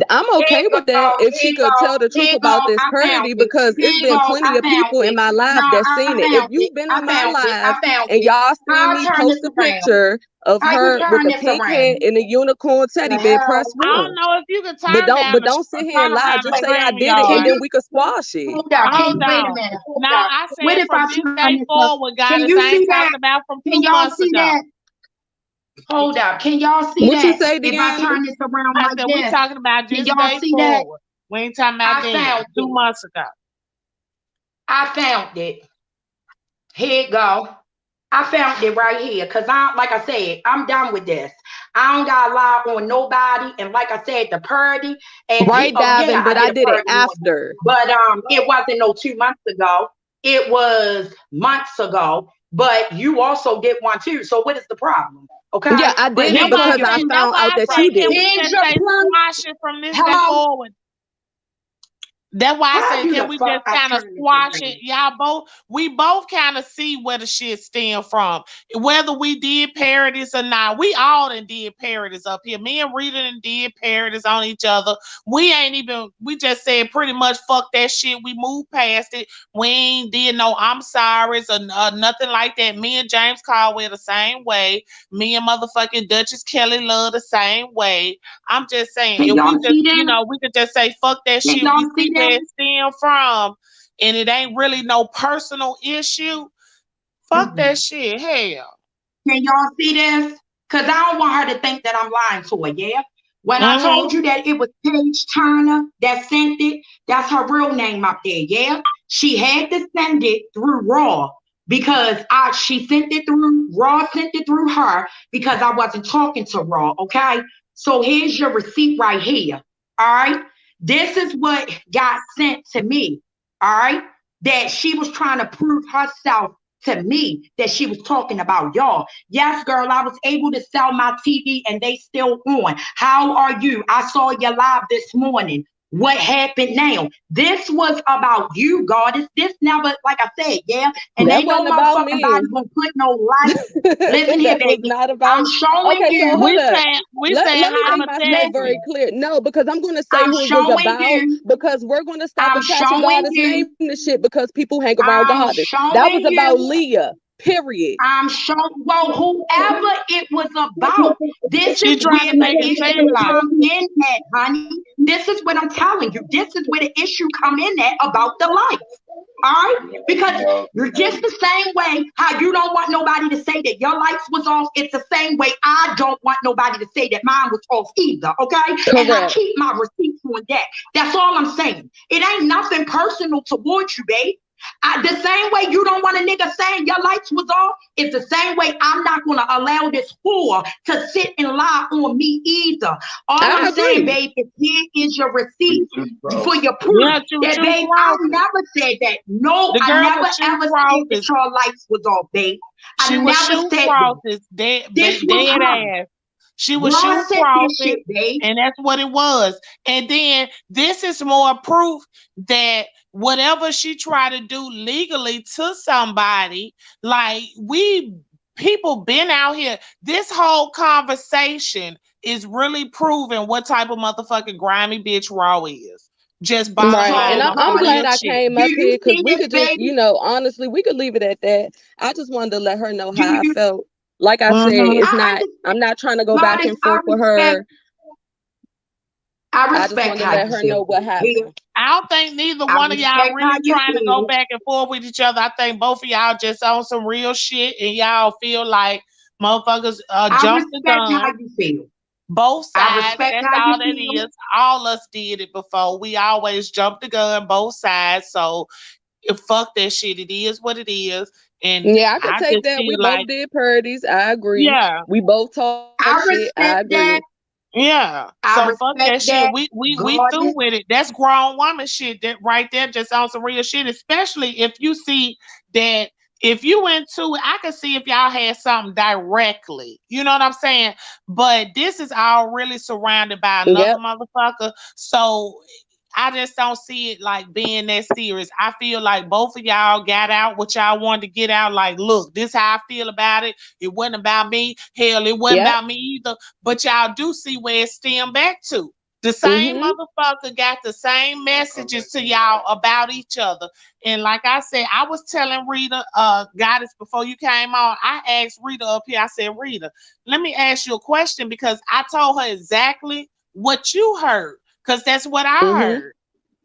I'm Here okay you with that go, if here she you could go, tell the here truth you go. about this I found parody it. because Here it's you been go. plenty I of found people in it. my No, life that I seen it. If found it. you've been I on my found it. live I found and it. y'all seen I'll me turn post this a around. picture of How you her with turn a this pink head around? and a unicorn teddy The bear, press hell? I one. don't know if you can But turn don't down but the don't sit here and turn lie. around the Just say I stream did it and Can yard. then you we could squash it. hold on? Hold Wait a on. minute. Hold Now on. I What said if from I this turn day this up? forward, Can goddess. you I ain't see that? talking about from Can 2 y'all months see ago. that? Hold up. Can y'all see What you that? say, If I Deanna? turn this around I like said we this, talking about can this y'all day see that? forward. We ain't talking about I then. found 2 months ago. I found it. Here it go. I found it right here. Cause like I said, I'm done with this. I don't got to lie on nobody. And like I said, the party and Right, yeah, Davin, I but I did a did it party on you. after. But it wasn't no 2 months ago. It was months ago. But you also did one too. So what is the problem? Yeah, Okay. I But did That's it here's your why I because I say. plum. That's found why out I that say. you Can did we it. Here's just your say plum. squash it from this day Hello. forward? That's why I How say, do can the we fuck just I kind of turn this squash it? around? We both kind of see where the shit stem from. Whether we did parodies or not, we all done did parodies up here. Me and Rita done did parodies on each other. We just said pretty much fuck that shit. We moved past it. We ain't did no I'm sorry's or nothing like that. Me and James Caldwell the same way. Me and motherfucking Duchess Kelly Love the same way. I'm just saying, Can if we y'all just, see that? we could just say, fuck that Can shit. y'all We see see where that? it stem from, and it ain't really no personal issue. Fuck Mm-mm. that shit. Hell. Can y'all see this? Because I don't want her to think that I'm lying to her, yeah? When I Mm-hmm. told you that it was Paige Turner that sent it, that's her real name up there, yeah? She had to send it through Raw because she sent it through, Raw sent it through her because I wasn't talking to Raw, okay? So here's your receipt right here, all right? This is what got sent to me, all right? That she was trying to prove herself to me that she was talking about y'all. Yes, girl, I was able to sell my TV and they still on. How are you? I saw you live this morning. What happened now? This was about you, Goddess. This never, like I said, yeah. And That ain't no wasn't about motherfucking body me. gonna put no light. Listen here, That was baby. not I'm about. showing Okay, so you. hold up. We Let saying me how make to myself tell very Listen, you. clear. No, because I'm going to say I'm who it was showing about, you. because we're going to stop I'm attaching showing Goddess name you. to shit because people hang around I'm Goddess. That was showing about you. Leah. Period. I'm showing. Well, whoever it was about, this She is trying where to the make it issue seem like. come in at, honey. This is what I'm telling you. This is where the issue come in at about the lights. All right? Because you're just the same way how you don't want nobody to say that your lights was off. It's the same way I don't want nobody to say that mine was off either. Okay? And I Correct. keep my receipts on that. That's all I'm saying. It ain't nothing personal towards you, babe. The same way you don't want a nigga saying your lights was off, it's the same way I'm not going to allow this whore to sit and lie on me either. All I I'm saying, agree. babe, is here is your receipt for your proof. Yeah, That, shoot babe, I crosses. never said that. No, The I girl never was shoot ever said that crosses. your lights was off, babe. She I was never shoot said that. crosses, dead, This was dead her. ass. She was God shoot said this crosses, shit, babe. and that's what it was. And then this is more proof that whatever she tried to do legally to somebody, like people been out here. This whole conversation is really proving what type of motherfucking grimy bitch Raw is. Just bottom Right. And line So, on I'm some Goddess, glad real I shit. came do up you here because see we this, could just, baby? honestly, we could leave it at that. I just wanted to let her know Do how I you? felt. Like I said, Mhm. it's I not, I'm understand. not trying to go back Goddess, and forth with her. I I just respect wanted to how let you her feel. know what Here, happened. I don't think neither I one of y'all respect how really you trying to go feel. back and forth with each other. I think both of y'all just on some real shit and y'all feel like motherfuckers I jumped the respect how gun. you feel. Both I sides, respect that's how all you that feel. is. All us did it before. We always jumped the gun, both sides. So fuck that shit. It is what it is. And Yeah, I could I take just that. We feel both like, did parodies. I agree. yeah, We both talk I shit. I respect agree. that. yeah. I So fuck respect that shit. that. We through Goddess. with it. That's grown woman shit. That right there just on some real shit. Especially if you see that if you into it, I can see if y'all had something directly. You know what I'm saying? But this is all really surrounded by another Yep. motherfucker. So I just don't see it like being that serious. I feel like both of y'all got out what y'all wanted to get out. Like, look, this how I feel about it. It wasn't about me. Hell, it wasn't Yep. about me either. But y'all do see where it stem back to. The same Mm-hmm. motherfucker got the same messages to y'all about each other. And like I said, I was telling Rita, Goddess, before you came on, I asked Rita up here, I said, Rita, let me ask you a question because I told her exactly what you heard. Because that's what I Mm-hmm. heard.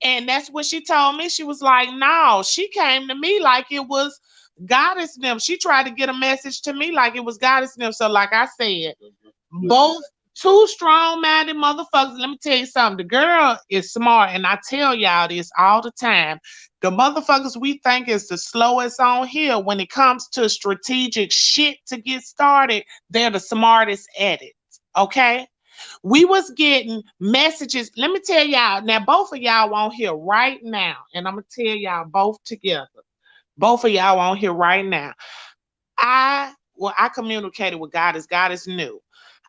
And that's what she told me. She was like, no, she came to me like it was Goddess them. She tried to get a message to me like it was Goddess them. So, like I said, both two strong-minded motherfuckers. Let me tell you something. The girl is smart, and I tell y'all this all the time. The motherfuckers we think is the slowest on here when it comes to strategic shit to get started, they're the smartest at it. Okay? We was getting messages. Let me tell y'all. Now, both of y'all on here right now, and I'm gonna tell y'all both together. Both of y'all on here right now. I communicated with Goddess. Goddess knew.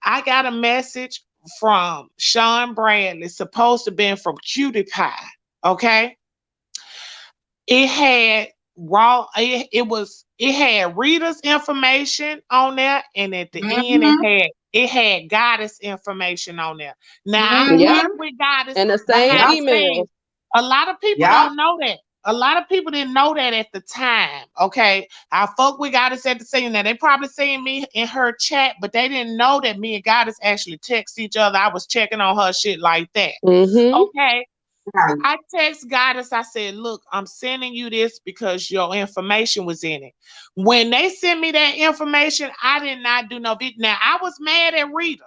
I got a message from Sean Bradley, supposed to been from Cutie Pie. Okay. It had it had Rita's information on there, and at the end Mm-hmm. it had Goddess information on there. Now I Yep. fuck Mm-hmm. with Goddess And the same Yep. behind the email. scenes. A lot of people Yep. don't know that. A lot of people didn't know that at the time. Okay. I fuck with Goddess at the scene. Now they probably seen me in her chat, but they didn't know that me and Goddess actually text each other. I was checking on her shit like that. Mm-hmm. Okay. Right. I text Goddess, I said, look, I'm sending you this because your information was in it. When they sent me that information, I did not do no video. Now, I was mad at Rita.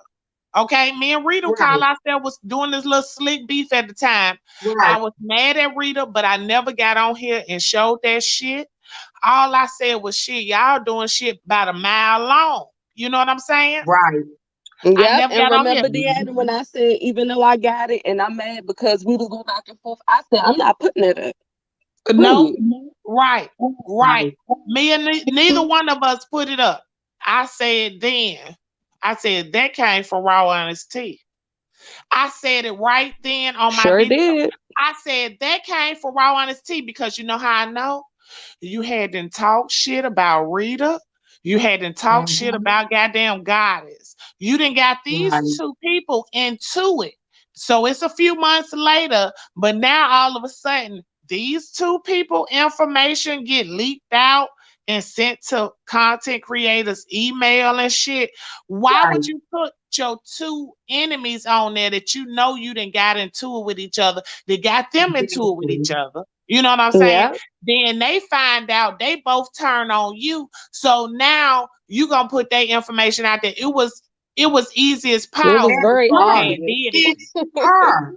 Okay, me and Rita call Right. ourselves was doing this little slick beef at the time. I Right. was mad at Rita, but I never got on here and showed that shit. All I said was shit, y'all doing shit about a mile long. You know what I'm saying? Right. I Yep. never And got on here. remember, Deanna, when I said even though I got it and I'm mad because we was going back and forth, I said I'm not putting it up. No, Period. right, right. Me and neither one of us put it up. I said then, I said that came from raw honesty. I said it right then on my Sure video. did. I said that came from raw honesty because you know how I know? You hadn't talk shit about Rita. You hadn't talk shit about goddamn Goddess. You didn't got these two people into it. So it's a few months later, but now all of a sudden, these two people information get leaked out and sent to content creators' email and shit. Why would you put your two enemies on there that you know you didn't got into it with each other? They got them into it with each other. You know what I'm saying? Yeah. Then they find out they both turn on you. So now you gonna put their information out there. It was easy as It pie was who was very go ahead and obvious. did it. It's her.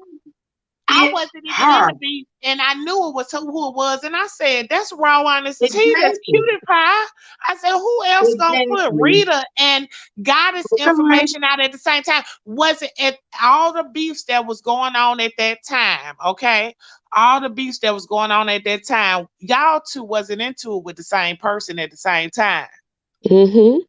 I It's wasn't even in her. the beef, and I knew it was who it was, and I said, "That's raw honest tea. That's Exactly. cutie pie." I said, "Who else gonna put Exactly. Rita and Goddess Okay. information out at the same time?" Was it at all the beefs that was going on at that time? Okay, all the beefs that was going on at that time, y'all two wasn't into it with the same person at the same time. Mm-hmm.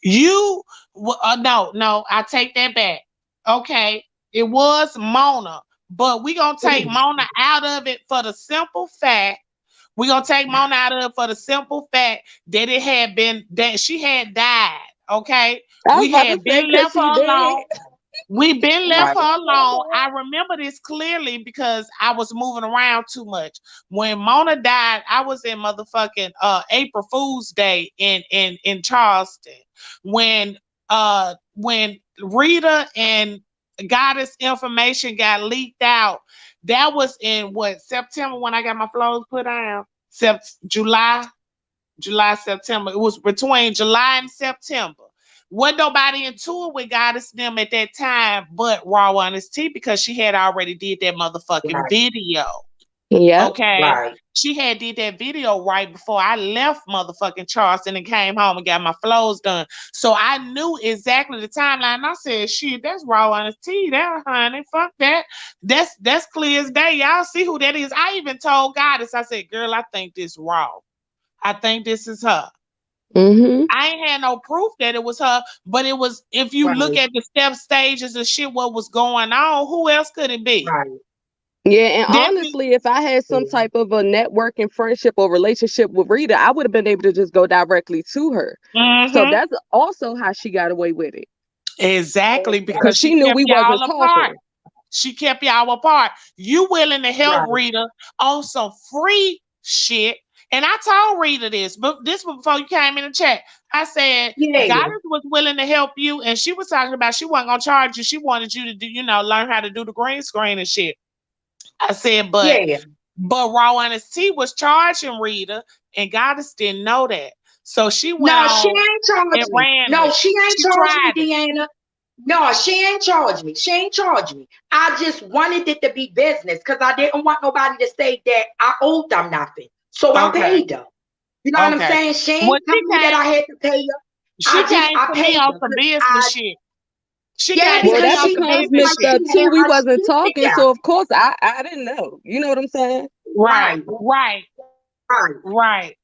You, no, I take that back. Okay, it was Mona, but we gonna take Mona out of it for the simple fact. We gonna take Mona out of it for the simple fact that it had been that she had died. Okay, I was we about to had say, been cause left her she did. alone. We've been left Right. her alone. I remember this clearly because I was moving around too much. When Mona died, I was in motherfucking April Fool's Day in Charleston. When Rita and Goddess information got leaked out, that was in what September when I got my flows put down. July, September. It was between July and September. Wasn't nobody into it with Goddess them at that time but Raw Honest Tea because she had already did that motherfucking Right. video. Yep. Okay. Right. She had did that video right before I left motherfucking Charleston and came home and got my flows done. So I knew exactly the timeline. I said, shit, that's Raw Honest Tea there, honey. Fuck that. That's clear as day. Y'all see who that is. I even told Goddess, I said, girl, I think this raw. I think this is her. Mm-hmm. I ain't had no proof that it was her, but it was. If you look Right. at the step stages of shit, what was going on? Who else could it be? Right. Yeah, and Definitely. honestly, if I had some type of a networking friendship or relationship with Rita, I would have been able to just go directly to her. So Mm-hmm. that's also how she got away with it. Exactly, Because because she she knew kept we wasn't y'all apart. talking. She kept y'all apart. You willing to help Right. Rita on some free shit. And I told Rita this, but this was before you came in the chat. I said, Yeah. Goddess was willing to help you, and she was talking about she wasn't gonna charge you. She wanted you to do, learn how to do the green screen and shit. I said, but Yeah. Raw Honest T was charging Rita, and Goddess didn't know that. So she went No, she on ain't and charged me. ran No, with it. she ain't She charged me, tried it. Deanna. No, she ain't charged me. She ain't charged me. I just wanted it to be business because I didn't want nobody to say that I owed them nothing. So I Okay. paid them. You know what I'm Okay. saying? She Well, ain't telling me that I had to pay her. she came I to me paid on her some because business shit. She yeah, came to Well, me because that on she some becomes acted business like mixed shit. up she too. had We her wasn't shit talking, together. so of course I didn't know. You know what I'm saying? Right, Right, right, right. right.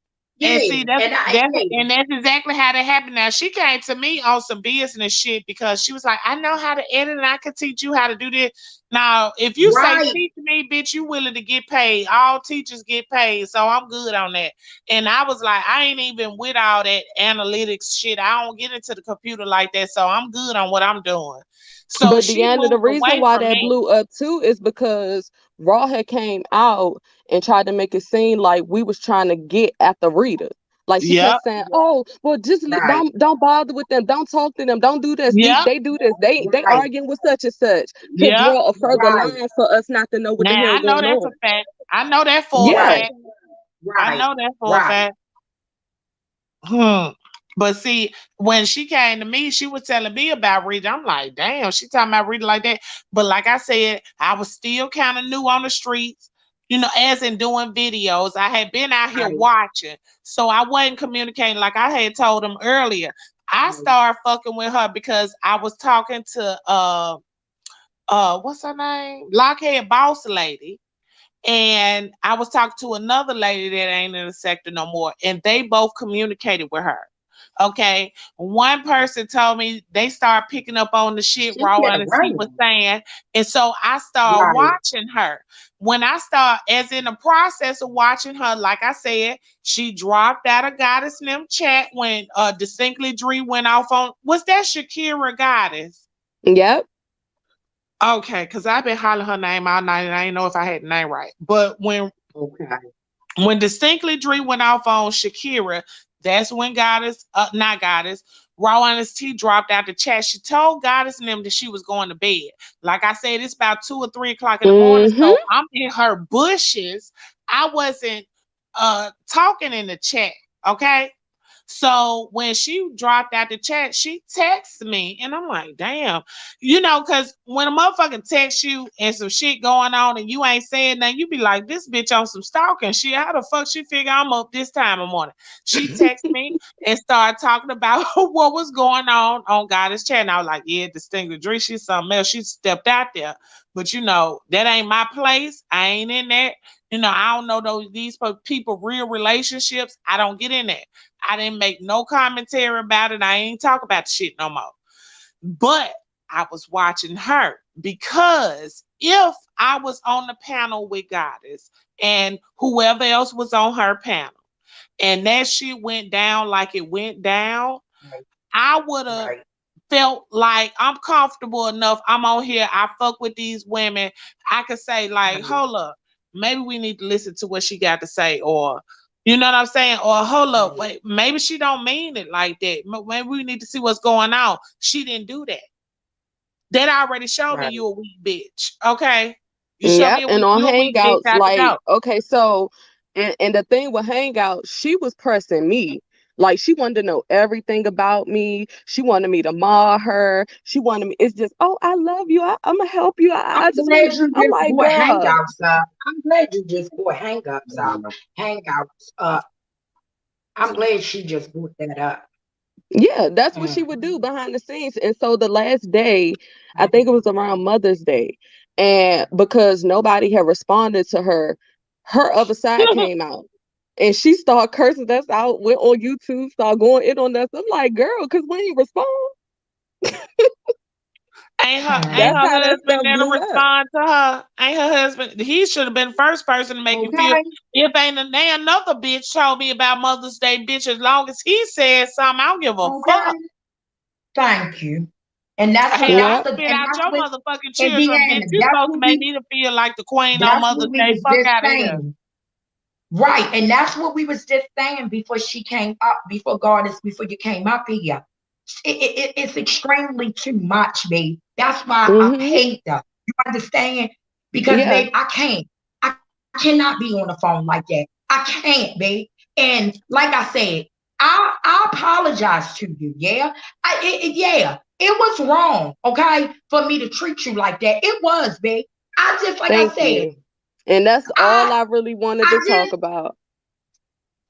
And Yeah. see, that's And I that's yeah. and that's exactly how that happened. Now she came to me on some business shit because she was like, I know how to edit and I could teach you how to do this. Now, if you say Right. teach me, bitch, you willing to get paid. All teachers get paid, so I'm good on that. And I was like, I ain't even with all that analytics shit. I don't get into the computer like that, so I'm good on what I'm doing. So But she Deanna, the moved reason away why from that me. blew up too is because Raw had came out and tried to make it seem like we was trying to get at the Rita. Like she Yep, kept saying, "Oh, well, just Right. don't bother with them. Don't talk to them. Don't do this. yep, They do this. They Right. arguing with such and such to yep. draw a further Right. line for us not to know what the Now hell I know going that's on." a fact. I know that for a Yeah. Right. fact. I Right. know that for a Right. fact. Hmm. But see, when she came to me, she was telling me about Rita. I'm like, damn, she talking about Rita like that. But like I said, I was still kind of new on the streets, as in doing videos. I had been out here Right. watching. So I wasn't communicating like I had told them earlier. I Right. started fucking with her because I was talking to what's her name? Lockhead Boss Lady. And I was talking to another lady that ain't in the sector no more, and they both communicated with her. Okay, one person told me they started picking up on the shit She raw better and she was run. saying, and so I started Right. watching her. When I start, as in the process of watching her, like I said, she dropped out of Goddess Nim chat when Distinctly Dree went off on. Was that Shakira Goddess? Yep. Okay, because I've been hollering her name all night and I didn't know if I had the name right. But Okay. when Distinctly Dree went off on Shakira, that's when Goddess, not Goddess, Raw Honesty dropped out the chat. She told Goddess and them that she was going to bed. Like I said, it's about 2 or 3 o'clock in the morning. Mm-hmm. So I'm in her bushes. I wasn't talking in the chat. Okay. So when she dropped out the chat, she texted me, and I'm like, damn, because when a motherfucker texts you and some shit going on and you ain't saying nothing, you be like, this bitch on some stalking shit. How the fuck she figure I'm up this time of morning? She texted me and started talking about what was going on Goddess chat. And I was like, yeah, Distinguished Dree, she's something else. She stepped out there. But that ain't my place. I ain't in that. I don't know these people real relationships. I don't get in that. I didn't make no commentary about it. I ain't talk about the shit no more. But I was watching her because if I was on the panel with Goddess and whoever else was on her panel and that shit went down like it went down, I would have felt like I'm comfortable enough. I'm on here. I fuck with these women. I could say like, hold up, maybe we need to listen to what she got to say, or you know what I'm saying? Or hold up, wait, maybe she don't mean it like that. Maybe we need to see what's going on. She didn't do that. That already showed me you a weak bitch. Okay. You show me Yep. And on you a weak bitch Hangouts, out the like, door. okay, so and the thing with Hangouts, she was pressing me. Like, she wanted to know everything about me. She wanted me to maul her. She wanted me. It's just, oh, I love you. I'm gonna help you. I I'm just want glad to. you I'm just like, brought girl. hangouts up. I'm glad you just brought hangouts up. Hangouts up. I'm glad she just brought that up. Yeah, that's what she would do behind the scenes. And so the last day, I think it was around Mother's Day, and because nobody had responded to her, her other side came out. And she started cursing us out, went on YouTube, started going in on us. I'm like, girl, because when you respond, Ain't that's her how that husband stuff there to blew up. respond to her? Ain't her husband? He should have been the first person to make you feel. Okay. If ain't another bitch told me about Mother's Day, bitch. As long as he said something, I don't give a Okay. fuck. Thank you. And that's what Hell, I that's Yep. the spit and out that's your what motherfucking and children, bitch. Deanna, You supposed to make me to feel like the queen on that's what Mother's we Day. was Fuck just out of here. saying. Right. And that's what we was just saying before she came up, before Goddess, before you came up here. It's extremely too much, babe. That's why I Mm-hmm. hate that. You understand? Because, Yeah. babe, I can't. I cannot be on the phone like that. I can't, babe. And like I said, I apologize to you. Yeah, yeah, it was wrong. Okay, for me to treat you like that, it was, babe. I just like I Thank said, you. And that's all I I really wanted to I talk just about.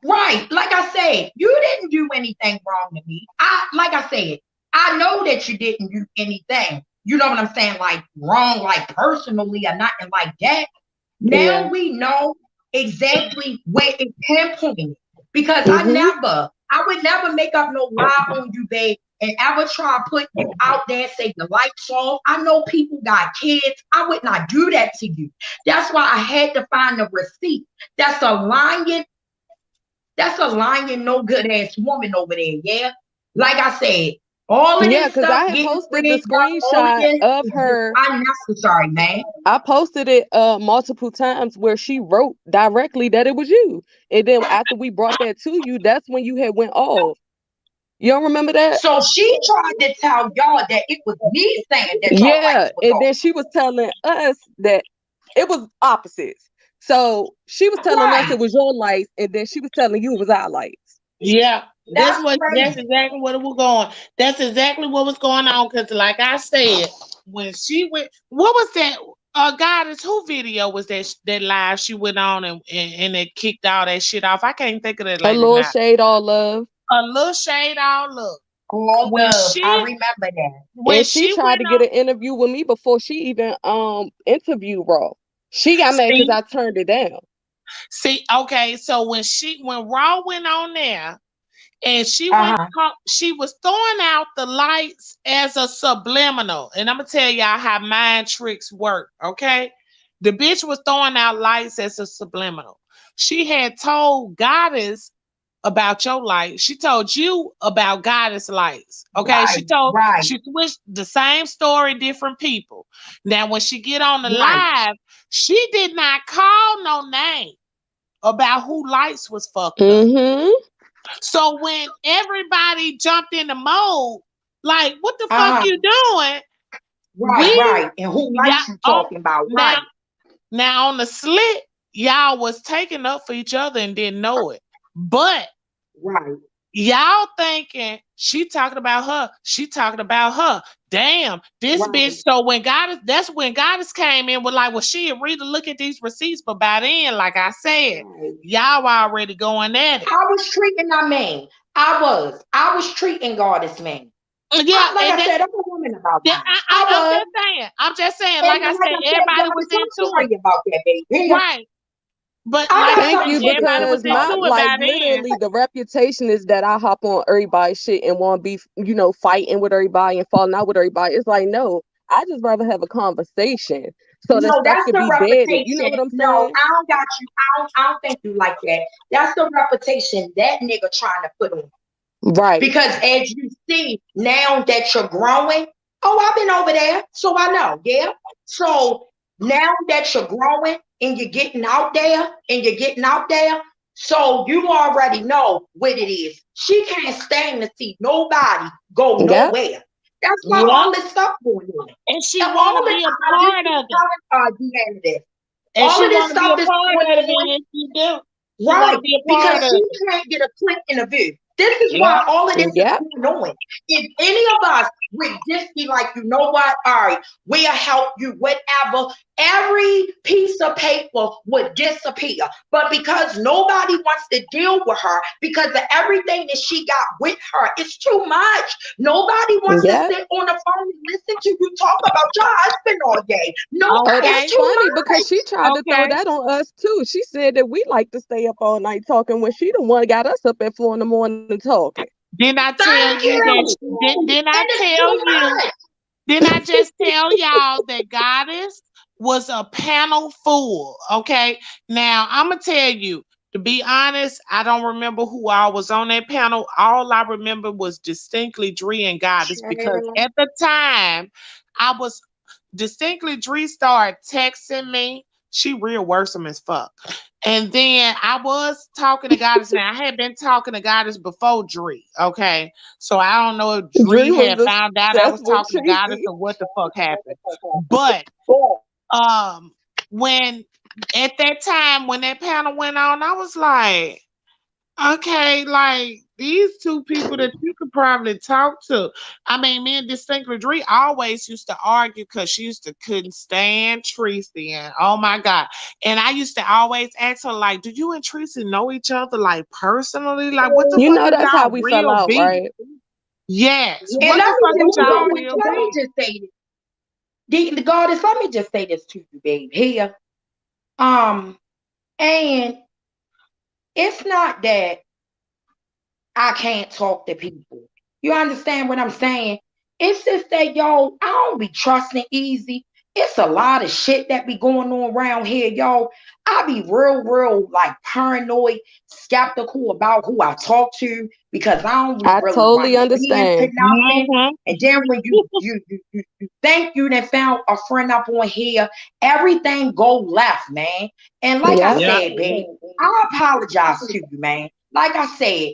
right, like I said, you didn't do anything wrong to me. Like I said, I know that you didn't do anything. You know what I'm saying? Like wrong, like personally or nothing like that. Yeah. Now we know exactly where it pinpointed because Mm-hmm. I would never make up no lie on you, babe, and ever try to put you out there, say the lights off. I know people got kids. I would not do that to you. That's why I had to find the receipt. That's a lying no good ass woman over there, yeah? Like I said, all of Yeah, this because I stuff had getting posted the rigged up, all of screenshot this of is just her. unnecessary, man. I posted it multiple times where she wrote directly that it was you. And then after we brought that to you, that's when you had went off. You don't remember that? So she tried to tell y'all that it was me saying that y'all Yeah. lights was And off. then she was telling us that it was opposites. So she was telling us Right. it was your lights, and then she was telling you it was our lights. Yeah, That's that's crazy. exactly what it was going. That's exactly what was going on. Cause like I said, when she went, what was that? Goddess, who video was that live she went on and it kicked all that shit off? I can't think of that A lady little now. shade, all love. A little shade all look. All When love. I she remember that. when And she she tried went to get on an interview with me before she even interviewed Raw. She got mad because See, I turned it down. okay. So when Raw went on there and she was throwing out the lights as a subliminal, and I'm gonna tell y'all how mind tricks work. Okay, the bitch was throwing out lights as a subliminal. She had told Goddess about your light. She told you about Goddess lights. Okay. Right. She switched the same story, different people. Now, when she get on the Right. live, she did not call no name about who lights was fucked up. Mm-hmm. So when everybody jumped in the mode, like, what the fuck you doing? Right. And who likes you talking about? Right. Now on the slit, y'all was taking up for each other and didn't know it. But right. Y'all thinking she talking about her. She talking about her. Damn, this bitch. So that's when Goddess came in with like, well, she and Rita look at these receipts, but by then, like I said, y'all already going at it. I was treating my man. I was treating Goddess man. Yeah, like I said, I'm a woman about that. I'm just saying, like I said, everybody was into it. About that, baby. Right. But thank you, because my literally the reputation is that I hop on everybody's shit and want to be, fighting with everybody and falling out with everybody. It's like, no, I just rather have a conversation so that stuff could be dead. You know what I'm saying? No, I don't got you. I don't think you like that. That's the reputation that nigga trying to put on. Right. Because as you see now that you're growing, I've been over there, so I know. Yeah. So now that you're growing and you're getting out there, so you already know what it is. She can't stand to see nobody go nowhere. That's why all this stuff going on. And she want to be a part of it. And all she of this want to be stuff a is part going of it, on. and she do. She Right, be a part because of she can't get a quick interview. This is why all of this is going on. If any of us would just be like, you know what? All right, we'll help you, whatever. Every piece of paper would disappear. But because nobody wants to deal with her, because of everything that she got with her, it's too much. Nobody wants to sit on the phone and listen to you talk about your husband all day. No, that's funny because she tried to throw that on us too. She said that we like to stay up all night talking when she the one got us up at 4 a.m. talking. Didn't I tell you that? Didn't I tell you? Didn't I just tell y'all that Goddess was a panel full? Okay. Now I'm gonna tell you, to be honest, I don't remember who all was on that panel. All I remember was distinctly Dree and Goddess, because at the time I was distinctly Dree started texting me. She real worrisome as fuck. And then I was talking to Goddess. Now, I had been talking to Goddess before Dree, okay? So I don't know if Dree had found out I was talking to Goddess or what the fuck happened. But when at that time, when that panel went on, I was like, okay, like these two people that you could probably talk to. I mean, me and Distinctly Dree always used to argue because she couldn't stand Tracy, and oh my God. And I used to always ask her, like, do you and Tracy know each other, like, personally? Like, what the fuck is that's y'all how we fell out, right? Yes. And what the fuck is y'all real let me just say this. The Goddess, let me just say this to you, babe. Here. And it's not that I can't talk to people. You understand what I'm saying? It's just that, yo, I don't be trusting easy. It's a lot of shit that be going on around here, yo. I be real, like paranoid, skeptical about who I talk to, because I don't really totally understand. And then when you think you done found a friend up on here, everything go left, man. And like I said, babe, I apologize to you, man. Like I said,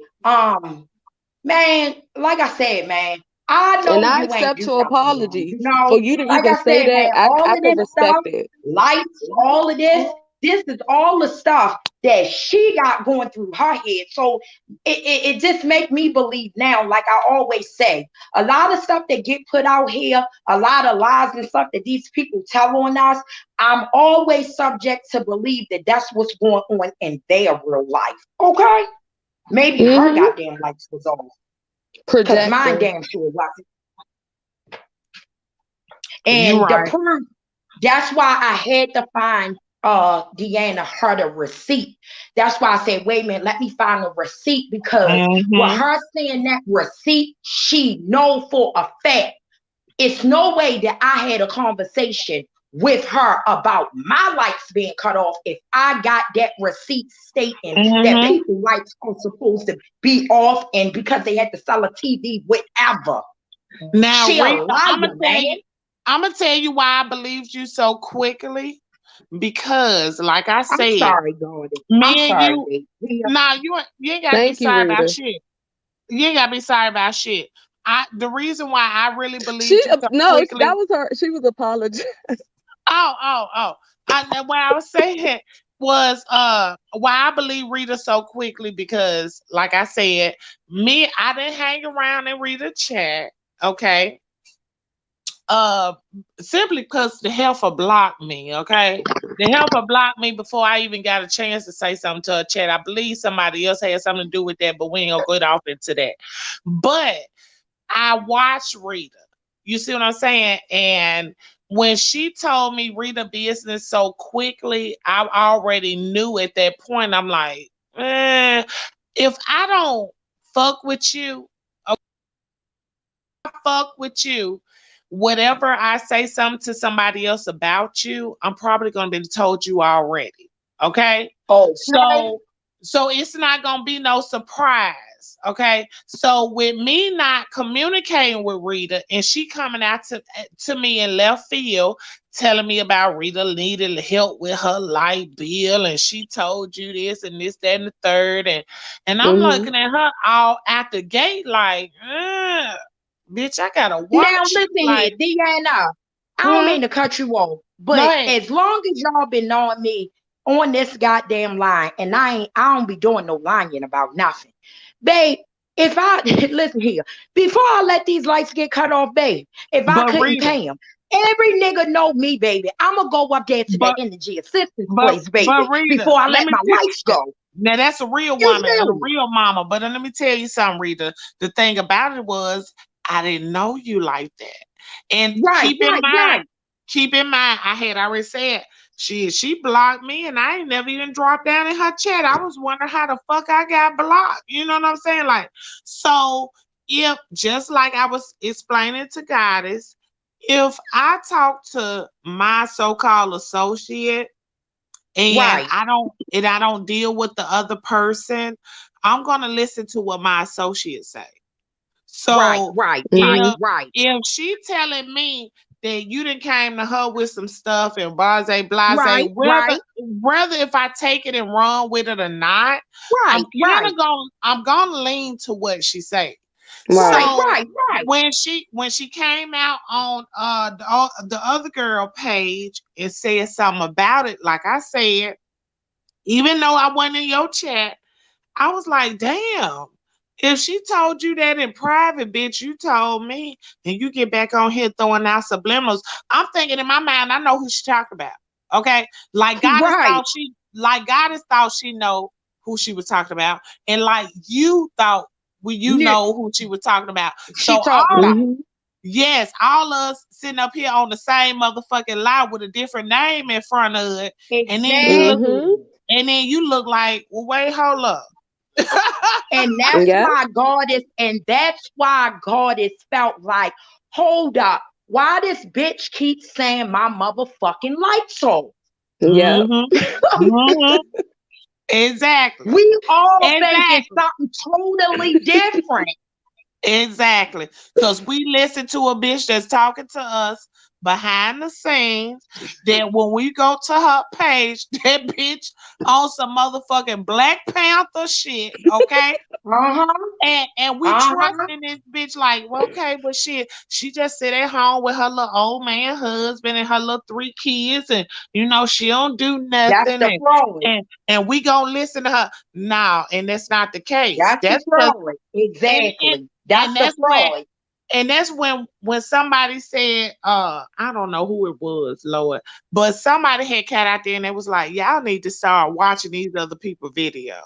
man, I know and I you accept ain't your apology. wrong, For you to like even I say said, that, man, all I of can this respect stuff, it. lights, all of this is all the stuff that she got going through her head. So it just make me believe now, like I always say, a lot of stuff that get put out here, a lot of lies and stuff that these people tell on us, I'm always subject to believe that that's what's going on in their real life. Okay? Maybe her goddamn lights was off. Because mine damn sure wasn't. And the proof, That's why I had to find Deanna her the receipt. That's why I said, wait a minute, let me find a receipt because with Mm-hmm. her saying that receipt, she know for a fact it's no way that I had a conversation with her about my lights being cut off if I got that receipt stating that Mm-hmm. people lights are supposed to be off and because they had to sell a TV, whatever. Now, She a Rita, liar, man. I'm gonna tell you why I believed you so quickly. Because, like I I'm said, sorry, Gordon. I'm me and sorry, you, baby. nah, you ain't gotta be Thank you, sorry about Rita. shit. You ain't gotta be sorry about shit. The reason why I really She believed you so no, quickly. that was her. She was apologizing. Oh. What I was saying was why I believe Rita so quickly because, like I said, I didn't hang around and read a chat. Okay. Uh, Simply because the helper blocked me. Okay. The helper blocked me before I even got a chance to say something to a chat. I believe somebody else had something to do with that, but we ain't gonna go off into that. But I watched Rita. You see what I'm saying? And when she told me Rita business so quickly, I already knew at that point. I'm like, if I don't fuck with you, fuck with you, whatever I say something to somebody else about you, I'm probably gonna be told you already. Okay. Okay. So it's not gonna be no surprise. Okay. So with me not communicating with Rita and she coming out to me in left field telling me about Rita needed help with her light bill and she told you this and this, that, and the third. And I'm Hmm. looking at her all at the gate like, bitch, I gotta Now watch you. listen here, Like, Deanna. I don't hmm, mean to cut you off, go but ahead. as long as y'all been knowing me on this goddamn line, and I don't be doing no lying about nothing. Babe, if I listen here, before I let these lights get cut off, babe, if I But couldn't Rita, pay them, every nigga know me, baby. I'ma go up there to the but energy assistance but place, but baby, Rita, before I let let me my tell lights you. go. Now that's a real You woman and a feel me? real mama. But let me tell you something, Rita. The thing about it was I didn't know you like that. And Right, right, right. keep in mind, I had already said she blocked me and I ain't never even dropped down in her chat. I was wondering how the fuck I got blocked. You know what I'm saying? Like, so if just like I was explaining to Goddess, if I talk to my so-called associate and Right, I don't deal with the other person, I'm gonna listen to what my associates say. right, So right, right, Hmm. if right, she telling me that you done came to her with some stuff and blase blase, right, right, whether if I take it and run with it or not, right, right, I'm gonna lean to what she say. Right. right, So right, right. when she came out on the other girl page and said something about it, like I said, even though I wasn't in your chat, I was like, damn. If she told you that in private, bitch, you told me, and you get back on here throwing out subliminals. I'm thinking in my mind, I know who she talking about. Okay, Right. Like Goddess thought she know who she was talking about, and like you thought you Knew know who she was talking about. she So talking all about. Hmm. yes, all us sitting up here on the same motherfucking lie with a different name in front of it, and then Hmm. Exactly. you look like, well, wait, hold up. And Yeah. that's why God is felt like, hold up, why this bitch keeps saying my motherfucking lights off? Yeah. Mhm. Mhm. Exactly. We all thinking Exactly. something totally different. Exactly. Because we listen to a bitch that's talking to us behind the scenes. That when we go to her page, that bitch on some motherfucking Black Panther shit. Okay. Uh-huh. And we trust Uh-huh. in this bitch like, well, okay, but she just sit at home with her little old man husband and her little 3 kids, and she don't do That's nothing, the fraud. and we gonna listen to her. No, and that's not the case. That's the That's because fraud. and Exactly. That's and the that's when fraud. somebody said, I don't know who it was, Lord, but somebody had cat out there and it was like, y'all need to start watching these other people videos.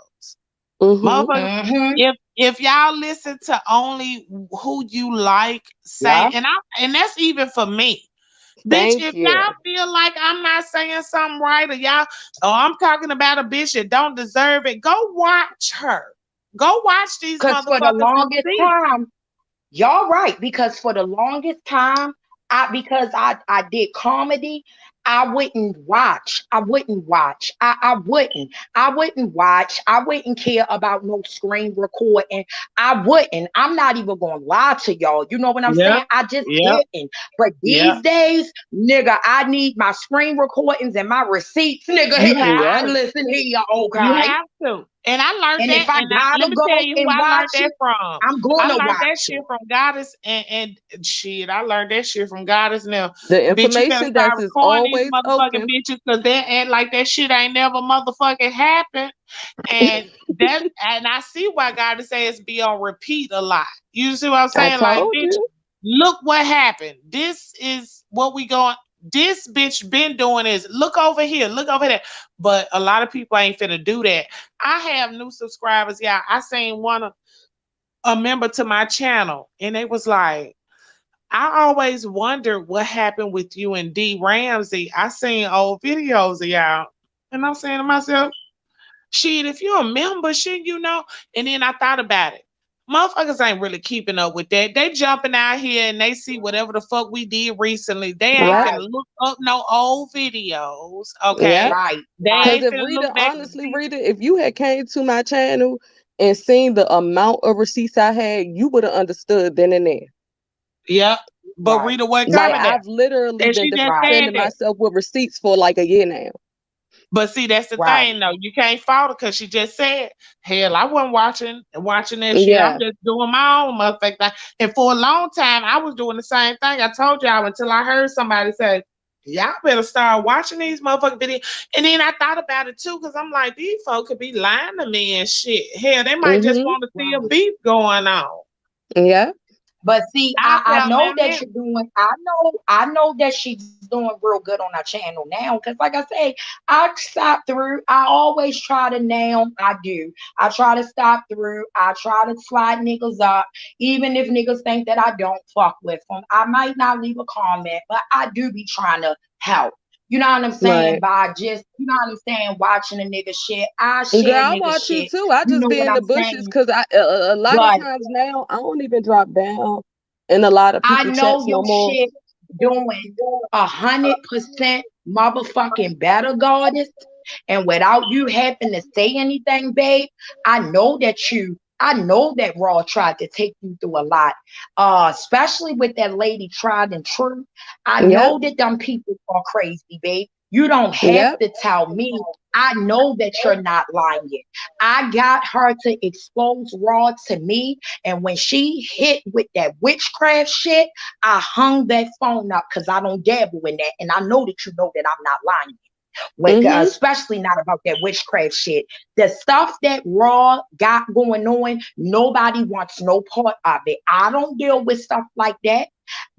Hmm. Motherfucker, Mm-hmm. if y'all listen to only who you like say, Yeah. and that's even for me. Bitch, Thank if you. y'all feel like I'm not saying something right, or I'm talking about a bitch that don't deserve it, go watch her. Go watch these Because for the motherfuckers and longest see. time, y'all right, because for the longest time, I did comedy, I wouldn't watch. I wouldn't watch. I wouldn't. I wouldn't watch. I wouldn't care about no screen recording. I wouldn't. I'm not even gonna lie to y'all. You know what I'm Yep, saying? I just yep, didn't. But yep. these days, nigga, I need my screen recordings and my receipts, nigga. You Hey, have Yeah. I to. listen here, You okay? have to. And I learned And that, if I and gotta let me go tell you who and I learned watch that it, from. I'm I gonna learned that watch shit it. from Goddess, and shit. I learned that shit from Goddess. Now, The bitch, you better information start desk is recording these always motherfucking open. bitches because they act like that shit ain't never motherfucking happened. And I see why Goddess says be on repeat a lot. You see what I'm I saying? Like, told bitch, you. look what happened. This is what we going. This bitch been doing is look over here, look over there. But a lot of people ain't finna do that. I have new subscribers, y'all. I seen a member to my channel, and they was like, I always wondered what happened with you and D Ramsey. I seen old videos of y'all, and I'm saying to myself, shit, if you're a member, shouldn't you know? And then I thought about it. Motherfuckers ain't really keeping up with that. They jumping out here and they see whatever the fuck we did recently. They ain't Yeah. Right, finna look up no old videos, Yeah. okay? right, They right. Because ain't if finna Rita, look back and honestly, see. Rita, if you had came to my channel and seen the amount of receipts I had, you would have understood then and there. Yep. But Right. Rita wasn't Like coming Yeah. there. I've literally And been she just Right. said defending that. myself with receipts for like a year now. But see, that's the Right. thing though. You can't fault her because she just said, hell, I wasn't watching that shit. I'm Yeah. just doing my own motherfucking thing. And for a long time, I was doing the same thing. I told y'all until I heard somebody say, y'all better start watching these motherfucking videos. And then I thought about it too, because I'm like, these folks could be lying to me and shit. Hell, they might just Mm-hmm. want to see a Right. beef going on. Yeah. But see, I I felt know man, that you're doing. I know that she's doing real good on our channel now. Because, like I say, I stop through. I always try to now. I do. I try to stop through. I try to slide niggas up, even if niggas think that I don't fuck with them. I might not leave a comment, but I do be trying to help. You know what I'm saying? Right. By just, you know what I'm saying, watching a nigga shit. I Girl, share I nigga watch you shit. too. I You just know be what in the I'm bushes saying? because a lot of But times now I don't even drop down in a lot of I people know chats your no more. shit doing 100% motherfucking better, goddess. And without you having to say anything, babe, I know that Raw tried to take you through a lot. Especially with that lady tried and true. I Yep. know that them people are crazy, babe. You don't have Yep. to tell me. I know that you're not lying. I got her to expose Raw to me. And when she hit with that witchcraft shit, I hung that phone up because I don't dabble in that. And I know that you know that I'm not lying. Mm-hmm. Especially not about that witchcraft shit. The stuff that Raw got going on, nobody wants no part of it. I don't deal with stuff like that.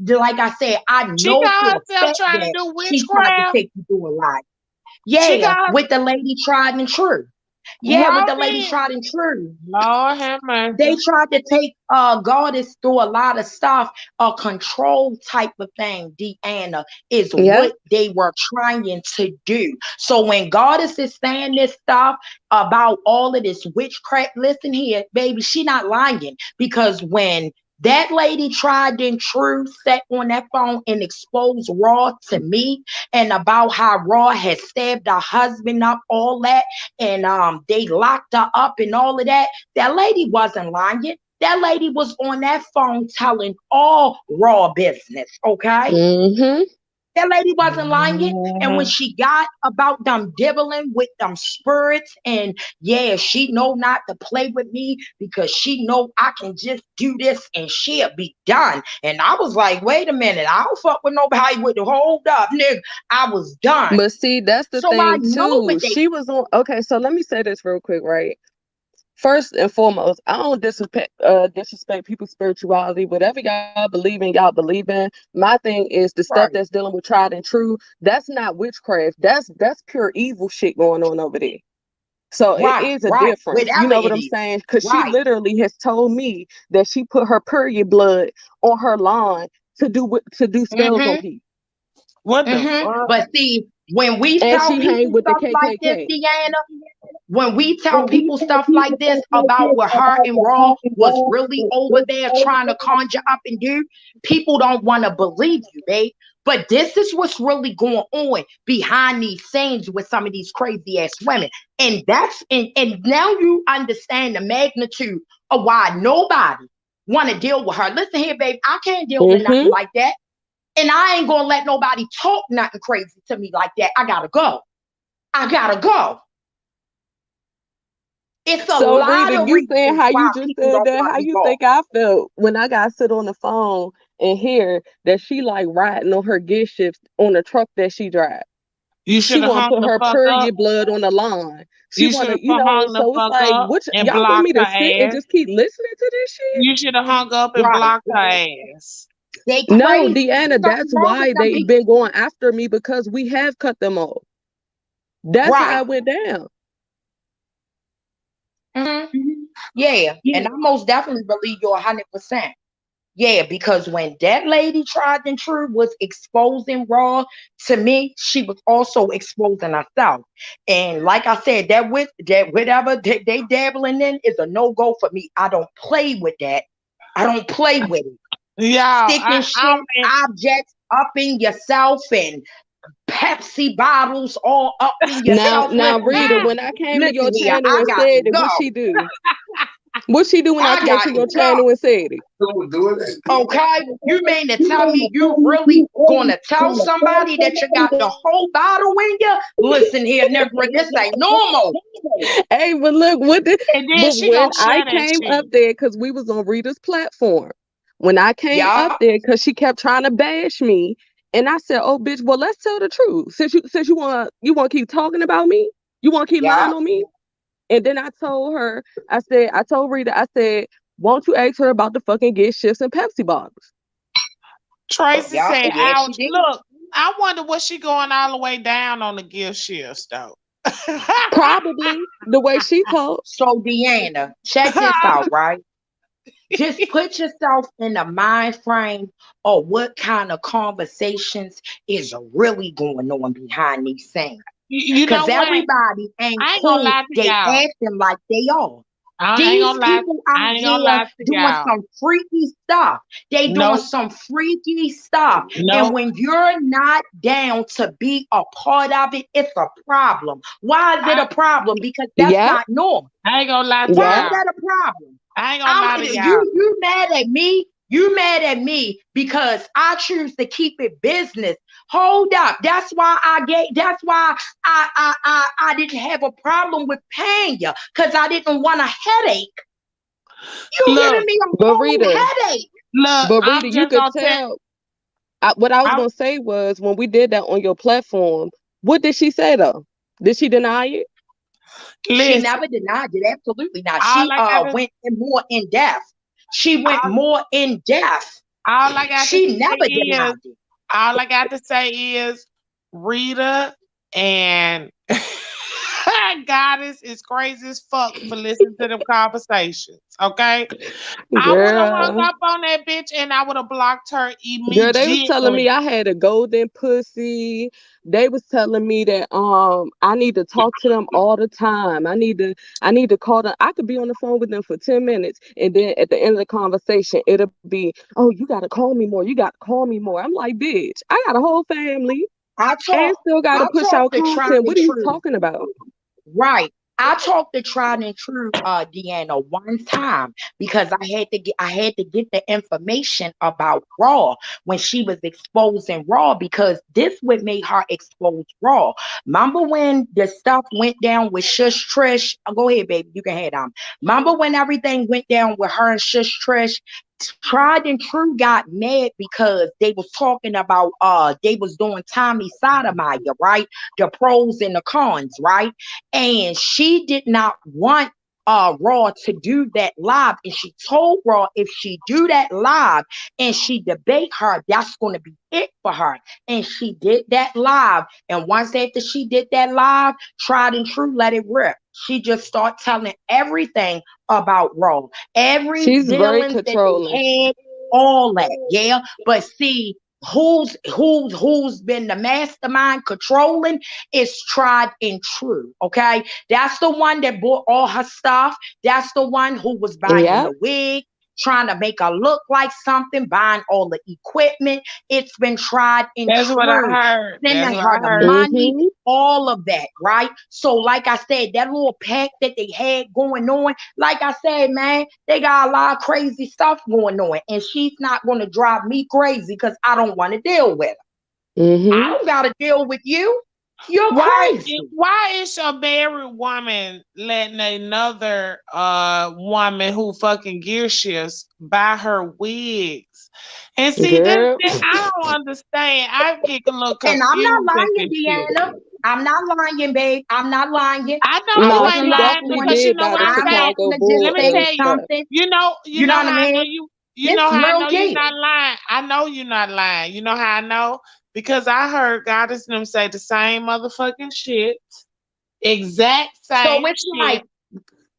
Like I said, I she know got for a herself fact trying to that do she tried to witchcraft. take you through a lot. She Yeah, got with the lady tried and true. Yeah, with Raw the lady did. tried and true. Lord have mercy. They tried to take goddess through a lot of stuff. A control type of thing, Deanna, is Yep. what they were trying to do. So when goddess is saying this stuff about all of this witchcraft, listen here, baby, she not lying. Because when that lady tried and true sat on that phone and exposed Raw to me and about how Raw had stabbed her husband up, all that, and they locked her up and all of that. That lady wasn't lying. That lady was on that phone telling all Raw business, okay? Mm-hmm. That lady wasn't lying. And when she got about them dibbling with them spirits, and yeah, she know not to play with me because she know I can just do this and she'll be done. And I was like, wait a minute, I don't fuck with nobody with the hold up, nigga. I was done. But see, that's the So I thing know too. what they She was on. Okay, so let me say this real quick, right? First and foremost, I don't disrespect people's spirituality. Whatever y'all believe in, y'all believe in. My thing is the stuff right, that's dealing with tried and true. That's not witchcraft. That's pure evil shit going on over there. So it right, is a right. difference. You Whatever know what it I'm is. saying? Because she Right. literally has told me that she put her period blood on her lawn to do spells on Mm-hmm. people. What the fuck? But see, when we And tell she hang people with the stuff like this, KKK. Deanna, when we tell people stuff like this about what her and Raw was really over there trying to conjure up and do, people don't want to believe you, babe. But this is what's really going on behind these scenes with some of these crazy ass women. And and now you understand the magnitude of why nobody want to deal with her. Listen here, babe, I can't deal with nothing like that. And I ain't gonna let nobody talk nothing crazy to me like that. I gotta go. I gotta go. It's a So lot Rita, of you saying reasons how why you just people said don't that, want how to be you bought. think I felt when I got sit on the phone and hear that she like riding on her gift shifts on the truck that she drive. You She should have want to hung put the her fuck up. period blood on the line. She You want should have to, you know, hung the so it's fuck like, up what and y'all want blocked me her to sit and ass. just keep listening to this shit? You should have hung up and Right. blocked her ass. They No, crazy. Deanna, There's nothing that's wrong with why them they've people. been going after me, because we have cut them off. That's how Right. it went down. Yeah. And I most definitely believe you're 100%. Yeah, because when that lady tried and true was exposing Raw, to me, she was also exposing herself. And like I said, that whatever they dabbling in is a no-go for me. I don't play with that. I don't play with it. Y'all, Sticking shit, objects up in yourself and Pepsi bottles all up in yourself. Now, Listen Rita, here. when I came to your Listen here. channel I and got to said it, what she go. do? What she do when I I came to got your to go. channel and said it? Okay, you mean to tell me you really gonna tell somebody that you got the whole bottle in you? Listen here, nigga, this ain't normal. Hey, but look, and then but she when gonna I share that came shit. up there, because we was on Rita's platform, when I came Yeah, up there, because she kept trying to bash me, and I said, "Oh, bitch, well, let's tell the truth. Since you want to keep talking about me, you want to keep yeah. lying on me." And then I told her, I told Rita, I said, "Won't you ask her about the fucking gift shifts and Pepsi bottles?" Tracy Yeah, said, yeah, she ouch. did. Look, I wonder what she going all the way down on the gift shifts though. Probably the way she talked. So, Deanna, check this out, right? Just put yourself in the mind frame of what kind of conversations is really going on behind these scenes. You know Because what? everybody ain't I ain't gonna cool. lie to They y'all. acting like they are. I ain't These gonna lie. people I out ain't gonna here lie to doing y'all. some freaky stuff. They doing No, some freaky stuff. And no. when you're not down to be a part of it, it's a problem. Why is it I, a problem? Because that's Yep, not normal. I ain't gonna lie to Why is yep. y'all. that a problem? I ain't gonna lie to y'all. You mad at me? You mad at me because I choose to keep it business. Hold up. That's why I didn't have a problem with paying you, because I didn't want a headache. You Look, giving me a But whole Rita, headache. but I'm Rita, you just could gonna tell. tell. What I was gonna say was, when we did that on your platform, what did she say though? Did she deny it? She Listen, never denied it. Absolutely not. all She I got to, went in more in depth. She went all, more in depth. all I got to She say never is, denied it. all I got to say is, Rita and Goddess is crazy as fuck for listening to them conversations. Okay, I would have hung Girl, up on that bitch and I would have blocked her girl, they was telling immediately. me I had a golden pussy. They was telling me that I need to talk to them all the time. I need to call them. I could be on the phone with them for 10 minutes, and then at the end of the conversation it'll be, "Oh, you gotta call me more. You gotta call me more." I'm like, bitch, I got a whole family I and talk still gotta I push talk out the tried content. and What are you true. talking about? Right. I talked to tried and true Deanna one time because I had to get the information about Raw when she was exposing Raw, because this would make her expose Raw. Remember when the stuff went down with Shush Trish? Go ahead, baby. You can head on. Remember when everything went down with her and Shush Trish? Tried and True got mad because they was talking about they was doing Tommy Sotomayor, right? The pros and the cons, right? And she did not want Raw to do that live. And she told Raw if she do that live and she debate her, that's going to be it for her. And she did that live. And once after she did that live, Tried and True let it rip. She just started telling everything about Raw, every She's very dealings that controlling. they had, all that. Yeah. But see, who's been the mastermind controlling is tried and true. Okay, that's the one that bought all her stuff. That's the one who was buying Yep. the wig, trying to make her look like something, buying all the equipment. It's been tried and That's what I true, heard. That's sending what her I the heard. money, Mm-hmm. all of that, right? So, like I said, that little pack that they had going on, like I said, man, they got a lot of crazy stuff going on, and she's not going to drive me crazy because I don't want to deal with her. I Mm-hmm. don't got to deal with you. You're Why crazy. why is a married woman letting another woman who fucking gear shifts buy her wigs? And see Girl. that I don't understand. I get a little And I'm not confused at lying, this shit. Deanna. I'm not lying, babe. I'm not lying. I know I you No, ain't wasn't she the lying only definitely one. because you did know buy what the I'm I'm saying. Chicago having to just Let Bulls me say and tell you. stuff. something. You You know know what I how I know mean? you This know how I real know you're deal. not lying. I know you're not lying. You know how I know? Because I heard Goddess and them say the same motherfucking shit. Exact So same it's shit. like,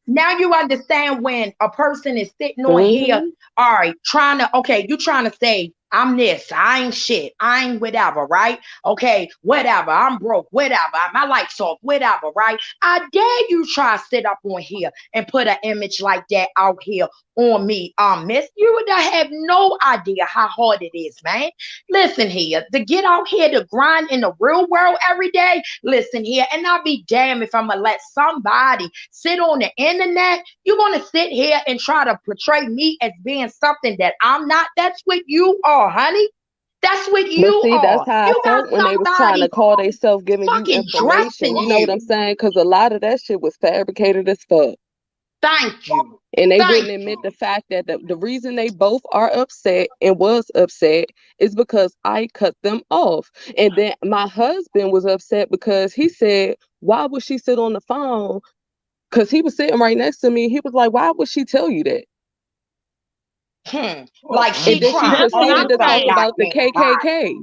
now you understand when a person is sitting on here, Mm-hmm. all right, trying to, okay, you trying to say, I'm this, I ain't shit, I ain't whatever, right? Okay, whatever, I'm broke, whatever, my lights off, whatever, right? I dare you try to sit up on here and put an image like that out here on me, miss. You would have no idea how hard it is, man. Listen here, to get out here to grind in the real world every day, listen here, and I'll be damned if I'm gonna let somebody sit on the internet. You're gonna sit here and try to portray me as being something that I'm not. That's what you are, honey. That's what But you see, that's are. how I You got felt when they was trying to somebody call themselves giving you fucking information. dressing You know what I'm you. saying? Because a lot of that shit was fabricated as fuck. Thank you. And they Thank wouldn't admit you. the fact that the reason they both are upset and was upset is because I cut them off. And then my husband was upset because he said, why would she sit on the phone? Because he was sitting right next to me. He was like, why would she tell you that? Like And she then she trying That's what on proceeded I'm me to for a talk saying. about the goddamn body. KKK.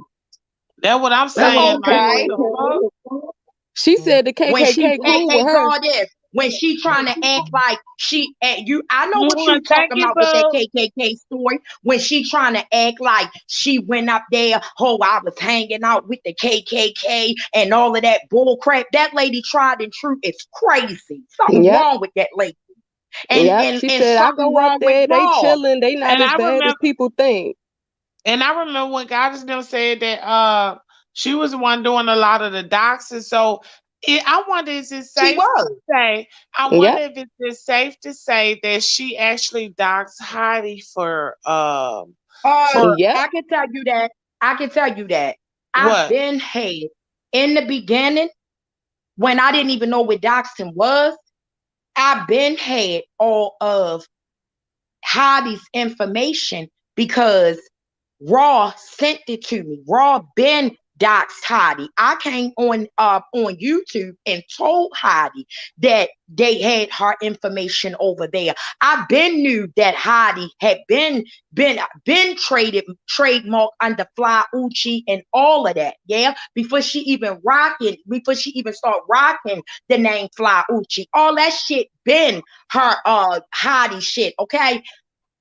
That's what I'm saying. Like, what Okay. the fuck? She said the When she KKK cool with KK her. called this, when she trying to act like she you, I know what you Thank talking you, about with that boo. KKK story. When she trying to act like she went up there, oh, I was hanging out with the KKK and all of that bull crap. That lady tried and true. It's crazy. Something Yep. wrong with that lady, and Yep. and She and said, I something go up wrong with there, they Raw. chilling, they not And as I bad as remember people think. And I remember when Goddess them said that she was the one doing a lot of the doxing. So I wonder is it She safe to was. say I wonder Yep. if it's safe to say that she actually doxed Heidi for Yep. I can tell you that. I can tell you that. I've what? been had in the beginning when I didn't even know what doxing was. I've been had all of Heidi's information because Raw sent it to me. Raw been doxed Heidi. I came on YouTube and told Heidi that they had her information over there. I been knew that Heidi had been trademark under Fly Uchi and all of that. Yeah, before she even start rocking the name Fly Uchi. All that shit been her Heidi shit. Okay,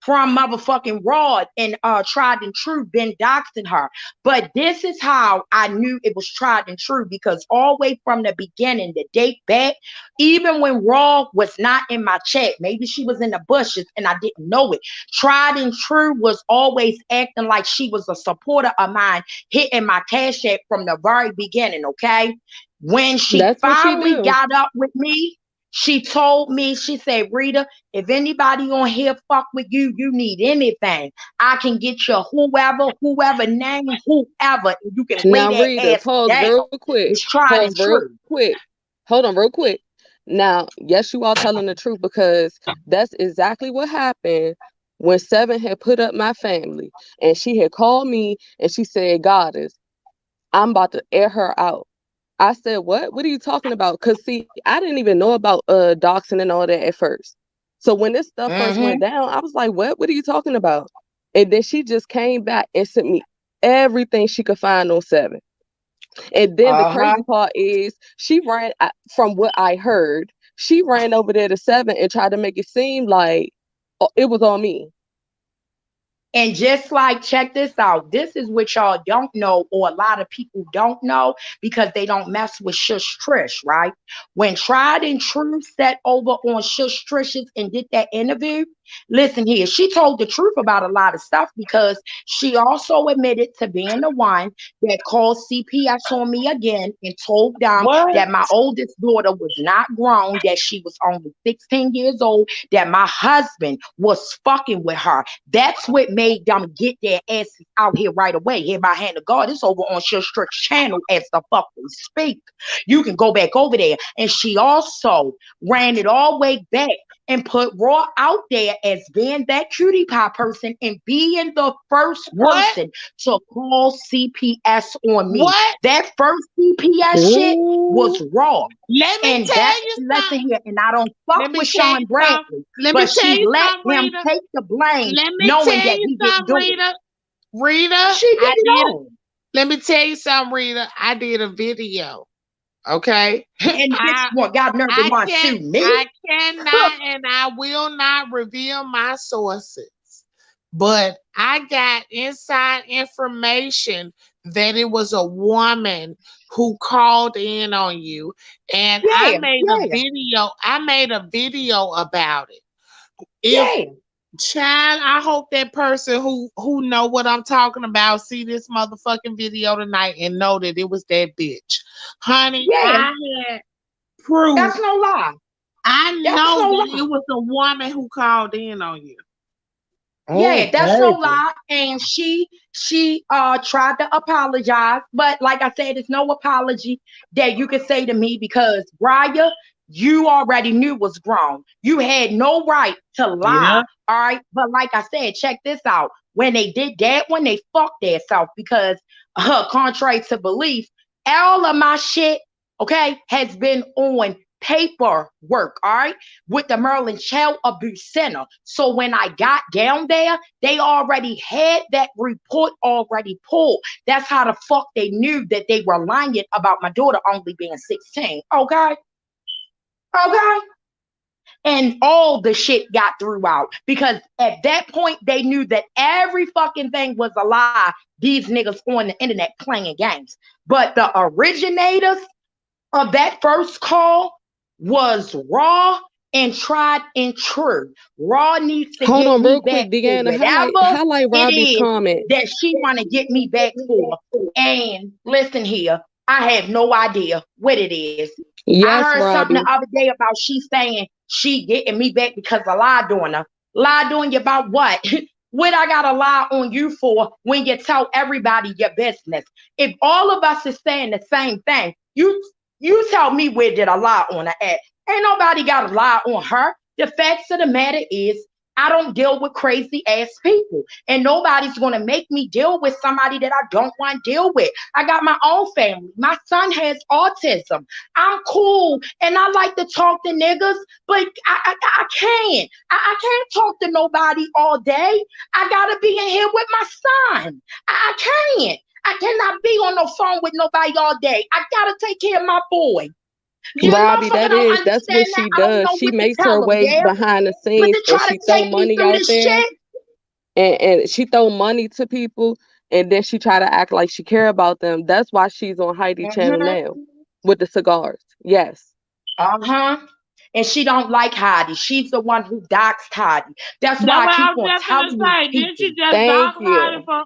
from motherfucking Rod and tried and true been doxing her. But this is how I knew it was tried and true because all the way from the beginning, the date back, even when Rod was not in my chat, maybe she was in the bushes and I didn't know it. Tried and true was always acting like she was a supporter of mine, hitting my cash app from the very beginning, okay? When she That's what she finally do. got up with me, she told me, she said, Rita, if anybody on here fuck with you, you need anything. I can get you whoever name, whoever, and you can lay Now, that Rita, ass pause down. real quick. It's tried Pause and real true. quick. Hold on, real quick. Now, yes, you all telling the truth because that's exactly what happened when Seven had put up my family and she had called me and she said, Goddess, I'm about to air her out. I said, what? What are you talking about? Because, see, I didn't even know about doxing and all that at first. So when this stuff first Mm-hmm. went down, I was like, what? What are you talking about? And then she just came back and sent me everything she could find on Seven. And then the Uh-huh. crazy part is she ran, from what I heard, she ran over there to Seven and tried to make it seem like it was on me. And just like, check this out. This is what y'all don't know, or a lot of people don't know because they don't mess with Shush Trish, right? When Tried and True sat over on Shush Trish's and did that interview, listen here, she told the truth about a lot of stuff because she also admitted to being the one that called CPS on me again and told them What? that my oldest daughter was not grown, that she was only 16 years old, that my husband was fucking with her. That's what made them get their asses out here right away. Here by hand of God, it's over on Shush Strick's channel as the fuck we speak. You can go back over there. And she also ran it all the way back and put Raw out there as being that cutie pie person and being the first What? person to call CPS on me. What? That first CPS shit was Ooh. Raw. Let me And tell that, you listen something. here, and I don't fuck Let me with tell Sean you Bradley, something. Let me but tell she you let something, him Rita. take the blame, Let me knowing tell that you he didn't something, do it. Rita. Rita, She did I it did. all. Let me tell you something, Rita. I did a video. Okay. And the bitch I got nerve to I want to can't. sue me. I cannot, and I will not reveal my sources. But I got inside information that it was a woman who called in on you, and I Yeah, made a yeah, video. I made a video about it. If yeah. child, I hope that person who know what I'm talking about see this motherfucking video tonight and know that it was that bitch. Honey, Yeah, I had proof. that's no lie. I That's know no that lie. it was a woman who called in on you. Oh, Yeah, that's no baby. lie. And she tried to apologize, but like I said, it's no apology that you can say to me because Briar, you already knew was wrong. You had no right to Yeah. lie. All right. But like I said, check this out. When they did that, when they fucked themselves, because contrary to belief, all of my shit, okay, has been on paperwork, all right, with the Maryland Child Abuse Center. So when I got down there, they already had that report already pulled. That's how the fuck they knew that they were lying about my daughter only being 16. Okay? Okay? And all the shit got through out because at that point they knew that every fucking thing was a lie. These niggas on the internet playing games. But the originators of that first call was Raw and Tried and True. Raw needs to Hold get on, me real back quick, for Deanna. whatever Highlight it Robbie's is comment. that she want to get me back for. And listen here, I have no idea what it is. I Yes, heard something the Robbie. other day about she saying she getting me back because I lied on her. Lied on you about what? What I gotta lie on you for when you tell everybody your business? If all of us is saying the same thing, you tell me where did I lie on her at? Ain't nobody got to lie on her. The facts of the matter is, I don't deal with crazy ass people, and nobody's gonna make me deal with somebody that I don't want to deal with. I got my own family. My son has autism. I'm cool, and I like to talk to niggas, but I can't. I can't talk to nobody all day. I gotta be in here with my son. I can't. I cannot be on the phone with nobody all day. I gotta take care of my boy. You Robbie, motherfucker don't that's what understand that. she I don't does. know She what to makes her tell them, way yeah? behind the But scenes to and try to she throw take me money through out this there shit, and she throw money to people and then she try to act like she care about them. That's why she's on Heidi channel mm-hmm, now with the cigars. Yes. uh-huh. And she don't like Heidi. She's the one who doxed Heidi. That's That's why I what I keep was on just gonna telling these say. Didn't people. she just Thank dog Lottie you. for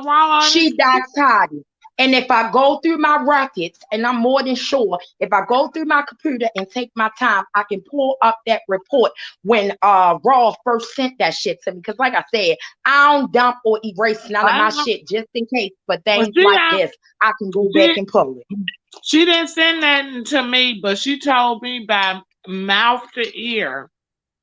raw on She it? doxed Heidi. And if I go through my records, and I'm more than sure, if I go through my computer and take my time, I can pull up that report when Raw first sent that shit to me. Because like I said, I don't dump or erase none of I my know. shit just in case. But Well, things like this, I can go back she and pull it. she didn't send nothing to me, but she told me by mouth to ear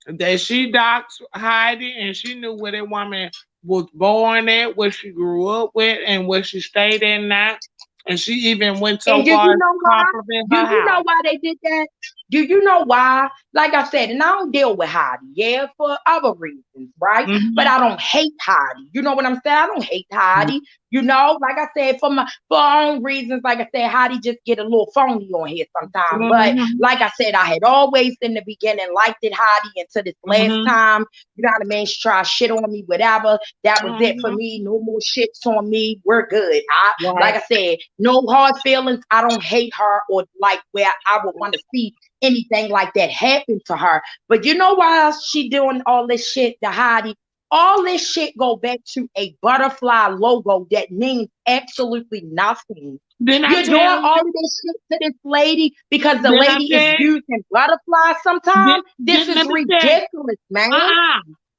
that she doxed Heidi and she knew where that woman was born at, where she grew up with, and where she stayed at night. And she even went so And do far you as know to why? compliment Do her you know house. why they did that? Do you know why? Like I said, and I don't deal with Heidi, yeah, for other reasons, right? But I don't hate Heidi. You know what I'm saying? I don't hate Heidi. You know, like I said, for our own reasons, like I said, Heidi just get a little phony on here sometimes. But like I said, I had always in the beginning liked it Heidi until this last time. You know what I mean? She tried shit on me, whatever. That was it for me. No more shits on me. We're good. Like I said, no hard feelings. I don't hate her or like where I would want to see anything like that happen to her. But you know why she doing all this shit to Heidi? All this shit go back to a butterfly logo that means absolutely nothing. You're doing all of this shit to this lady because the lady is using butterflies sometimes. This is ridiculous, man.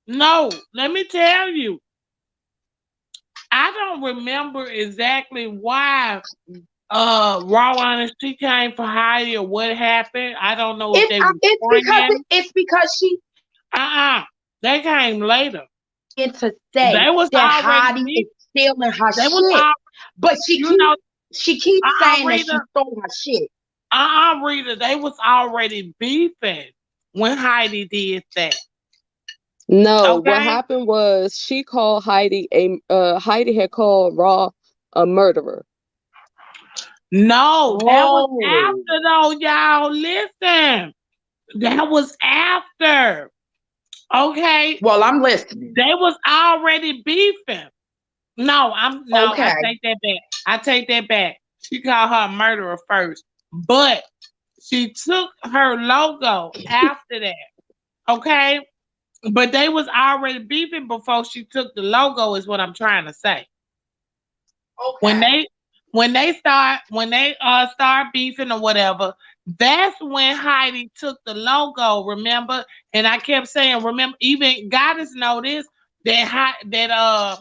No, let me tell you. I don't remember exactly why Raw Honesty came for Heidi or what happened. I don't know if they were it's because she they came later. To say that Heidi is stealing her shit. But she keeps saying that she stole her shit. Rita, they was already beefing when Heidi did that. No, what happened was she called Heidi Heidi had called Raw a murderer. No, that was after though, y'all. Listen. That was after. Okay. Well, I'm listening. They was already beefing. I take that back. I take that back. She called her a murderer first. But she took her logo after that. Okay. But they was already beefing before she took the logo, is what I'm trying to say. Okay. When they start beefing or whatever, that's when Heidi took the logo, remember? And I kept saying, remember, even Goddess noticed that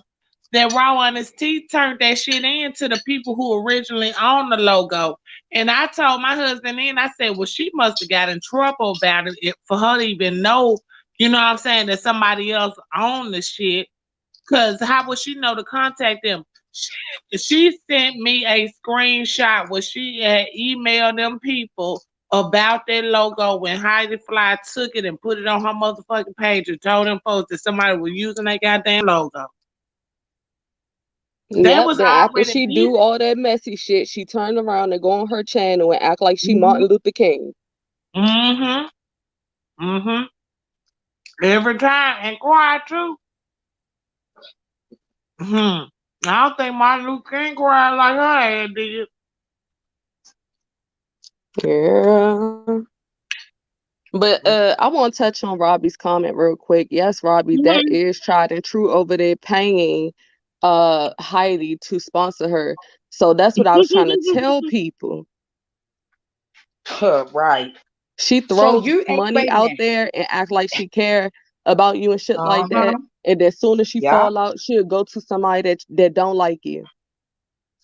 Raw Honesty turned that shit in to the people who originally owned the logo. And I told my husband then, I said, well, she must have got in trouble about it for her to even know, you know what I'm saying, that somebody else owned the shit. Because how would she know to contact them? She sent me a screenshot where she had emailed them people about that logo when Heidi Fly took it and put it on her motherfucking page and told them folks that somebody was using that goddamn logo. Yep, then after she do all that messy shit, she turned around and go on her channel and act like she Martin Luther King. Every time, and quiet too. I don't think Martin Luther King cried like her head did. Yeah. But I want to touch on Robbie's comment real quick. Yes, Robbie, that is tried and true over there paying Heidi to sponsor her. So that's what I was trying to tell people. Right. She throws money out there and act like she care about you and shit like that. And as soon as she fall out, she'll go to somebody that don't like you.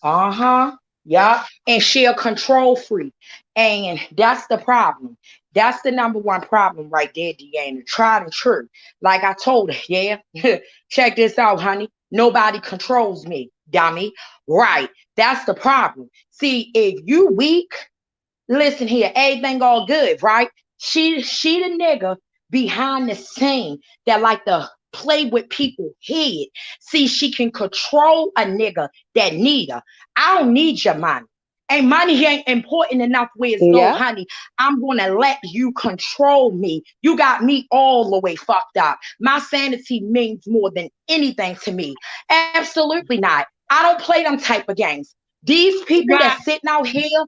Yeah. And she a control freak. And that's the problem. That's the number one problem right there, Deanna. Tried and true. Like I told her, check this out, honey. Nobody controls me, dummy. Right. That's the problem. See, if you weak, listen here, everything all good, right? She the nigga behind the scene that like to play with people's head. See, she can control a nigga that need her. I don't need your money. And money ain't important enough where it's no, honey. I'm gonna let you control me. You got me all the way fucked up. My sanity means more than anything to me. Absolutely not. I don't play them type of games. These people that's sitting out here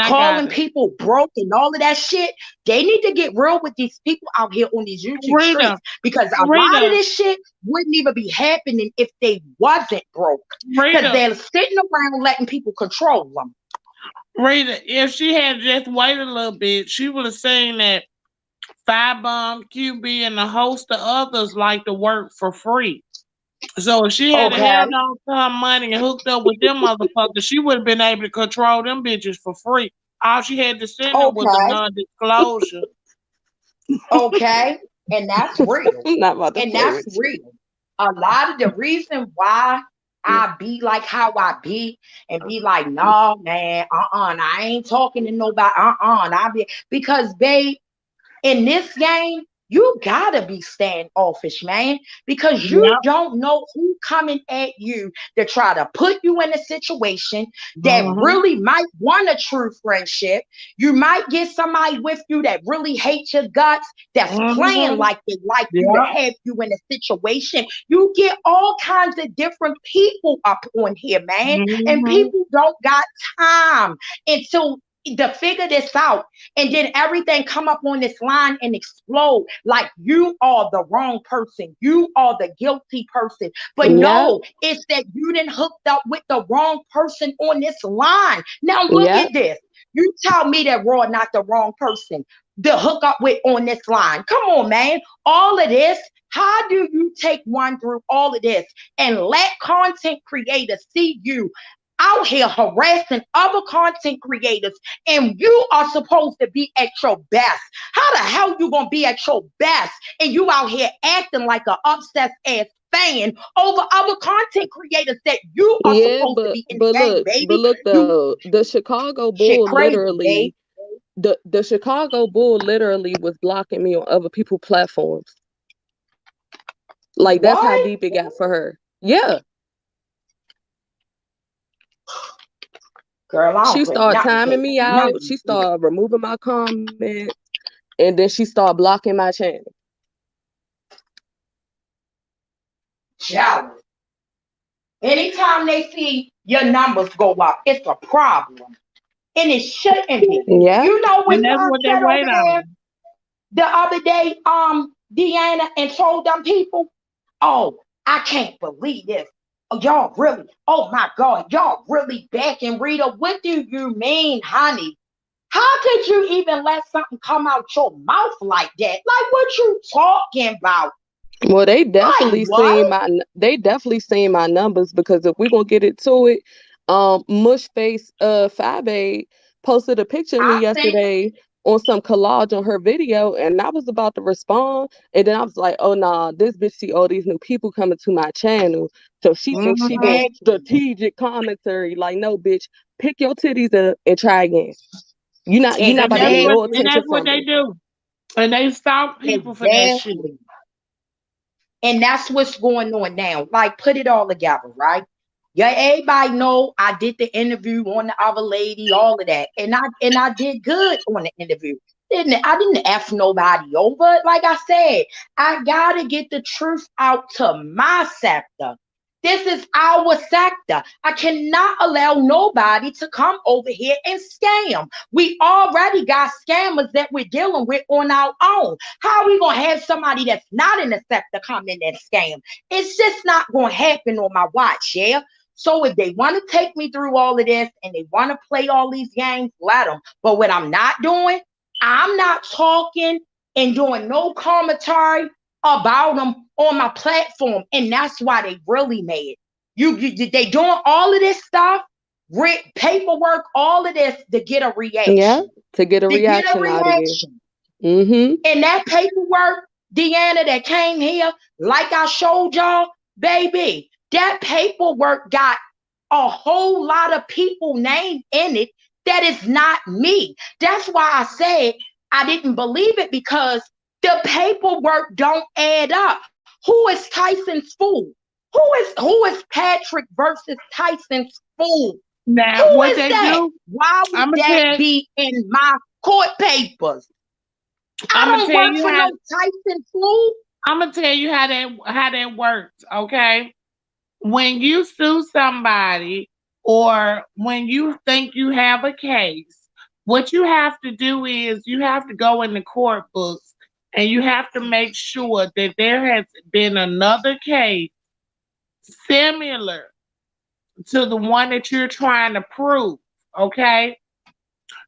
calling people broke and all of that shit, they need to get real with these people out here on these YouTube streets, because a lot of this shit wouldn't even be happening if they wasn't broke, because they're sitting around letting people control them. Rita, if she had just waited a little bit, she would have seen that Firebomb, QB, and a host of others like to work for free. So if she had held on to her money and hooked up with them motherfuckers, she would have been able to control them bitches for free. All she had to send them was a non-disclosure. And that's real. I'm not about to and that's real. A lot of the reason why I be like how I be and be like, no, man, I ain't talking to nobody, and I be because babe, in this game, you gotta be standoffish, man, because you Yep. don't know who coming at you to try to put you in a situation that Mm-hmm. really might want a true friendship. You might get somebody with you that really hates your guts, that's playing Mm-hmm. like they like you to Yep. have you in a situation. You get all kinds of different people up on here, man, and Mm-hmm. people don't got time until to figure this out, and then everything come up on this line and explode like you are the wrong person, you are the guilty person. But Yeah, no, it's that you didn't hooked up with the wrong person on this line. Now look yeah, at this. You tell me that Raw not the wrong person to hook up with on this line. Come on, man. All of this, how do you take one through all of this and let content creators see you out here harassing other content creators, and you are supposed to be at your best? How the hell you gonna be at your best and you out here acting like an obsessed ass fan over other content creators that you are yeah. supposed to be in the But game, look, baby? the You Chicago shit Bull crazy, babe. literally, the Chicago Bull literally was blocking me on other people's platforms. Like that's how What? deep it got for her. Yeah, Girl, I she don't put started nothing timing past me none out. of She these people. started removing my comments, and then she started blocking my channel. Jealous. Anytime they see your numbers go up, it's a problem. And it shouldn't be. Yeah, You know And what that's y'all what they said over wait there on. the other day, Deanna, and told them people, oh, I can't believe this. Oh, y'all really, oh my God, y'all really back and Rita. What do you mean, honey? How could you even let something come out your mouth like that? Like what you talking about? well, Like what? they definitely seen my numbers because if we're gonna get it to it, Mushface Fabe posted a picture of me I think, yesterday on some collage on her video, and I was about to respond, and then I was like, oh nah, this bitch see all these new people coming to my channel, so she thinks she doing Mm-hmm. exactly. strategic commentary. Like, no, bitch, pick your titties up and try again. You're not And about to that's get what no and attention that's Exactly. what from they me. do. And they stalk people for that shit. Exactly. And that's what's going on now. Like, put it all together, right? Yeah, everybody know I did the interview on the other lady, all of that, and I did good on the interview. I didn't F nobody over. Like I said, I gotta get the truth out to my sector. This is our sector. I cannot allow nobody to come over here and scam. We already got scammers that we're dealing with on our own. How are we gonna have somebody that's not in the sector come in and scam? It's just not gonna happen on my watch, yeah. So if they want to take me through all of this and they want to play all these games, let them. But what I'm not doing, I'm not talking and doing no commentary about them on my platform, and that's why they really mad. They doing all of this stuff, paperwork, all of this to get a Yeah, reaction, to get a to get a reaction out of you. reaction. Mm-hmm. And that paperwork, Deanna, that came here, like I showed y'all, baby, that paperwork got a whole lot of people named in it that is not me. That's why I said I didn't believe it, because the paperwork don't add up. Who is Tyson's fool? Who is Patrick versus Tyson's fool? Now, Who what is they that? do, Why would I'm gonna that tell be in my court papers? I I'm gonna don't tell work you for how no Tyson fool. I'm gonna tell you how that works, okay? When you sue somebody or when you think you have a case, what you have to do is you have to go in the court books and you have to make sure that there has been another case similar to the one that you're trying to prove, okay?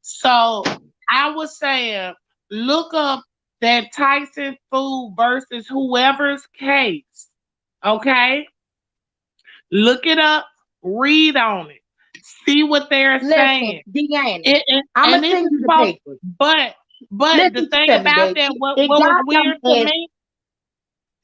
So I was saying, look up that Tyson Food versus whoever's case, okay? Look it up, read on it, see what they're Listen, saying. Deanna, I'm And gonna this send is you the supposed, papers. but the Listen thing to me, about that, baby. It what was got them weird to as me,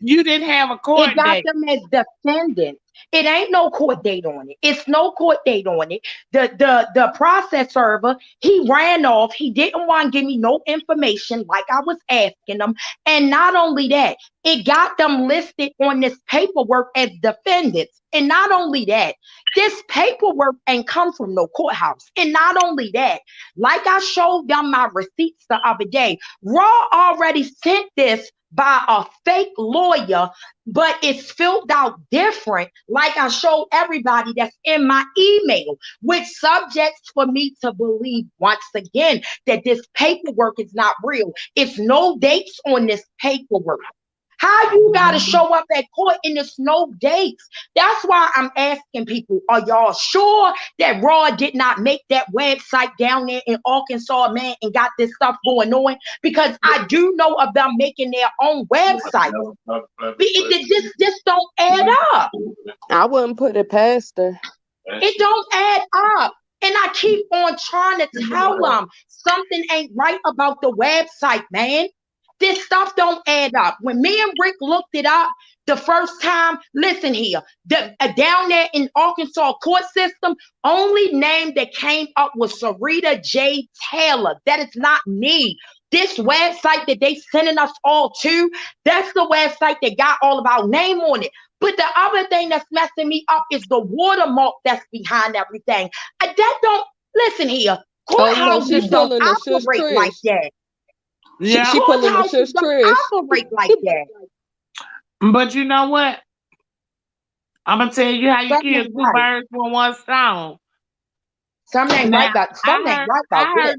you didn't have a it court got date. them as defendants. It ain't no court date on it. It's no court date on it. The process server, he ran off. He didn't want to give me no information like I was asking him. And not only that, it got them listed on this paperwork as defendants. And not only that, this paperwork ain't come from no courthouse. And not only that, like I showed them my receipts the other day, Raw already sent this by a fake lawyer, but it's filled out different, like I showed everybody that's in my email, with subjects for me to believe once again that this paperwork is not real. It's no dates on this paperwork. How you gotta show up at court and there's no dates? That's why I'm asking people, are y'all sure that Raw did not make that website down there in Arkansas, man, and got this stuff going on? Because I do know of them making their own website. This don't add up. I wouldn't put it past her. It don't add up. And I keep on trying to tell them something ain't right about the website, man. This stuff don't add up. When me and Rick looked it up the first time, listen here, down there in Arkansas court system, only name that came up was Sarita J. Taylor. That is not me. This website that they sending us all to, that's the website that got all of our name on it. But the other thing that's messing me up is the watermark that's behind everything. That don't, listen here, courthouses don't operate like that. Yeah, she pulling the shush Trish. Operate like that. But you know what? I'm gonna tell you how you kill two birds with one stone. Something ain't right about I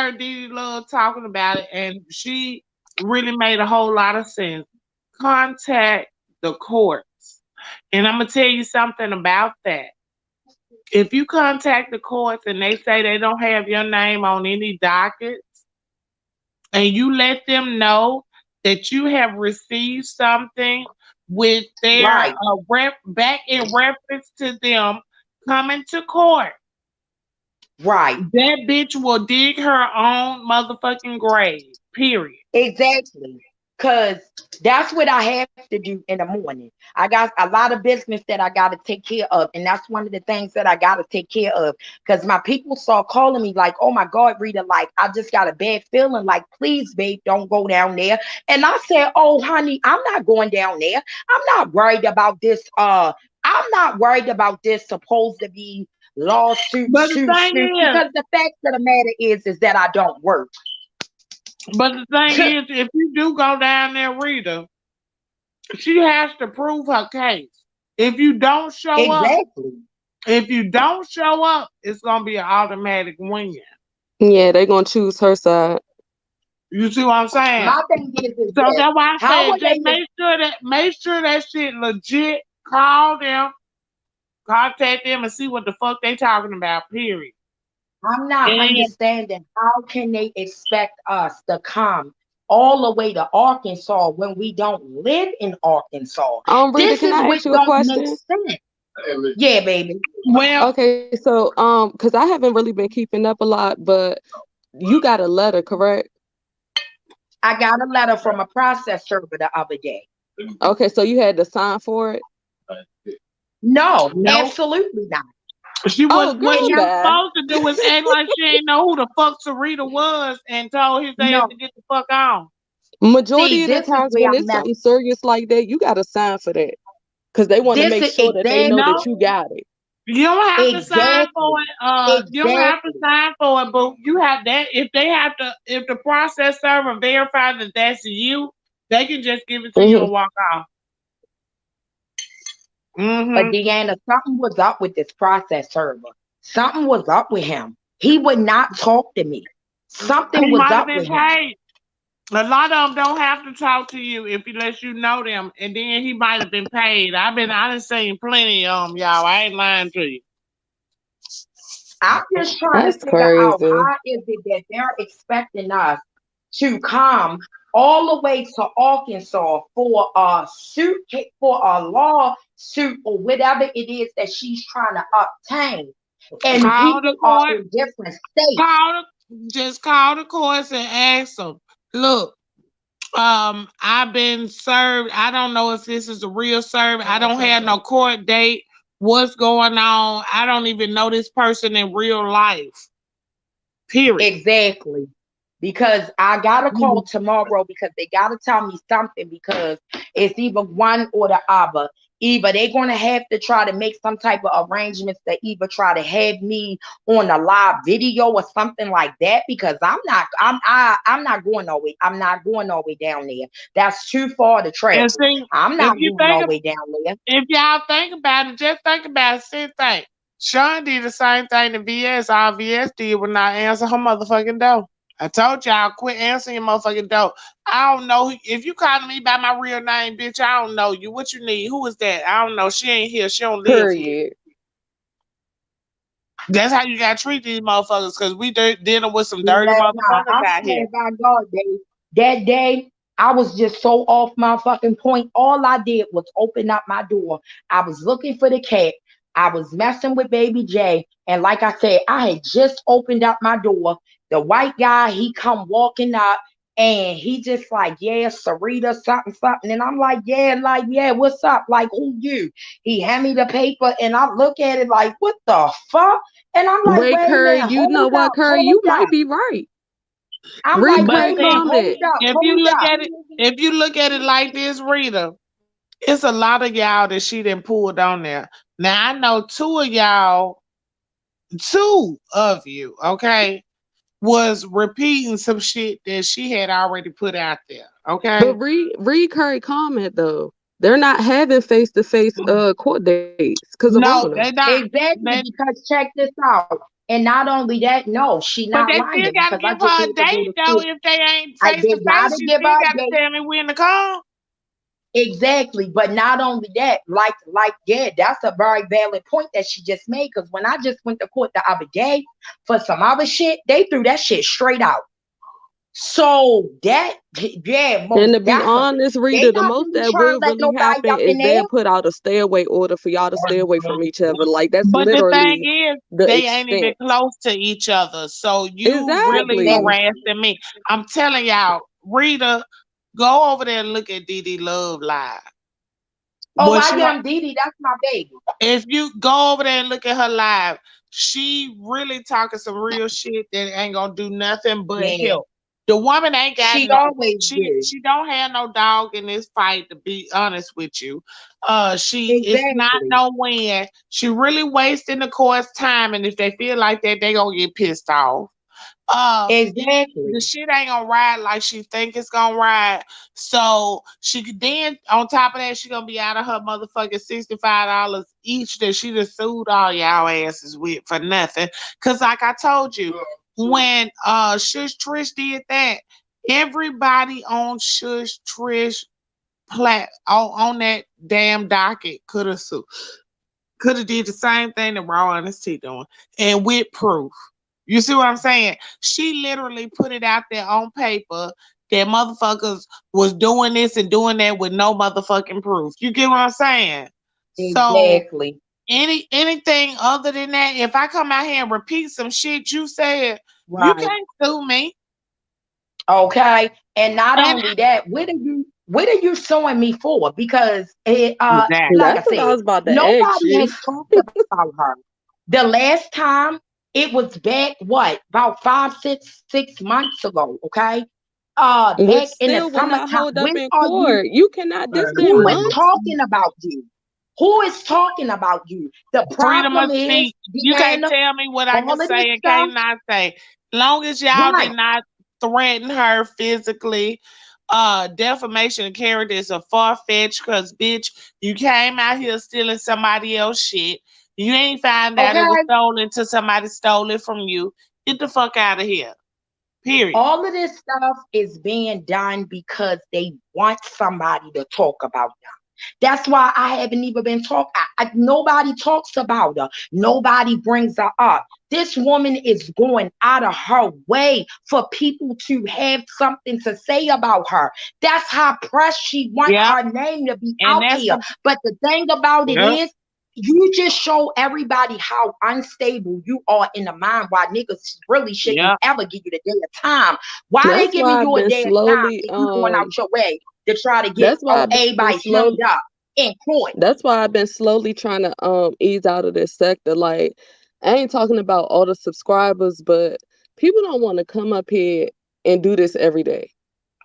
heard Dee Love talking about it, and she really made a whole lot of sense. Contact the courts, and I'm gonna tell you something about that. If you contact the courts and they say they don't have your name on any dockets, and you let them know that you have received something with their back in reference to them coming to court, right? That bitch will dig her own motherfucking grave. Period. Exactly. Because that's what I have to do in the morning. I got a lot of business that I got to take care of. And that's one of the things that I got to take care of. Because my people start calling me like, oh my God, Rita, like, I just got a bad feeling. Like, please, babe, don't go down there. And I said, oh, honey, I'm not going down there. I'm not worried about this. I'm not worried about this supposed to be lawsuit, because the fact of the matter is that I don't work. But the thing is, if you do go down there, Rita, she has to prove her case. If you don't show up, it's gonna be an automatic win. Yeah, they're gonna choose her side. You see what I'm saying? My thing is so that's why I said just make sure that shit legit. Call them, contact them, and see what the fuck they talking about. Period. I'm not understanding how can they expect us to come all the way to Arkansas when we don't live in Arkansas? Rita, this can is I what ask you a don't question? make sense. Yeah, baby. Well, okay, so because I haven't really been keeping up a lot, but you got a letter, correct? I got a letter from a process server the other day. Okay, so you had to sign for it? No, absolutely not. She was what she was supposed to do was act like she ain't know who the fuck Sarita was and told his ass to get the fuck on. Majority of the times when it's something serious like that, you gotta sign for that. Because they want to make sure that they know that you got it. You don't have to sign for it. You don't have to sign for it, but you have that. If the process server verifies that that's you, they can just give it to you and walk off. But Deanna, something was up with this process server. Something was up with him. He would not talk to me. Something was up with him. A lot of them don't have to talk to you if he lets you know them, and then he might have been paid. I done seen plenty of them, y'all. I ain't lying to you. I'm just trying to figure out how is it that they're expecting us to come all the way to Arkansas for a lawsuit or whatever it is that she's trying to obtain. And people are in different states. Just call the courts and ask them, look, I've been served. I don't know if this is a real serve. I don't have no court date. What's going on? I don't even know this person in real life. Period. Exactly. Because I got a call tomorrow because they got to tell me something because it's either one or the other. Either they're going to have to try to make some type of arrangements to either try to have me on a live video or something like that because I'm not going no way. I'm not going no way down there. That's too far to And travel. see, I'm if not you going think no way down there. if y'all think about it, just think about it. Same thing. Sean did the same thing to VS. All VS did was not answer her motherfucking door. I told y'all, quit answering your motherfucking door. I don't know if you calling me by my real name, bitch. I don't know you. What you need? Who is that? I don't know. She ain't here. She don't live here. Period. That's how you gotta treat these motherfuckers, cause we dealing with some dirty Nah, motherfuckers I out swear here. by God, that day, I was just so off my fucking point. All I did was open up my door. I was looking for the cat. I was messing with Baby J. And like I said, I had just opened up my door. The white guy, he come walking up and he just like, yeah, Sarita, something, something. And I'm like, yeah, what's up? Like, who you? He hand me the paper and I look at it like, what the fuck? And I'm like, Wait, wait a Curry, minute, you know what, Curry? hold You might up. be right. I'm Read like, But Curry wait a minute, see, comment. if you hold look up. at it, if you look at it like this, Rita, it's a lot of y'all that she done pulled on there. Now I know two of you, okay, was repeating some shit that she had already put out there. But Okay. read Curry comment though. They're not having face to face court dates because of No, Rona. they not. Exactly, They, because check this out. And not only that, no, she but not they still lying gotta because I give just her a had to go date to though. school. If they ain't face They to face, gotta she give still her a gotta date. tell me when to come. Exactly. But not only that, yeah, that's a very valid point that she just made. Because when I just went to court the other day for some other shit, they threw that shit straight out. So that, yeah, And most to be definitely. honest, They Rita, the not most really that trying to will let really nobody happen up in is there. they'll put out a stay away order for y'all to stay away from each other. Like that's But the thing literally is, the they ain't even extent. close to each other. So you really Exactly. Exactly. harassing me. I'm telling y'all, Rita, go over there and look at Dee Love live. Oh, Boy, I she am Didi. That's my baby. if you go over there and look at her live, she really talking some real shit that ain't gonna do nothing but Yeah, help. The woman ain't got she no always do. she don't have no dog in this fight, to be honest with you. She it's not Exactly. no win. She really wasting the court's time, and if they feel like that, they gonna get pissed off. The Exactly. shit ain't gonna ride like she think it's gonna ride. So she could then on top of that, she gonna be out of her motherfucking $65 each that she just sued all y'all asses with for nothing. Cause like I told you, when Shush Trish did that, everybody on Shush Trish on that damn docket could have sued. Could have did the same thing that Raw Honesty doing. And with proof. You see what I'm saying? She literally put it out there on paper that motherfuckers was doing this and doing that with no motherfucking proof. You get what I'm saying? So Exactly. anything other than that, if I come out here and repeat some shit you said, you Right. can't sue me. Okay. And not And only that, what are you suing me for? Because like I That's what I said, was about to ask nobody you. has talked about her. The last time it was back what about 6 months ago, okay? Which Back in the still will not summertime. hold up When in are you court. You cannot. This been who is months. talking about you? Who is talking about you? The freedom of problem is, speech. You can't Deanna, tell me what I all can of this say and stuff, can't not say. Long as y'all right? did not threaten her physically, defamation of character is a far fetched because bitch, you came out here stealing somebody else's shit. You ain't find out it was Okay. stolen till somebody stole it from you. Get the fuck out of here. Period. All of this stuff is being done because they want somebody to talk about them. That's why I haven't even been talking. Nobody talks about her. Nobody brings her up. This woman is going out of her way for people to have something to say about her. That's how press she want Yep. her name to be And out that's here. the But the thing about it yep. is, you just show everybody how unstable you are in the mind. Why niggas really shouldn't Yeah. ever give you the day of time. Why they That's giving why I've you a been day of time slowly and you going out your way to try to get that's why I've been everybody slowly hemmed up in court? that's why I've been slowly trying to ease out of this sector. Like, I ain't talking about all the subscribers, but people don't want to come up here and do this every day.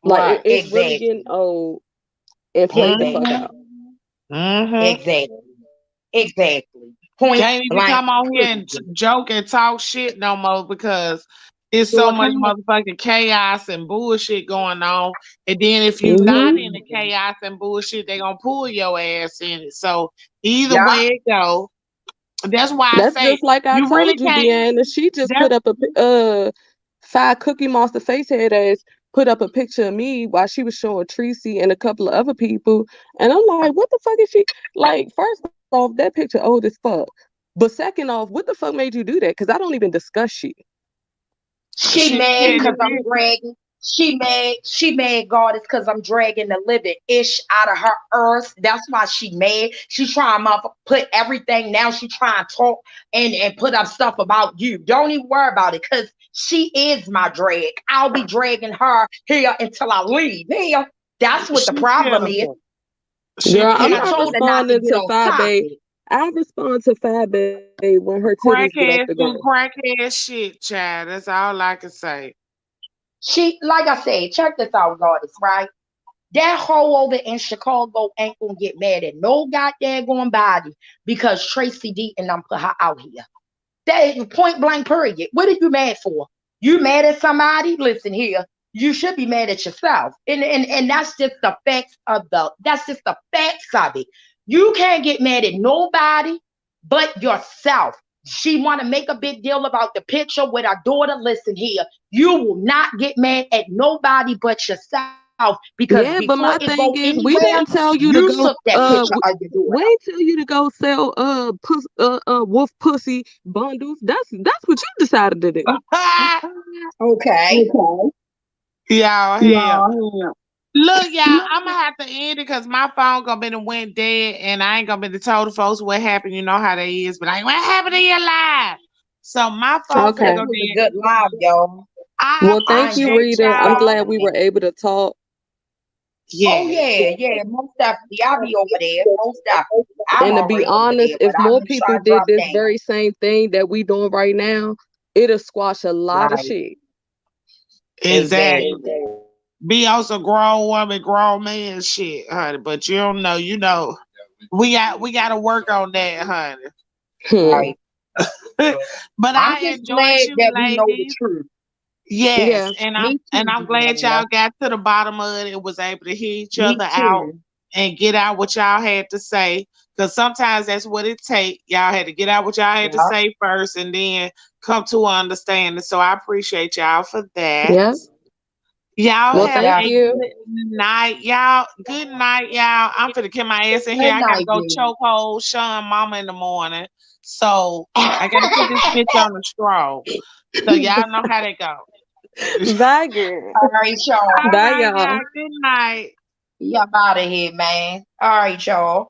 Like Right. it's really getting Exactly. old and played the fuck Exactly. out. Mm-hmm. Exactly. Exactly. Point Can't even blank. come on here and Period. joke and talk shit no more because it's so Sure much can. motherfucking chaos and bullshit going on. And then if you not Hmm. in the chaos and bullshit, they gonna pull your ass in it. So either Yeah. way it go, that's why I That's say just like I you really told you, can't. Deanna. She just That's put up a Five Cookie Monster facehead ass put up a picture of me while she was showing Tracy and a couple of other people, and I'm like, what the fuck is she like? First off, that picture old as fuck. But second off, what the fuck made you do that? Because I don't even discuss shit. She shit. mad Yeah, because I'm dragging. She mad. She mad, God, is because I'm dragging the living ish out of her earth. That's why she mad. She trying to put everything now. She trying to talk and put up stuff about you. Don't even worry about it because she is my drag. I'll be dragging her here until I leave. Here. That's what the she problem is. pitiful. She Girl, I'm And I not pitiful. told her not to responding get to off Fabe. topic. I respond to Fabe when her titties get off Crackheads the do ground. crackhead shit, child. That's all I can say. She, like I said, check this out, Goddess, right? That hoe over in Chicago ain't gonna get mad at no goddamn going body because Tracy D and them put her out here. That is point blank period. What are you mad for? You mad at somebody? Listen here. You should be mad at yourself. And that's just the facts of that's just the facts of it. You can't get mad at nobody but yourself. She want to make a big deal about the picture with her daughter. Listen here. You will not get mad at nobody but yourself because Yeah, before but it my go thing is, we anywhere, didn't tell you to you go. took that picture of your We daughter. ain't tell you to go sell wolf pussy bundles. That's what you decided to do. Okay. Okay. Y'all, hell. Yeah. Look, y'all, I'm gonna have to end it because my phone gonna be done went dead, and I ain't gonna be to tell the folks what happened. You know how they is, but like, what happened in your life? So my phone finna This Okay. go was a dead. good live, y'all. I Well, thank I you, enjoyed appreciate the Rita. I'm talk y'all. glad with we me. were able to talk. Oh Yes. yeah, yeah, most definitely. I'll be over there, most definitely. I'm And to be already over honest, there, if but I'll more be people sure to did drop this down. very same thing that we doing right now, it'll squash a lot of Right, shit. Exactly. exactly. Be also grown woman, grown man shit, honey. But you don't know, you know. We gotta work on that, honey. Hmm. Right. But I'm I just enjoyed glad you that we know the ladies. truth. Yes, Yeah. and I'm Me and too, I'm glad y'all Deanna. got to the bottom of it and was able to hear each Me other out too. and get out what y'all had to say. Cause sometimes that's what it take. Y'all had to get out what y'all had to Yeah. say first and then come to an understanding. So I appreciate y'all for that. Yeah. Y'all Well, Most have thank a you. definitely. good night, y'all. Good night, y'all. I'm finna get my ass in here. Good I gotta night, go Deanna. choke hold Sean mama in the morning. So I gotta put this bitch on the straw. So y'all know how that go. Bye, girl. All right, y'all. All Bye, right, y'all. y'all. Good night. Y'all out of here, man. All right, y'all.